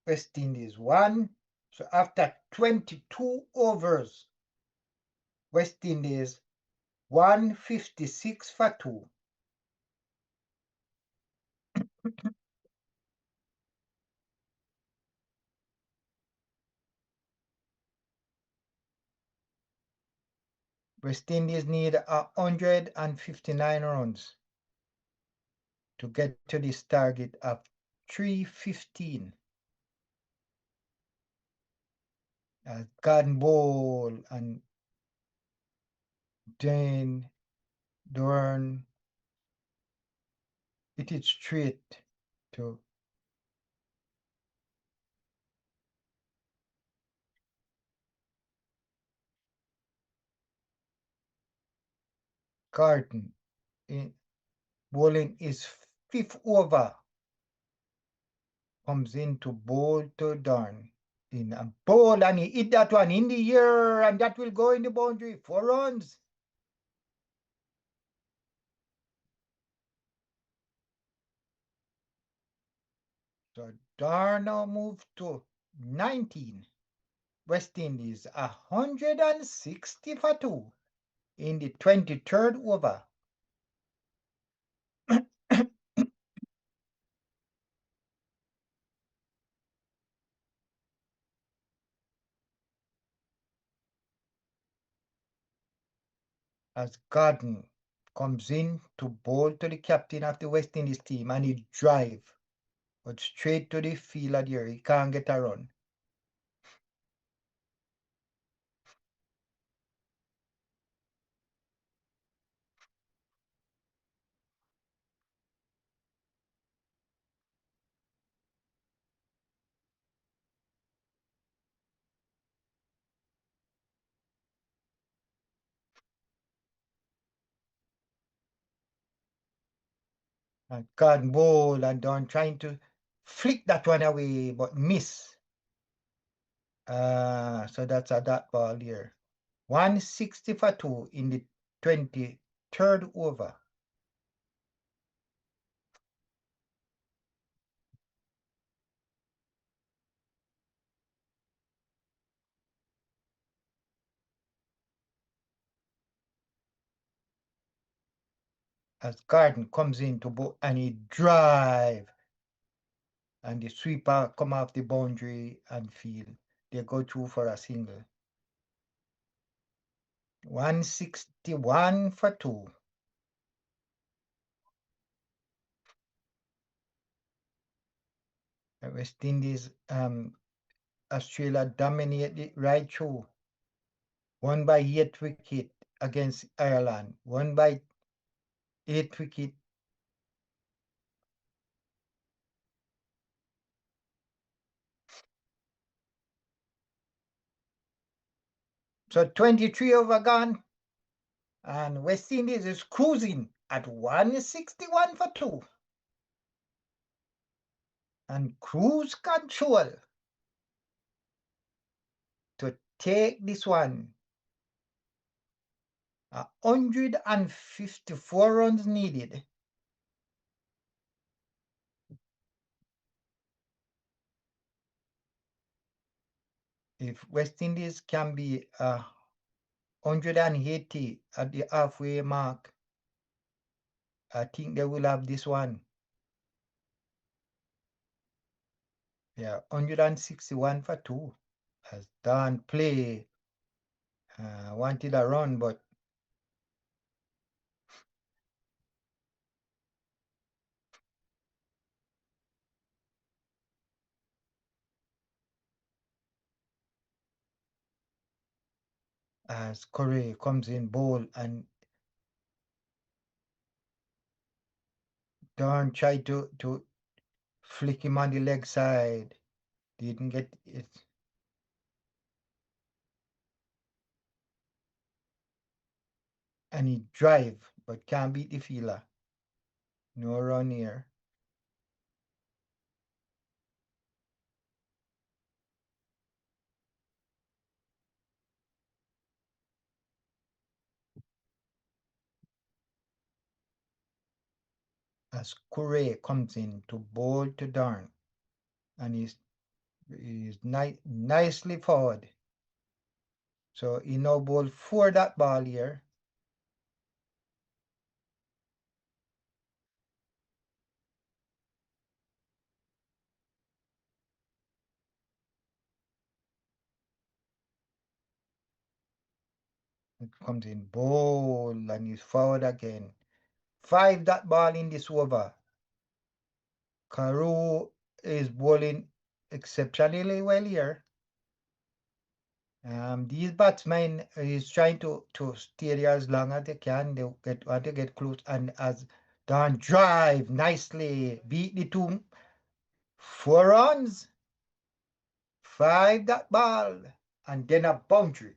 West Indies 1. So after 22 overs, West Indies 156 for 2. West Indies need 159 runs to get to this target of 315. Garden Ball and Jane Dorn. It is straight to Garden. In bowling is fifth over. Comes into bowl to Dorn. In a bowl and he hit that one in the air and that will go in the boundary. 4 runs. So Dorn now moved to 19. West Indies 160 for 2 in the 23rd over. As Garden comes in to bowl to the captain of the West Indies team and he drive, but straight to the fielder there. He can't get a run. And Garden bowl and Don trying to flick that one away, but miss. So that's a dot ball here. 160 for 2 in the 23rd over. As Garden comes in to bowl and he drive. And the sweeper come off the boundary and field. They go through for a single. 161 for 2. West Indies, Australia dominated right through. Won by 8 wicket against Ireland. Won by 8 wicket. So 23 over gone. And West Indies is cruising at 161 for 2. And cruise control to take this one. 154 runs needed. If West Indies can be 180 at the halfway mark, I think they will have this one. Yeah, 161 for 2. As Don play, wanted a run, but as Corey comes in bowl and Don tried to flick him on the leg side. Didn't get it. And he drive, but can't beat the fielder. No run here. As Corey comes in to bowl to Darn, and he's nicely forward. So he now bowled 4 that ball here. It comes in bowl and he's forward again. 5 that ball in this over. Carew is bowling exceptionally well here. These batsmen is trying to stay there as long as they can. They want to get close, and as Don drive nicely, beat the 2, 4 runs, 5 that ball, and then a boundary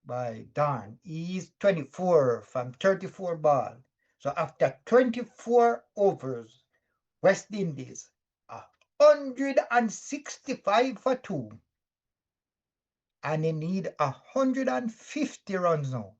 by Don. He's 24 from 34 ball. So after 24 overs, West Indies 165 for 2. And they need 150 runs now.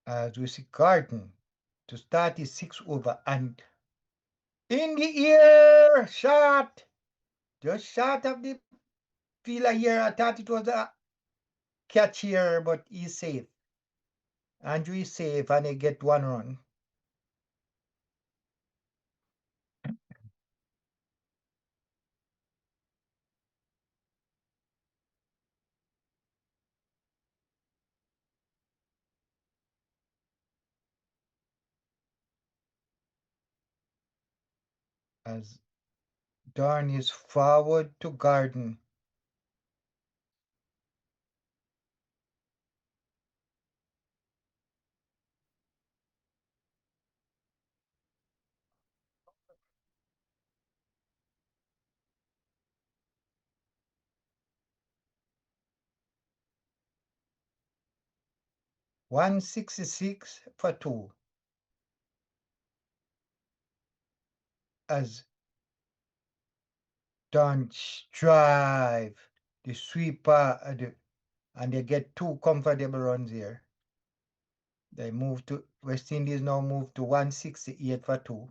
As we see Garden to start his 6th over, and in the air shot, just short of the fielder here. I thought it was a catch here, but he's safe. Andrew is safe, and they get 1 run. As Dorn is forward to Garden. $166 for 2. As Don drive the sweeper, and they get 2 comfortable runs here. They move to West Indies now move to 168 for 2.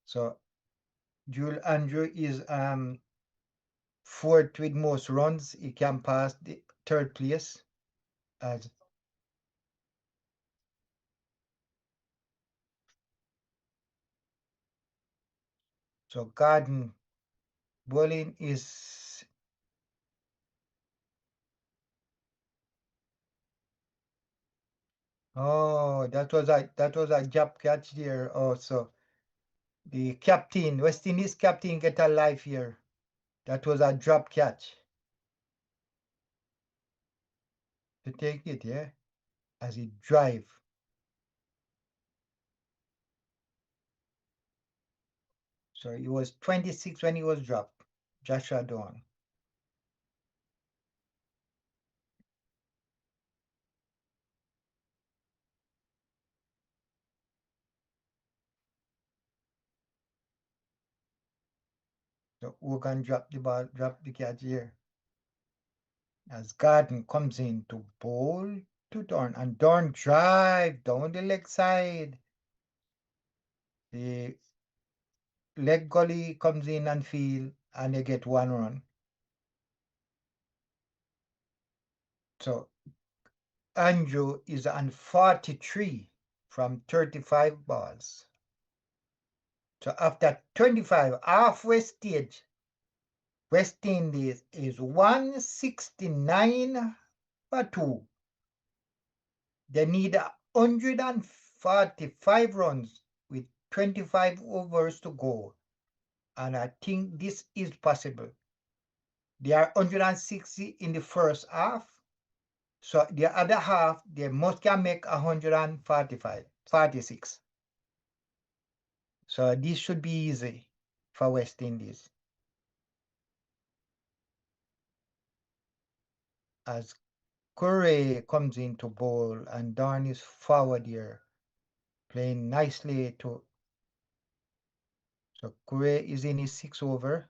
So Jules Andrew is 4th with most runs. He can pass the 3rd place. As so Garden bowling is that was a jab catch there also. The captain, West Indies captain, get a life here. That was a drop catch. To take it, yeah, as he drive. So he was 26 when he was dropped. Joshua Dawn. So Hogan drop the ball, drop the catch here. As Garden comes in to bowl to Dorn, and Dorn drive down the leg side. The leg gully comes in and field, and they get 1 run. So Andrew is on 43 from 35 balls. So after 25, halfway stage, West Indies is 169 for 2. They need 145 runs with 25 overs to go. And I think this is possible. They are 160 in the first half. So the other half, they must can make 146. So this should be easy. for West Indies. As Curry comes in to bowl and Don is forward here, playing nicely to. So Curry is in his 6th over.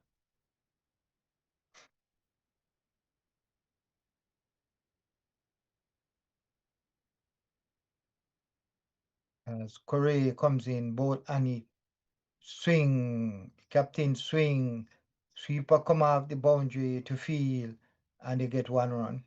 As Curry comes in, bowl and he swing, captain swing, sweeper come off the boundary to field, and they get 1 run.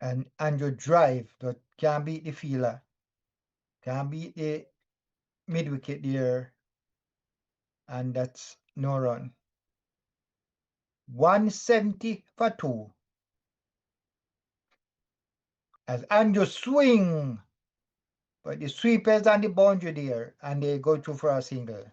And Andrew drive, but can't beat the fielder, can't beat the mid wicket there, and that's no run. 170 for 2. As Andrew swing, but the sweeper's on the boundary there, and they go through for a single.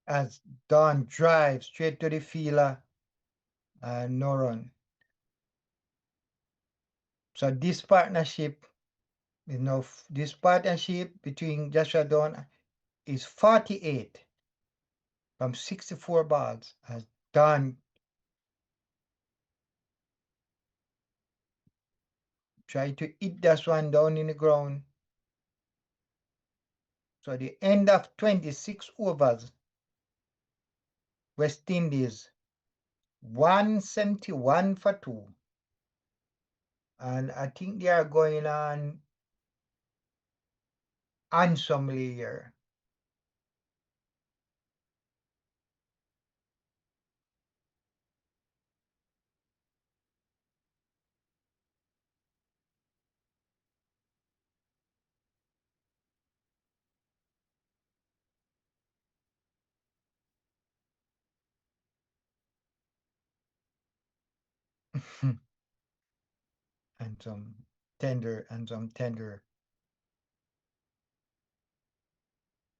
As Don drives straight to the fielder, and no run. So this partnership, this partnership between Joshua Don is 48 from 64 balls, as Don tried to hit that one down in the ground. So the end of 26 overs, West Indies 171 for 2. And I think they are going on handsomely here. and some tender.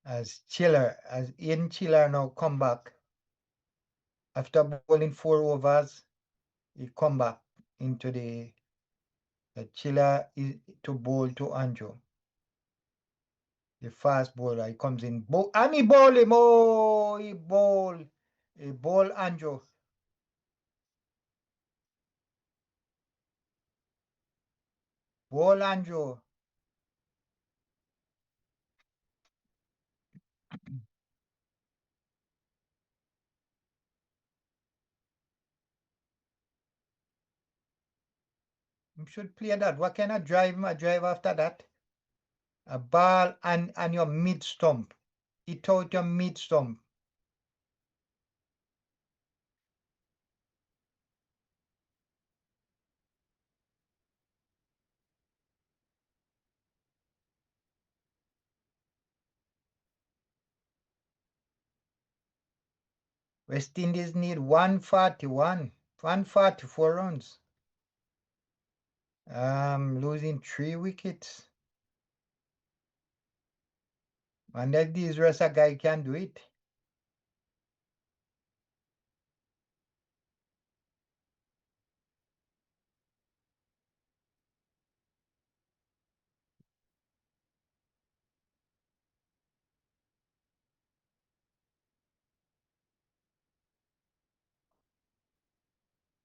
As Ian Chiller now come back after bowling 4 overs, he come back into the Chiller is to bowl to Andrew. The fast bowler, he comes in, and he bowl him, he bowl Andrew. Bowl Andrew. You should play that. What kind of drive after that? A ball and your mid stump. It out your mid stump. West Indies need 144 runs. Losing 3 wickets. And that this Rasa guy can do it.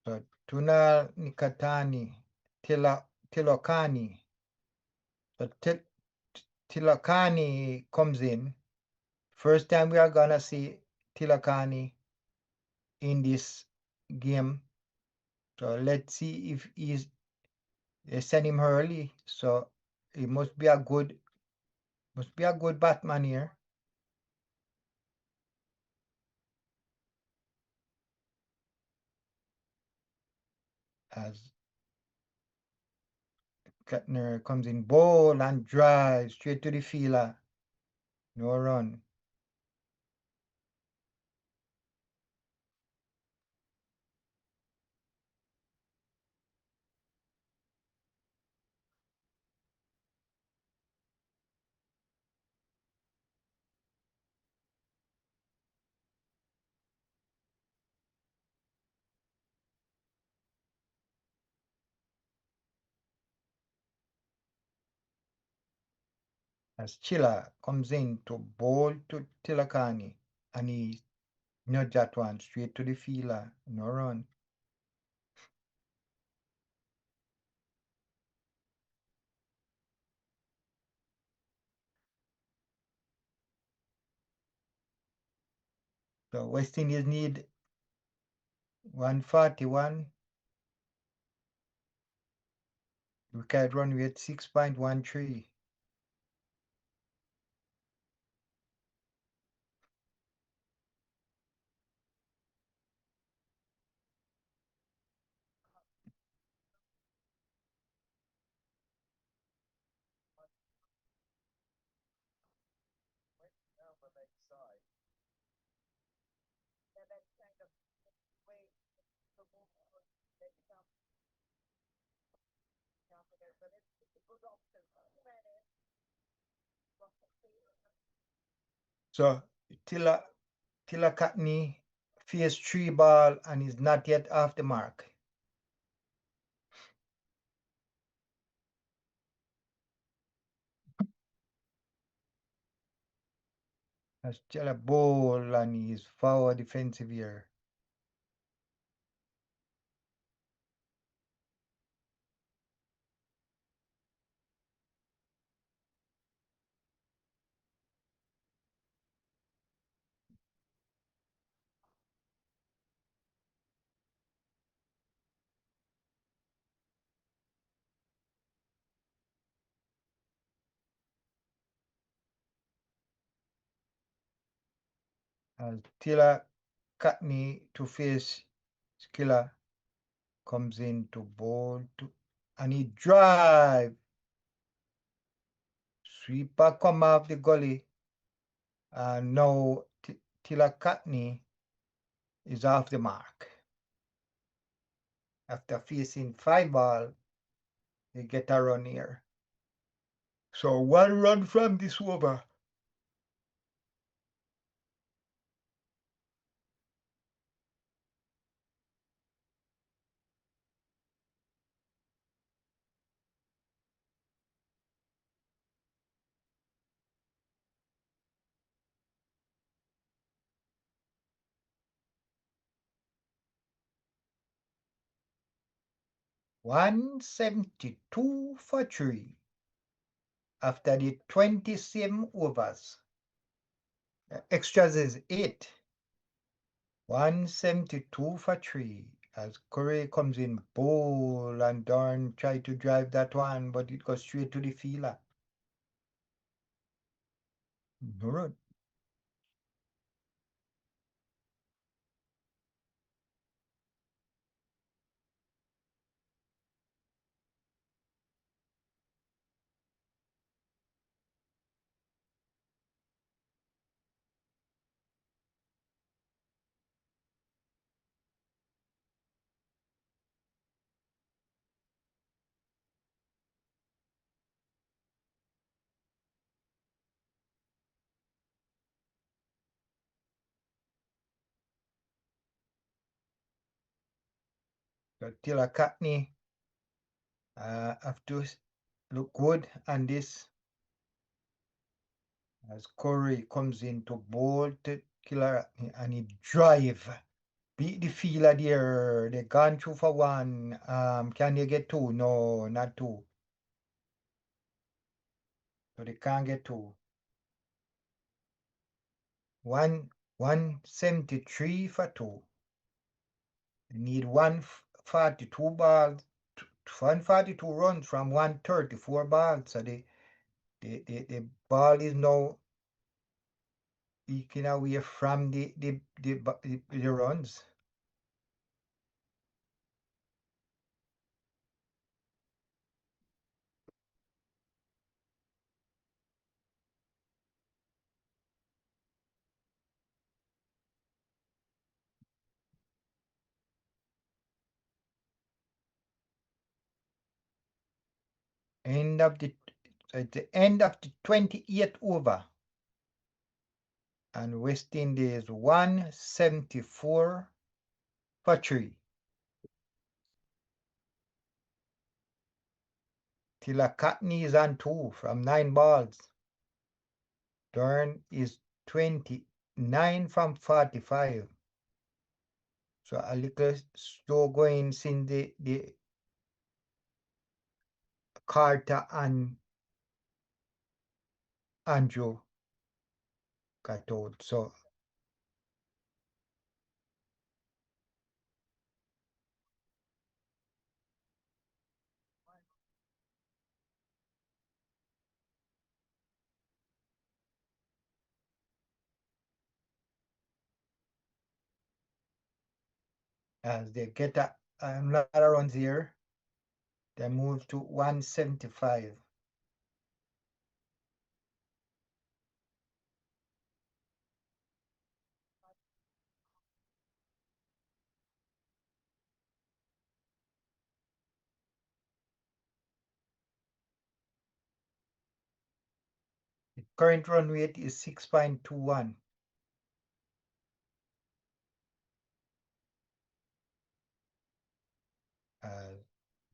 So Tuna Nikatani, Tilokani. So Tilokani comes in. First time we are gonna see Tilokani in this game. So let's see if they send him early. So he must be a good batman here. As Kettner comes in, bowl and drive straight to the fielder. No run. as Chilla comes in to bowl to Tilakani, and he nudge that one straight to the fielder, no run. So West Indies need 141. Wicket run rate 6.13. Went down the leg side. Yeah, that kind of way to move on. They become confident, but it's a good option. When it was a failure. So Tilakatni faced 3 ball and is not yet off the mark. As Chilla bowl and his forward defensive here. As Tilakatni to face Skiller comes in to bowl to, and he drive. Sweeper come off the gully. And now Tilakatni is off the mark. After facing 5 ball, they get a run here. So 1 run from this over. $172 for 3 after the 27 overs. Extras is 8. 172 for 3 as Curry comes in bowl and Dorn tried to drive that one, but it goes straight to the fielder. No run. So Tilakatni have to look good on this as Corey comes in to bowl to Killer and he drive. Beat the fielder there. They gone through for 1. Can they get 2? No, not 2. So they can't get 2. 173 for 2. They need 142 balls, 142 runs from 134 balls. So the ball is now eking away from the runs. At the end of the 28th over. And West Indies 174 for 3. Tilakatni is on 2 from 9 balls. Durn is 29 from 45. So a little slow going since the Carter and Andrew got out. So as they get a lot of runs here, they move to 175. The current run rate is 6.21.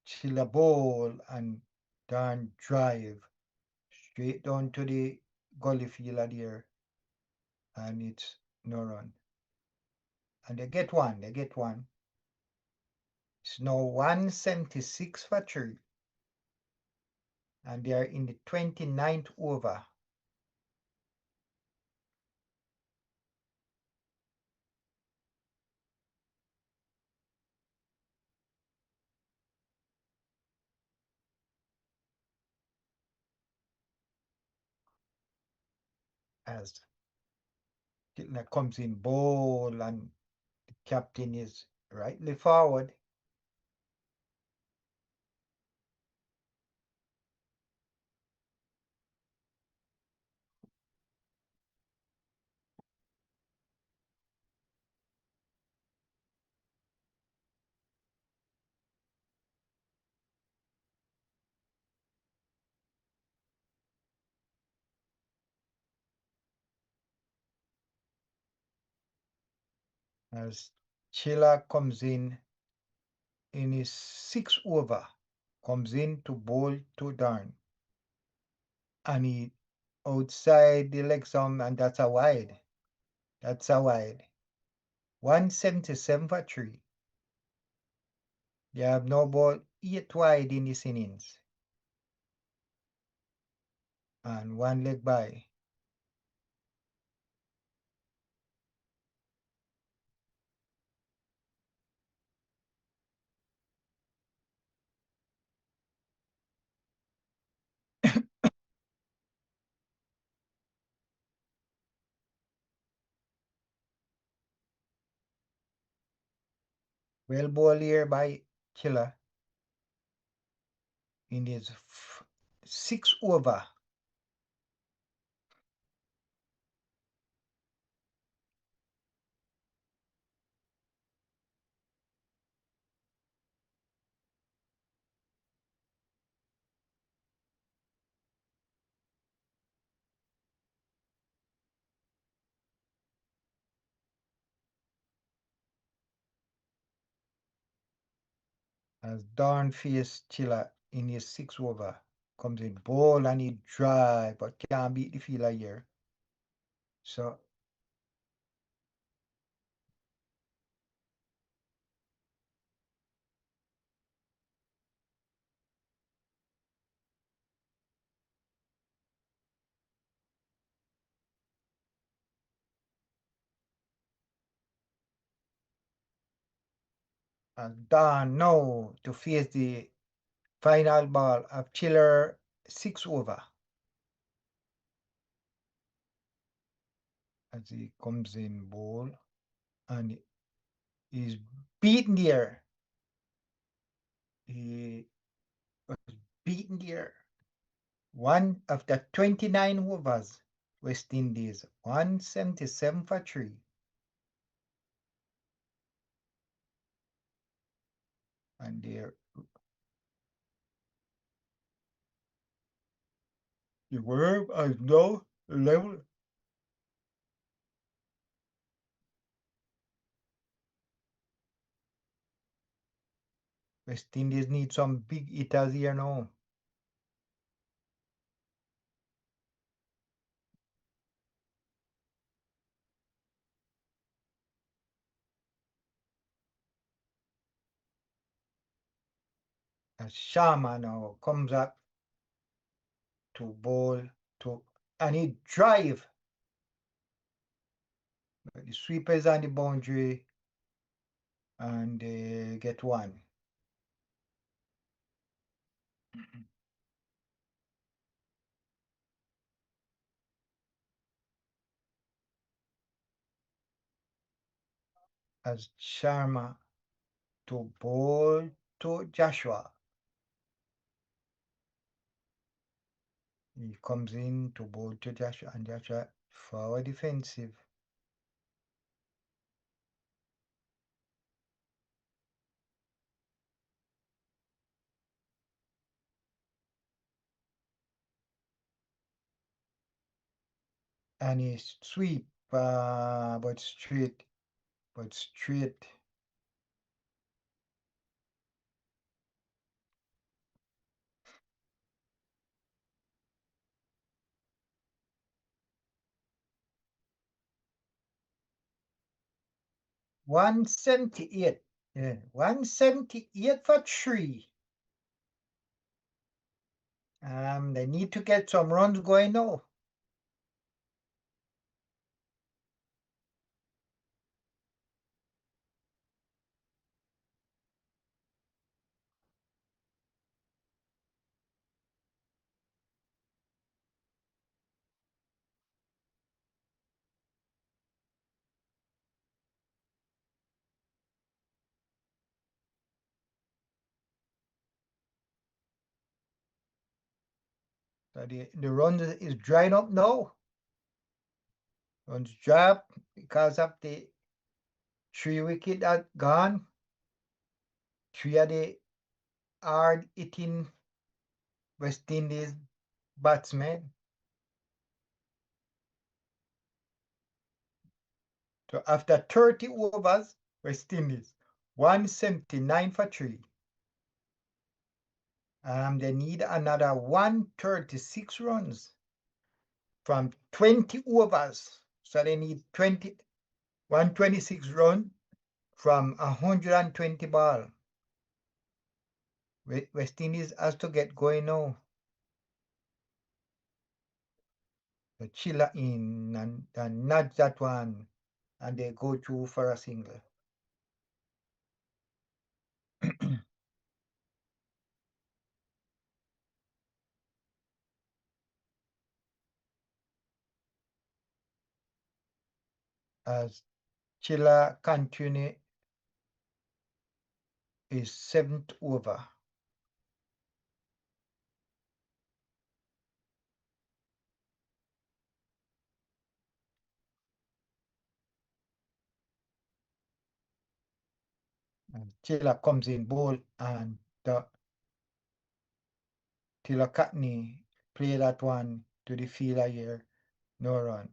Chilla ball and Darn drive straight down to the gully fielder there, and it's no run. And they get one. It's now 176 for 3. And they are in the 29th over. As Kilner comes in bowl and the captain is rightly forward. As Chilla comes in his 6th over, comes in to bowl to Darn. And he outside the leg stump, and that's a wide. 177 for 3. They have no ball 8 wide in this innings. And 1 leg by. Well ball here by Killer in his 6th over. As Don faced Chiller in his 6th over. Comes in ball and he drive, but can't beat the fielder here. So and Don now to face the final ball of Chiller 6 over. As he comes in ball and he's beaten there. He was beaten there. One of the 29 overs, West Indies, 177 for 3. And there the verb has no level. West Indies need some big hitters here now. As Sharma now comes up to bowl and he drive. But the sweeper is on the boundary and they get one. As Sharma to bowl to Joshua. He comes in to bowl to Joshua and Joshua forward defensive. And he sweep but straight. 178. Yeah, 178 for 3. They need to get some runs going now. So the run is drying up now. Runs dry up because of the 3 wicket that gone. 3 of the hard hitting West Indies batsmen. So after 30 overs, West Indies 179 for 3. They need another 136 runs from 20 overs. So they need 126 runs from 120 ball. West Indies has to get going now. The chiller in and nudge that one, and they go through for a single. As Chiller continue his 7th over. And Chiller comes in bowl and Tilakatni play that one to the fielder here. No run.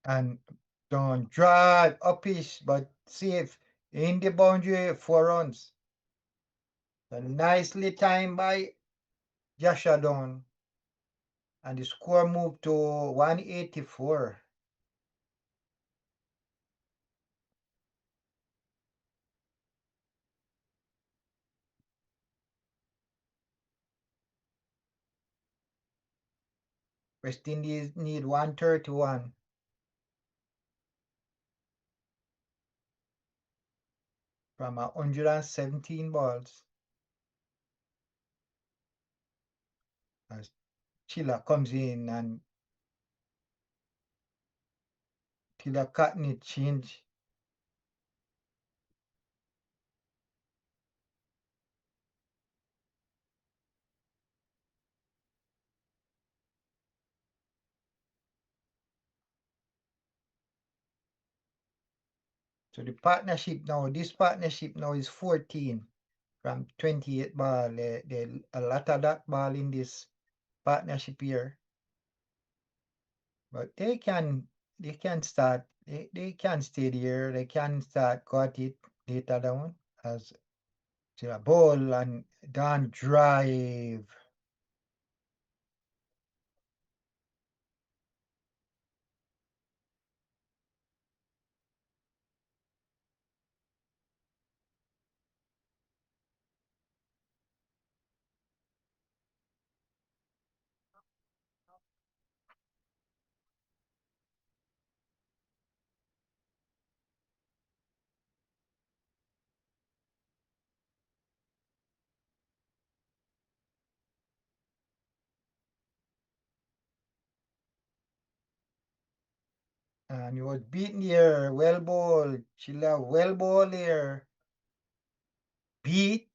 And don't drive upish, but safe in the boundary, 4 runs. So nicely timed by Joshua Don. And the score moved to 184. West Indies need 131 from 117 balls. As Chiller comes in and Tilakatni change. So the partnership now, this partnership now is 14. from 28 ball. A lot of that ball in this partnership here. But they can start, they can stay there, they can start cut it later down as to a ball and don't drive. And he was beaten here, well ball, Chilla, well ball here. Beat,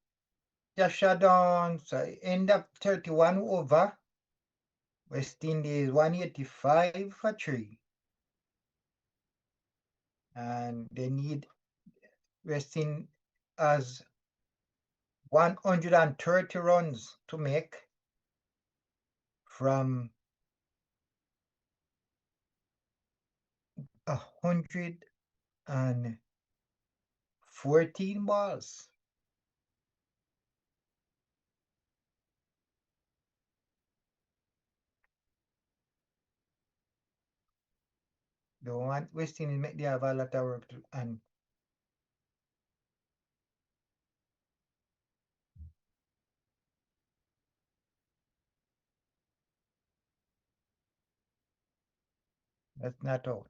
just shut down, so end up 31 over. West Indies 185 for 3. And they need West Indies as 130 runs to make from 114 balls. They want West Indies make they have a lot of work to, and that's not out.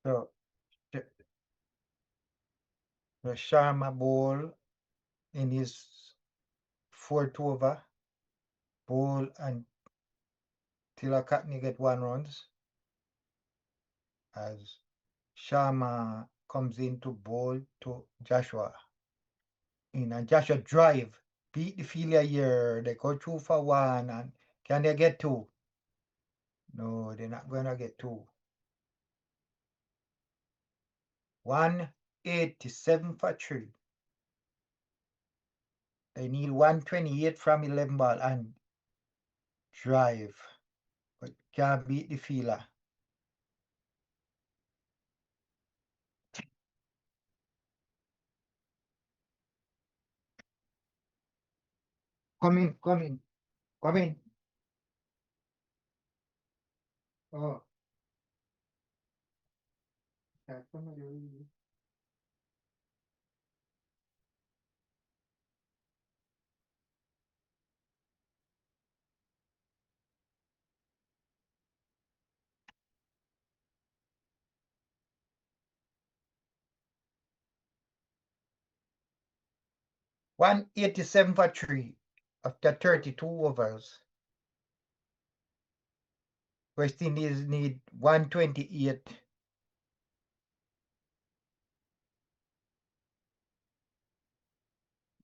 So the Sharma ball in his fourth over, ball and Tilakatni get 1 runs as Sharma comes into ball to Joshua. And Joshua drive, beat the fielder here. They go 2 for 1, and can they get 2? No, they're not gonna get 2. 187 for 3. They need 128 from 11 ball and drive, but can't beat the fielder. Come in, come in, come in. Oh, yeah, come on. 187 for 3 after 32 overs. West Indies need 128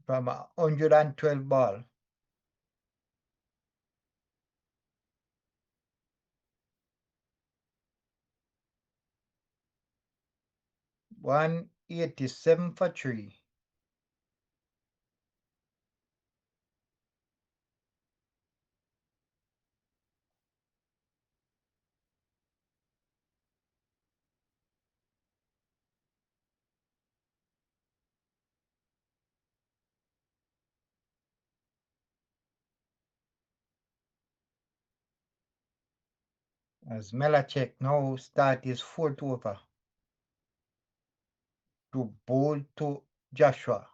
from 112 ball. One 87 for 3. As Melachek now start his fourth over to bowl to Joshua.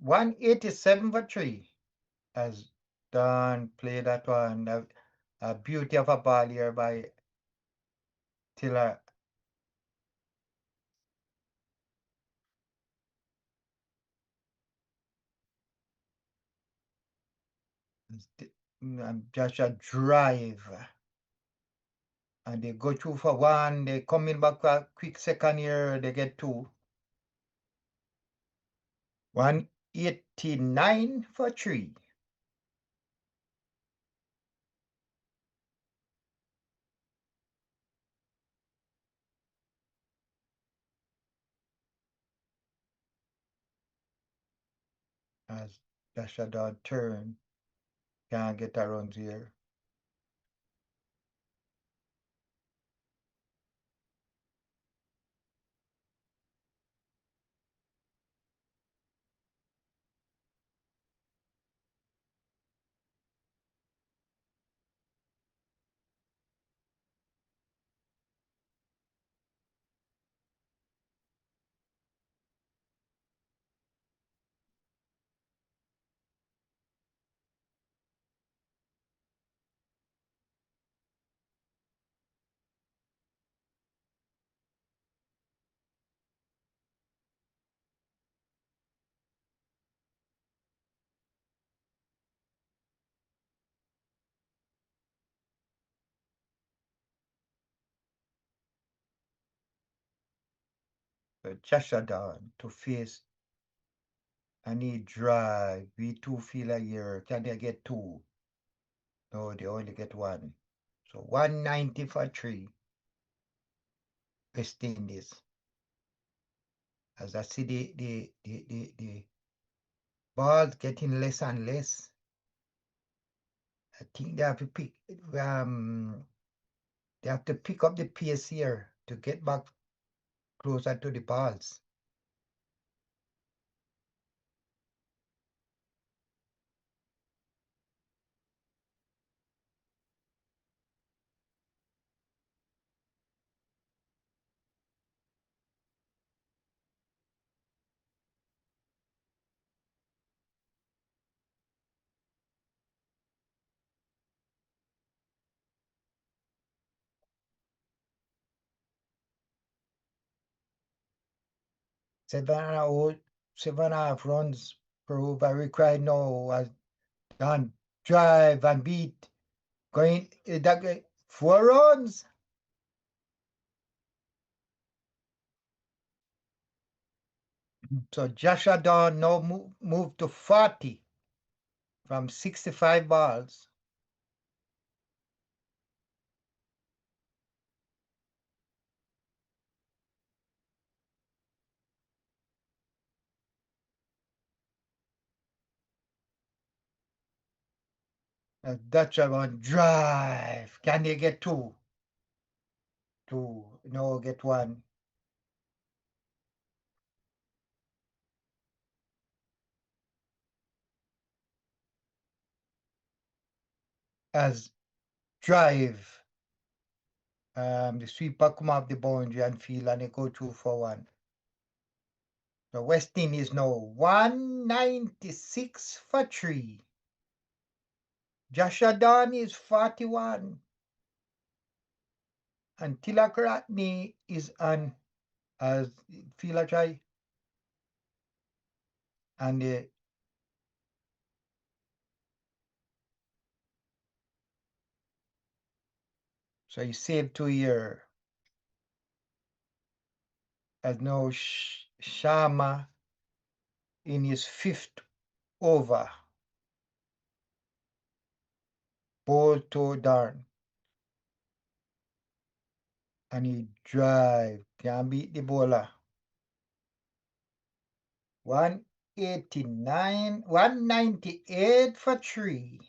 $187 for 3. As Don played that one. A beauty of a ball here by Tiller. And just a drive. And they go through for one. They come in back for a quick second here. They get two. 189 for 3. As Joshua Don turn. Can't get around here. So Joshua Don to face any drive. We two feel a year. Can they get two? No, they only get one. So 190 for 3. West Indies. As I see the balls getting less and less. I think they have to pick up the pace here to get back closer to the balls. Seven and a half runs per over required now as done drive and beat going 4 runs. So Joshua Don now move to 40 from 65 balls. Dutch one drive. Can they get two? Two. No, get one. As drive. The sweeper come off the boundary and field and they go through for one. The West Indies now 196 for 3. Joshua Don is 41. And Tilak Ratney is on as fielder try. And so he saved 2 here. As now Sharma in his 5th over. Ball to Darn. and he drive. Can't beat the bowler. 189, 198 for 3.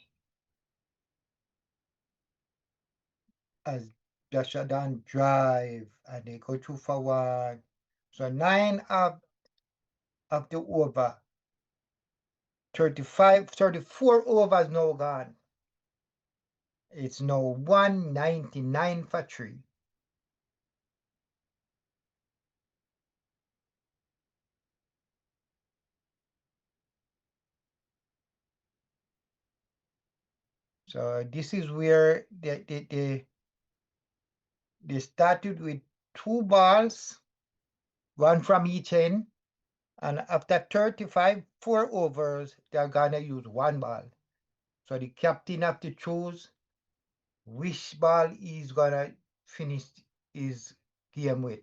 As Joshua Don drive and they go 2 for 1. So 9 of the over. 34 overs now gone. It's now 199 for 3. So this is where they started with 2 balls, 1 from each end, and after 35, 4 overs, they're gonna use 1 ball. So the captain have to choose which ball he's gonna finish his game with.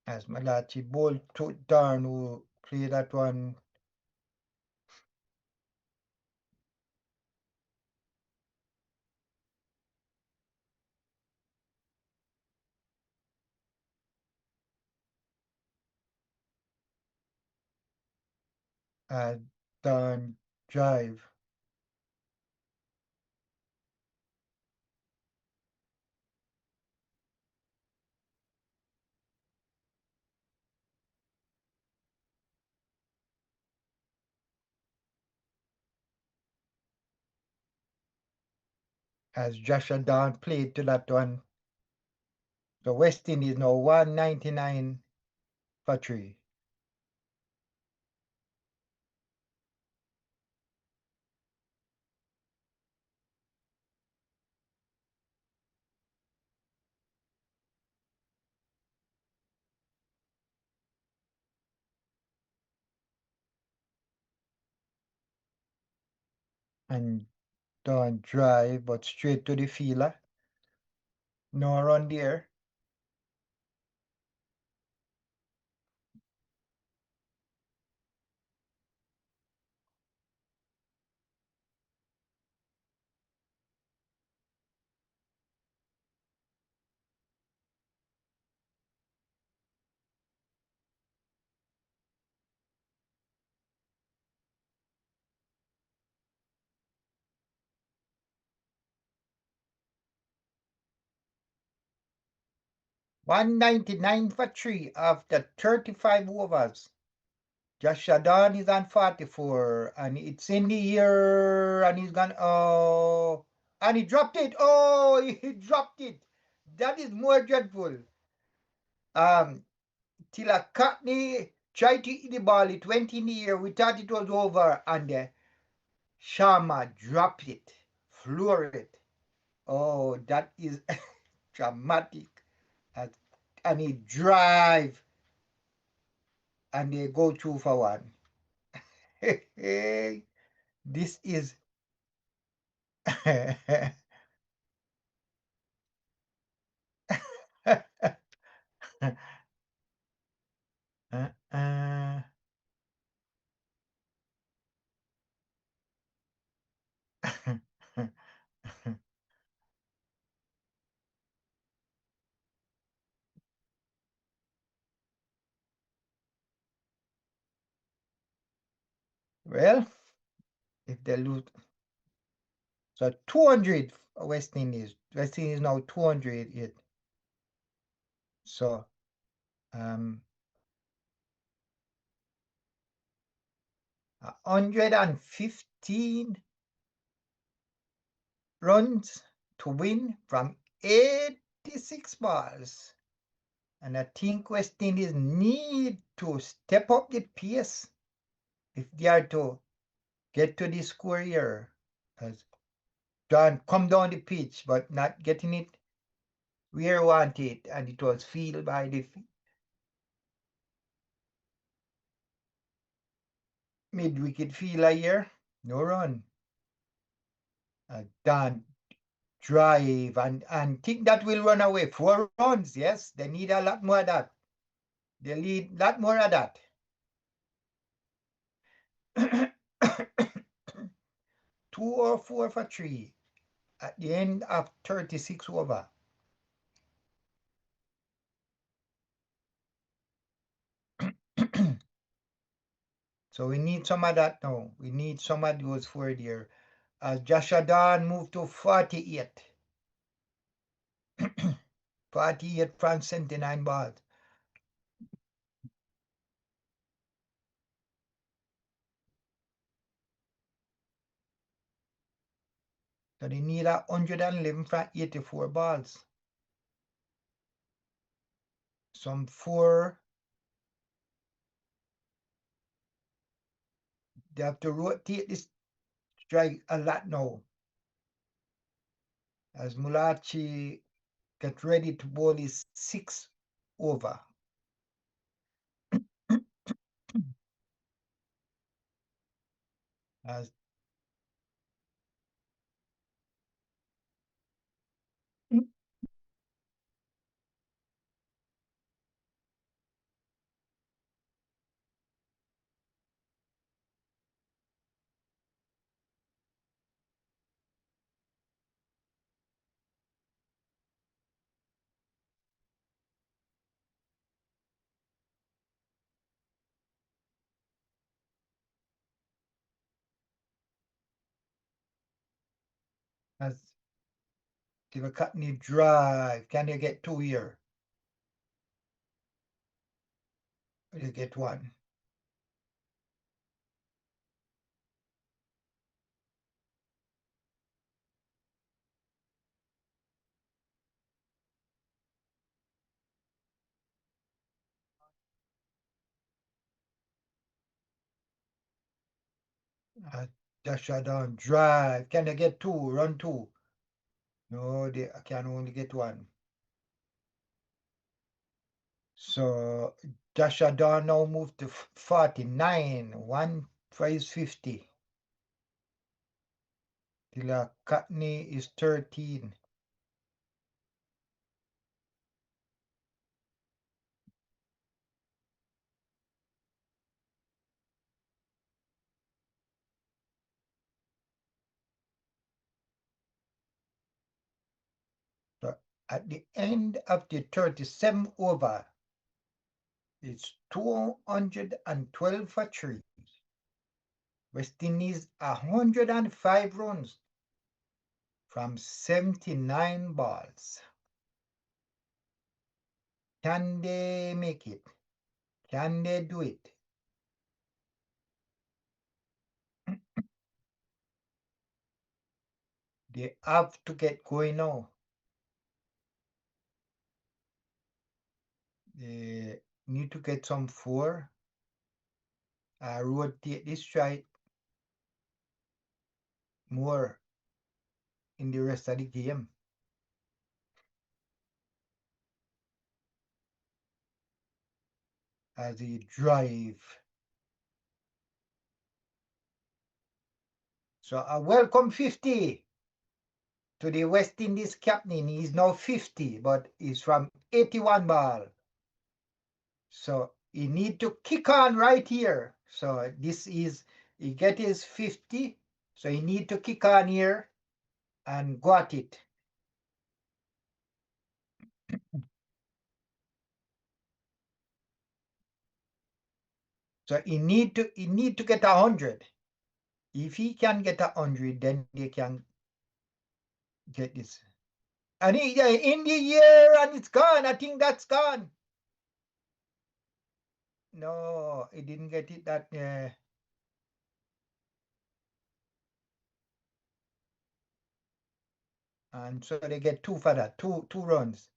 As Malachi ball to down who play that one. Down drive. As Joshua Down played to that one. The West Indies now 199 for 3. And Down drive, but straight to the fielder. No run there. $199 for 3 after 35 overs. Joshua Don is on 44 and it's in the air and he's gone. Oh, and he dropped it. Oh, he dropped it. That is more dreadful. Tilakatni tried to hit the ball. It went in the air. We thought it was over and Sharma dropped it, floor it. Oh, that is dramatic. And he drive and they go 2 for 1. This is well, if they lose, so 200 West Indies. West Indies now 200 it. So 115 runs to win from 86 balls. And I think West Indies need to step up the pace if they are to get to the score here. As John come down the pitch, but not getting it where you want it, and it was fielded by the mid-wicket fielder here. No run. Dan drive and think that will run away. 4 runs, yes. They need a lot more of that. They need a lot more of that. 2 or 4 for 3 at the end of 36 over. So we need some of that now. We need some of those 4 there. As Joshua Dawn moved to 48. 48 from 79 balls. So they need 111 from 84 balls. Some 4. They have to rotate this strike a lot now. As Mulachi get ready to bowl his 6th over. As Tivakatni drive. Can they get 2 here? They get 1. Joshua Dawn drive. Can they get 2? Run 2. No, they can only get 1. So Joshua Dawn now moved to 49. 1 for his 50. Tivakatni is 13. So at the end of the 37th over, it's 212 for 3. West Indies 105 runs from 79 balls. Can they make it? Can they do it? They have to get going now. They need to get some 4. Rotate this strike more in the rest of the game. As he drive. So a welcome 50 to the West Indies captain. He's now 50, but he's from 81 ball. So he need to kick on right here. So this is, he get his 50. So he need to kick on here and got it. So he need to get 100. If he can get 100, then they can get this. And he in the air and it's gone. I think that's gone. No, he didn't get it that. And so they get 2 for that. 2 runs.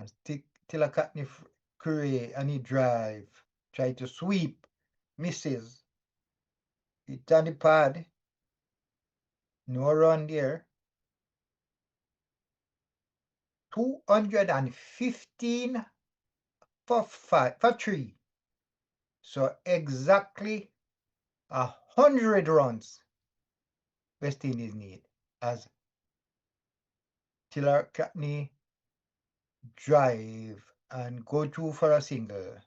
And Tilakatni Curry and he drive. Try to sweep. Misses. It's on the pad. No run there. 215 for 3. So exactly 100 runs West Indies need as Tilakatni drive and go through for a single.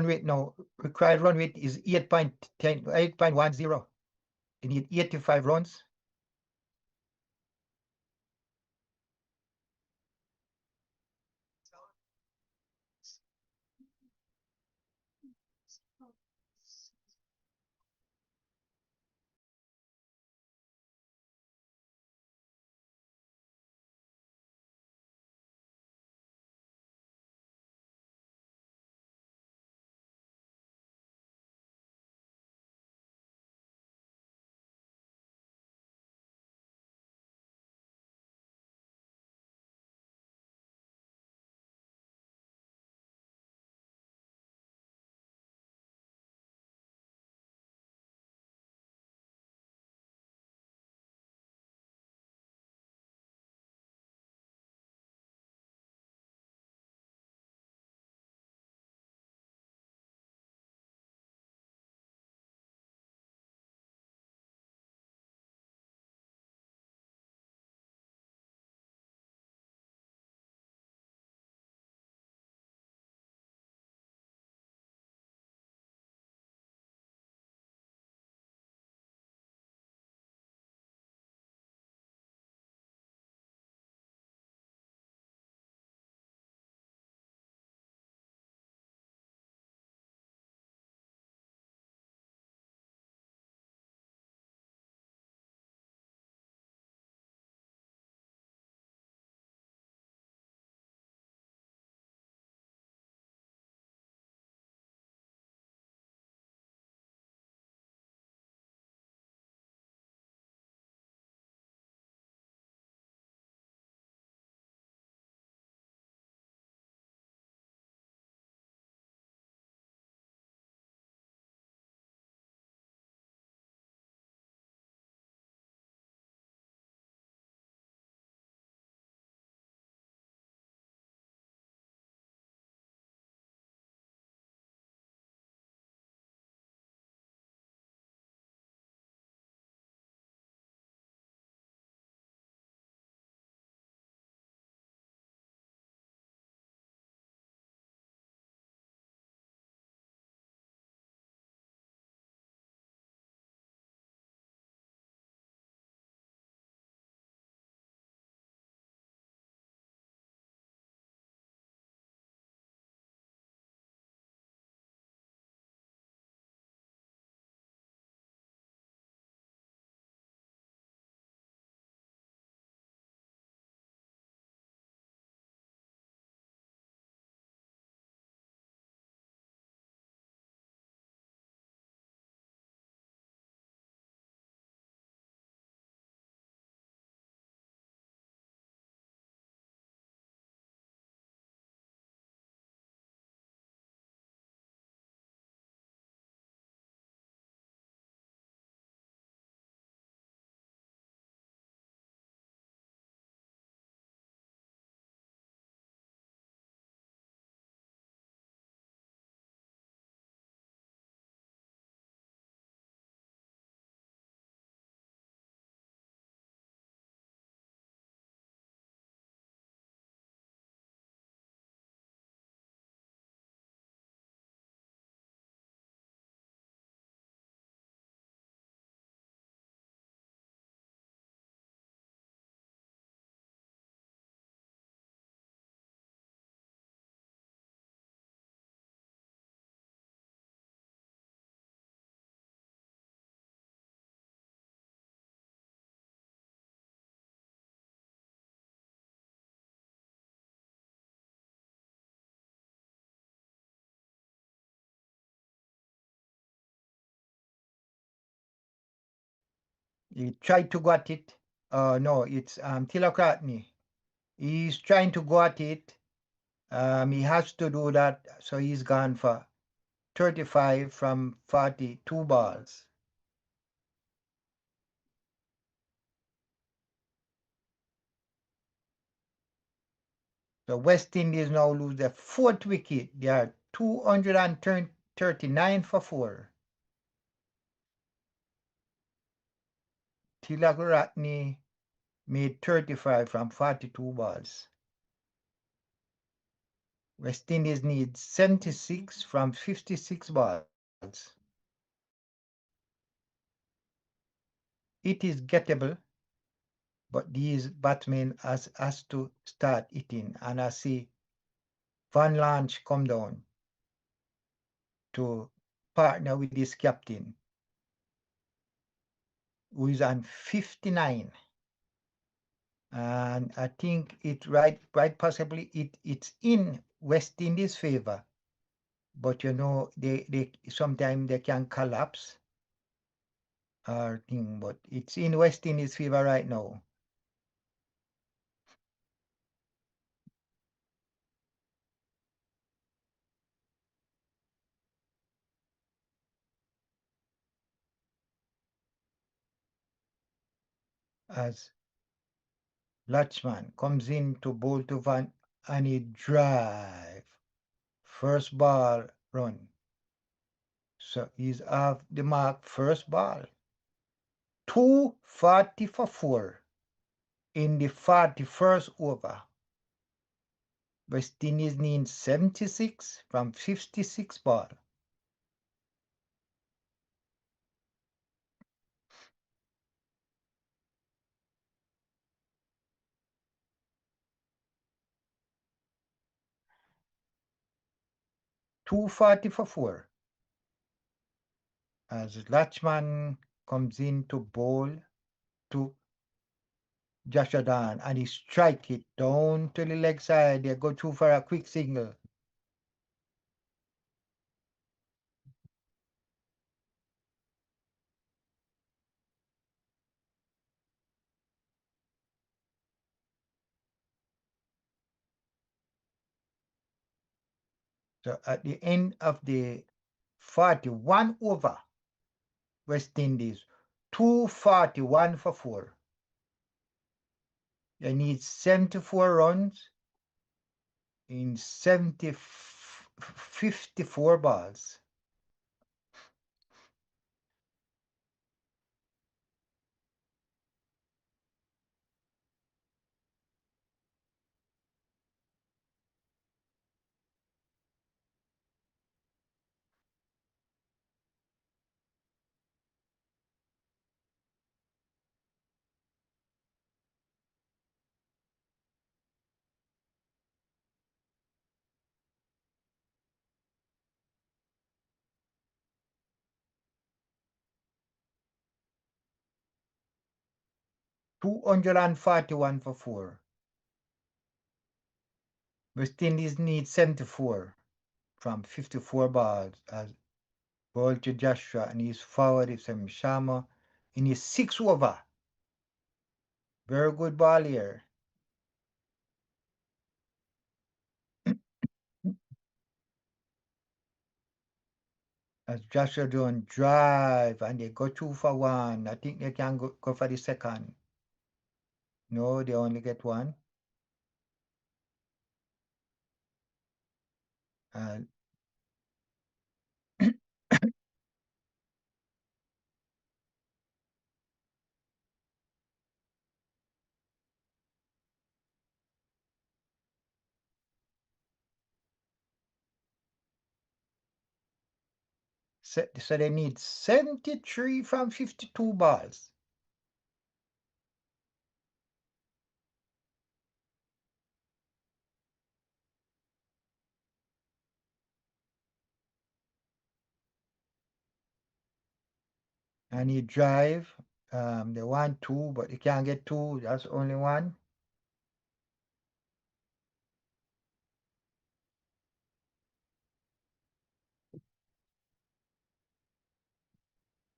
rate now, required run rate is 8.10, You need 85 runs. He tried to got it. No, it's Tilakratni. He's trying to go at it. He has to do that, so he's gone for 35 from 42 balls. So West Indies now lose their fourth wicket. They are 239 for 4. Tilakratni made 35 from 42 balls. West Indies needs 76 from 56 balls. It is gettable, but these batsmen has to start hitting, and I see Van Lange come down to partner with his captain, who is on 59. And I think right possibly it's in West Indies' favor. But you know, they sometimes they can collapse or thing, but it's in West Indies' favor right now. As Latchman comes in to bowl to Van and he drive. First ball run. So he's off the mark first ball. 240 for 4 in the 41st over. West Indies needs 76 from 56 ball. .240 for 4. As Latchman comes in to bowl to Joshua Dan and he strike it down to the leg side. They go through for a quick single. So at the end of the 41 over, West Indies 241 for 4. They need 74 runs in 54 balls. $241 for 4. West Indies need 74 from 54 balls as ball to Joshua and his forward is Shama in his 6th over. Very good ball here. As Joshua don't drive and they go 2 for 1. I think they can go for the second. No, they only get 1. And so they need 73 from 52 balls. And he drive. They want 2, but they can't get 2. That's only 1.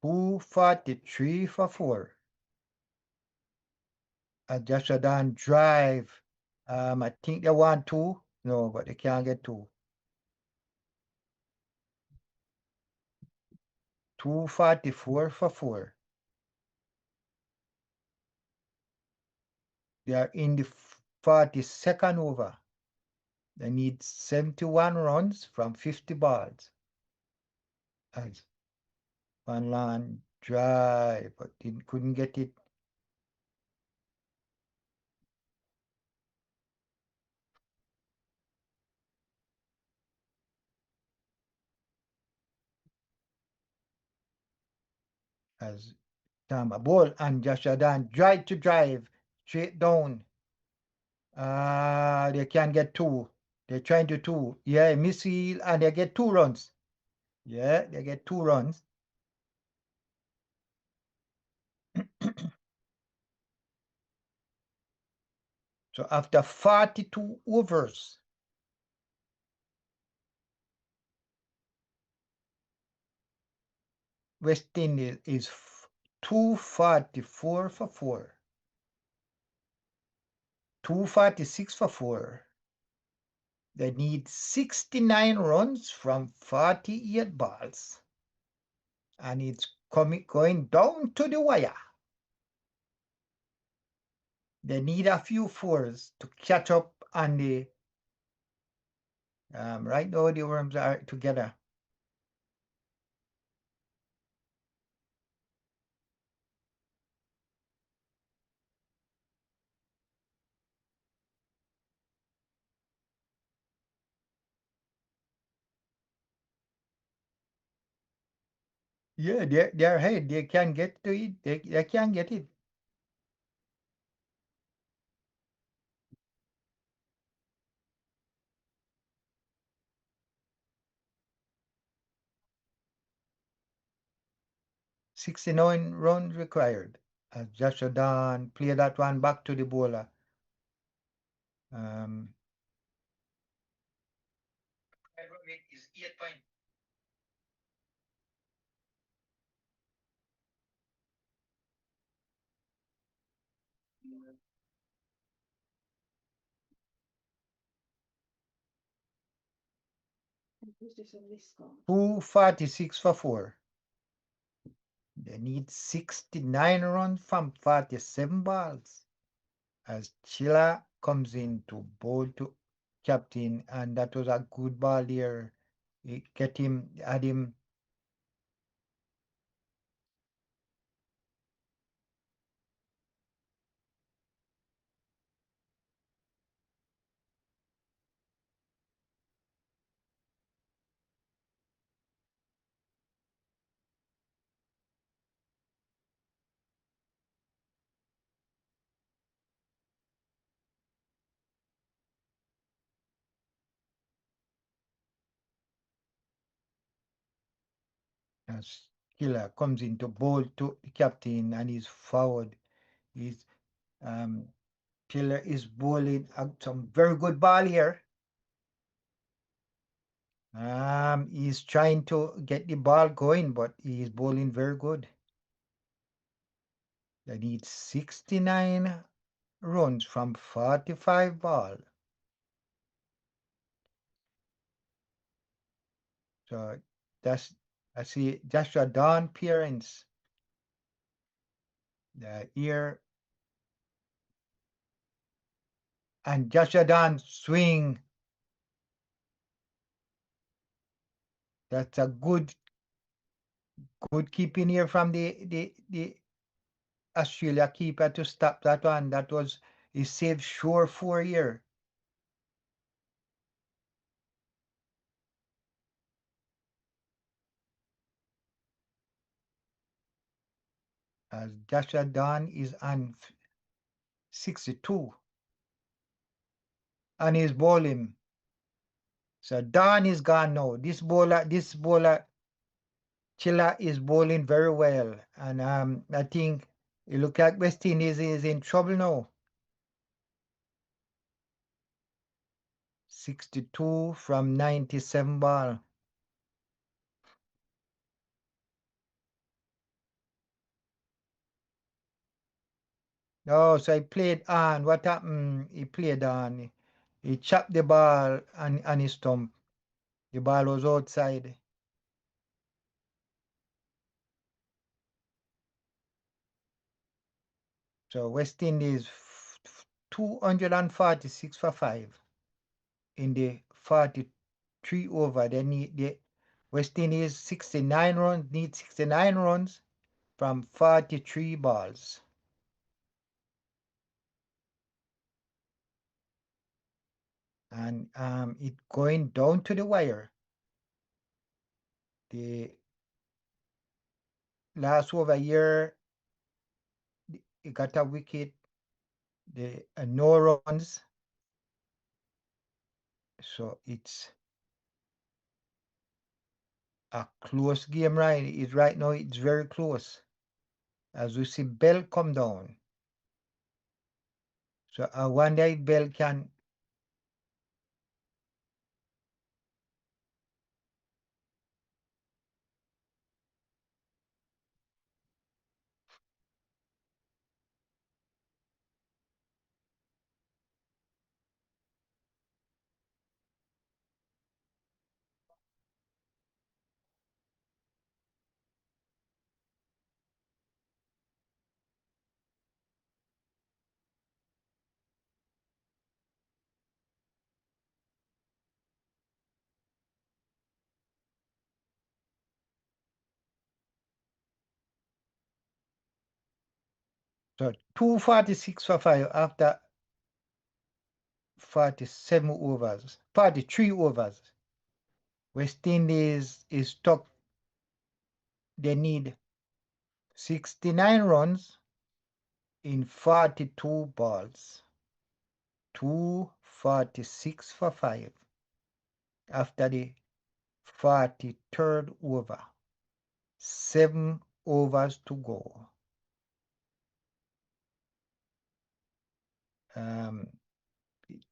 $243 for 4. Joshua Dan drive. I think they want 2. No, but they can't get 2. 244 for 4. They are in the 42nd over. They need 71 runs from 50 balls. As Van Lan drive, but couldn't get it. as a ball, and Joshua Dan tried to drive straight down. They can get two. They're trying to two. Yeah, missile, and they get 2 runs. Yeah, they get 2 runs. So after 42 overs, West Indies is 244 for 4, 246 for 4. They need 69 runs from 48 balls. And it's going down to the wire. They need a few fours to catch up on the right now the worms are together. Yeah, they're ahead. They can get to it. They can get it. "69 runs required." As Joshua Dan play that one back to the bowler. Is 8 point. Who's this on this score? 246 for 4. They need 69 runs from 47 balls. As Chilla comes in to bowl to captain, and that was a good ball there. Had him. As Killer comes in to bowl to the captain, and he's forward. He's Killer is bowling some very good ball here. He's trying to get the ball going, but he's bowling very good. They need 69 runs from 45 ball. So I see Joshua Don parents. Here, and Joshua Don swing. That's a good keeping here from the Australia keeper to stop that one. That was he saved sure 4 here. As Joshua Don is on 62 and he's bowling. So Don is gone now. This bowler Chilla is bowling very well, and I think it looks like West Indies is in trouble now. 62 from 97 ball. Oh, so he played on. What happened? He played on. He chopped the ball on his stump. The ball was outside. So West Indies 246 for 5 in the 43 over. They need the West Indies 69 runs, need 69 runs from 43 balls. And it going down to the wire. The last over here, he got a wicket. The no runs. So it's a close game, right? Right now it's very close. As we see Bell come down. So I wonder if Bell can. So 246 for 5 after 47 overs, 43 overs. West Indies is stuck. They need 69 runs in 42 balls. 246 for 5 after the 43rd over. 7 overs to go.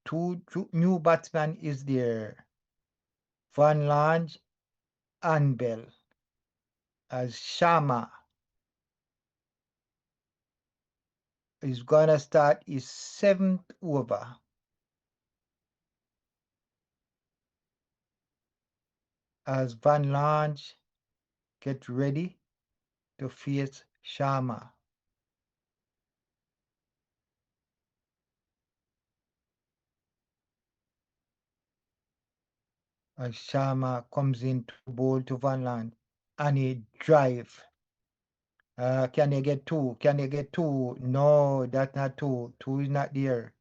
Two new batsmen is there. Van Lange and Bell. As Sharma is gonna start his 7th over. As Van Lange get ready to face Sharma. As Sharma comes in to bowl to Van Lange and he drive. Can they get 2? Can they get 2? No, that's not 2. 2 is not there.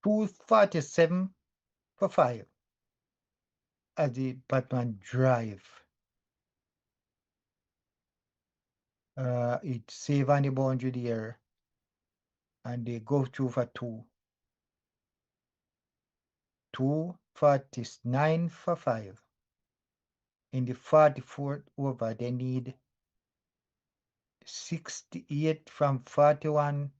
Two 47 for 5 as the Batman drive. It save on the boundary there and they go through for 2. 249 for 5. In the 44th over, they need 68 from 41.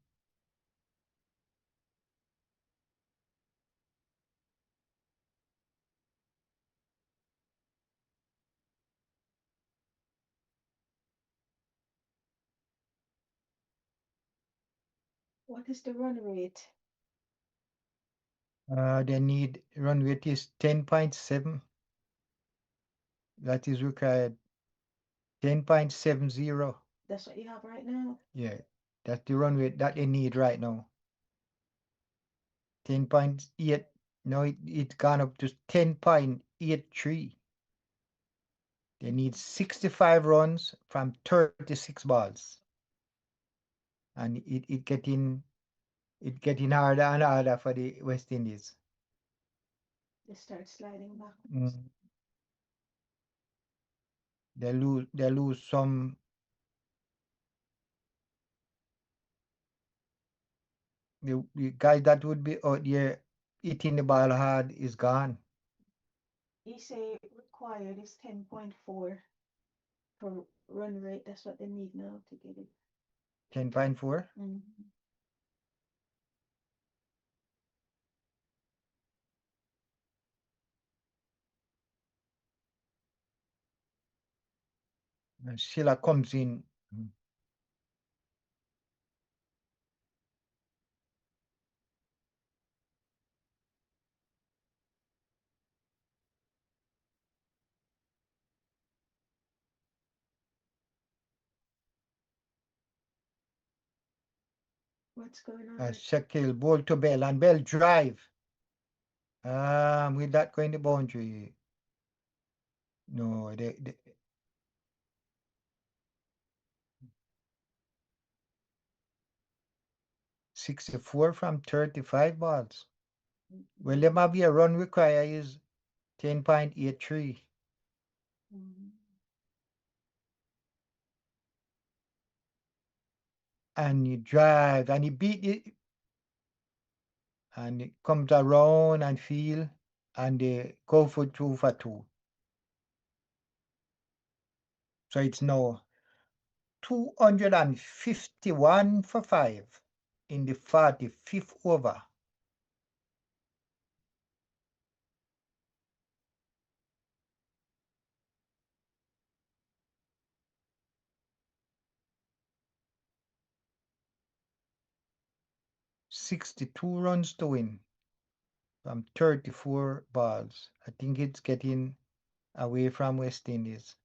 What is the run rate? They need run rate is 10.7. That is required. 10.70. That's what you have right now. Yeah, that's the run rate that they need right now. 10.8. No, it's gone up to 10.83. They need 65 runs from 36 balls. And it getting harder and harder for the West Indies. They start sliding back. They lose some. The guy that would be out there hitting the ball hard is gone. He say required is 10.4 for run rate. That's what they need now to get it. 10.4. And Sheila comes in. What's going on? Shaquille ball to Bell and Bell drive. With that going the boundary. No, they 64 from 35 balls. Well, there might be a run require is 10.83. And he drive and he beat it. And it comes around and feel and they go for 2 for 2. So it's now 251 for 5 in the 45th over. $62 runs to win from 34 balls. I think it's getting away from West Indies.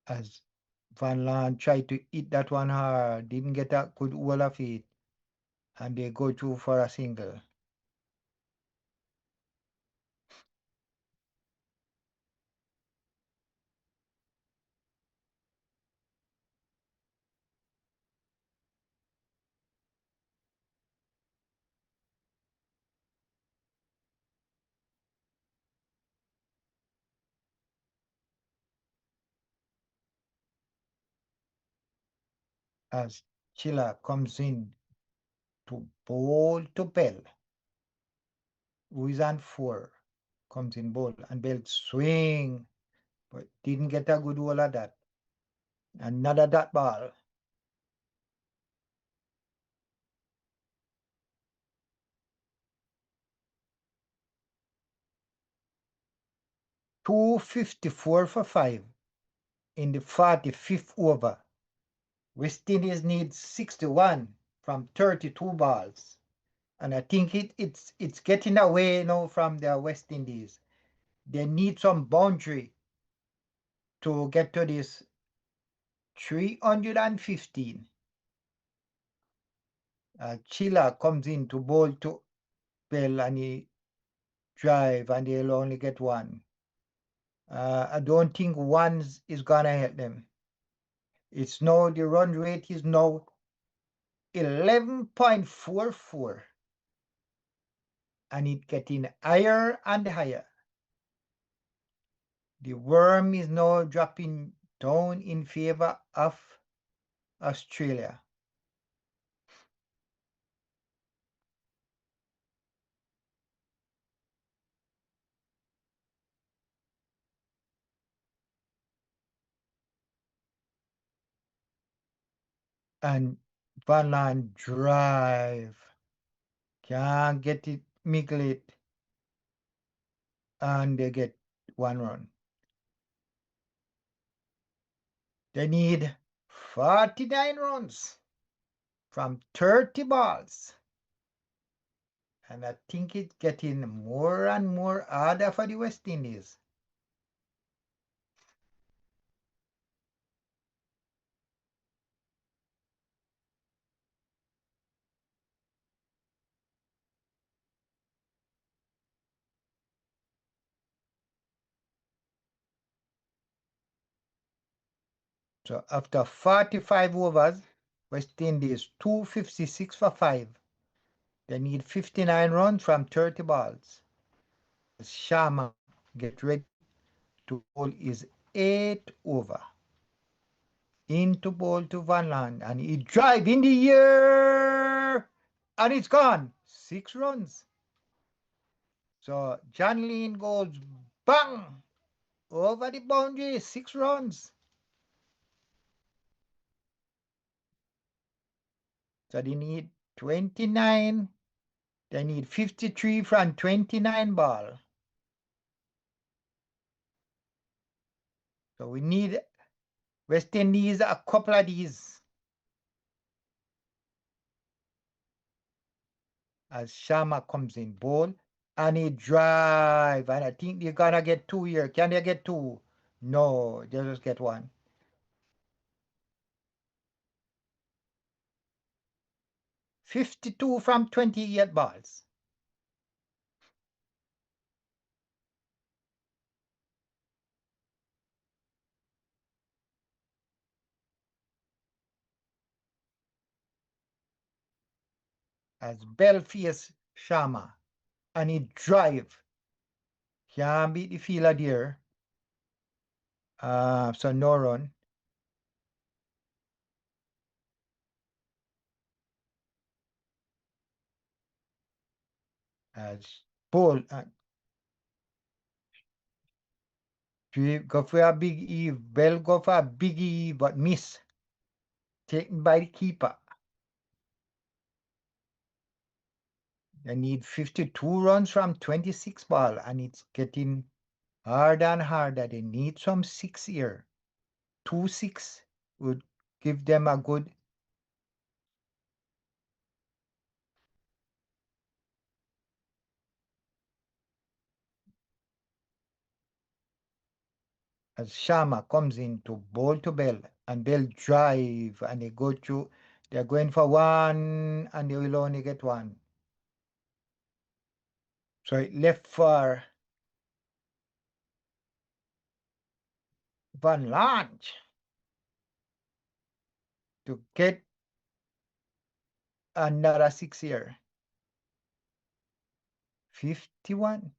As Van Laan tried to hit that one hard, didn't get a good hold of it, and they go through for a single. As Chilla comes in to bowl to Bell, who is on 4, comes in bowl, and Bell swing, but didn't get a good hold of that. Another dot ball. $254 for 5 in the 45th over. West Indies needs 61 from 32 balls. And I think it's getting away now from the West Indies. They need some boundary to get to this 315. Chilla comes in to bowl to Bell and he drive and they'll only get 1. I don't think 1 is gonna help them. It's now the run rate is now 11.44 and it's getting higher and higher. The worm is now dropping down in favor of Australia. And Van Laan drive. Can't get it, mickle it. And they get 1 run. They need 49 runs from 30 balls. And I think it's getting more and more harder for the West Indies. So after 45 overs, West Indies 256 for 5. They need 59 runs from 30 balls. Sharma get ready to bowl his 8th over. Into ball to Van Laan and he drive in the air and it's gone. 6 runs. So John Lean goes bang over the boundary, 6 runs. So they need 29. They need 53 from 29 ball. So we need West Indies a couple of these. As Sharma comes in bowl and he drive, and I think they're gonna get 2 here. Can they get 2? No, they just get 1. "52 from 28 balls. As Bell face Sharma and he drive. Can't beat the fielder there. So no run. As Bull go for a big eve. Bell go for a big eve, but miss. Taken by the keeper. They need 52 runs from 26 ball, and it's getting harder and harder. They need some 6 here. 2-6 would give them a good. As Sharma comes in to bowl to Bell, and Bell drive, and they go through. They're going for 1, and they will only get 1. So it left for Van Lange to get another 6 here. 51.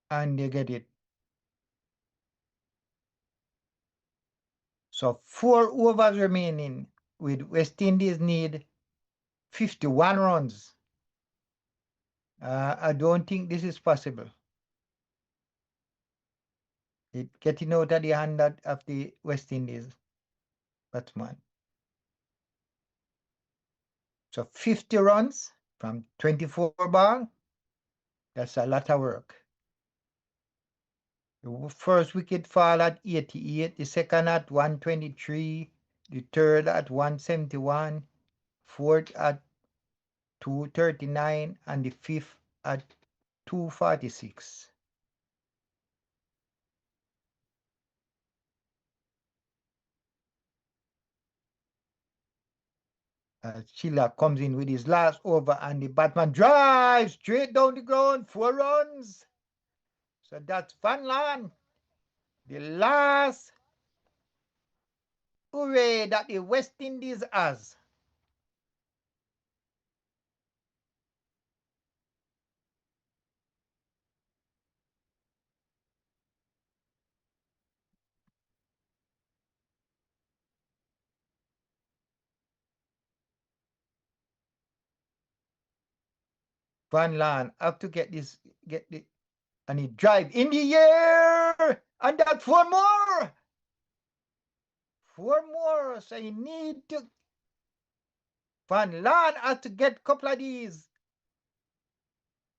And they get it. So 4 overs remaining, with West Indies need 51 runs. I don't think this is possible. It getting out of the hand of the West Indies batsman. So 50 runs from 24 ball. That's a lot of work. The first wicket fall at 88, the second at 123, the third at 171, fourth at 239, and the fifth at 246. Sheila comes in with his last over, and the batsman drives straight down the ground, 4 runs. So that's Van Lan. The last hooray that the West Indies has. Van Lan have to get this, and he drive in the air, and that's 4 more. 4 more, so you need to. Van Lan has to get a couple of these.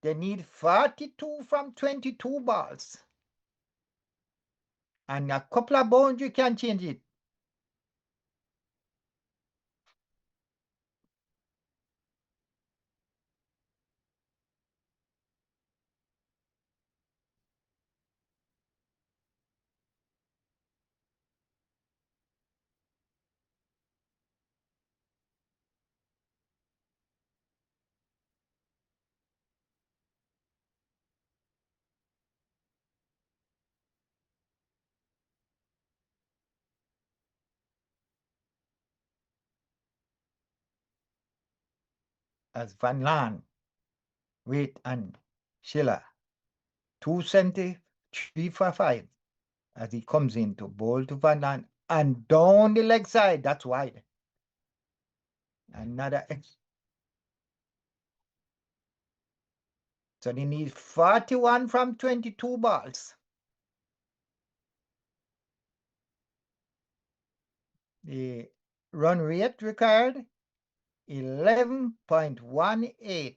They need 42 from 22 balls. And a couple of boundaries can change it. As Van Lan, Wait and Sheila, 273 for 5, as he comes in to bowl to Van Lan, and down the leg side, that's wide. Another X. So they need 41 from 22 balls. The run rate required 11.18.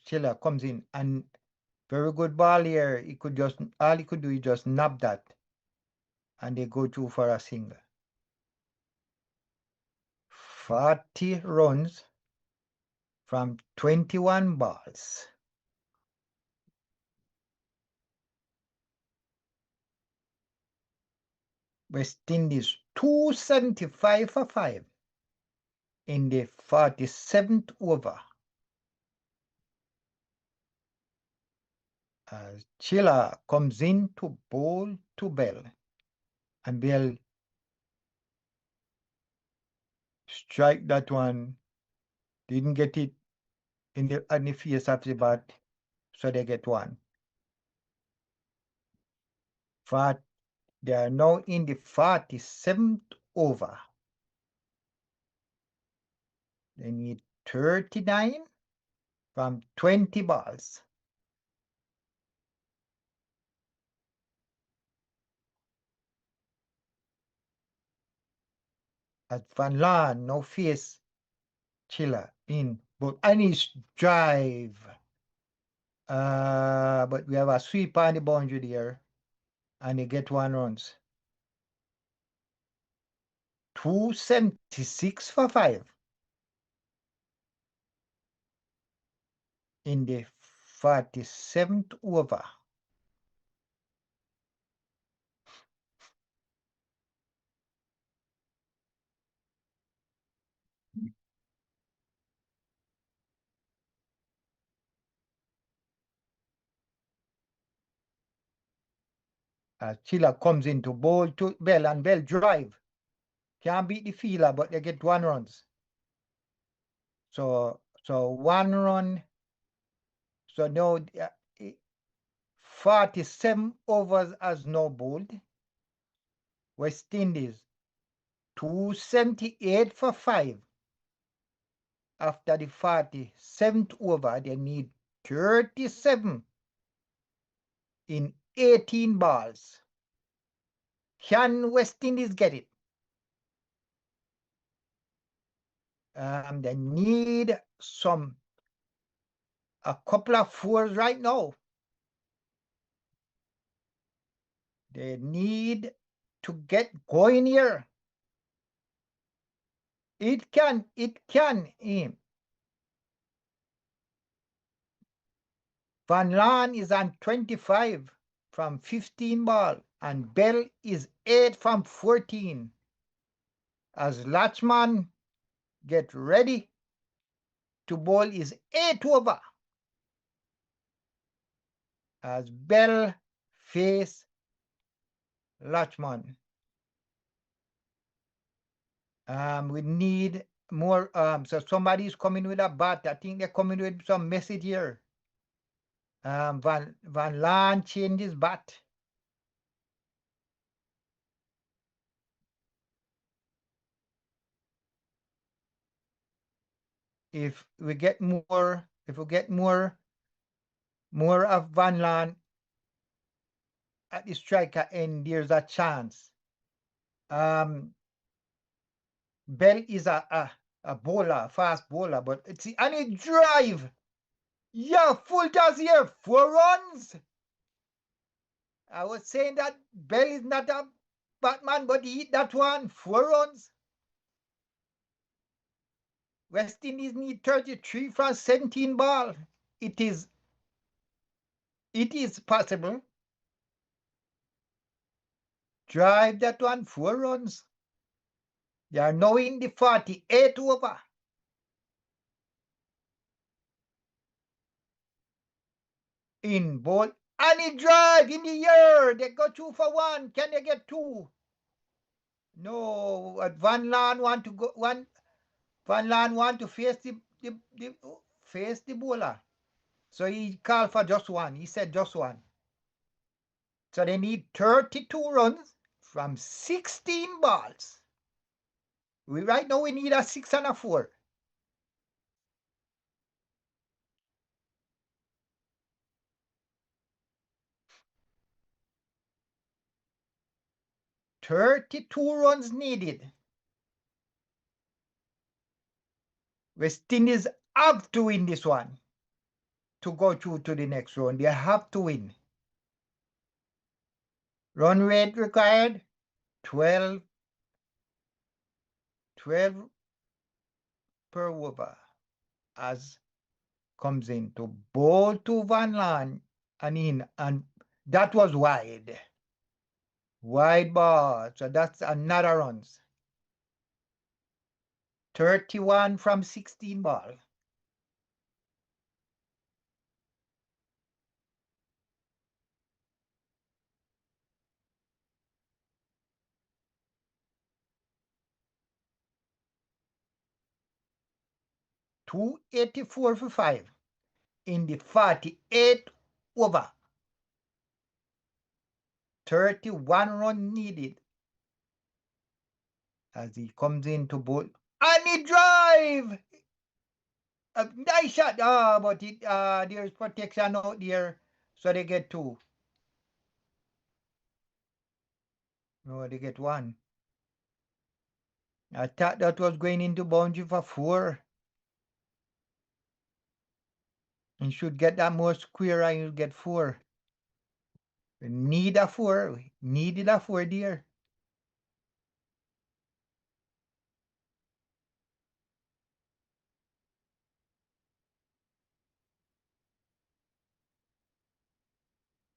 Chiller comes in and very good ball here. He could just all he could do is just nab that, and they go through for a single. 40 runs from 21 balls. West Indies 275 for 5 in the 47th over. As Chiller comes in to bowl to Bell, and Bell strike that one, didn't get it in the face of the bat, so they get one. They are now in the 47th over. They need 39 from 20 balls. As Van Laan now face Chiller in, but and his drive. But we have a sweep on the boundary there, and they get 1 runs. 276 for 5 in the 47th over. As Chiller comes into bowl to Bell, and Bell drive. Can't beat the fielder, but they get 1 runs. So 1 run. So now 47 overs as no bowled. West Indies 278 for 5. After the 47th over, they need 37 in 18 balls. Can West Indies get it? They need a couple of 4s right now. They need to get going here. It can. Van Laan is on 25 from 15 ball, and Bell is 8 from 14. As Latchman get ready to bowl is 8 over. As Bell face Latchman. We need more. So somebody's coming with a bat. I think they're coming with some message here. Van Laan changes bat. If we get more of Van Laan at the striker end, there's a chance. Bell is a bowler, fast bowler, but it's any drive. Yeah, full toss here, 4 runs. I was saying that Bell is not a Batman, but he hit that one, 4 runs. West Indies need 33 from 17 ball. It is possible. Drive that one, 4 runs. They are now in the 48th over. In ball, and he drive in the air. They go 2 for 1. Can they get 2? No. Van Laan want to go one. Van Laan want to face the bowler. So he called for just 1. He said just 1. So they need 32 runs from 16 balls. Right now we need a 6 and a 4. 32 runs needed. West Indies have to win this one to go through to the next round. They have to win. Run rate required 12 per over as comes in to bowl to Van Lan and in, and that was wide. Wide ball, so that's another runs. 31 from 16 ball. .284 for 5 in the 48 over. 31 run needed as he comes in to bowl. And he drive! A nice shot. But there's protection out there, so they get 2. No, they get 1. I thought that was going into boundary for 4. You should get that more square and you'll get 4. We need a 4. Needed a 4 there.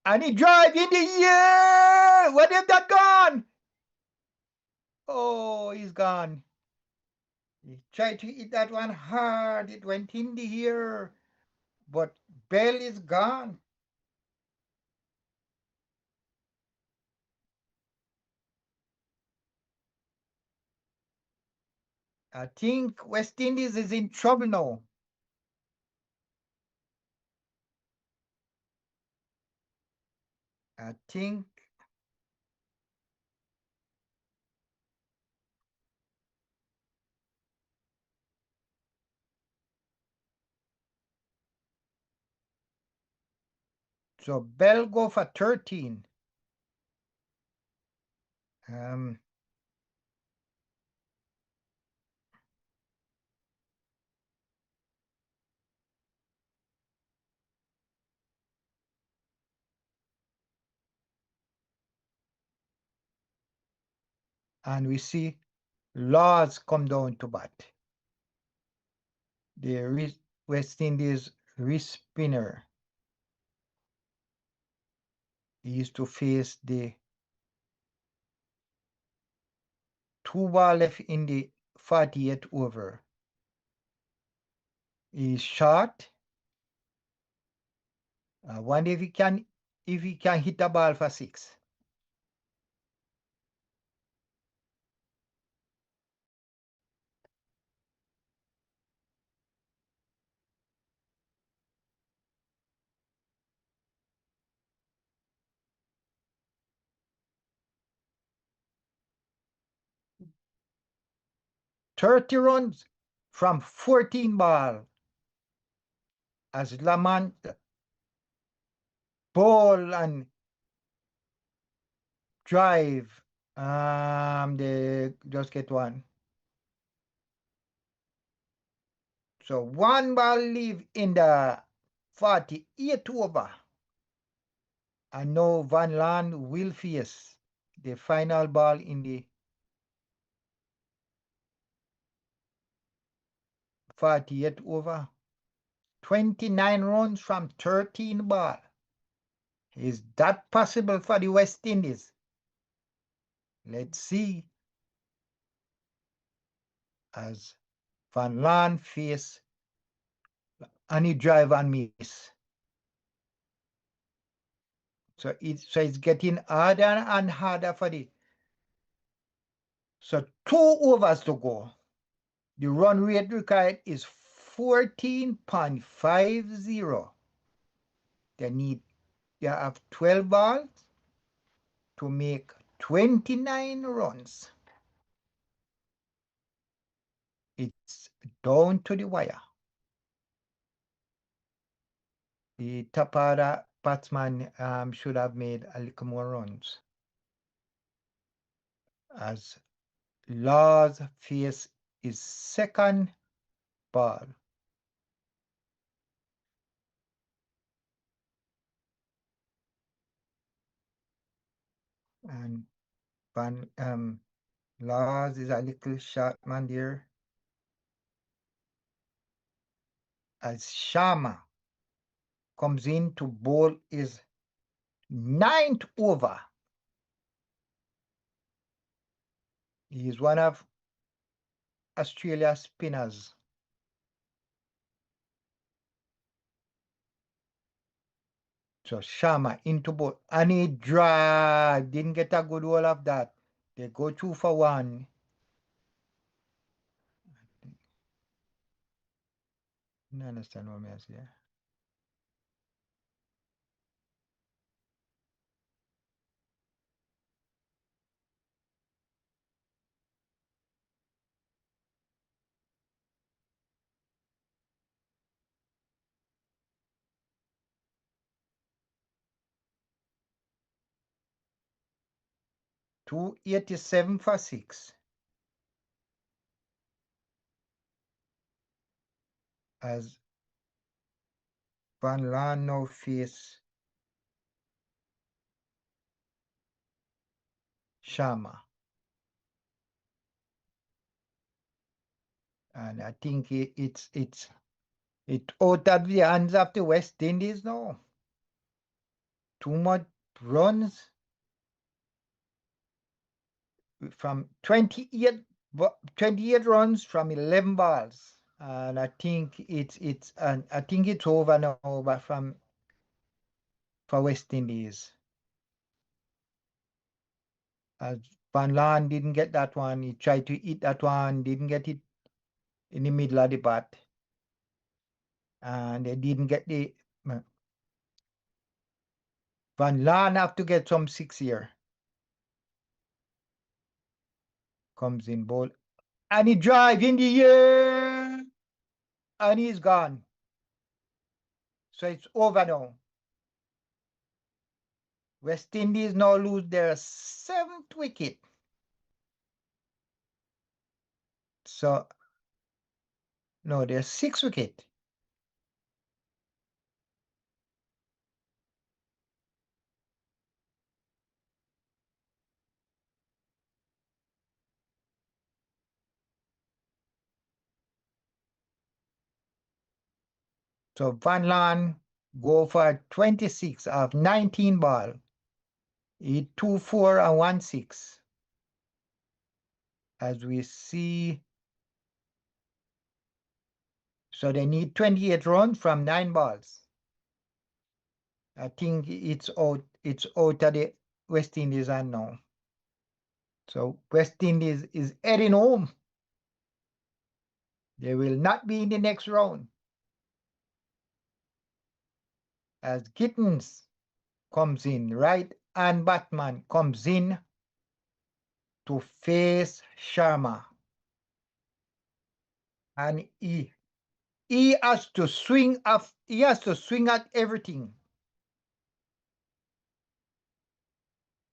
And he drive in the air! What if that gone? Oh, he's gone. He tried to hit that one hard. It went in the air. But Bell is gone. I think West Indies is in trouble now. I think so. Bell go for 13. And we see Laws come down to bat. The West Indies wrist spinner. He used to face the 2 ball left in the 48th over. He's short. I wonder if he can hit the ball for 6. .30 runs from 14 ball as Lamont ball and drive. They just get 1. So 1 ball leave in the 48th over. And now Van Lan will face the final ball in the 48th over. 29 runs from 13 ball. Is that possible for the West Indies? Let's see. As Van Lan face and he drive and miss. So it's getting harder and harder for the. So 2 overs to go. The run rate required is 14.50. They have 12 balls to make 29 runs. It's down to the wire. The top order batsman should have made a little more runs. as Law's face his second ball. And Laws is a little short man there. As Sharma comes in to bowl his 9th over. He is one of Australia's spinners. So Sharma into bowl. And he drive. Didn't get a good hold of that. They go 2 for 1. I don't understand what I say. $287 for 6. As Van Laan now face Sharma. And I think it's out of the hands of the West Indies now. Too much runs from 28 runs from 11 balls. And I think it's over now but for West Indies. As Van Laan didn't get that one, he tried to hit that one, didn't get it in the middle of the bat. And they didn't get the Van Laan have to get some 6 here. Comes in bowl. And he drive in the air. And he's gone. So it's over now. West Indies now lose their 7th wicket. So, no, their 6th wicket. So Van Laan go for 26 of 19 ball. He 2-4 and 1-6. As we see, so they need 28 runs from 9 balls. I think it's out of the West Indies and now. So West Indies is heading home. They will not be in the next round. As Gittins comes in, right, and Batman comes in to face Sharma. And he has to swing up, he has to swing at everything.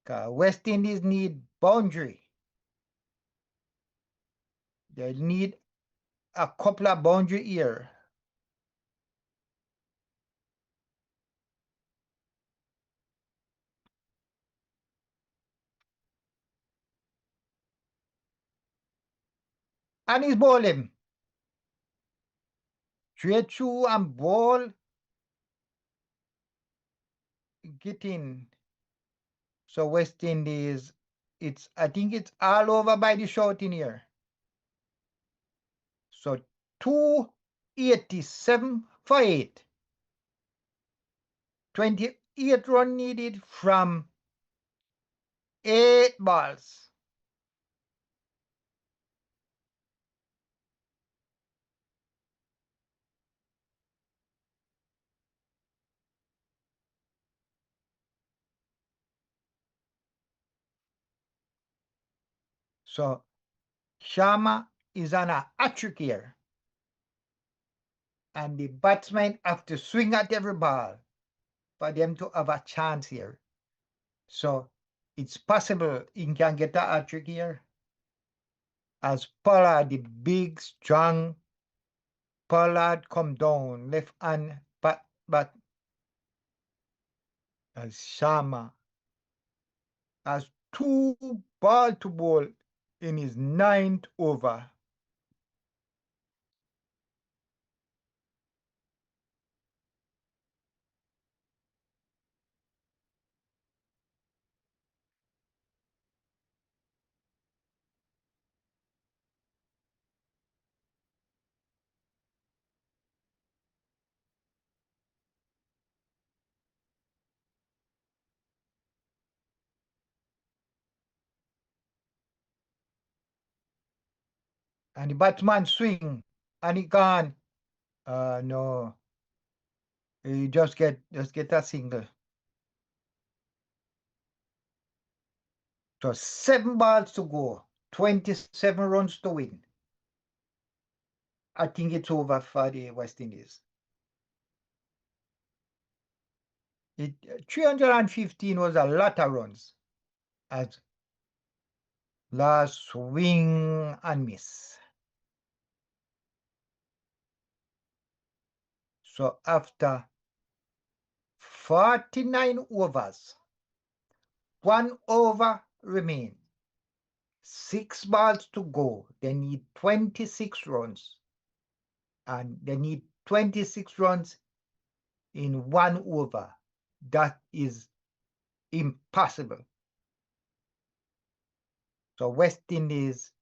West Indies need boundary. They need a couple of boundary here. And he's bowling. Straight through and ball. Get in. So West Indies, I think it's all over by the shouting here. So 287 for 8. 28 run needed from 8 balls. So Sharma is on a hat-trick here. And the batsmen have to swing at every ball for them to have a chance here. So it's possible he can get a hat-trick here. As Pollard, the big, strong Pollard come down, left hand, but as Sharma has 2 ball to ball in his 9th over. And the batsman swing, and he gone. No, he just get a single. So 7 balls to go, 27 runs to win. I think it's over for the West Indies. 315 was a lot of runs. As last swing and miss. So after 49 overs, 1 over remains. 6 balls to go. They need 26 runs. And they need 26 runs in 1 over. That is impossible. So West Indies,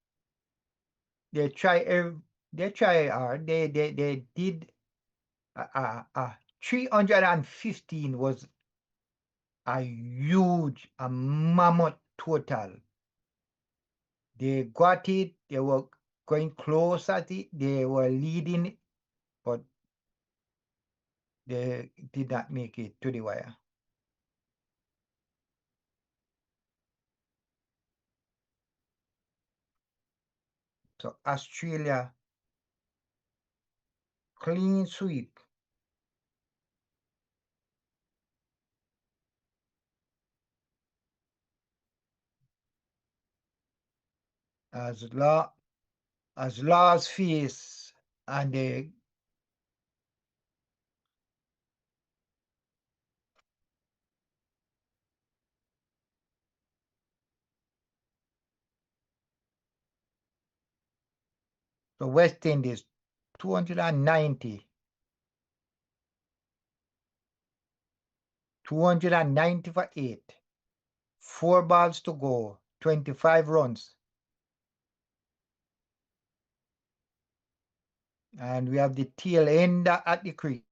they try hard. They did 315 was a huge, a mammoth total. They got it. They were going close at it. They were leading, but they did not make it to the wire. So Australia, clean sweep. As Law's face and the West Indies 290. 290 for 8. 4 balls to go, 25 runs. And we have the tail end at the crease.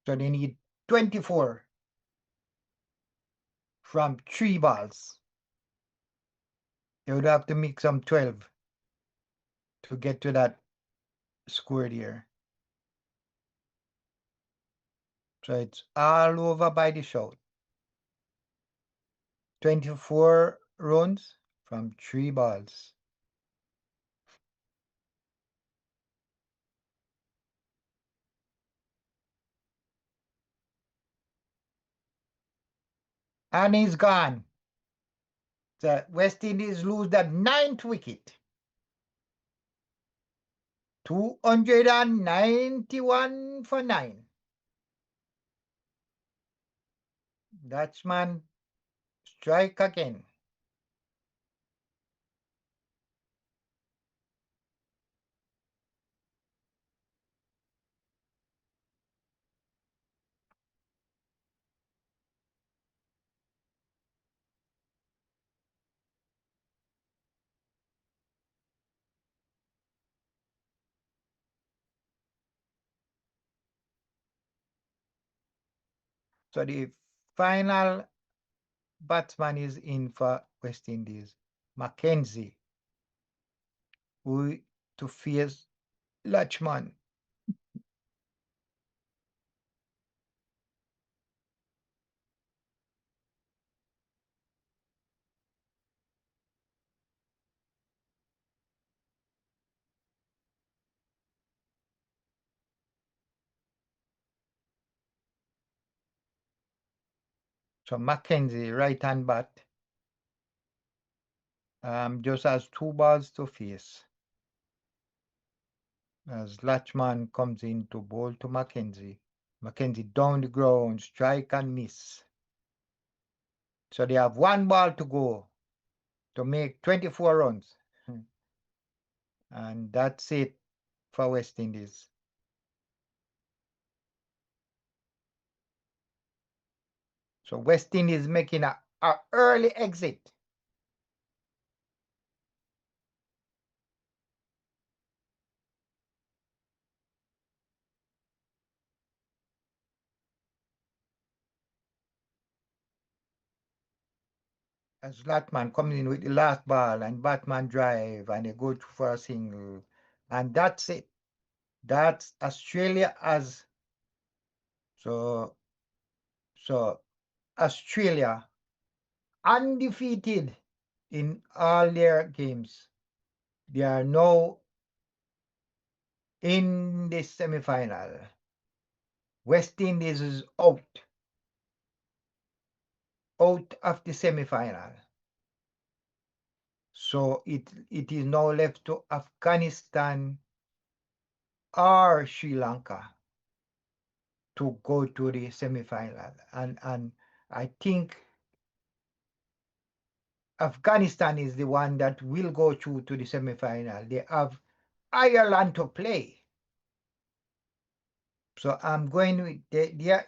So they need 24 from 3 balls. They would have to make some 12 to get to that score there. So it's all over by the shout. 24 runs from 3 balls. And he's gone. The West Indies lose that 9th wicket. 291 for 9. Batsman strike again. So the final batsman is in for West Indies, Mackenzie, who to face Lachman. So Mackenzie, right hand bat, just has 2 balls to face. As Latchman comes in to bowl to Mackenzie. Mackenzie down the ground, strike and miss. So they have 1 ball to go to make 24 runs. And that's it for West Indies. So West Indies making a early exit. As Latman comes in with the last ball and Batman drive and they go for a single. And that's it. That's Australia as so Australia undefeated in all their games. They are now in the semi-final. West Indies is out of the semi-final. So it is now left to Afghanistan or Sri Lanka to go to the semi-final. And I think Afghanistan is the one that will go through to the semi-final. They have Ireland to play. So I'm going with the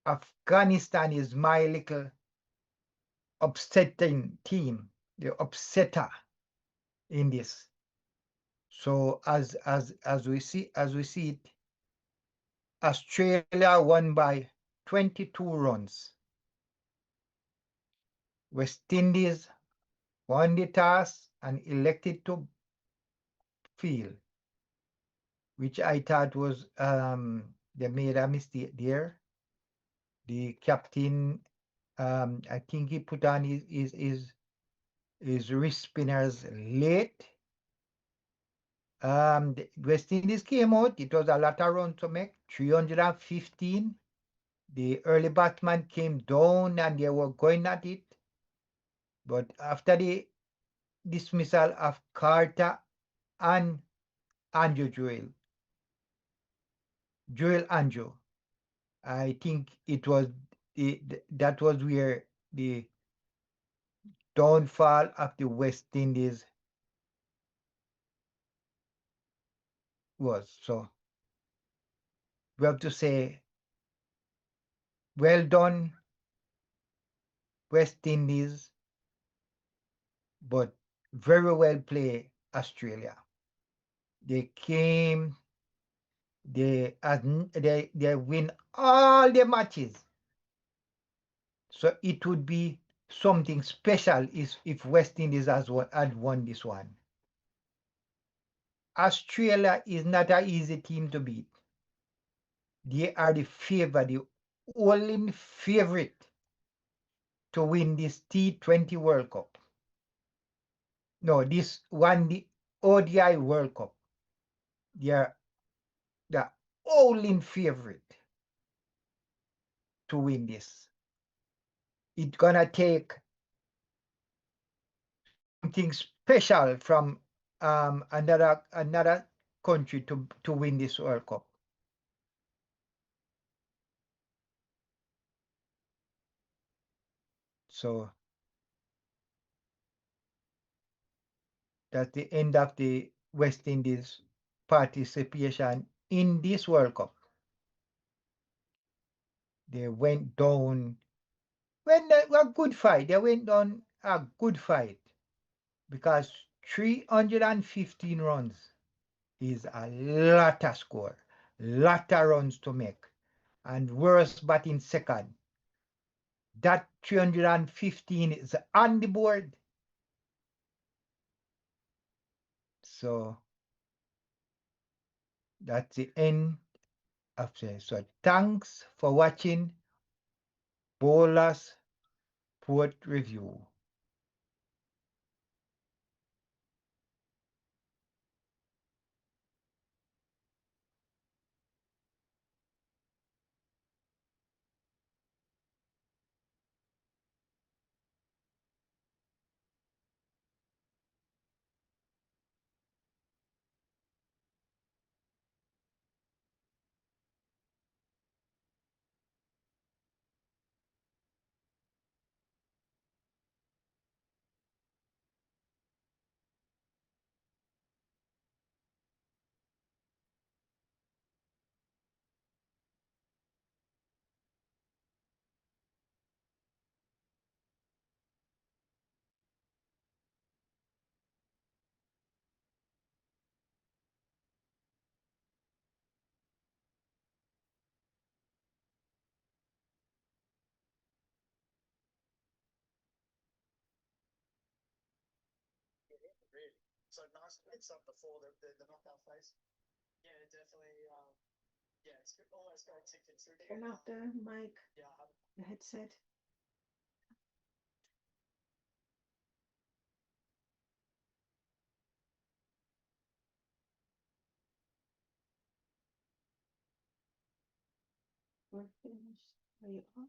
Afghanistan is my little upsetting team, the upsetter in this. So as we see it, Australia won by 22 runs. West Indies won the toss and elected to field, which I thought was they made a mistake there. The captain, I think he put on his wrist spinners late. The West Indies came out. It was a lot of runs to make, 315. The early batsman came down and they were going at it. But after the dismissal of Carter and Joel Andrew, I think it was that was where the downfall of the West Indies was. So we have to say, well done, West Indies, but very well played, Australia. They came, they win all the matches. So it would be something special if West Indies had won this one. Australia is not an easy team to beat. They are the favorite, the only favorite to win this T20 World Cup. No, this one, the ODI World Cup. They are the only favorite to win this. It's gonna take something special from another country to win this World Cup. So that's the end of the West Indies participation in this World Cup. They went down when they were a good fight. They went down a good fight because 315 runs is a lot of score, lot of runs to make, and worse batting second. That 315 is on the board. So that's the end of the. So thanks for watching BOLAS Sport Review. really. So nice to hit some before the knockout phase. Yeah, definitely. Yeah, it's almost going to contribute. Turn off the mic, Yeah, I haven't. the headset. We're finished. Are you on?